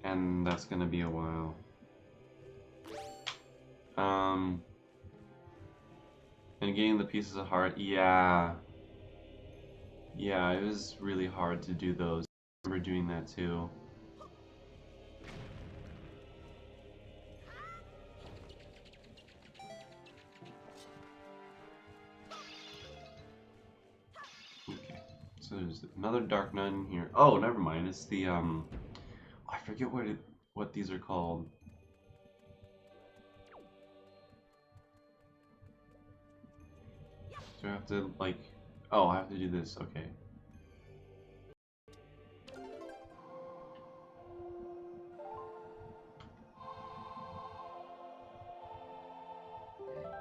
And that's gonna be a while. And getting the pieces of heart, yeah. Yeah, it was really hard to do those. I remember doing that too. Okay, so there's another Dark Nut in here. Oh, never mind. It's the I forget what these are called. Do I have to like? Oh, I have to do this. Okay.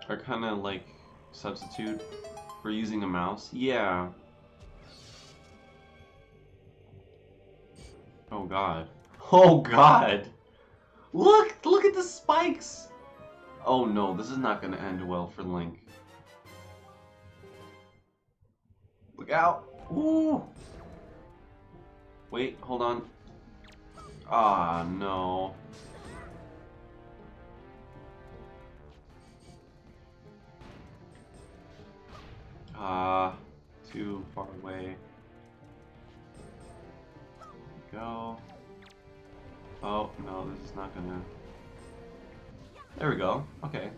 Are kind of like substitute for using a mouse. Yeah. Oh God. Oh God. Look at the spikes. Oh no, this is not gonna end well for Link. Look out. Ooh. Wait, hold on. Ah, no. far away. There we go. Oh, no, this is not gonna... There we go. Okay.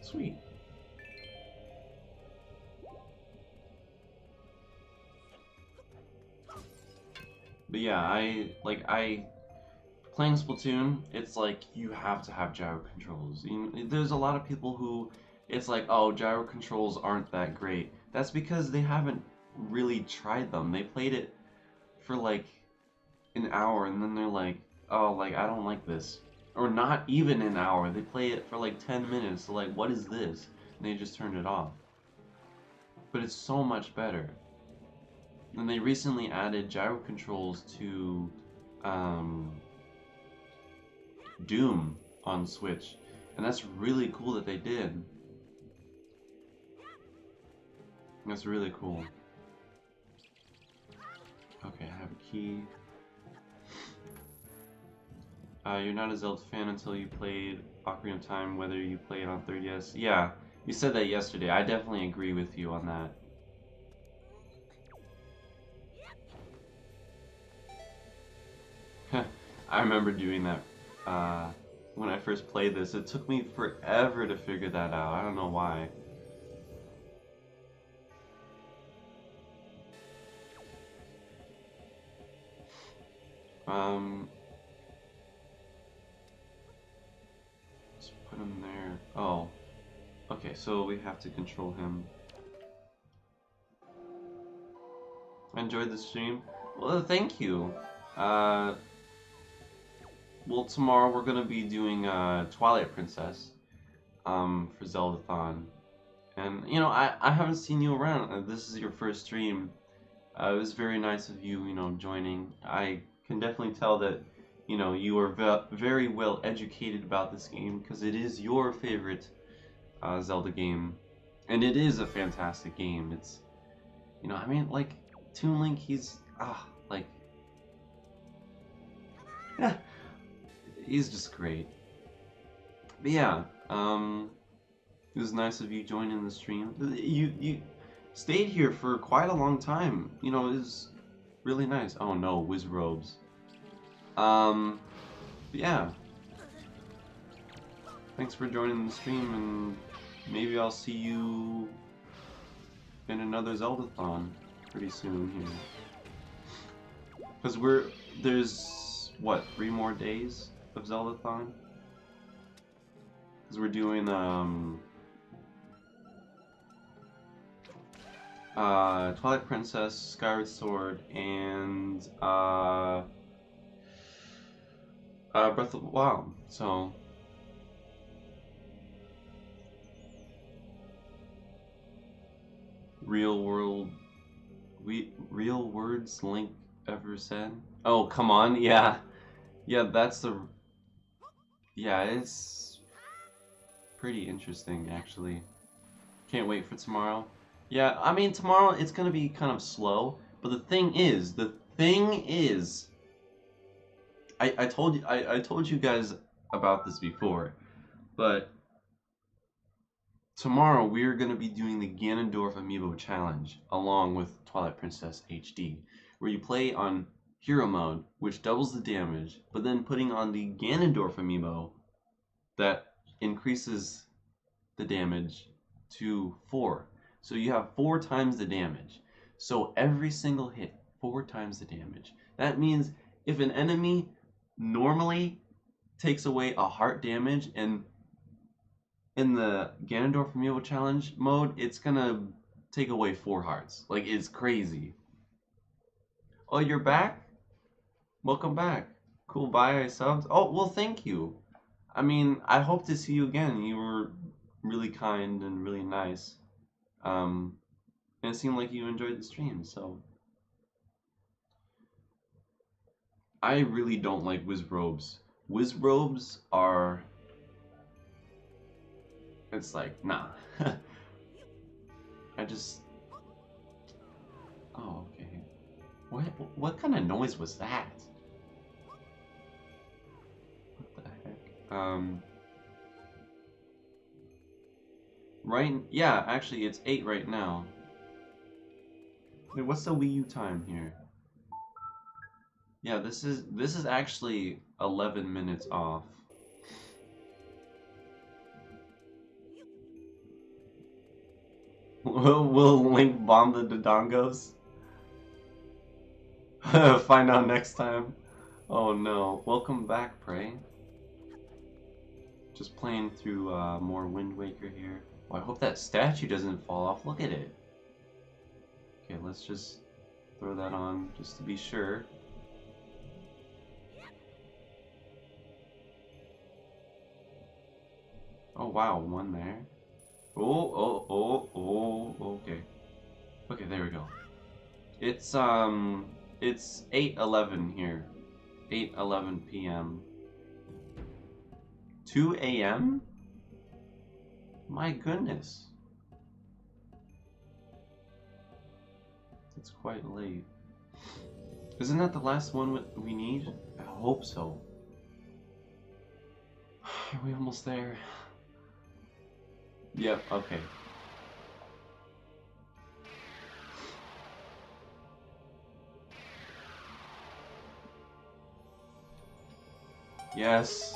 Sweet. But yeah, playing Splatoon, it's like you have to have gyro controls. There's a lot of people who, it's like, oh, gyro controls aren't that great. That's because they haven't really tried them. They played it for like an hour and then they're like, oh, like, I don't like this. Or not even an hour. They play it for like 10 minutes. So like, what is this? And they just turned it off. But it's so much better. And they recently added gyro controls to Doom on Switch. And that's really cool that they did. That's really cool. Okay, I have a key. You're not a Zelda fan until you played Ocarina of Time, whether you played on 3DS. Yeah, you said that yesterday. I definitely agree with you on that. I remember doing that when I first played this. It took me forever to figure that out. I don't know why. Let's put him there. Oh, okay, so we have to control him. I enjoyed the stream. Well, thank you. Well, tomorrow we're gonna be doing Twilight Princess for Zeldathon. And, you know, I haven't seen you around. This is your first stream. It was very nice of you, you know, joining. I can definitely tell that, you know, you are very well educated about this game because it is your favorite Zelda game. And it is a fantastic game. It's, you know, I mean, like, Toon Link, he's, like, yeah, he's just great. But yeah, it was nice of you joining the stream. You stayed here for quite a long time. You know, it was really nice. Oh no, whiz robes. Yeah. Thanks for joining the stream, and maybe I'll see you in another Zeldathon pretty soon here. Because there's, what, 3 more days of Zeldathon? Because we're doing, Twilight Princess, Skyward Sword, and Breath of the Wild. So real words Link ever said. Oh, come on, yeah, that's yeah, it's pretty interesting actually. Can't wait for tomorrow. Yeah, I mean, tomorrow it's gonna be kind of slow, but the thing is, I told you guys about this before, but tomorrow we're gonna be doing the Ganondorf Amiibo Challenge along with Twilight Princess HD, where you play on Hero Mode, which doubles the damage, but then putting on the Ganondorf Amiibo that increases the damage to 4. So you have 4 times the damage. So every single hit, 4 times the damage. That means if an enemy normally takes away a heart damage, and in the Ganondorf Amiibo Challenge mode, it's gonna take away 4 hearts. Like, it's crazy. Oh, you're back? Welcome back. Cool, bye, subs. Oh, well, thank you. I mean, I hope to see you again. You were really kind and really nice. And it seemed like you enjoyed the stream, so. I really don't like whiz robes. Whiz robes are... It's like, nah. I just... Oh, okay. What kind of noise was that? What the heck? Right? Yeah, actually, it's 8 right now. Wait, what's the Wii U time here? Yeah, this is actually 11 minutes off. Will Link bomb the Dodongos? Find out next time. Oh no. Welcome back, Prey. Just playing through more Wind Waker here. Oh, I hope that statue doesn't fall off. Look at it. Okay, let's just throw that on just to be sure. Oh wow, one there. Oh, okay. Okay, there we go. It's 8:11 here. 8:11 p.m. 2 a.m.? My goodness. It's quite late. Isn't that the last one we need? I hope so. Are we almost there? Yep, okay. Yes.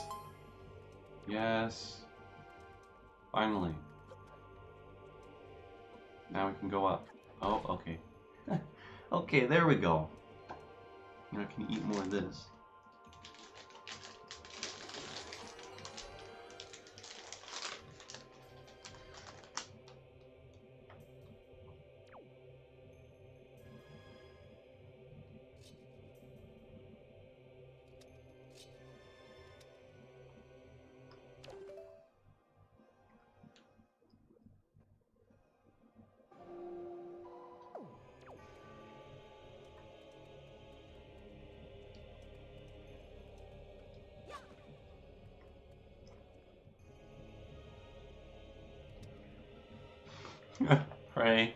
Yes. Finally. Now we can go up. Oh, okay. Okay, there we go. Now I can eat more of this. Pray.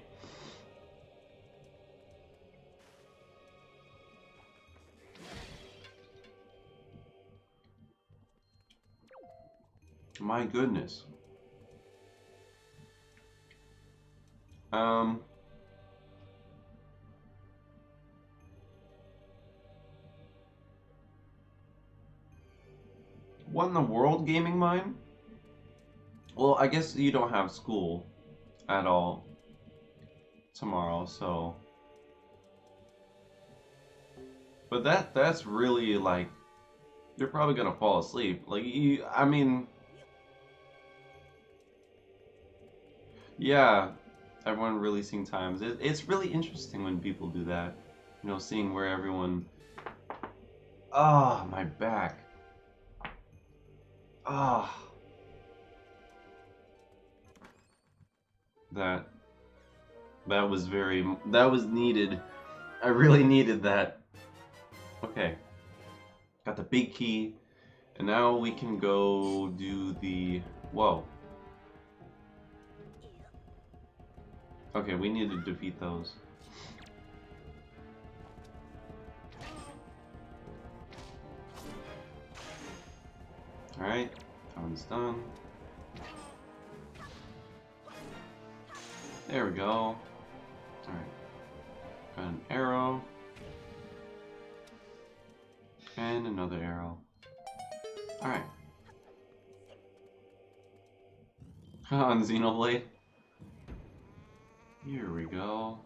My goodness. Um. What in the world, Gaming Mine? Well, I guess you don't have school at all tomorrow, so. But that's really like you're probably gonna fall asleep. Like I mean, yeah, everyone releasing times. It's really interesting when people do that. You know, seeing where everyone. Ah, my back. Ah, that that was needed. I really needed that. Okay, got the big key, and now we can go do the. Whoa. Okay, we need to defeat those. Alright, that one's done. There we go. Alright. Got an arrow. And another arrow. Alright. On Xenoblade. Here we go.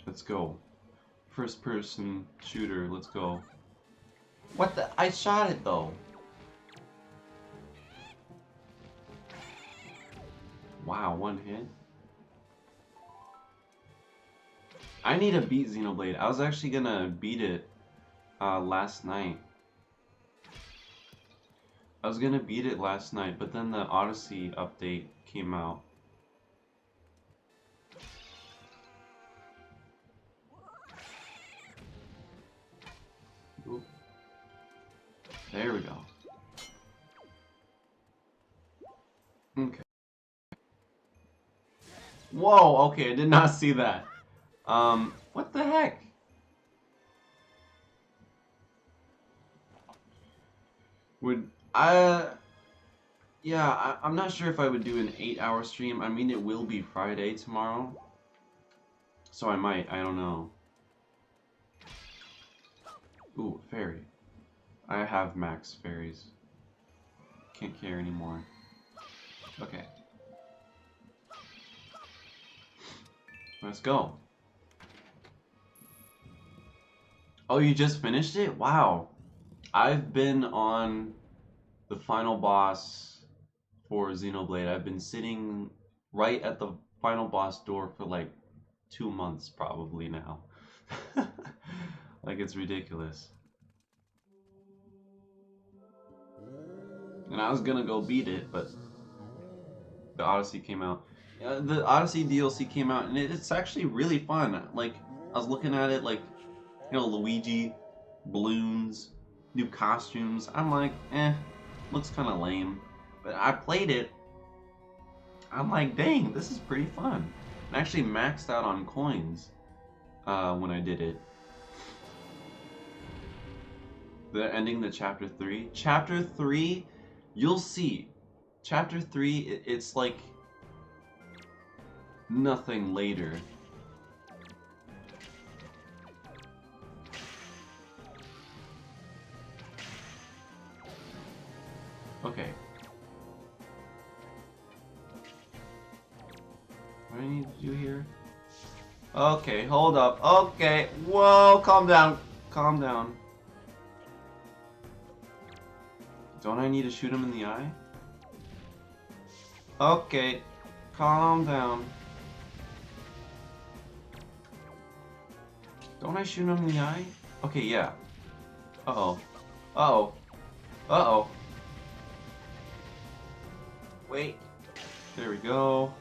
Let's go. First person shooter, let's go. What the? I shot it though. Wow, one hit. I need to beat Xenoblade. I was actually gonna beat it last night. I was gonna beat it last night, but then the Odyssey update came out. Ooh. There we go. Okay. Whoa, okay, I did not see that. What the heck? Would I'm not sure if I would do an 8-hour stream. I mean, it will be Friday tomorrow. So I might, I don't know. Ooh, fairy. I have max fairies. Can't care anymore. Okay. Let's go. Oh, you just finished it? Wow. I've been on the final boss for Xenoblade. I've been sitting right at the final boss door for like 2 months probably now. Like, it's ridiculous. And I was gonna go beat it, but the Odyssey came out. The Odyssey DLC came out, and it's actually really fun. Like, I was looking at it, like, you know, Luigi, balloons, new costumes. I'm like, looks kind of lame. But I played it. I'm like, dang, this is pretty fun. I actually maxed out on coins when I did it. They're ending the chapter 3. Chapter 3, you'll see. Chapter 3, it's like nothing later. Okay. What do I need to do here? Okay, hold up. Okay, whoa, calm down. Calm down. Don't I need to shoot him in the eye? Okay, calm down. Don't I shoot him in the eye? Okay, yeah. Uh-oh. Uh-oh. Uh-oh. Wait. There we go.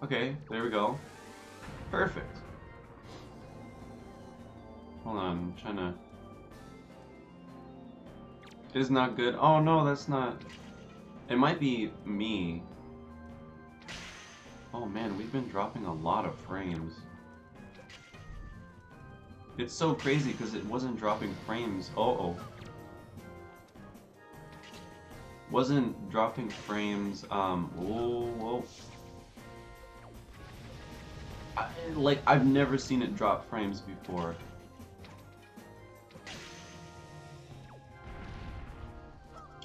Okay, there we go. Perfect. Hold on, I'm trying to... It's not good. Oh no, that's not... It might be me. Oh man, we've been dropping a lot of frames. It's so crazy because it wasn't dropping frames. Uh-oh. Wasn't dropping frames, whoa. Like, I've never seen it drop frames before.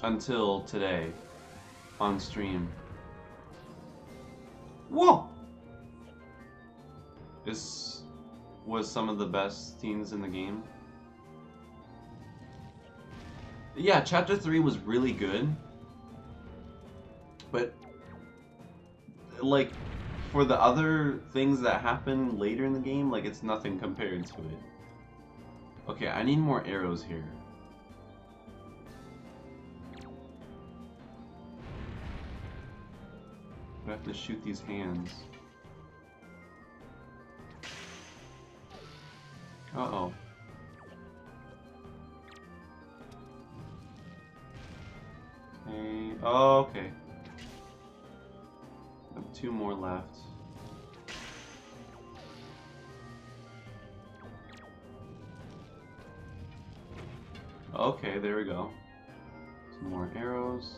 Until today, on stream. Whoa! This was some of the best scenes in the game. Yeah, Chapter 3 was really good. But, like, for the other things that happen later in the game, like, it's nothing compared to it. Okay, I need more arrows here. I have to shoot these hands. Uh-oh. Okay. Oh, okay. I have 2 more left. Okay, there we go. Some more arrows.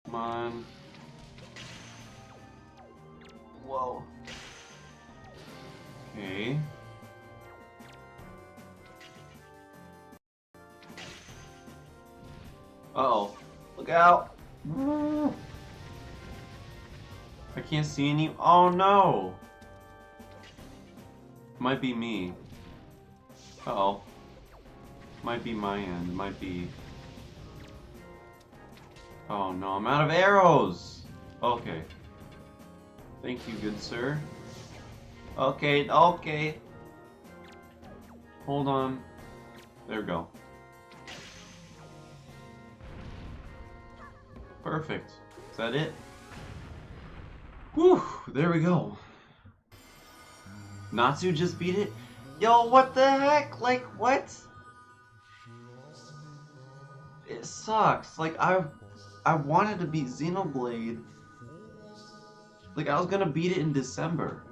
Come on. Whoa. Okay. Uh-oh. Look out! I can't see any. Oh no! Might be me. Uh-oh. Might be my end. Might be... Oh no, I'm out of arrows! Okay. Thank you, good sir. Okay, okay. Hold on. There we go. Perfect. Is that it? Whew, there we go. Natsu just beat it? Yo, what the heck? Like, what? It sucks. Like, I wanted to beat Xenoblade. Like, I was gonna beat it in December.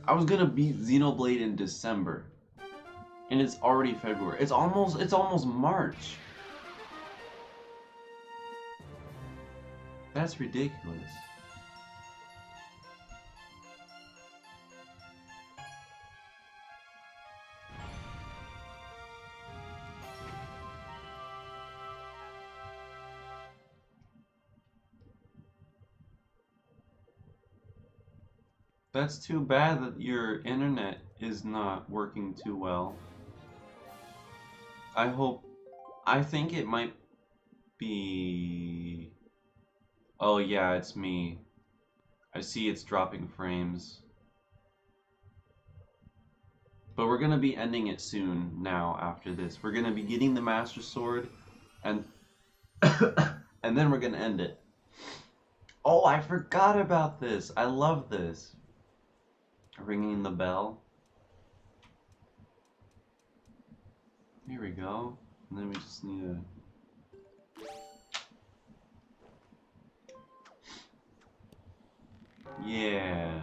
I was gonna beat Xenoblade in December. And it's already February. It's almost March. That's ridiculous. That's too bad that your internet is not working too well. I think it might be... Oh yeah, it's me. I see it's dropping frames. But we're gonna be ending it soon now after this. We're gonna be getting the Master Sword and and then we're gonna end it. Oh, I forgot about this. I love this. Ringing the bell. Here we go. And then we just need to... Yeah.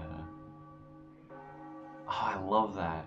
Oh, I love that.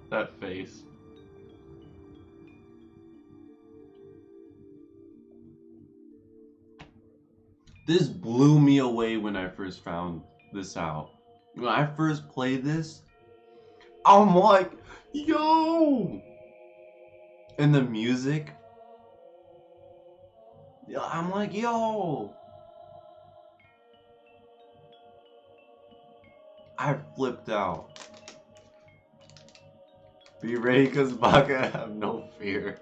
That face. This blew me away when I first found this out. When I first played this, I'm like, yo! And the music, I'm like, yo! I flipped out. Be ready, cause Baka have no fear.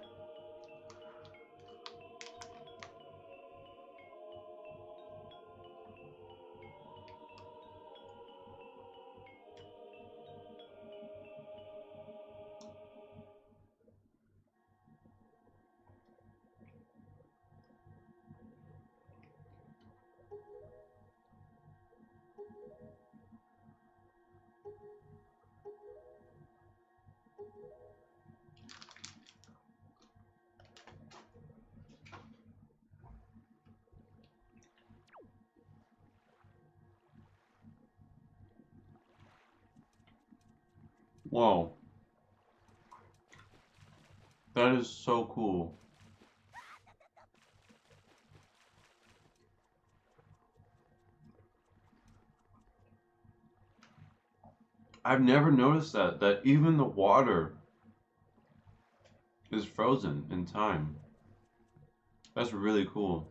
Whoa. That is so cool. I've never noticed that even the water is frozen in time. That's really cool.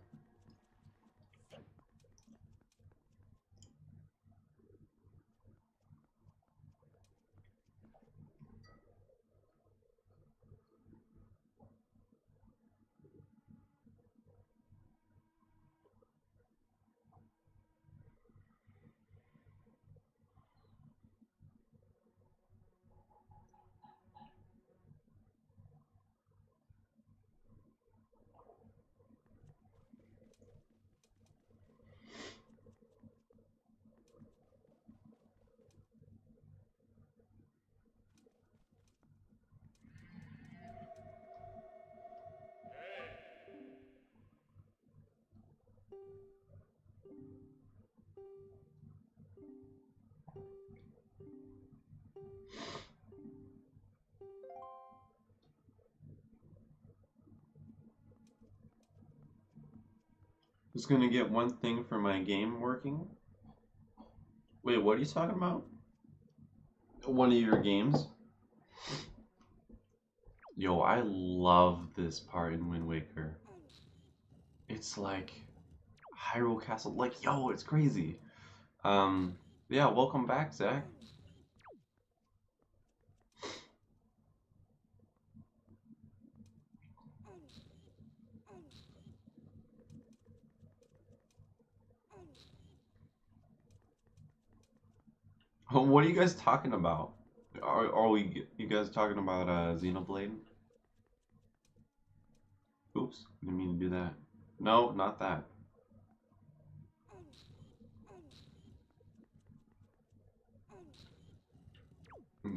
Just gonna get one thing for my game working. Wait, what are you talking about? One of your games? Yo, I love this part in Wind Waker. It's like Hyrule Castle. Like, yo, it's crazy. Yeah, welcome back, Zach. What are you guys talking about? You guys talking about Xenoblade? Oops, didn't mean to do that. No, not that.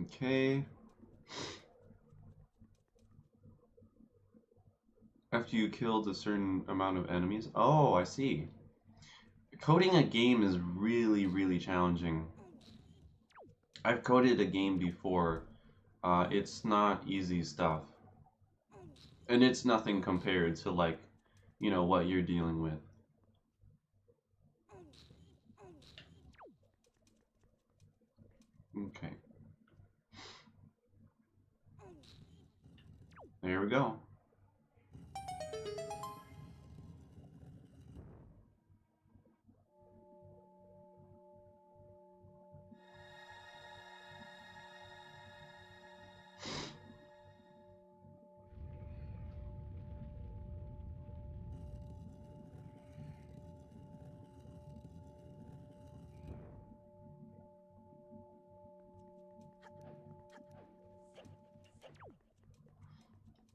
Okay. After you killed a certain amount of enemies. Oh, I see. Coding a game is really, really challenging. I've coded a game before. It's not easy stuff. And it's nothing compared to, like, you know, what you're dealing with. Okay. There we go.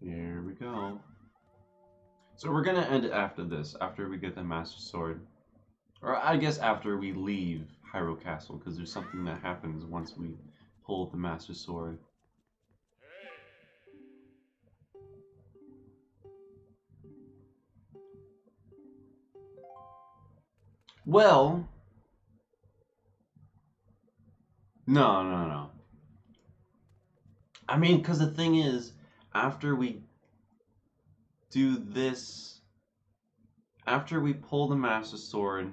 Here we go. So we're gonna end it after this, after we get the Master Sword. Or I guess after we leave Hyrule Castle, because there's something that happens once we pull the Master Sword. Well, no. I mean, because the thing is, after we do this, after we pull the Master Sword,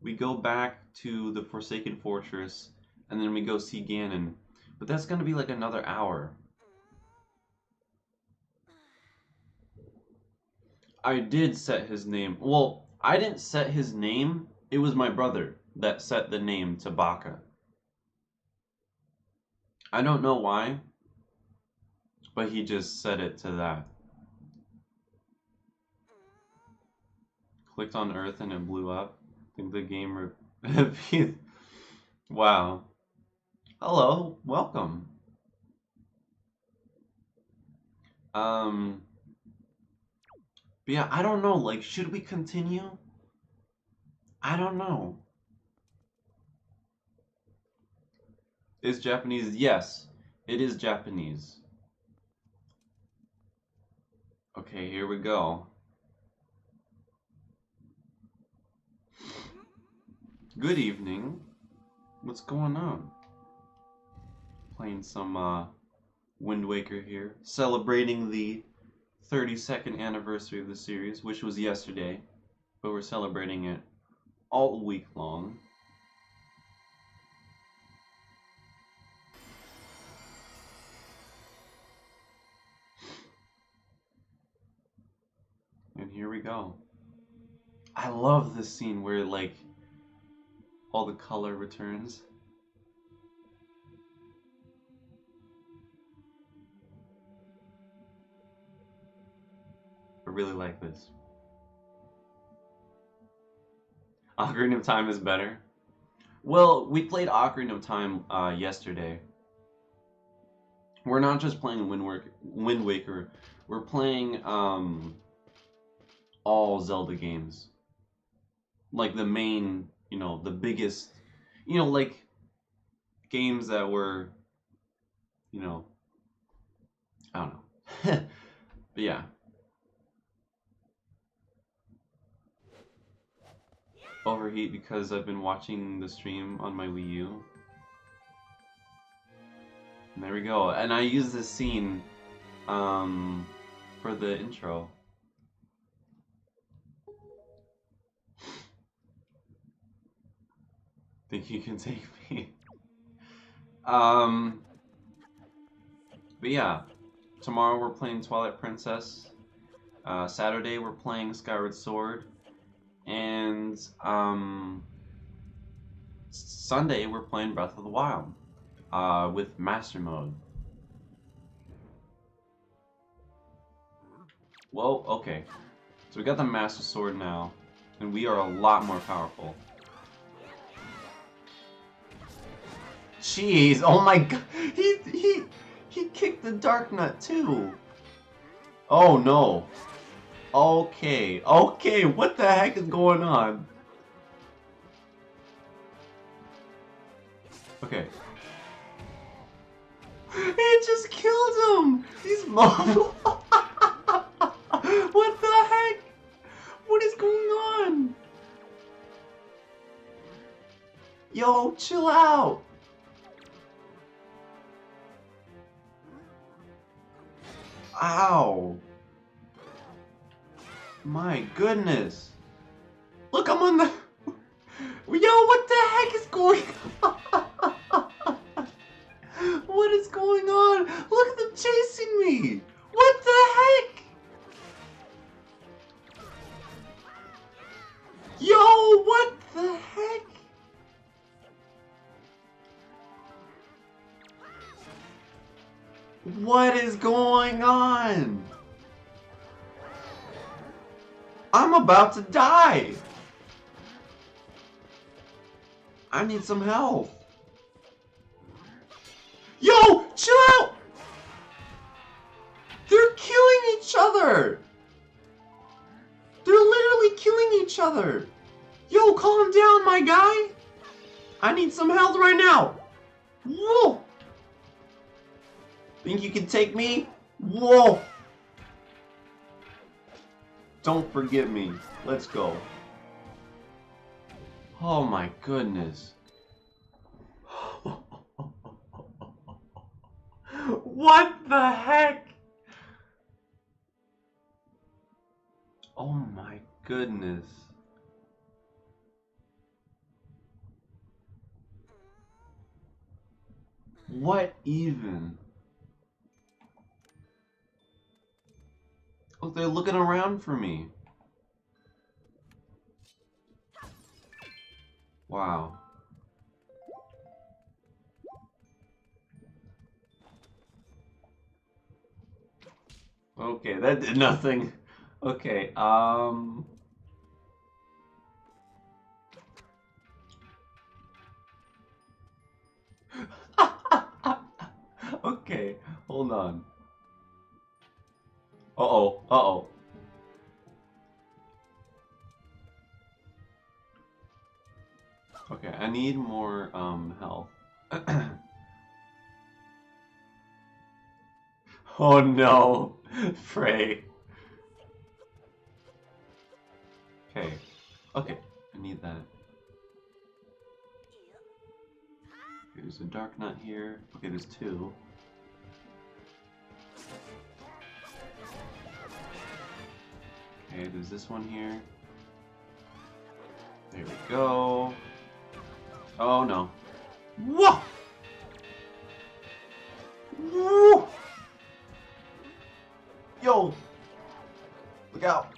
we go back to the Forsaken Fortress, and then we go see Ganon. But that's gonna be like another hour. I did set his name. Well, I didn't set his name. It was my brother that set the name to Baka. I don't know why, but he just set it to that. Clicked on Earth and it blew up. I think the game Wow. Hello, welcome. But yeah, I don't know, like, should we continue? I don't know. Is Japanese? Yes, it is Japanese. Okay, here we go. Good evening. What's going on? Playing some Wind Waker here, celebrating the 32nd anniversary of the series, which was yesterday, but we're celebrating it all week long. And here we go. I love this scene where, like, all the color returns. I really like this. Ocarina of Time is better. Well, we played Ocarina of Time yesterday. We're not just playing Wind Waker. We're playing all Zelda games. Like the main, you know, the biggest, you know, like games that were, you know, I don't know. But yeah. Overheat because I've been watching the stream on my Wii U. And there we go. And I use this scene for the intro. Think you can take me? But yeah, tomorrow we're playing Twilight Princess. Saturday we're playing Skyward Sword, and Sunday we're playing Breath of the Wild, with Master Mode. Well, okay, so we got the Master Sword now, and we are a lot more powerful. Jeez, oh my god, he kicked the Dark Nut too. Oh no. Okay, okay, what the heck is going on? Okay. He just killed him! He's mobile. What the heck? What is going on? Yo, chill out. Ow. My goodness. Look, I'm on the... Yo, what the heck is going on? What is going on? Look at them chasing me. What the heck? Yo, what the heck? What is going on? I'm about to die. I need some help. Yo, chill out. They're killing each other. They're literally killing each other. Yo, calm down, my guy. I need some health right now. Whoa. Think you can take me? Whoa. Don't forget me. Let's go. Oh my goodness. What the heck? Oh my goodness. What even? Oh, they're looking around for me. Wow. Okay, that did nothing. Okay, okay, hold on. Uh-oh, uh-oh. Okay, I need more, health. Oh no, Frey. Okay, okay, I need that. Okay, there's a Dark Nut here. Okay, there's two. Okay, there's this one here. There we go. Oh no. Whoa! Woo! Yo! Look out!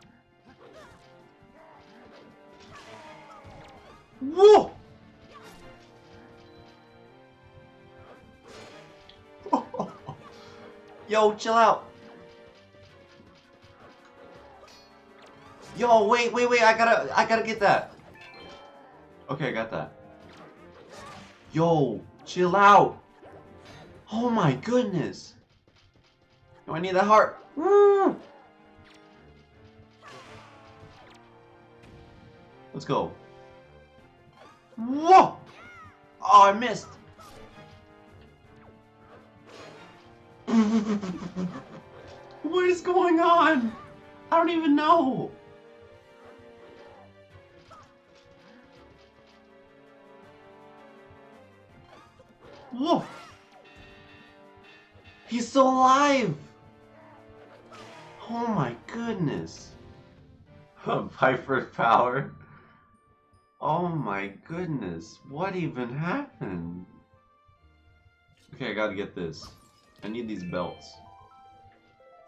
Whoa! Yo, chill out! Yo, wait, I gotta get that. Okay, I got that. Yo, chill out. Oh my goodness. Yo, I need that heart. Woo! Let's go. Whoa! Oh, I missed. What is going on? I don't even know. Whoa! He's still alive! Oh my goodness. Piper's power. Oh my goodness, what even happened? Okay, I gotta get this. I need these belts.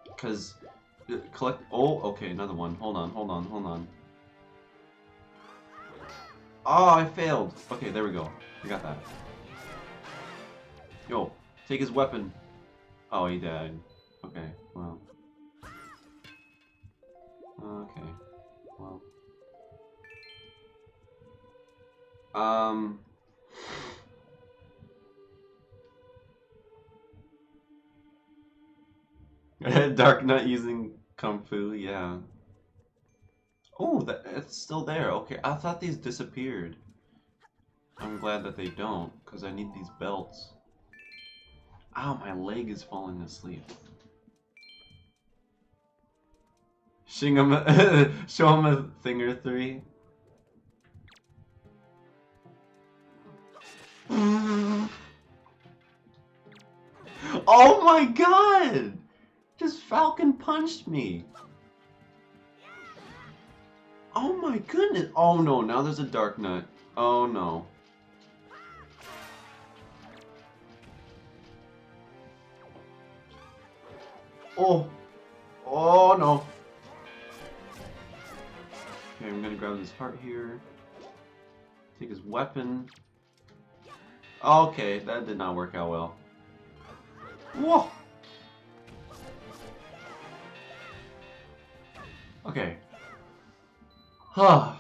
Because, collect, oh, okay, another one. Hold on, hold on, hold on. Oh, I failed. Okay, there we go. I got that. Yo, take his weapon. Oh, he died. Okay, well. Okay, well. Dark Knight using Kung Fu, yeah. Oh, it's still there. Okay, I thought these disappeared. I'm glad that they don't, because I need these belts. Ow, my leg is falling asleep. Show him a thing or three. Oh my god! Just Falcon punched me. Oh my goodness. Oh no, now there's a Dark Knight. Oh no. Oh. Oh no. Okay, I'm gonna grab his heart here. Take his weapon. Okay, that did not work out well. Whoa! Okay. Huh.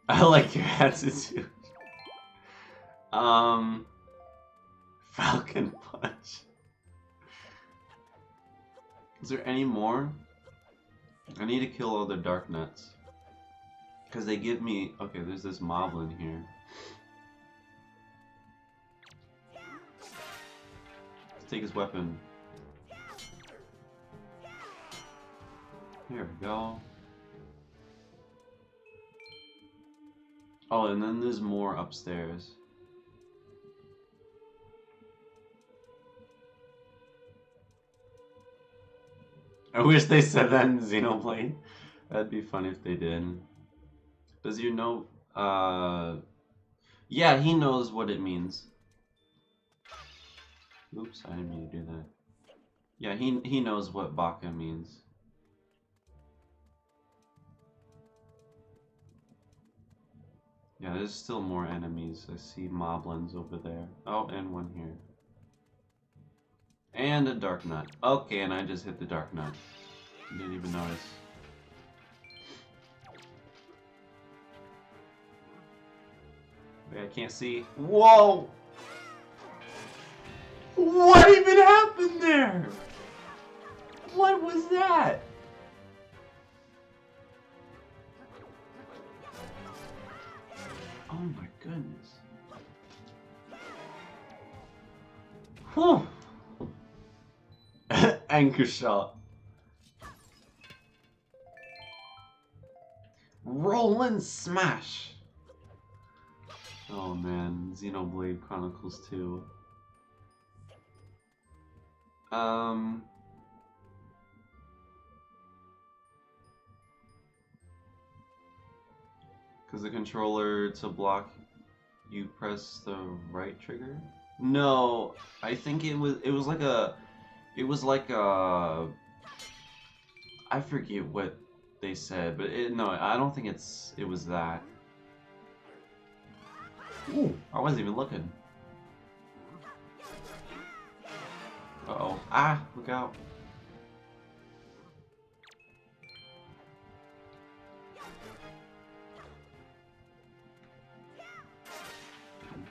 I like your attitude. Falcon Punch. Is there any more? I need to kill all the Dark Nuts. Because they give me... Okay, there's this Moblin here. Let's take his weapon. There we go. Oh, and then there's more upstairs. I wish they said that in Xenoblade. That'd be fun if they did. Does you know, yeah, he knows what it means. Oops, I didn't mean to do that. Yeah, he knows what Baka means. Yeah, there's still more enemies. I see moblins over there. Oh, and one here. And a Dark Nut. Okay, and I just hit the Dark Nut. Didn't even notice. Wait, I can't see. Whoa! What even happened there? What was that? Oh my goodness. Whew. Anchor shot. Rollin' smash. Oh man, Xenoblade Chronicles 2. Because the controller to block, you press the right trigger? No, I think it was like a, I forget what they said, but no, I don't think it was that. Ooh, I wasn't even looking. Uh-oh. Ah, look out.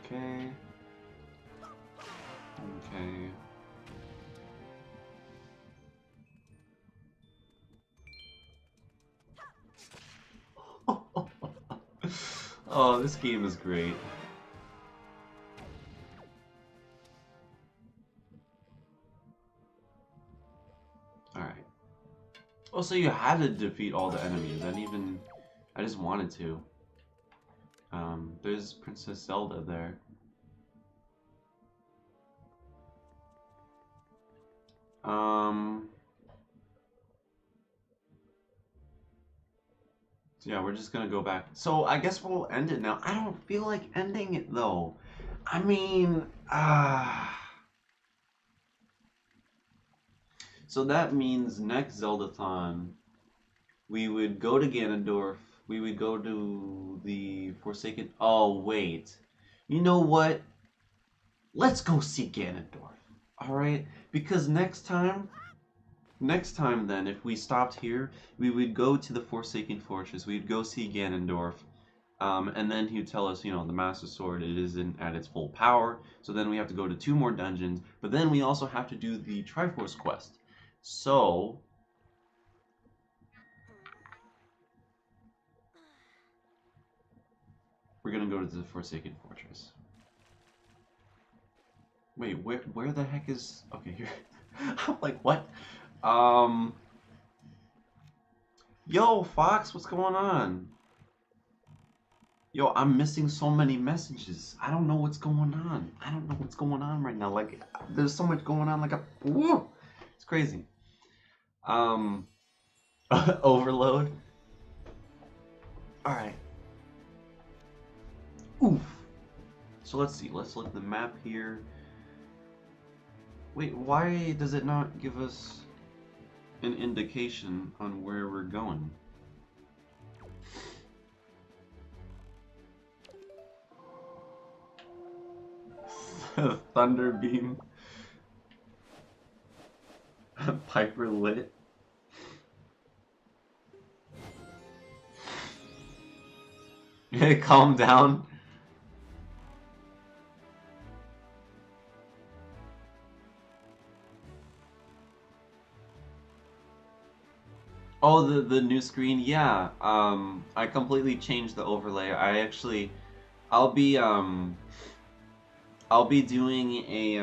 Okay. Okay. Oh, this game is great. Alright. Oh, so you had to defeat all the enemies. I just wanted to. There's Princess Zelda there. So yeah, we're just gonna go back. So I guess we'll end it now. I don't feel like ending it though. I mean, so that means next Zeldathon, we would go to Ganondorf. We would go to the Forsaken. Oh, wait. You know what? Let's go see Ganondorf. Alright? Because next time then, if we stopped here, we would go to the Forsaken Fortress. We'd go see Ganondorf. And then he'd tell us, the Master Sword, it isn't at its full power. So then we have to go to 2 more dungeons. But then we also have to do the Triforce quest. So, we're gonna go to the Forsaken Fortress. Wait, where the heck is... Okay, here. I'm like, what? Yo, Fox, what's going on? Yo, I'm missing so many messages. I don't know what's going on. I don't know what's going on right now. Like, there's so much going on. Whoa, it's crazy. Overload. All right. Oof. So let's see. Let's look at the map here. Wait, why does it not give us an indication on where we're going? Thunder beam. Piper lit. Calm down. Oh, the new screen, yeah. I completely changed the overlay. I'll be I'll be doing a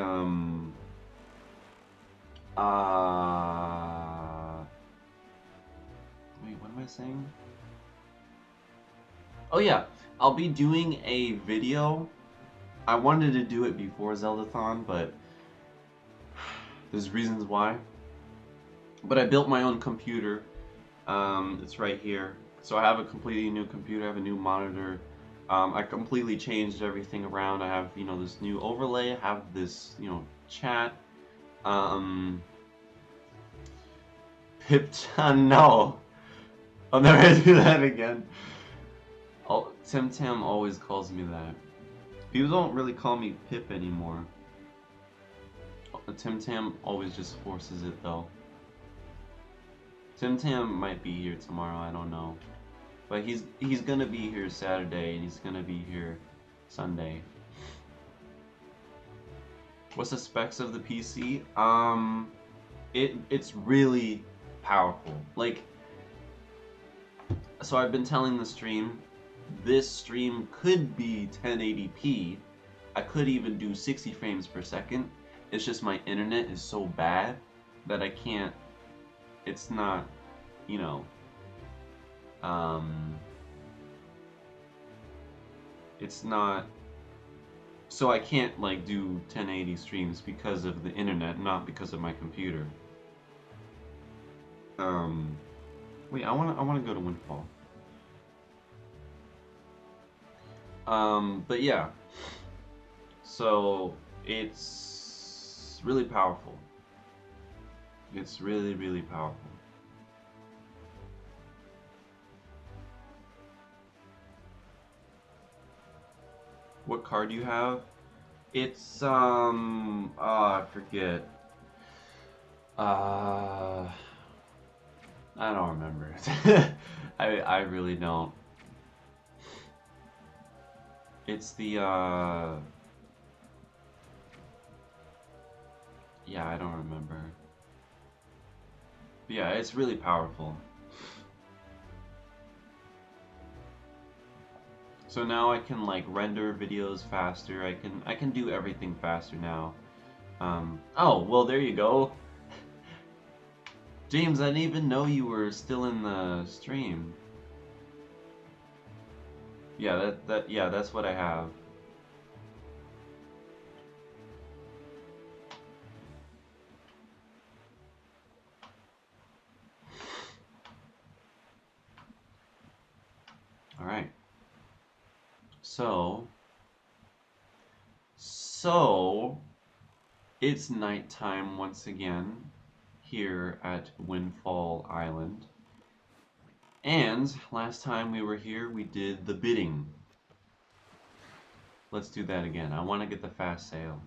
wait, what am I saying? Oh yeah, I'll be doing a video. I wanted to do it before Zeldathon, but there's reasons why. But I built my own computer. It's right here. So I have a completely new computer, I have a new monitor. I completely changed everything around. I have, this new overlay, I have this, chat. Pipchan, no. I'll never do that again. Oh, Tim Tam always calls me that. People don't really call me Pip anymore. Tim Tam always just forces it though. Tim Tam might be here tomorrow, I don't know. But he's gonna be here Saturday and he's gonna be here Sunday. What's the specs of the PC? It's really powerful. Like, so I've been telling the stream, this stream could be 1080p. I could even do 60 frames per second. It's just my internet is so bad that I can't. It's not, it's not. So I can't like do 1080 streams because of the internet, not because of my computer. Wait, I wanna go to Windfall. But yeah. So it's really powerful. It's really, really powerful. What card do you have? It's I forget. I don't remember. I really don't. It's the yeah, I don't remember. But yeah, it's really powerful. So now I can like render videos faster. I can do everything faster now. Oh, well there you go. James, I didn't even know you were still in the stream. Yeah, that's what I have. So it's nighttime once again here at Windfall Island. And last time we were here, we did the bidding. Let's do that again. I want to get the fast sale.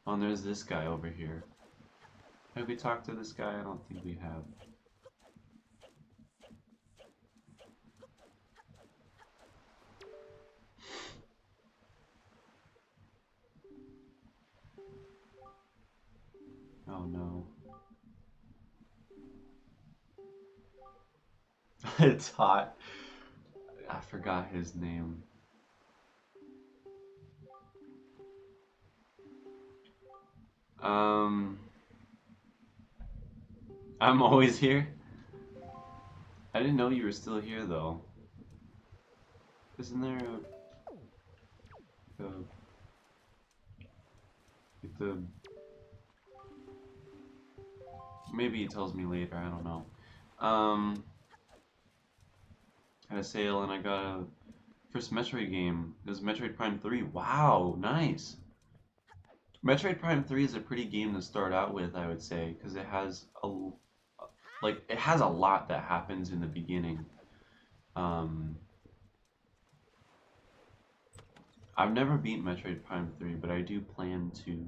Oh, and there's this guy over here. Have we talked to this guy? I don't think we have. Oh no. It's hot. I forgot his name. I'm always here. I didn't know you were still here though. Isn't there the maybe he tells me later, I don't know. Had a sale and I got a first Metroid game. It was Metroid Prime 3. Wow, nice. Metroid Prime 3 is a pretty game to start out with, I would say, because it has it has a lot that happens in the beginning. I've never beat Metroid Prime 3, but I do plan to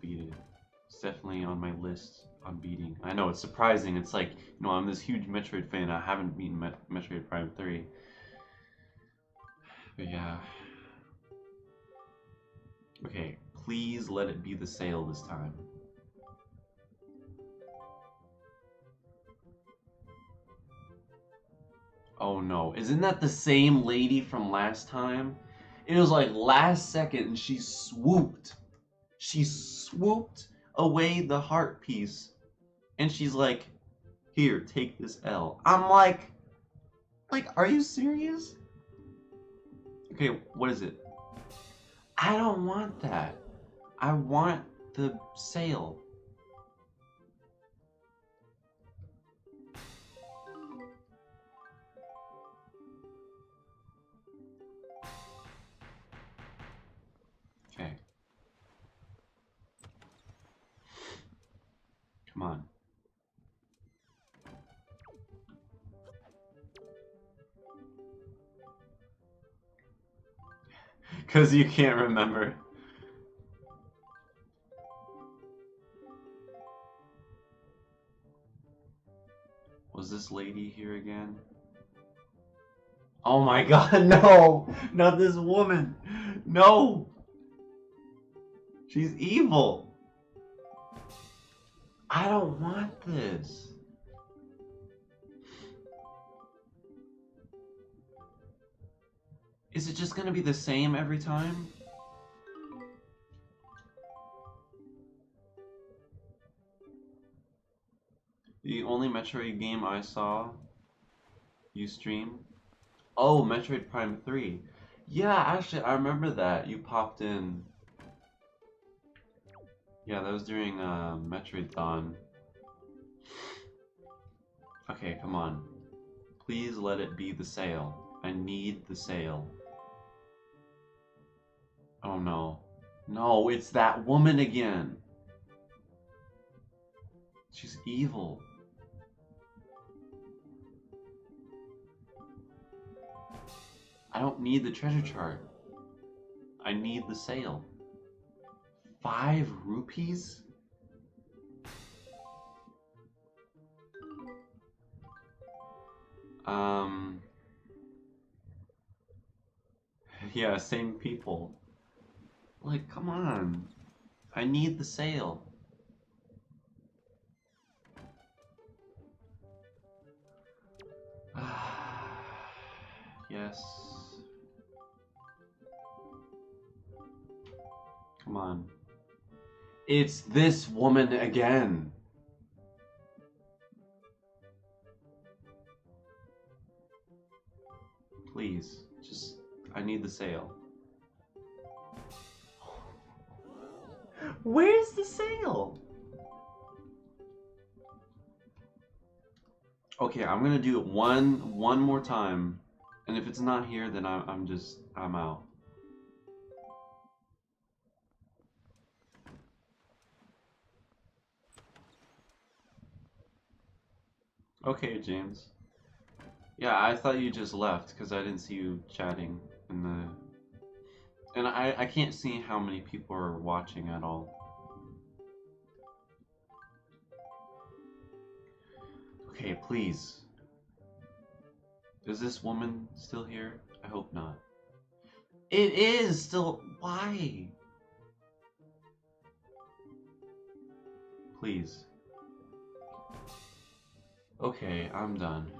beat it. It's definitely on my list on beating. I know, it's surprising. It's like, you know, I'm this huge Metroid fan. I haven't beaten Metroid Prime 3. But yeah. Okay, please let it be the sale this time. Oh no, isn't that the same lady from last time? It was like last second and she swooped. She swooped away the heart piece. And she's like, here, take this L. I'm like, are you serious? Okay, what is it? I don't want that. I want the sale. Okay. Come on. Because you can't remember. Was this lady here again? Oh my god, no! Not this woman! No! She's evil! I don't want this. Is it just gonna be the same every time? The only Metroid game I saw you stream? Oh, Metroid Prime 3. Yeah, actually, I remember that. You popped in. Yeah, that was during Metroidthon. Okay, come on. Please let it be the sale. I need the sale. Oh no. No, it's that woman again. She's evil. I don't need the treasure chart. I need the sale. 5 rupees? Yeah, same people. Like, come on. I need the sale. Yes. Come on. It's this woman again. Please, just, I need the sale. Where's the sale? Okay, I'm gonna do it one more time. And if it's not here, then I'm out. Okay, James. Yeah, I thought you just left because I didn't see you chatting in the... And I can't see how many people are watching at all. Okay, please. Is this woman still here? I hope not. It is still... Why? Please. Okay, I'm done.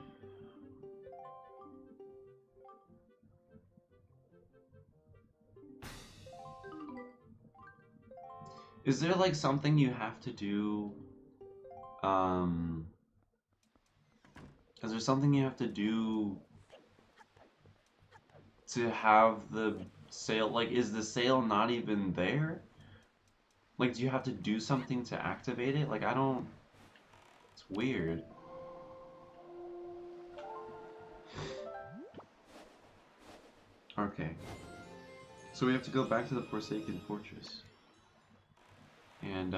Is there like something you have to do? Is there something you have to do to have the sale? Like, is the sale not even there? Like, do you have to do something to activate it? Like, I don't... It's weird. Okay. So we have to go back to the Forsaken Fortress. And,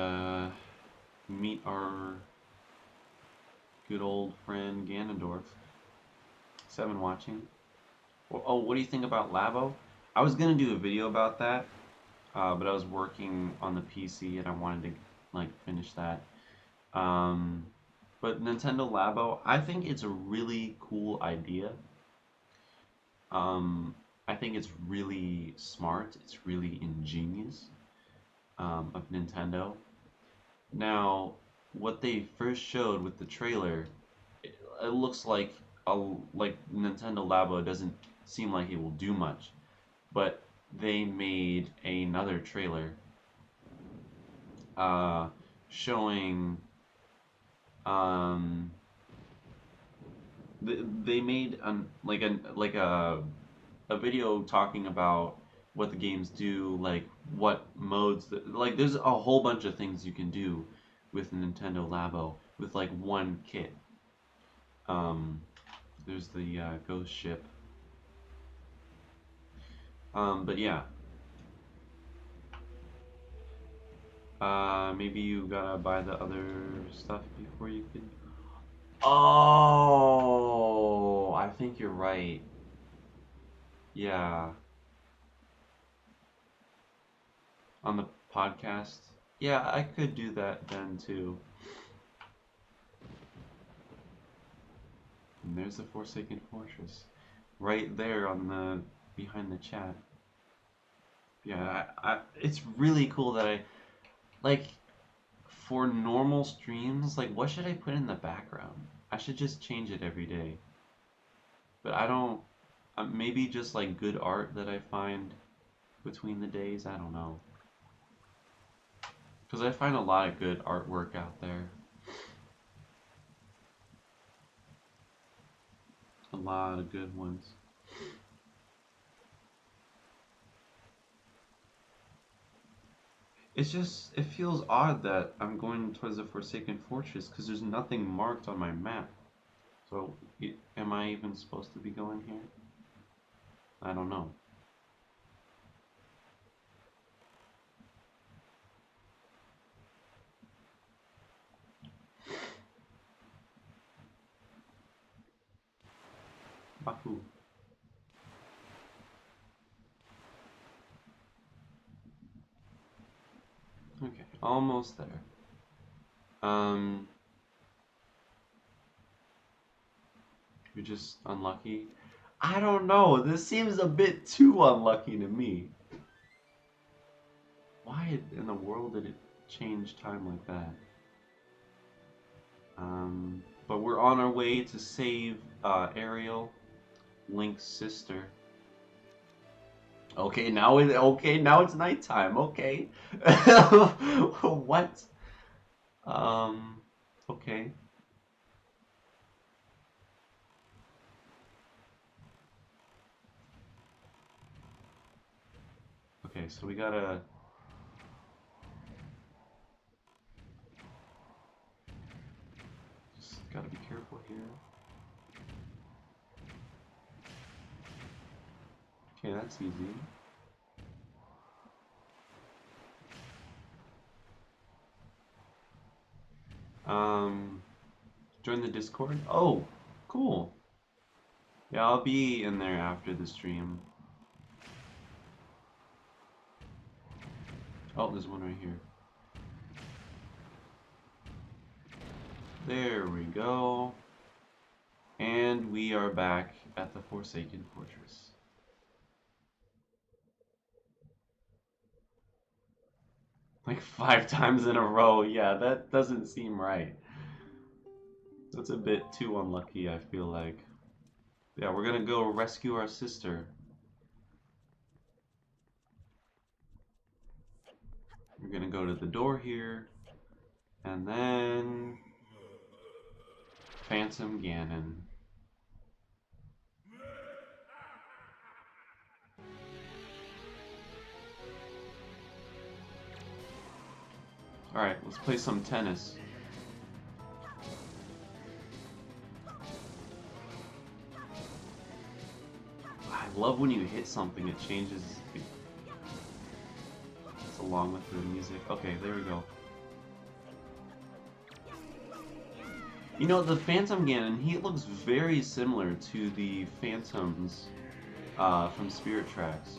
meet our good old friend Ganondorf. 7 watching. Oh, what do you think about Labo? I was gonna do a video about that, but I was working on the PC and I wanted to like finish that. But Nintendo Labo, I think it's a really cool idea. I think it's really smart. It's really ingenious of Nintendo. Now, what they first showed with the trailer, it looks like Nintendo Labo doesn't seem like it will do much, but they made another trailer showing they made a video talking about what the games do, like what modes like there's a whole bunch of things you can do with Nintendo Labo with like one kit. There's the ghost ship. But yeah. Maybe you gotta buy the other stuff before you can... Oh, I think you're right. Yeah. On the podcast. Yeah, I could do that then too. And there's the Forsaken Fortress. Right there on the... behind the chat. Yeah, it's really cool that I... Like, for normal streams, like, what should I put in the background? I should just change it every day. But I don't... maybe just, like, good art that I find between the days? I don't know. Because I find a lot of good artwork out there. A lot of good ones. It's just, it feels odd that I'm going towards the Forsaken Fortress because there's nothing marked on my map. So, am I even supposed to be going here? I don't know. Baku. Okay, almost there. You're just unlucky? I don't know, this seems a bit too unlucky to me. Why in the world did it change time like that? But we're on our way to save Ariel, Link's sister. Okay, now it's nighttime. Okay. What? Okay. Okay, so we gotta... Just gotta be careful here. Okay, that's easy. Join the Discord? Oh, cool. Yeah, I'll be in there after the stream. Oh, there's one right here. There we go. And we are back at the Forsaken Fortress. Like 5 times in a row. Yeah, that doesn't seem right. That's a bit too unlucky, I feel like. Yeah, we're gonna go rescue our sister. We're gonna go to the door here. And then... Phantom Ganon. Alright, let's play some tennis. I love when you hit something, it changes. It's along with the music. Okay, there we go. You know, the Phantom Ganon, he looks very similar to the Phantoms from Spirit Tracks.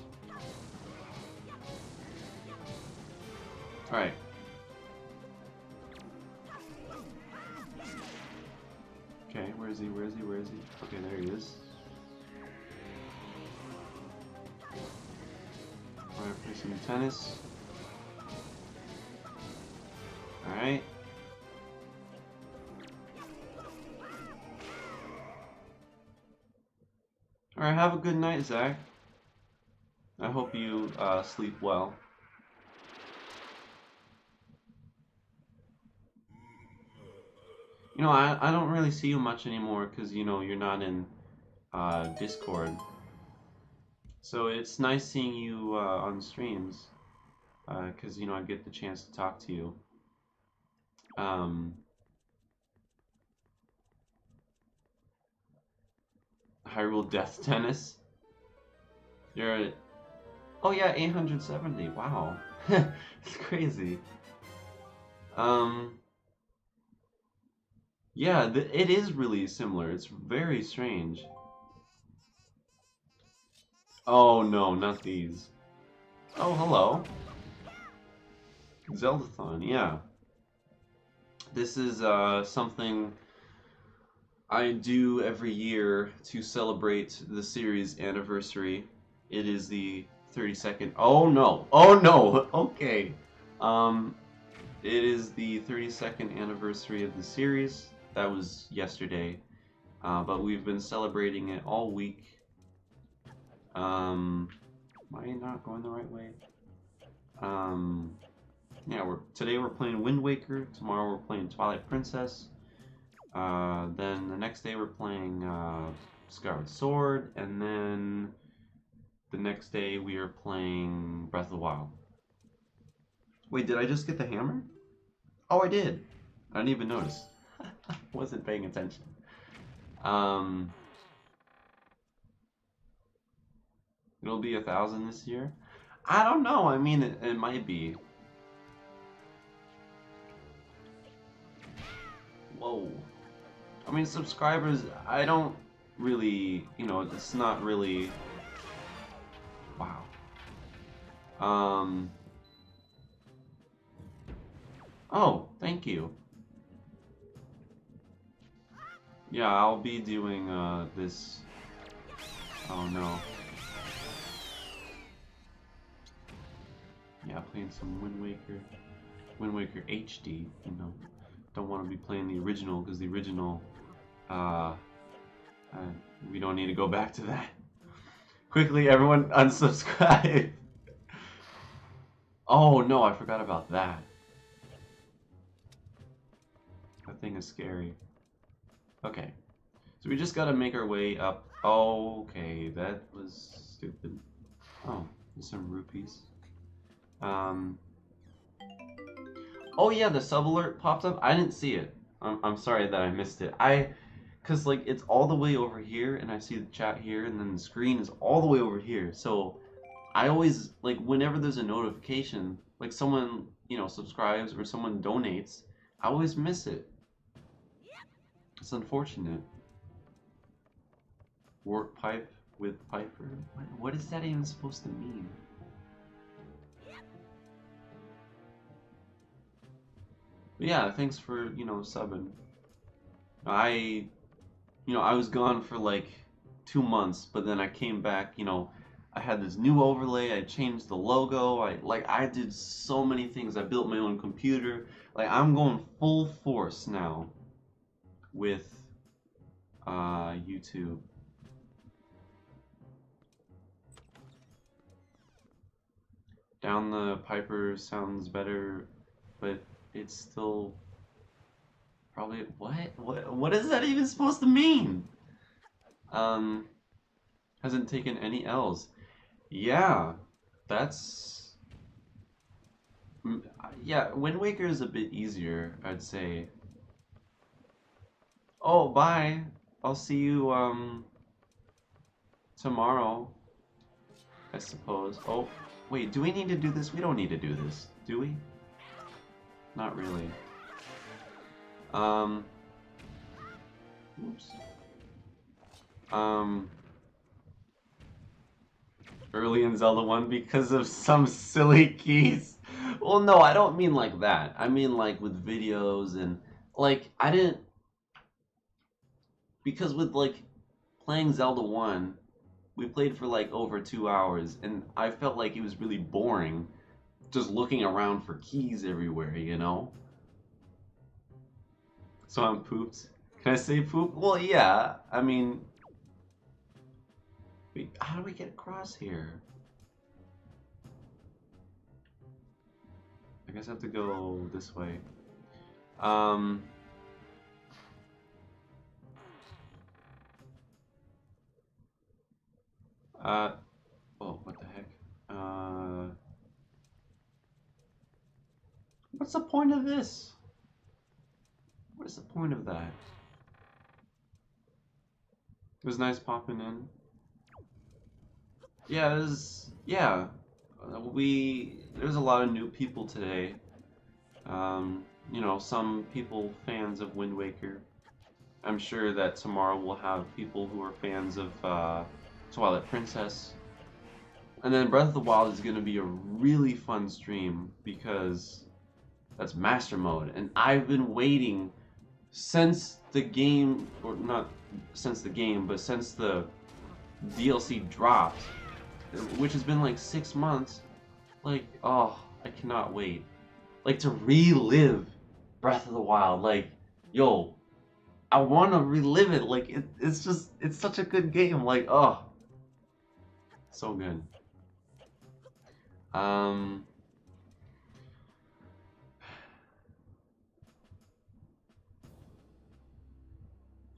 Alright. Okay, where is he? Where is he? Where is he? Okay, there he is. Alright, play some tennis. Alright. Alright, have a good night, Zach. I hope you sleep well. You know, I don't really see you much anymore because, you know, you're not in Discord. So it's nice seeing you on streams because, you know, I get the chance to talk to you. Hyrule Death Tennis. You're at... Oh yeah, 870. Wow. It's crazy. Yeah, it is really similar. It's very strange. Oh no, not these. Oh, hello. Zeldathon, yeah. This is something I do every year to celebrate the series anniversary. It is the 32nd. Oh no! Oh no! Okay. It is the 32nd anniversary of the series. That was yesterday. But we've been celebrating it all week. Am I not going the right way? Yeah, today we're playing Wind Waker. Tomorrow we're playing Twilight Princess. Then the next day we're playing Skyward Sword, and then the next day we are playing Breath of the Wild. Wait, did I just get the hammer? Oh, I did. I didn't even notice. Wasn't paying attention. It'll be 1,000 this year. I don't know. I mean, it might be. Whoa. I mean, subscribers, I don't really, you know, it's not really... Wow. Oh, thank you. Yeah, I'll be doing, this... Oh, no. Yeah, playing some Wind Waker. Wind Waker HD, you know. Don't want to be playing the original, because the original, we don't need to go back to that. Quickly, everyone unsubscribe. Oh, no, I forgot about that. That thing is scary. Okay. So we just gotta make our way up. Oh, okay, that was stupid. Oh, there's some rupees. Oh yeah, the sub alert popped up. I didn't see it. I'm sorry that I missed it. Because, like, it's all the way over here, and I see the chat here, and then the screen is all the way over here. So I always, like, whenever there's a notification, like someone, you know, subscribes or someone donates, I always miss it. It's unfortunate. Work pipe with Piper? What is that even supposed to mean? But yeah, thanks for, you know, subbing. I was gone for like 2 months, but then I came back, you know, I had this new overlay, I changed the logo, I did so many things. I built my own computer. Like, I'm going full force now with YouTube. Down the Piper sounds better, but it's still probably what is that even supposed to mean? Hasn't taken any L's. Yeah, that's yeah, Wind Waker is a bit easier, I'd say. Oh, bye. I'll see you tomorrow, I suppose. Oh, wait, do we need to do this? We don't need to do this, do we? Not really. Oops. Early in Zelda 1 because of some silly keys. Well, no, I don't mean like that. I mean like with videos and like I didn't because with like playing Zelda 1, we played for like over 2 hours and I felt like it was really boring just looking around for keys everywhere, you know? So I'm pooped. Can I say poop? Well, yeah. I mean, wait, how do we get across here? I guess I have to go this way. Oh, what the heck? What's the point of this? What is the point of that? It was nice popping in. Yeah, it was, yeah. There's a lot of new people today. You know, some people fans of Wind Waker. I'm sure that tomorrow we'll have people who are fans of Twilight Princess. And then Breath of the Wild is going to be a really fun stream because that's Master Mode. And I've been waiting since the game, or not since the game, but since the DLC dropped, which has been like 6 months. Like, oh, I cannot wait. Like, to relive Breath of the Wild. Like, yo, I want to relive it. Like, it's just, it's such a good game. Like, oh, so good. I'm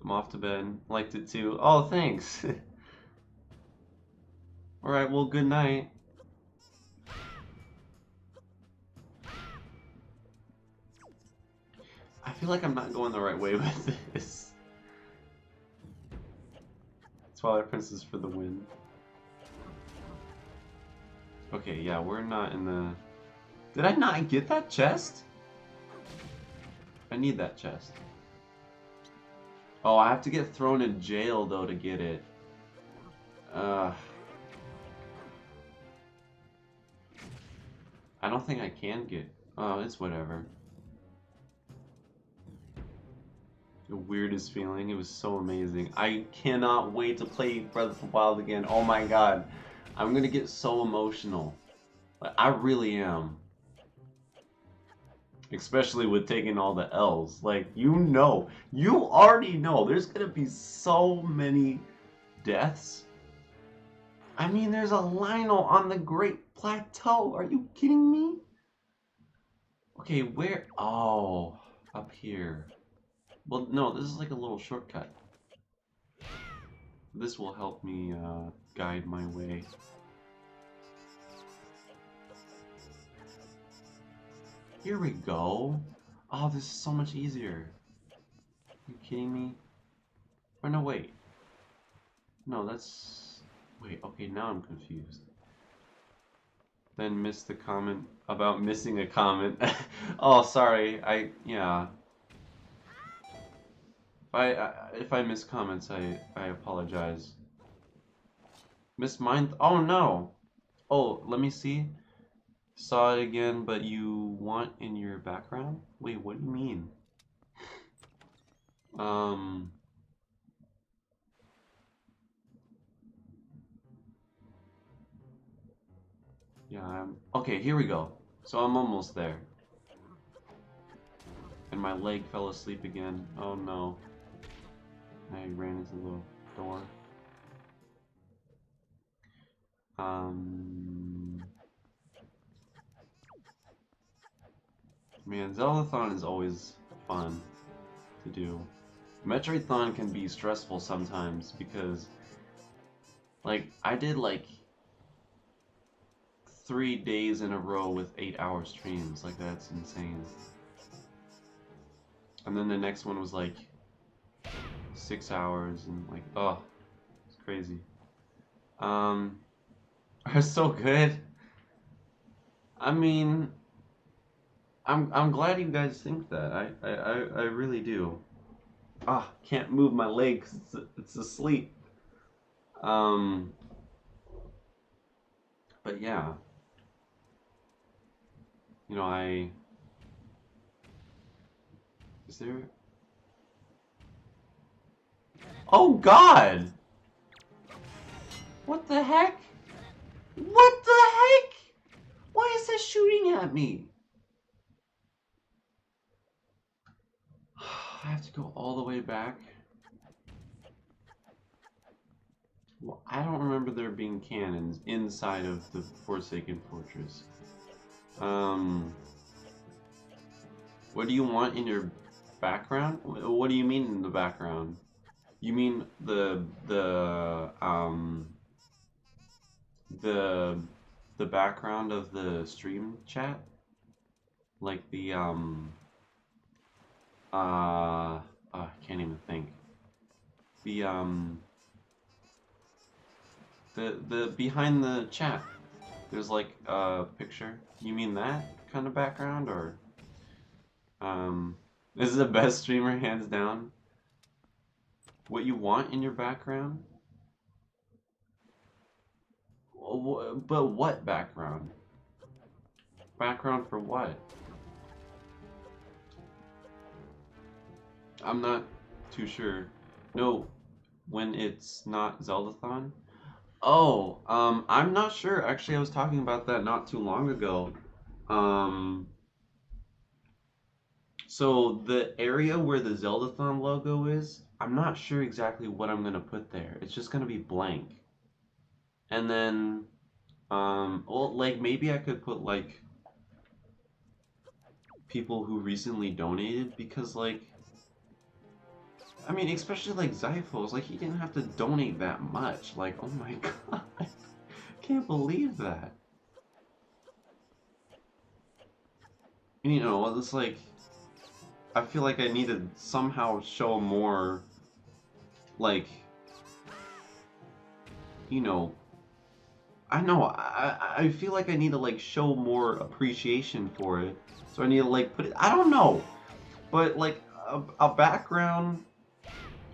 off to bed. Liked it too. Oh, thanks. Alright, well, good night. I feel like I'm not going the right way with this. Twilight Princess for the win. Okay, yeah, we're not in the... Did I not get that chest? I need that chest. Oh, I have to get thrown in jail, though, to get it. I don't think I can get... Oh, it's whatever. The weirdest feeling. It was so amazing. I cannot wait to play Breath of the Wild again. Oh my god. I'm gonna get so emotional. Like, I really am. Especially with taking all the L's. Like, you already know there's gonna be so many deaths. I mean, there's a Lionel on the Great Plateau. Are you kidding me? Okay, where? Oh, up here. Well, no, this is like a little shortcut. This will help me guide my way. Here we go. Oh, this is so much easier. Are you kidding me? Or no, wait. No, that's... Wait, okay, now I'm confused. Then missed the comment about missing a comment. Oh, sorry. Yeah. If I miss comments, I apologize. Miss mine. Oh no. Oh, let me see. Saw it again, but you want in your background? Wait, what do you mean? Um. Yeah, okay, here we go. So I'm almost there. And my leg fell asleep again. Oh no. I ran into the door. Man, Zeldathon is always fun to do. Metroidthon can be stressful sometimes because, like, I did like 3 days in a row with 8-hour streams. Like, that's insane. And then the next one was like 6 hours, and like, oh, it's crazy. Are so good. I mean, I'm glad you guys think that. I really do. Ah, can't move my leg 'cause it's asleep. But yeah. You know, is there... Oh God! What the heck? What the heck? Why is this shooting at me? I have to go all the way back. Well, I don't remember there being cannons inside of the Forsaken Fortress. What do you want in your background? What do you mean in the background? You mean the background of the stream chat? Like the I can't even think. The behind the chat. There's like a picture. You mean that kind of background, or this is the best streamer hands down? What you want in your background? But what background? Background for what? I'm not too sure. No, when it's not Zeldathon? Oh, I'm not sure. Actually, I was talking about that not too long ago. So the area where the Zeldathon logo is, I'm not sure exactly what I'm gonna put there. It's just gonna be blank. And then, well, like maybe I could put like people who recently donated, because like, I mean, especially like Zyphos, like he didn't have to donate that much. Like, oh my god, can't believe that. You know, it's like, I feel like I need to somehow show more, like, you know, I know, I feel like I need to like show more appreciation for it. So I need to like put it, I don't know, but like a background,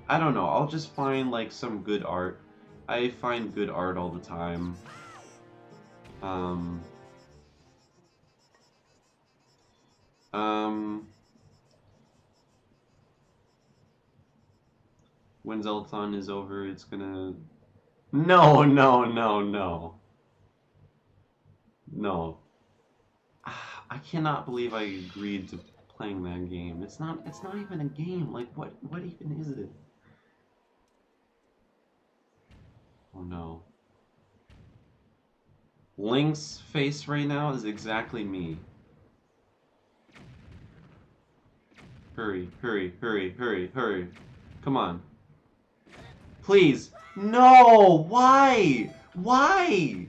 I don't know, I'll just find like some good art. I find good art all the time. When Zeldathon is over, it's gonna... No, no, no, no. No. I cannot believe I agreed to playing that game. It's not even a game. Like, what even is it? Oh no. Link's face right now is exactly me. Hurry, hurry, hurry, hurry, hurry. Come on. Please. No! Why? Why?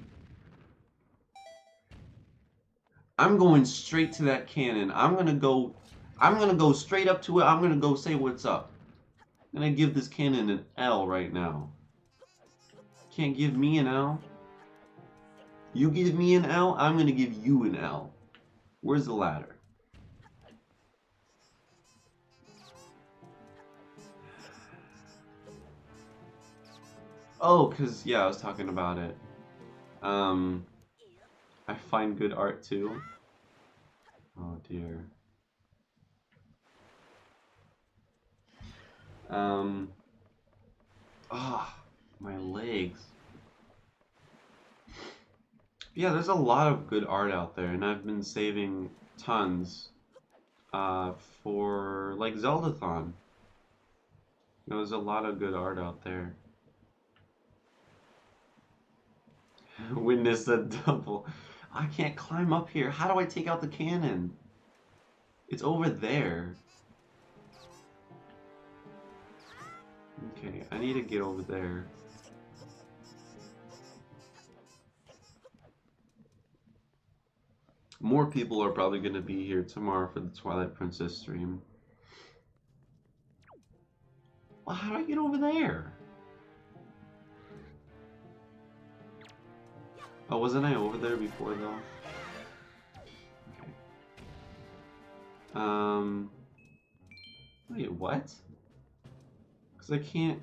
I'm going straight to that cannon. I'm gonna go straight up to it. I'm gonna go say what's up. I'm gonna give this cannon an L right now. Can't give me an L? You give me an L, I'm gonna give you an L. Where's the ladder? Oh, cause yeah, I was talking about it. I find good art too. Oh dear. My legs. Yeah, there's a lot of good art out there, and I've been saving tons for like Zeldathon. There's a lot of good art out there. Witness a double. I can't climb up here. How do I take out the cannon? It's over there. Okay, I need to get over there. More people are probably going to be here tomorrow for the Twilight Princess stream. Well, how do I get over there? Oh, wasn't I over there before though? Okay. Wait, what? Because I can't...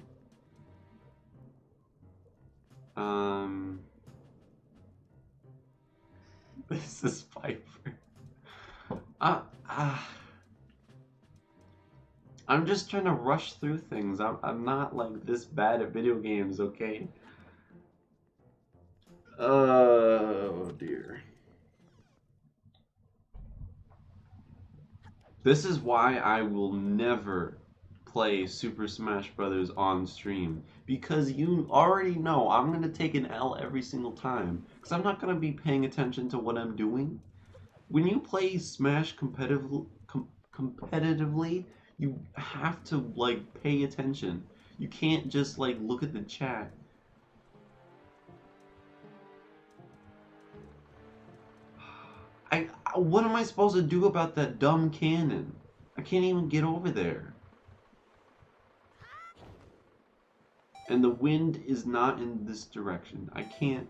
This is Piper. I'm just trying to rush through things. I'm not like this bad at video games, okay? Oh dear. This is why I will never play Super Smash Brothers on stream, because you already know I'm gonna take an L every single time, because I'm not gonna be paying attention to what I'm doing. When you play Smash competitively, you have to like pay attention. You can't just like look at the chat. What am I supposed to do about that dumb cannon? I can't even get over there. And the wind is not in this direction. I can't...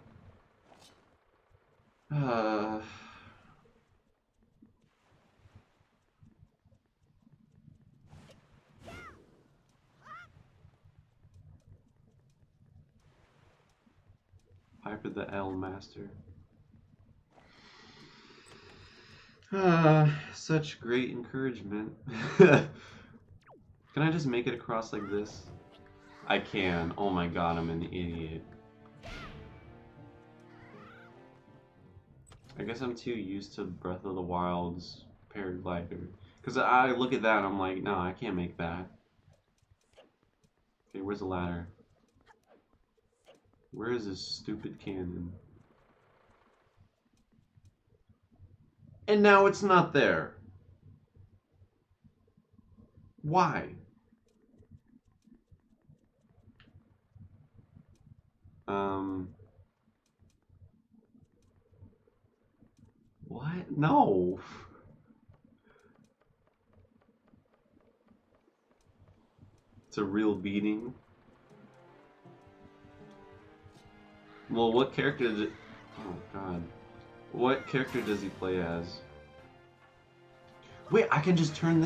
Piper the L Master. Such great encouragement. Can I just make it across like this? I can. Oh my god, I'm an idiot. I guess I'm too used to Breath of the Wild's paraglider. Because I look at that and I'm like, no, I can't make that. Okay, where's the ladder? Where is this stupid cannon? And now it's not there. Why? What? No. It's a real beating. Well, what character did... Oh, God. What character does he play as? Wait, I can just turn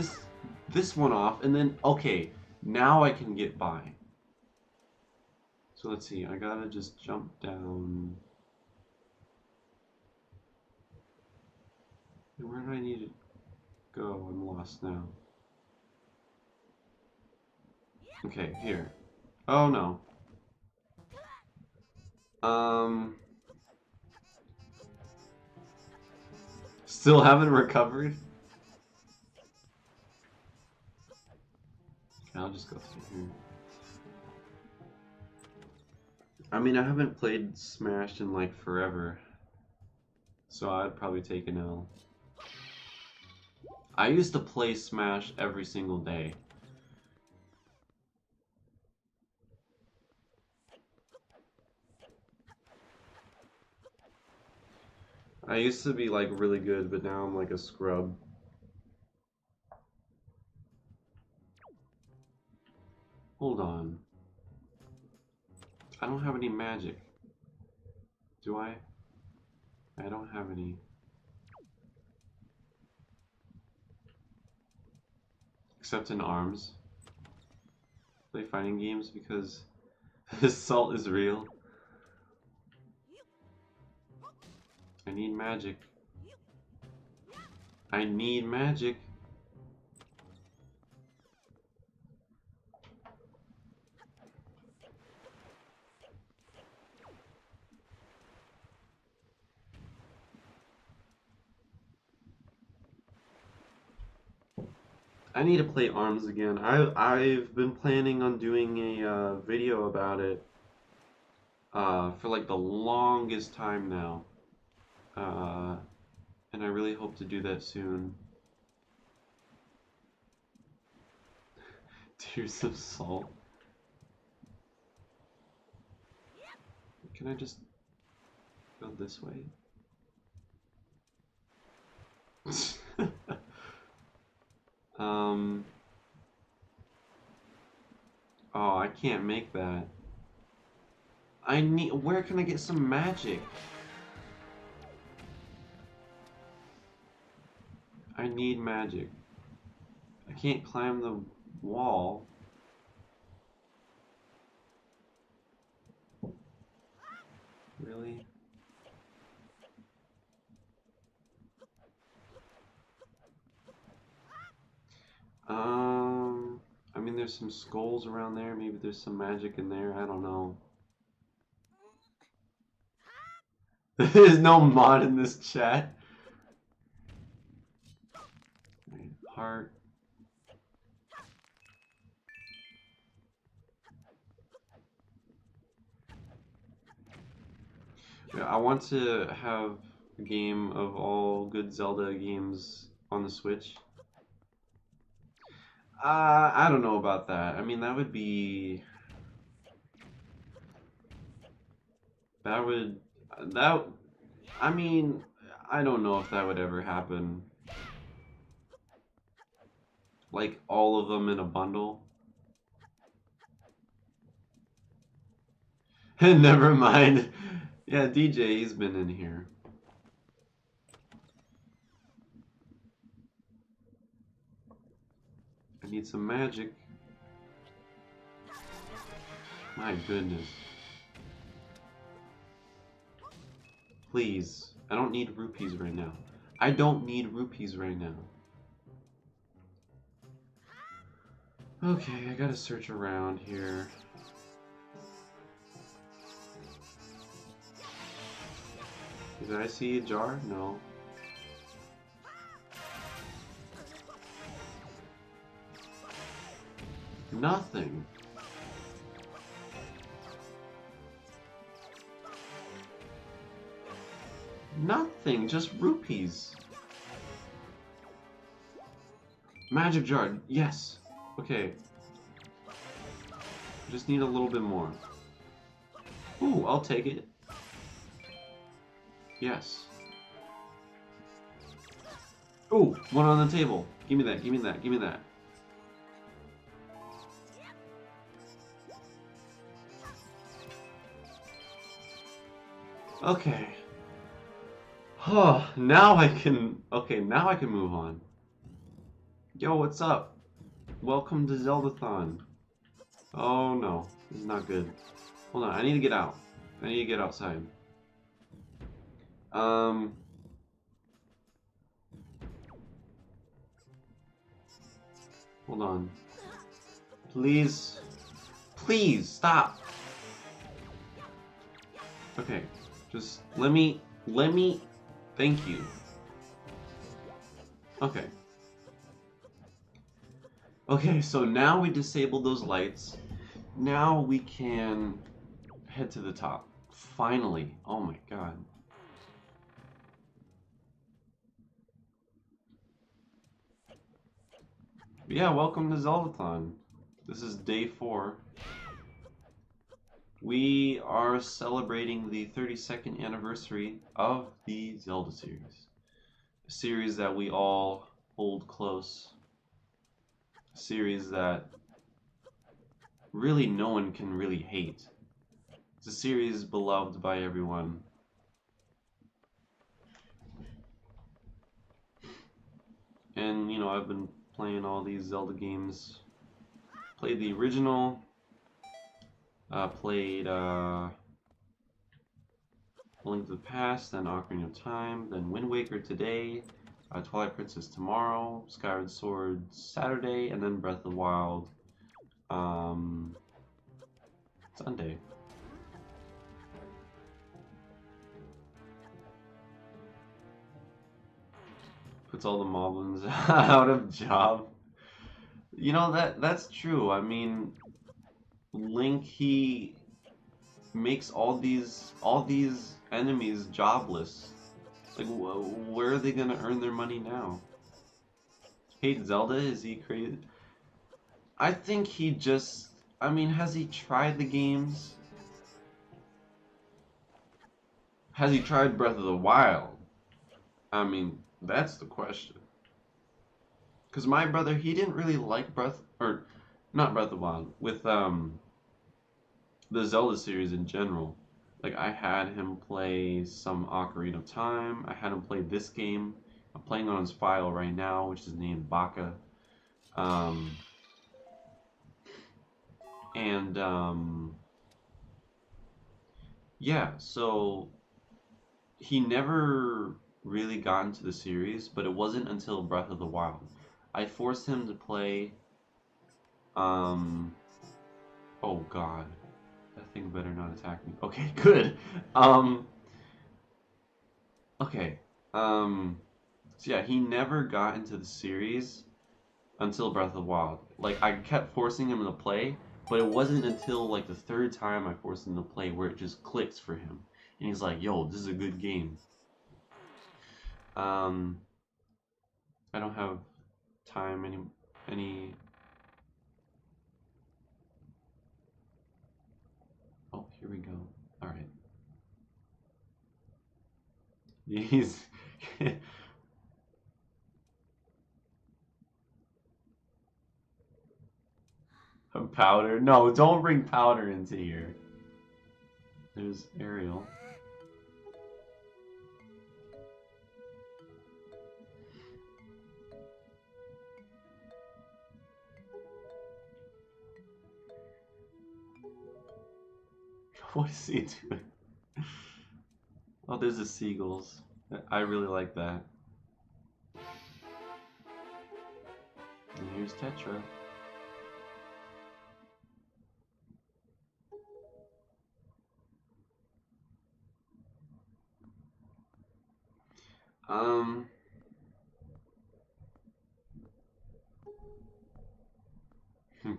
this one off, and then... Okay, now I can get by. So let's see, I gotta just jump down... Where do I need to go? I'm lost now. Okay, here. Oh, no. Still haven't recovered? Okay, I'll just go through here. I mean, I haven't played Smash in like forever, so I'd probably take an L. I used to play Smash every single day. I used to be like really good, but now I'm like a scrub. Hold on. I don't have any magic. Do I? I don't have any. Except in arms. Play fighting games because this salt is real. I need magic. I need magic. I need to play ARMS again. I've been planning on doing a video about it for like the longest time now, and I really hope to do that soon. Tears of salt. Can I just go this way? Oh, I can't make that. I need. Where can I get some magic? I need magic. I can't climb the wall. Really? I mean, there's some skulls around there. Maybe there's some magic in there. I don't know. There's no mod in this chat. Right, heart. Yeah, I want to have a game of all good Zelda games on the Switch. I don't know about that. I mean, that would be... That would... That... I mean, I don't know if that would ever happen. Like, all of them in a bundle. Never mind. Yeah, DJ, he's been in here. I need some magic. My goodness. Please. I don't need rupees right now. I don't need rupees right now. Okay, I gotta search around here. Did I see a jar? No. Nothing. Nothing, just rupees. Magic jar, yes. Okay. Just need a little bit more. Ooh, I'll take it. Yes. Ooh, one on the table. Give me that, give me that, give me that. Okay. Oh, now I can... Okay, now I can move on. Yo, what's up? Welcome to Zeldathon. Oh no, this is not good. Hold on, I need to get out. I need to get outside. Hold on. Please. Please, stop. Okay, just let me, thank you. Okay. Okay, so now we disabled those lights. Now we can head to the top. Finally. Oh my god. Yeah, welcome to Zeldathon. This is day 4. We are celebrating the 32nd anniversary of the Zelda series. A series that we all hold close. A series that really no one can really hate. It's a series beloved by everyone. And, you know, I've been playing all these Zelda games. Played the original. Played Link to the Past, then Ocarina of Time, then Wind Waker today, Twilight Princess tomorrow, Skyward Sword Saturday, and then Breath of the Wild Sunday. Puts all the moblins out of job. You know, that's true. I mean, Link, he makes all these enemies jobless. Like, where are they gonna earn their money now? Hate Zelda? Is he crazy? I think he just... I mean, has he tried the games? Has he tried Breath of the Wild? I mean, that's the question. Because my brother, he didn't really like not Breath of the Wild, with the Zelda series in general. Like, I had him play some Ocarina of Time. I had him play this game. I'm playing on his file right now, which is named Baka. Yeah, so he never really got into the series, but it wasn't until Breath of the Wild. I forced him to play, oh god, that thing better not attack me. Okay, good. Okay, so yeah, he never got into the series until Breath of the Wild. Like, I kept forcing him to play, but it wasn't until, like, the third time I forced him to play where it just clicks for him. And he's like, yo, this is a good game. I don't have time any... Oh, here we go. Alright. He's... Powder? No, don't bring powder into here. There's Ariel. What is he doing? Oh, there's the seagulls. I really like that. And here's Tetra.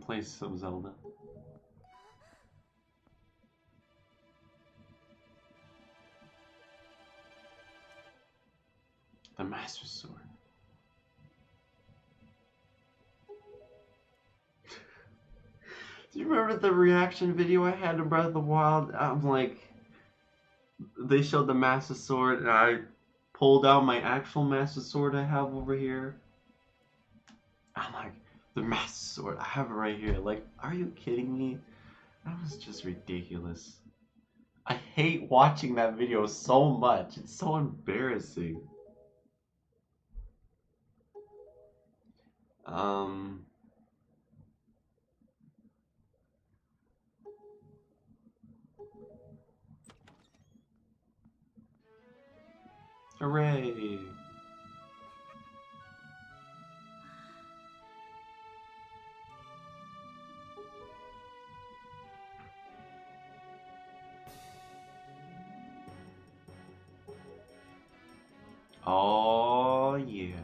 Play some Zelda. The Master Sword. Do you remember the reaction video I had to Breath of the Wild? I'm like, they showed the Master Sword, and I pulled out my actual Master Sword I have over here. I'm like, the Master Sword, I have it right here. Like, are you kidding me? That was just ridiculous. I hate watching that video so much. It's so embarrassing. Hooray! Oh, yeah.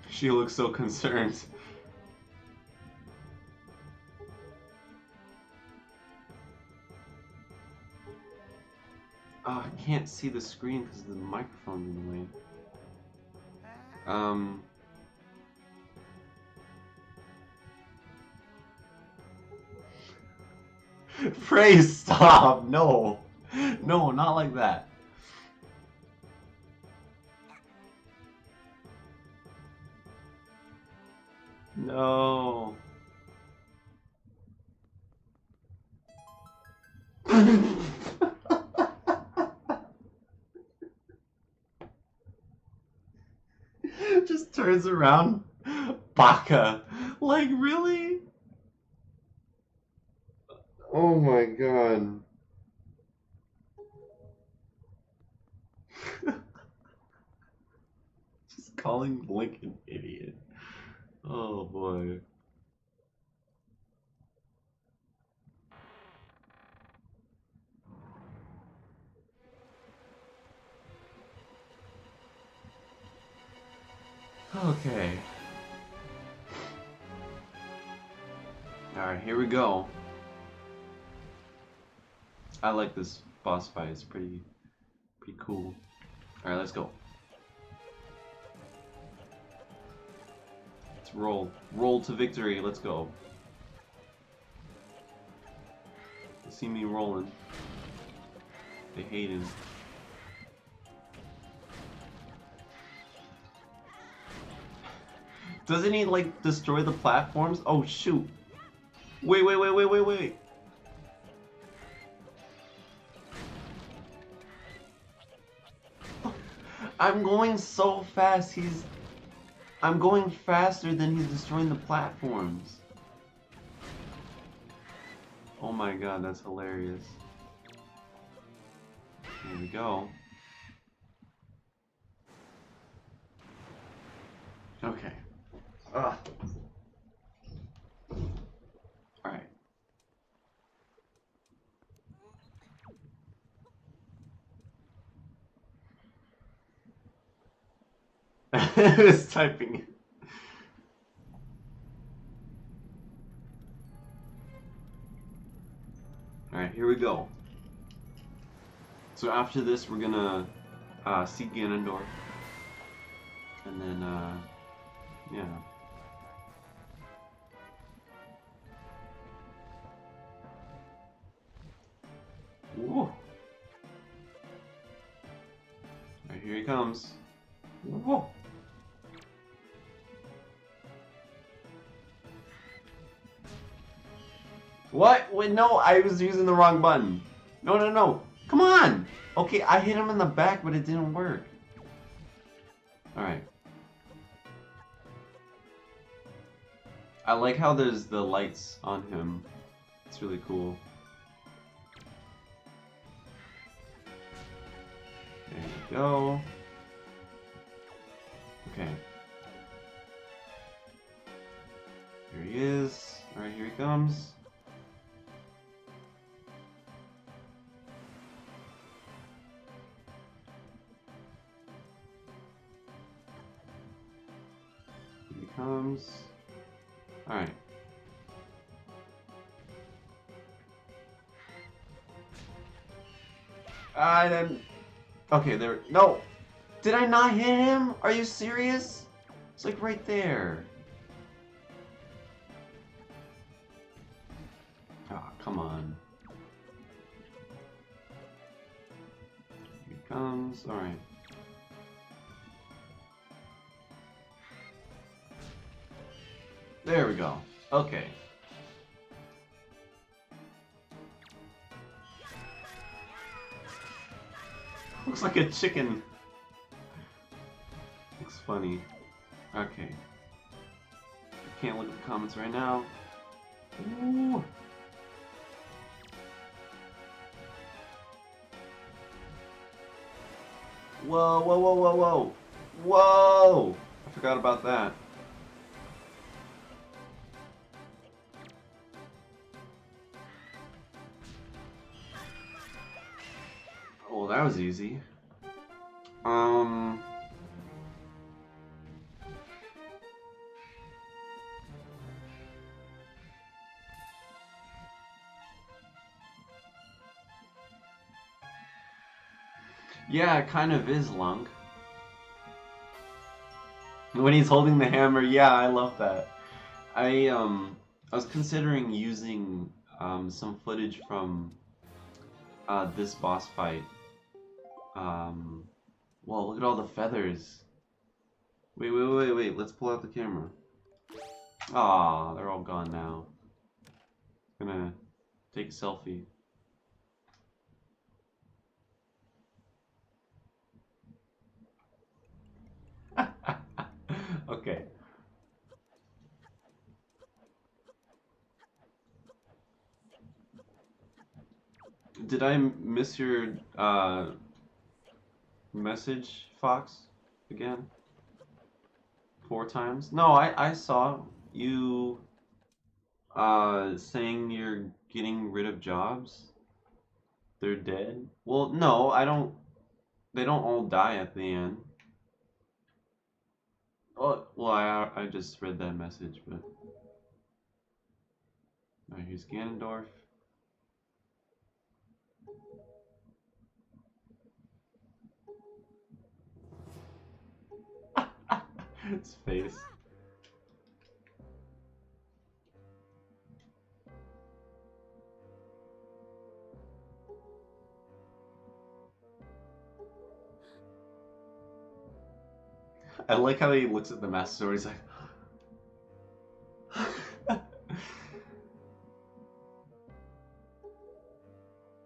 She looks so concerned. Oh, I can't see the screen because the microphone's in the way. Praise, stop! No! No, not like that. No. Just turns around. Baka. Like, really? Oh my god. Just calling Link an idiot. Oh boy. Okay. Alright, here we go. I like this boss fight, it's pretty cool. Alright, let's go. Let's roll. Roll to victory, let's go. They see me rolling. They hate him. Doesn't he, like, destroy the platforms? Oh, shoot. Wait. I'm going so fast, I'm going faster than he's destroying the platforms. Oh my god, that's hilarious. Here we go. Okay. Alright. I was typing. Alright, here we go. So after this, we're gonna see Ganondorf. And then, yeah. Whoa. Alright, here he comes. Whoa. What? Wait, no, I was using the wrong button. No. Come on! Okay, I hit him in the back, but it didn't work. Alright. I like how there's the lights on him. It's really cool. There you go. Okay. Here he is. Alright, here he comes. Here he comes. Alright. I didn't... Okay, there... No! Did I not hit him? Are you serious? It's like right there. Ah, come on. Here he comes. Alright. There we go. Okay. Looks like a chicken. Looks funny. Okay. I can't look at the comments right now. Ooh. Whoa. Whoa! I forgot about that. Oh, that was easy. Yeah, it kind of is Lunk. When he's holding the hammer, yeah, I love that. I was considering using some footage from this boss fight. Um, well, look at all the feathers. Wait. Let's pull out the camera. Ah, they're all gone now. Gonna take a selfie. Okay. Did I miss your message, Fox? Again? 4 times? No, I saw you saying you're getting rid of jobs. They're dead. Well, no, I don't. They don't all die at the end. Oh, well, I just read that message, but. Alright, here's Ganondorf. His face. I like how he looks at the Master Sword. He's like,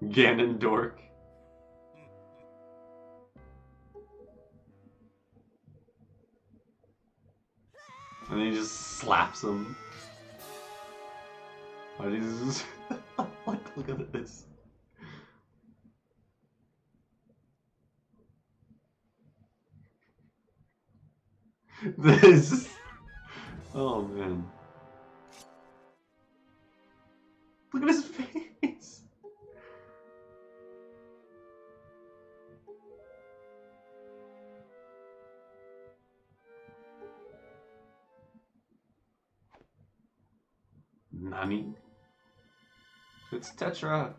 Ganondorf. And then he just slaps him. And he's just like, look at this. This. Oh man. Look at his face. Nani? It's Tetra.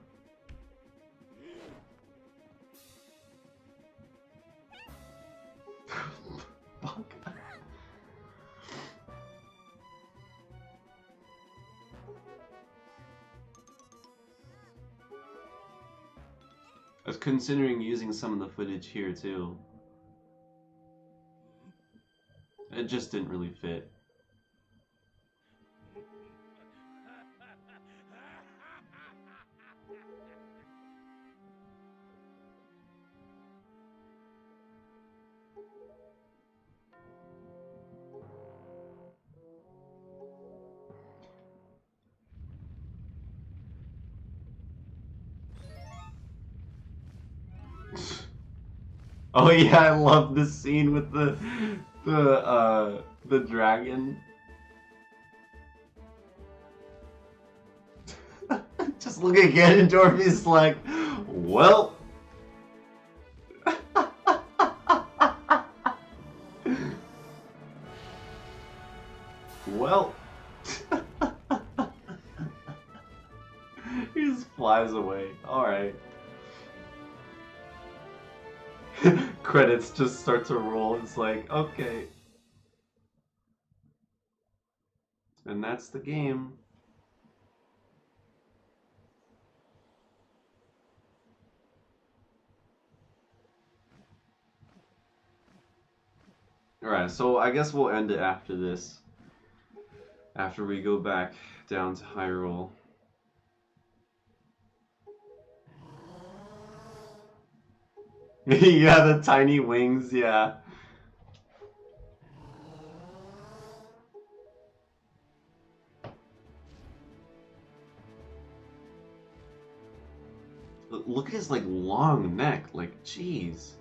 Fuck. I was considering using some of the footage here too. It just didn't really fit. Oh yeah, I love this scene with the dragon. Just look at Ganondorf, he's like, well. Well. He just flies away. Alright. Credits just start to roll. It's like, okay. And that's the game. Alright, so I guess we'll end it after this. After we go back down to Hyrule. Yeah, the tiny wings, yeah. Look at his like long neck, like jeez.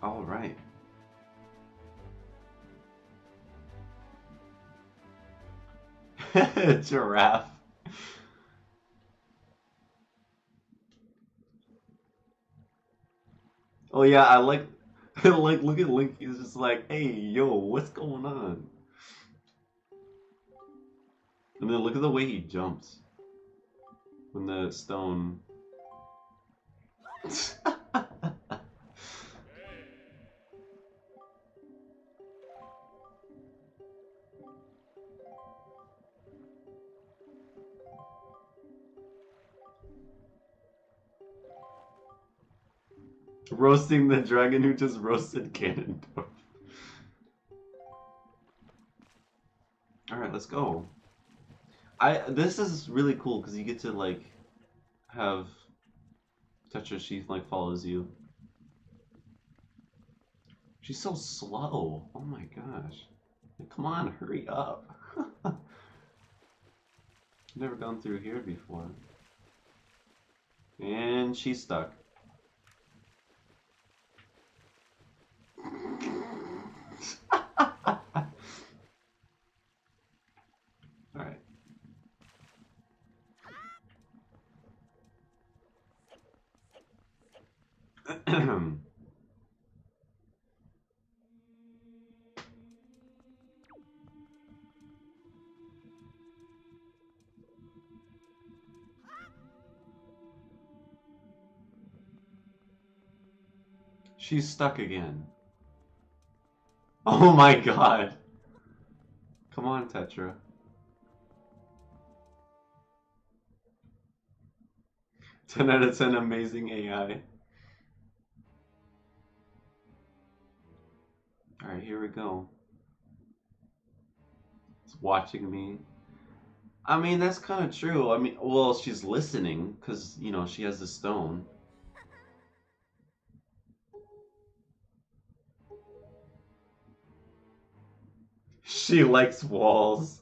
All right. Giraffe. Oh yeah, I like like look at Link, he's just like, hey yo, what's going on? And then look at the way he jumps when the stone Roasting the dragon who just roasted Ganondorf. Alright, let's go. This is really cool because you get to like have Tetra, she like follows you. She's so slow. Oh my gosh. Come on, hurry up. Never gone through here before. And she's stuck. Alright. She's stuck again. Oh my god. Come on, Tetra. Ten out of 10 amazing AI. Alright, here we go. It's watching me. I mean, that's kind of true. I mean, well, she's listening because, you know, she has the stone. She likes walls.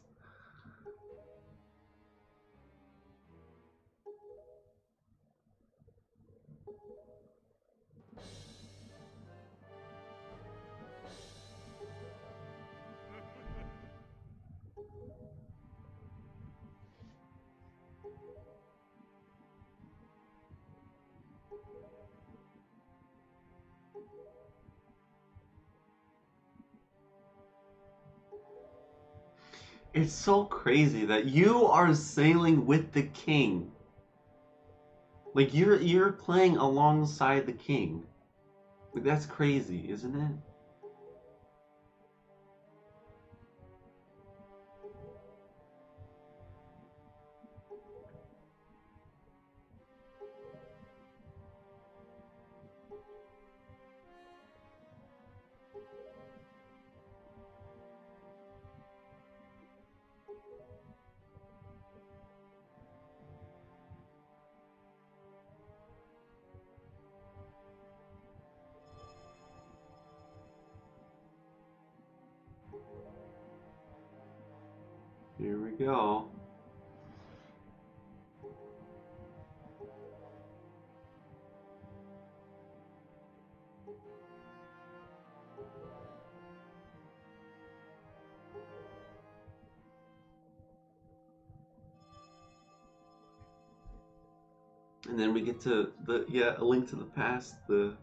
It's so crazy that you are sailing with the king. Like you're playing alongside the king. Like that's crazy, isn't it? Here we go. And then we get to A Link to the Past, the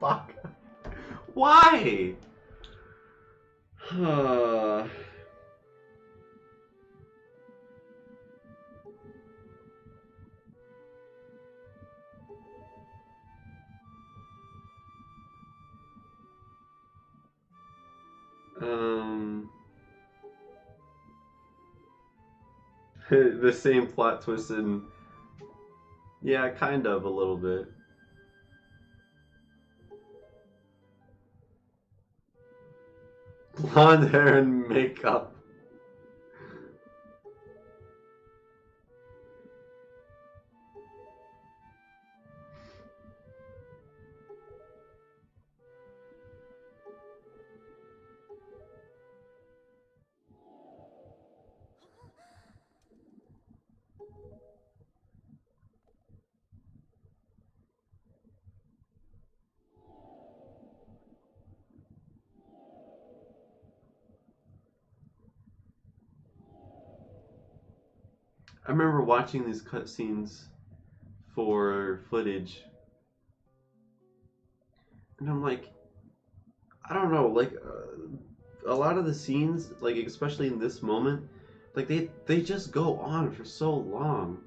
fuck. Why? um the same plot twist and yeah, kind of a little bit. Blonde hair and makeup. I remember watching these cutscenes for footage, and I'm like, I don't know, like a lot of the scenes, like especially in this moment, like they just go on for so long.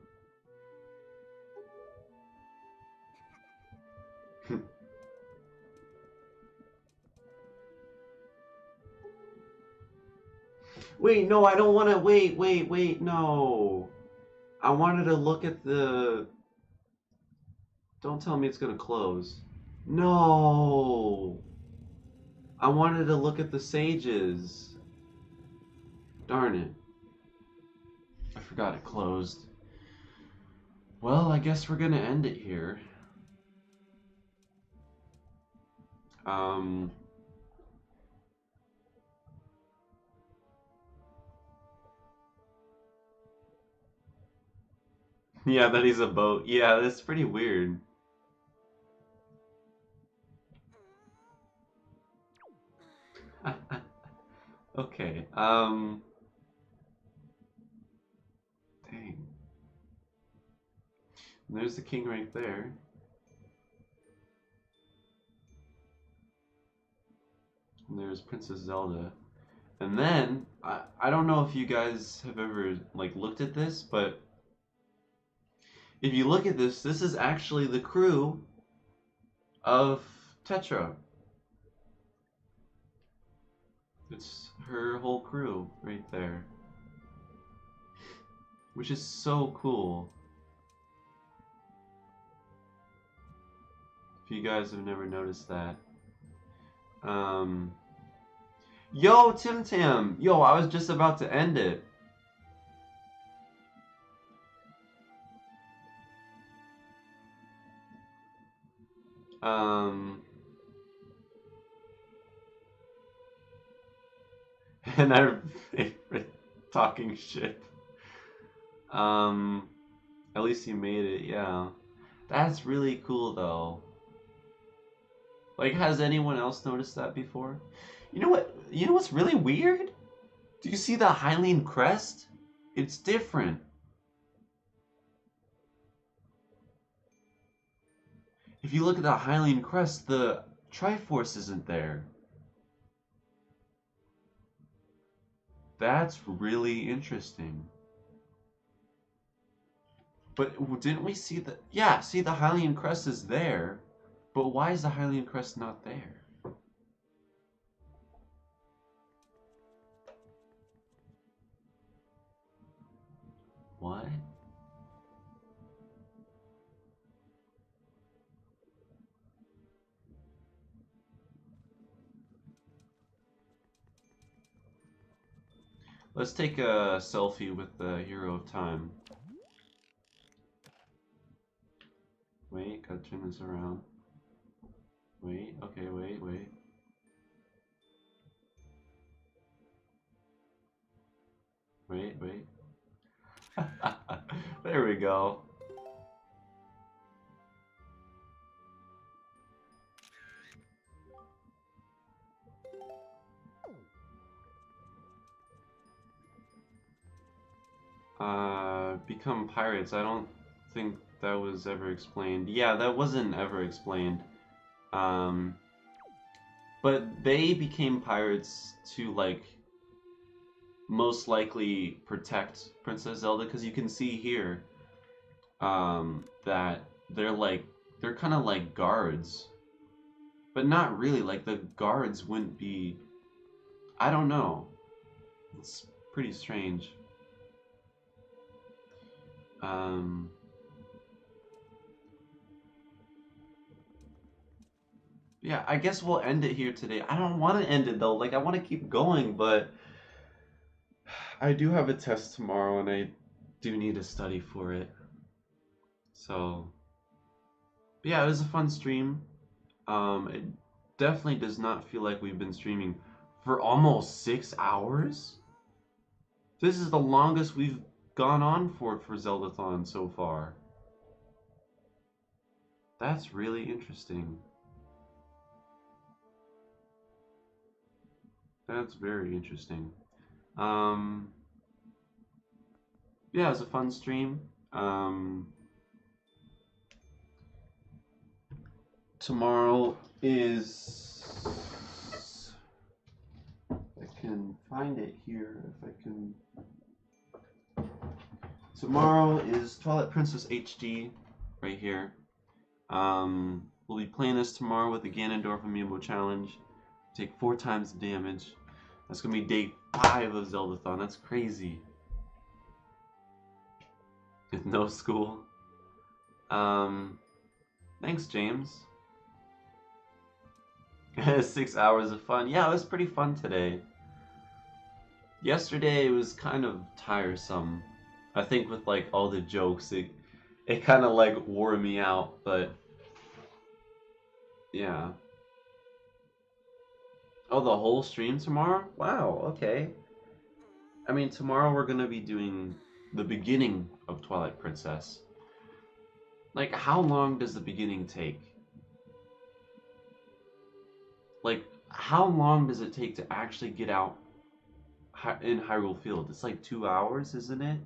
Wait, no, I don't want to. Wait, no. I wanted to look at the. Don't tell me it's gonna close. No. I wanted to look at the sages. Darn it. I forgot it closed. Well, I guess we're gonna end it here. Um. Yeah, that he's a boat. Yeah, that's pretty weird. Okay. Dang. And there's the king right there. And there's Princess Zelda. And then I don't know if you guys have ever like looked at this, but if you look at this, this is actually the crew of Tetra. It's her whole crew right there. Which is so cool. If you guys have never noticed that. Yo, Tim Tam! Yo, I was just about to end it. And our favorite talking shit. At least you made it, yeah. That's really cool, though. Like, has anyone else noticed that before? You know what? You know what's really weird? Do you see the Hylian crest? It's different. If you look at the Hylian crest, the Triforce isn't there. That's really interesting. But didn't we see the... Yeah, see the Hylian crest is there. But why is the Hylian crest not there? What? Let's take a selfie with the Hero of Time. Wait, gotta turn this around. Wait, okay, wait. Wait. There we go. Become pirates. I don't think that was ever explained. Yeah, that wasn't ever explained. But they became pirates to, like, most likely protect Princess Zelda, because you can see here, that they're kind of like guards. But not really, like, the guards wouldn't be... I don't know. It's pretty strange. Yeah, I guess we'll end it here today. I don't want to end it though. Like I want to keep going, but I do have a test tomorrow and I do need to study for it. So, yeah, it was a fun stream. It definitely does not feel like we've been streaming for almost 6 hours. This is the longest we've gone on for Zeldathon so far. That's really interesting. That's very interesting. Um, yeah, it was a fun stream. Tomorrow is. I can find it here if I can. Tomorrow is Twilight Princess HD, right here. We'll be playing this tomorrow with the Ganondorf Amiibo Challenge. Take 4 times the damage. That's gonna be day 5 of Zeldathon. That's crazy. With no school. Thanks, James. 6 hours of fun. Yeah, it was pretty fun today. Yesterday it was kind of tiresome. I think with like all the jokes, it kind of like wore me out, but yeah. Oh, the whole stream tomorrow? Wow, okay. I mean, tomorrow we're gonna be doing the beginning of Twilight Princess. Like, how long does the beginning take? Like, how long does it take to actually get out in Hyrule Field? It's like 2 hours, isn't it?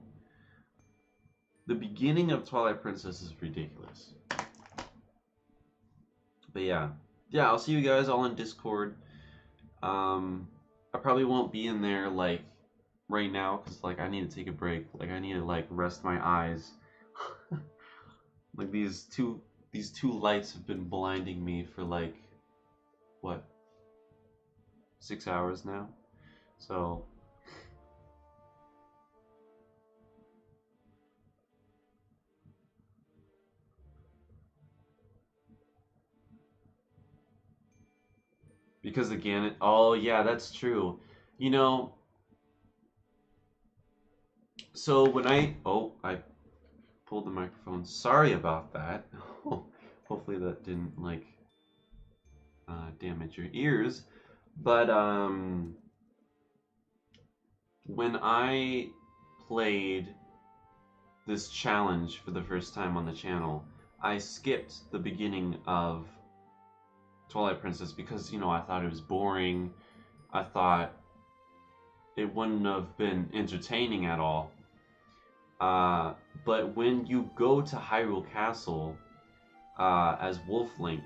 The beginning of Twilight Princess is ridiculous. But yeah. Yeah, I'll see you guys all in Discord. I probably won't be in there, like, right now, because, like, I need to take a break. Like, I need to, like, rest my eyes. Like, these two lights have been blinding me for, like, what? 6 hours now? So... Because again, oh yeah, that's true. You know, so when I pulled the microphone. Sorry about that. Hopefully that didn't like damage your ears. But when I played this challenge for the first time on the channel, I skipped the beginning of Twilight Princess because, you know, I thought it was boring. I thought it wouldn't have been entertaining at all. But when you go to Hyrule Castle as Wolf Link,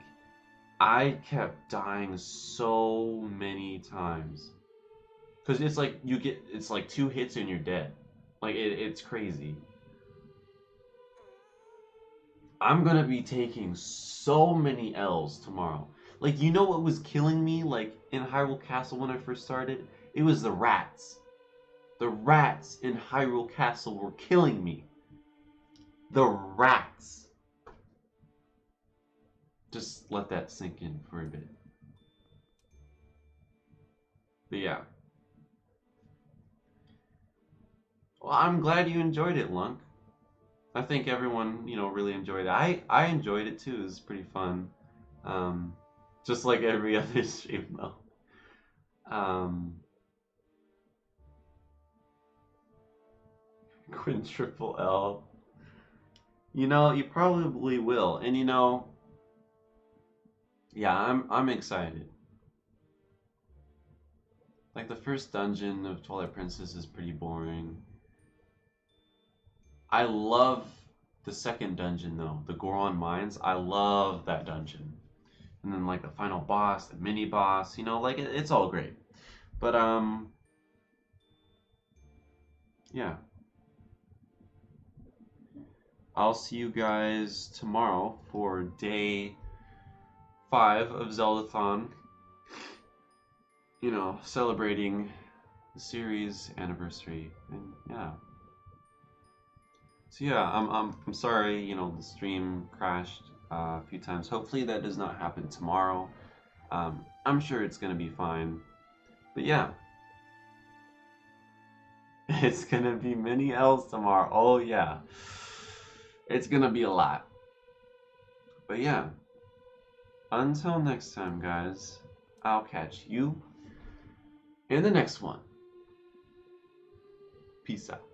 I kept dying so many times. Because it's like it's like 2 hits and you're dead. Like, it's crazy. I'm gonna be taking so many L's tomorrow. Like, you know what was killing me, like, in Hyrule Castle when I first started? It was the rats. The rats in Hyrule Castle were killing me. The rats. Just let that sink in for a bit. But yeah. Well, I'm glad you enjoyed it, Lunk. I think everyone, you know, really enjoyed it. I enjoyed it too. It was pretty fun. Just like every other stream, though. Quintuple L. You know, you probably will. And you know, yeah, I'm excited. Like, the first dungeon of Twilight Princess is pretty boring. I love the second dungeon though, the Goron Mines. I love that dungeon. And then like the final boss, the mini boss, you know, like it's all great. But yeah. I'll see you guys tomorrow for day 5 of Zeldathon. You know, celebrating the series anniversary, and yeah. So yeah, I'm sorry, you know, the stream crashed a few times. Hopefully that does not happen tomorrow. I'm sure it's gonna be fine. But yeah, it's gonna be mini L's tomorrow. Oh yeah, it's gonna be a lot. But yeah, until next time, guys, I'll catch you in the next one. Peace out.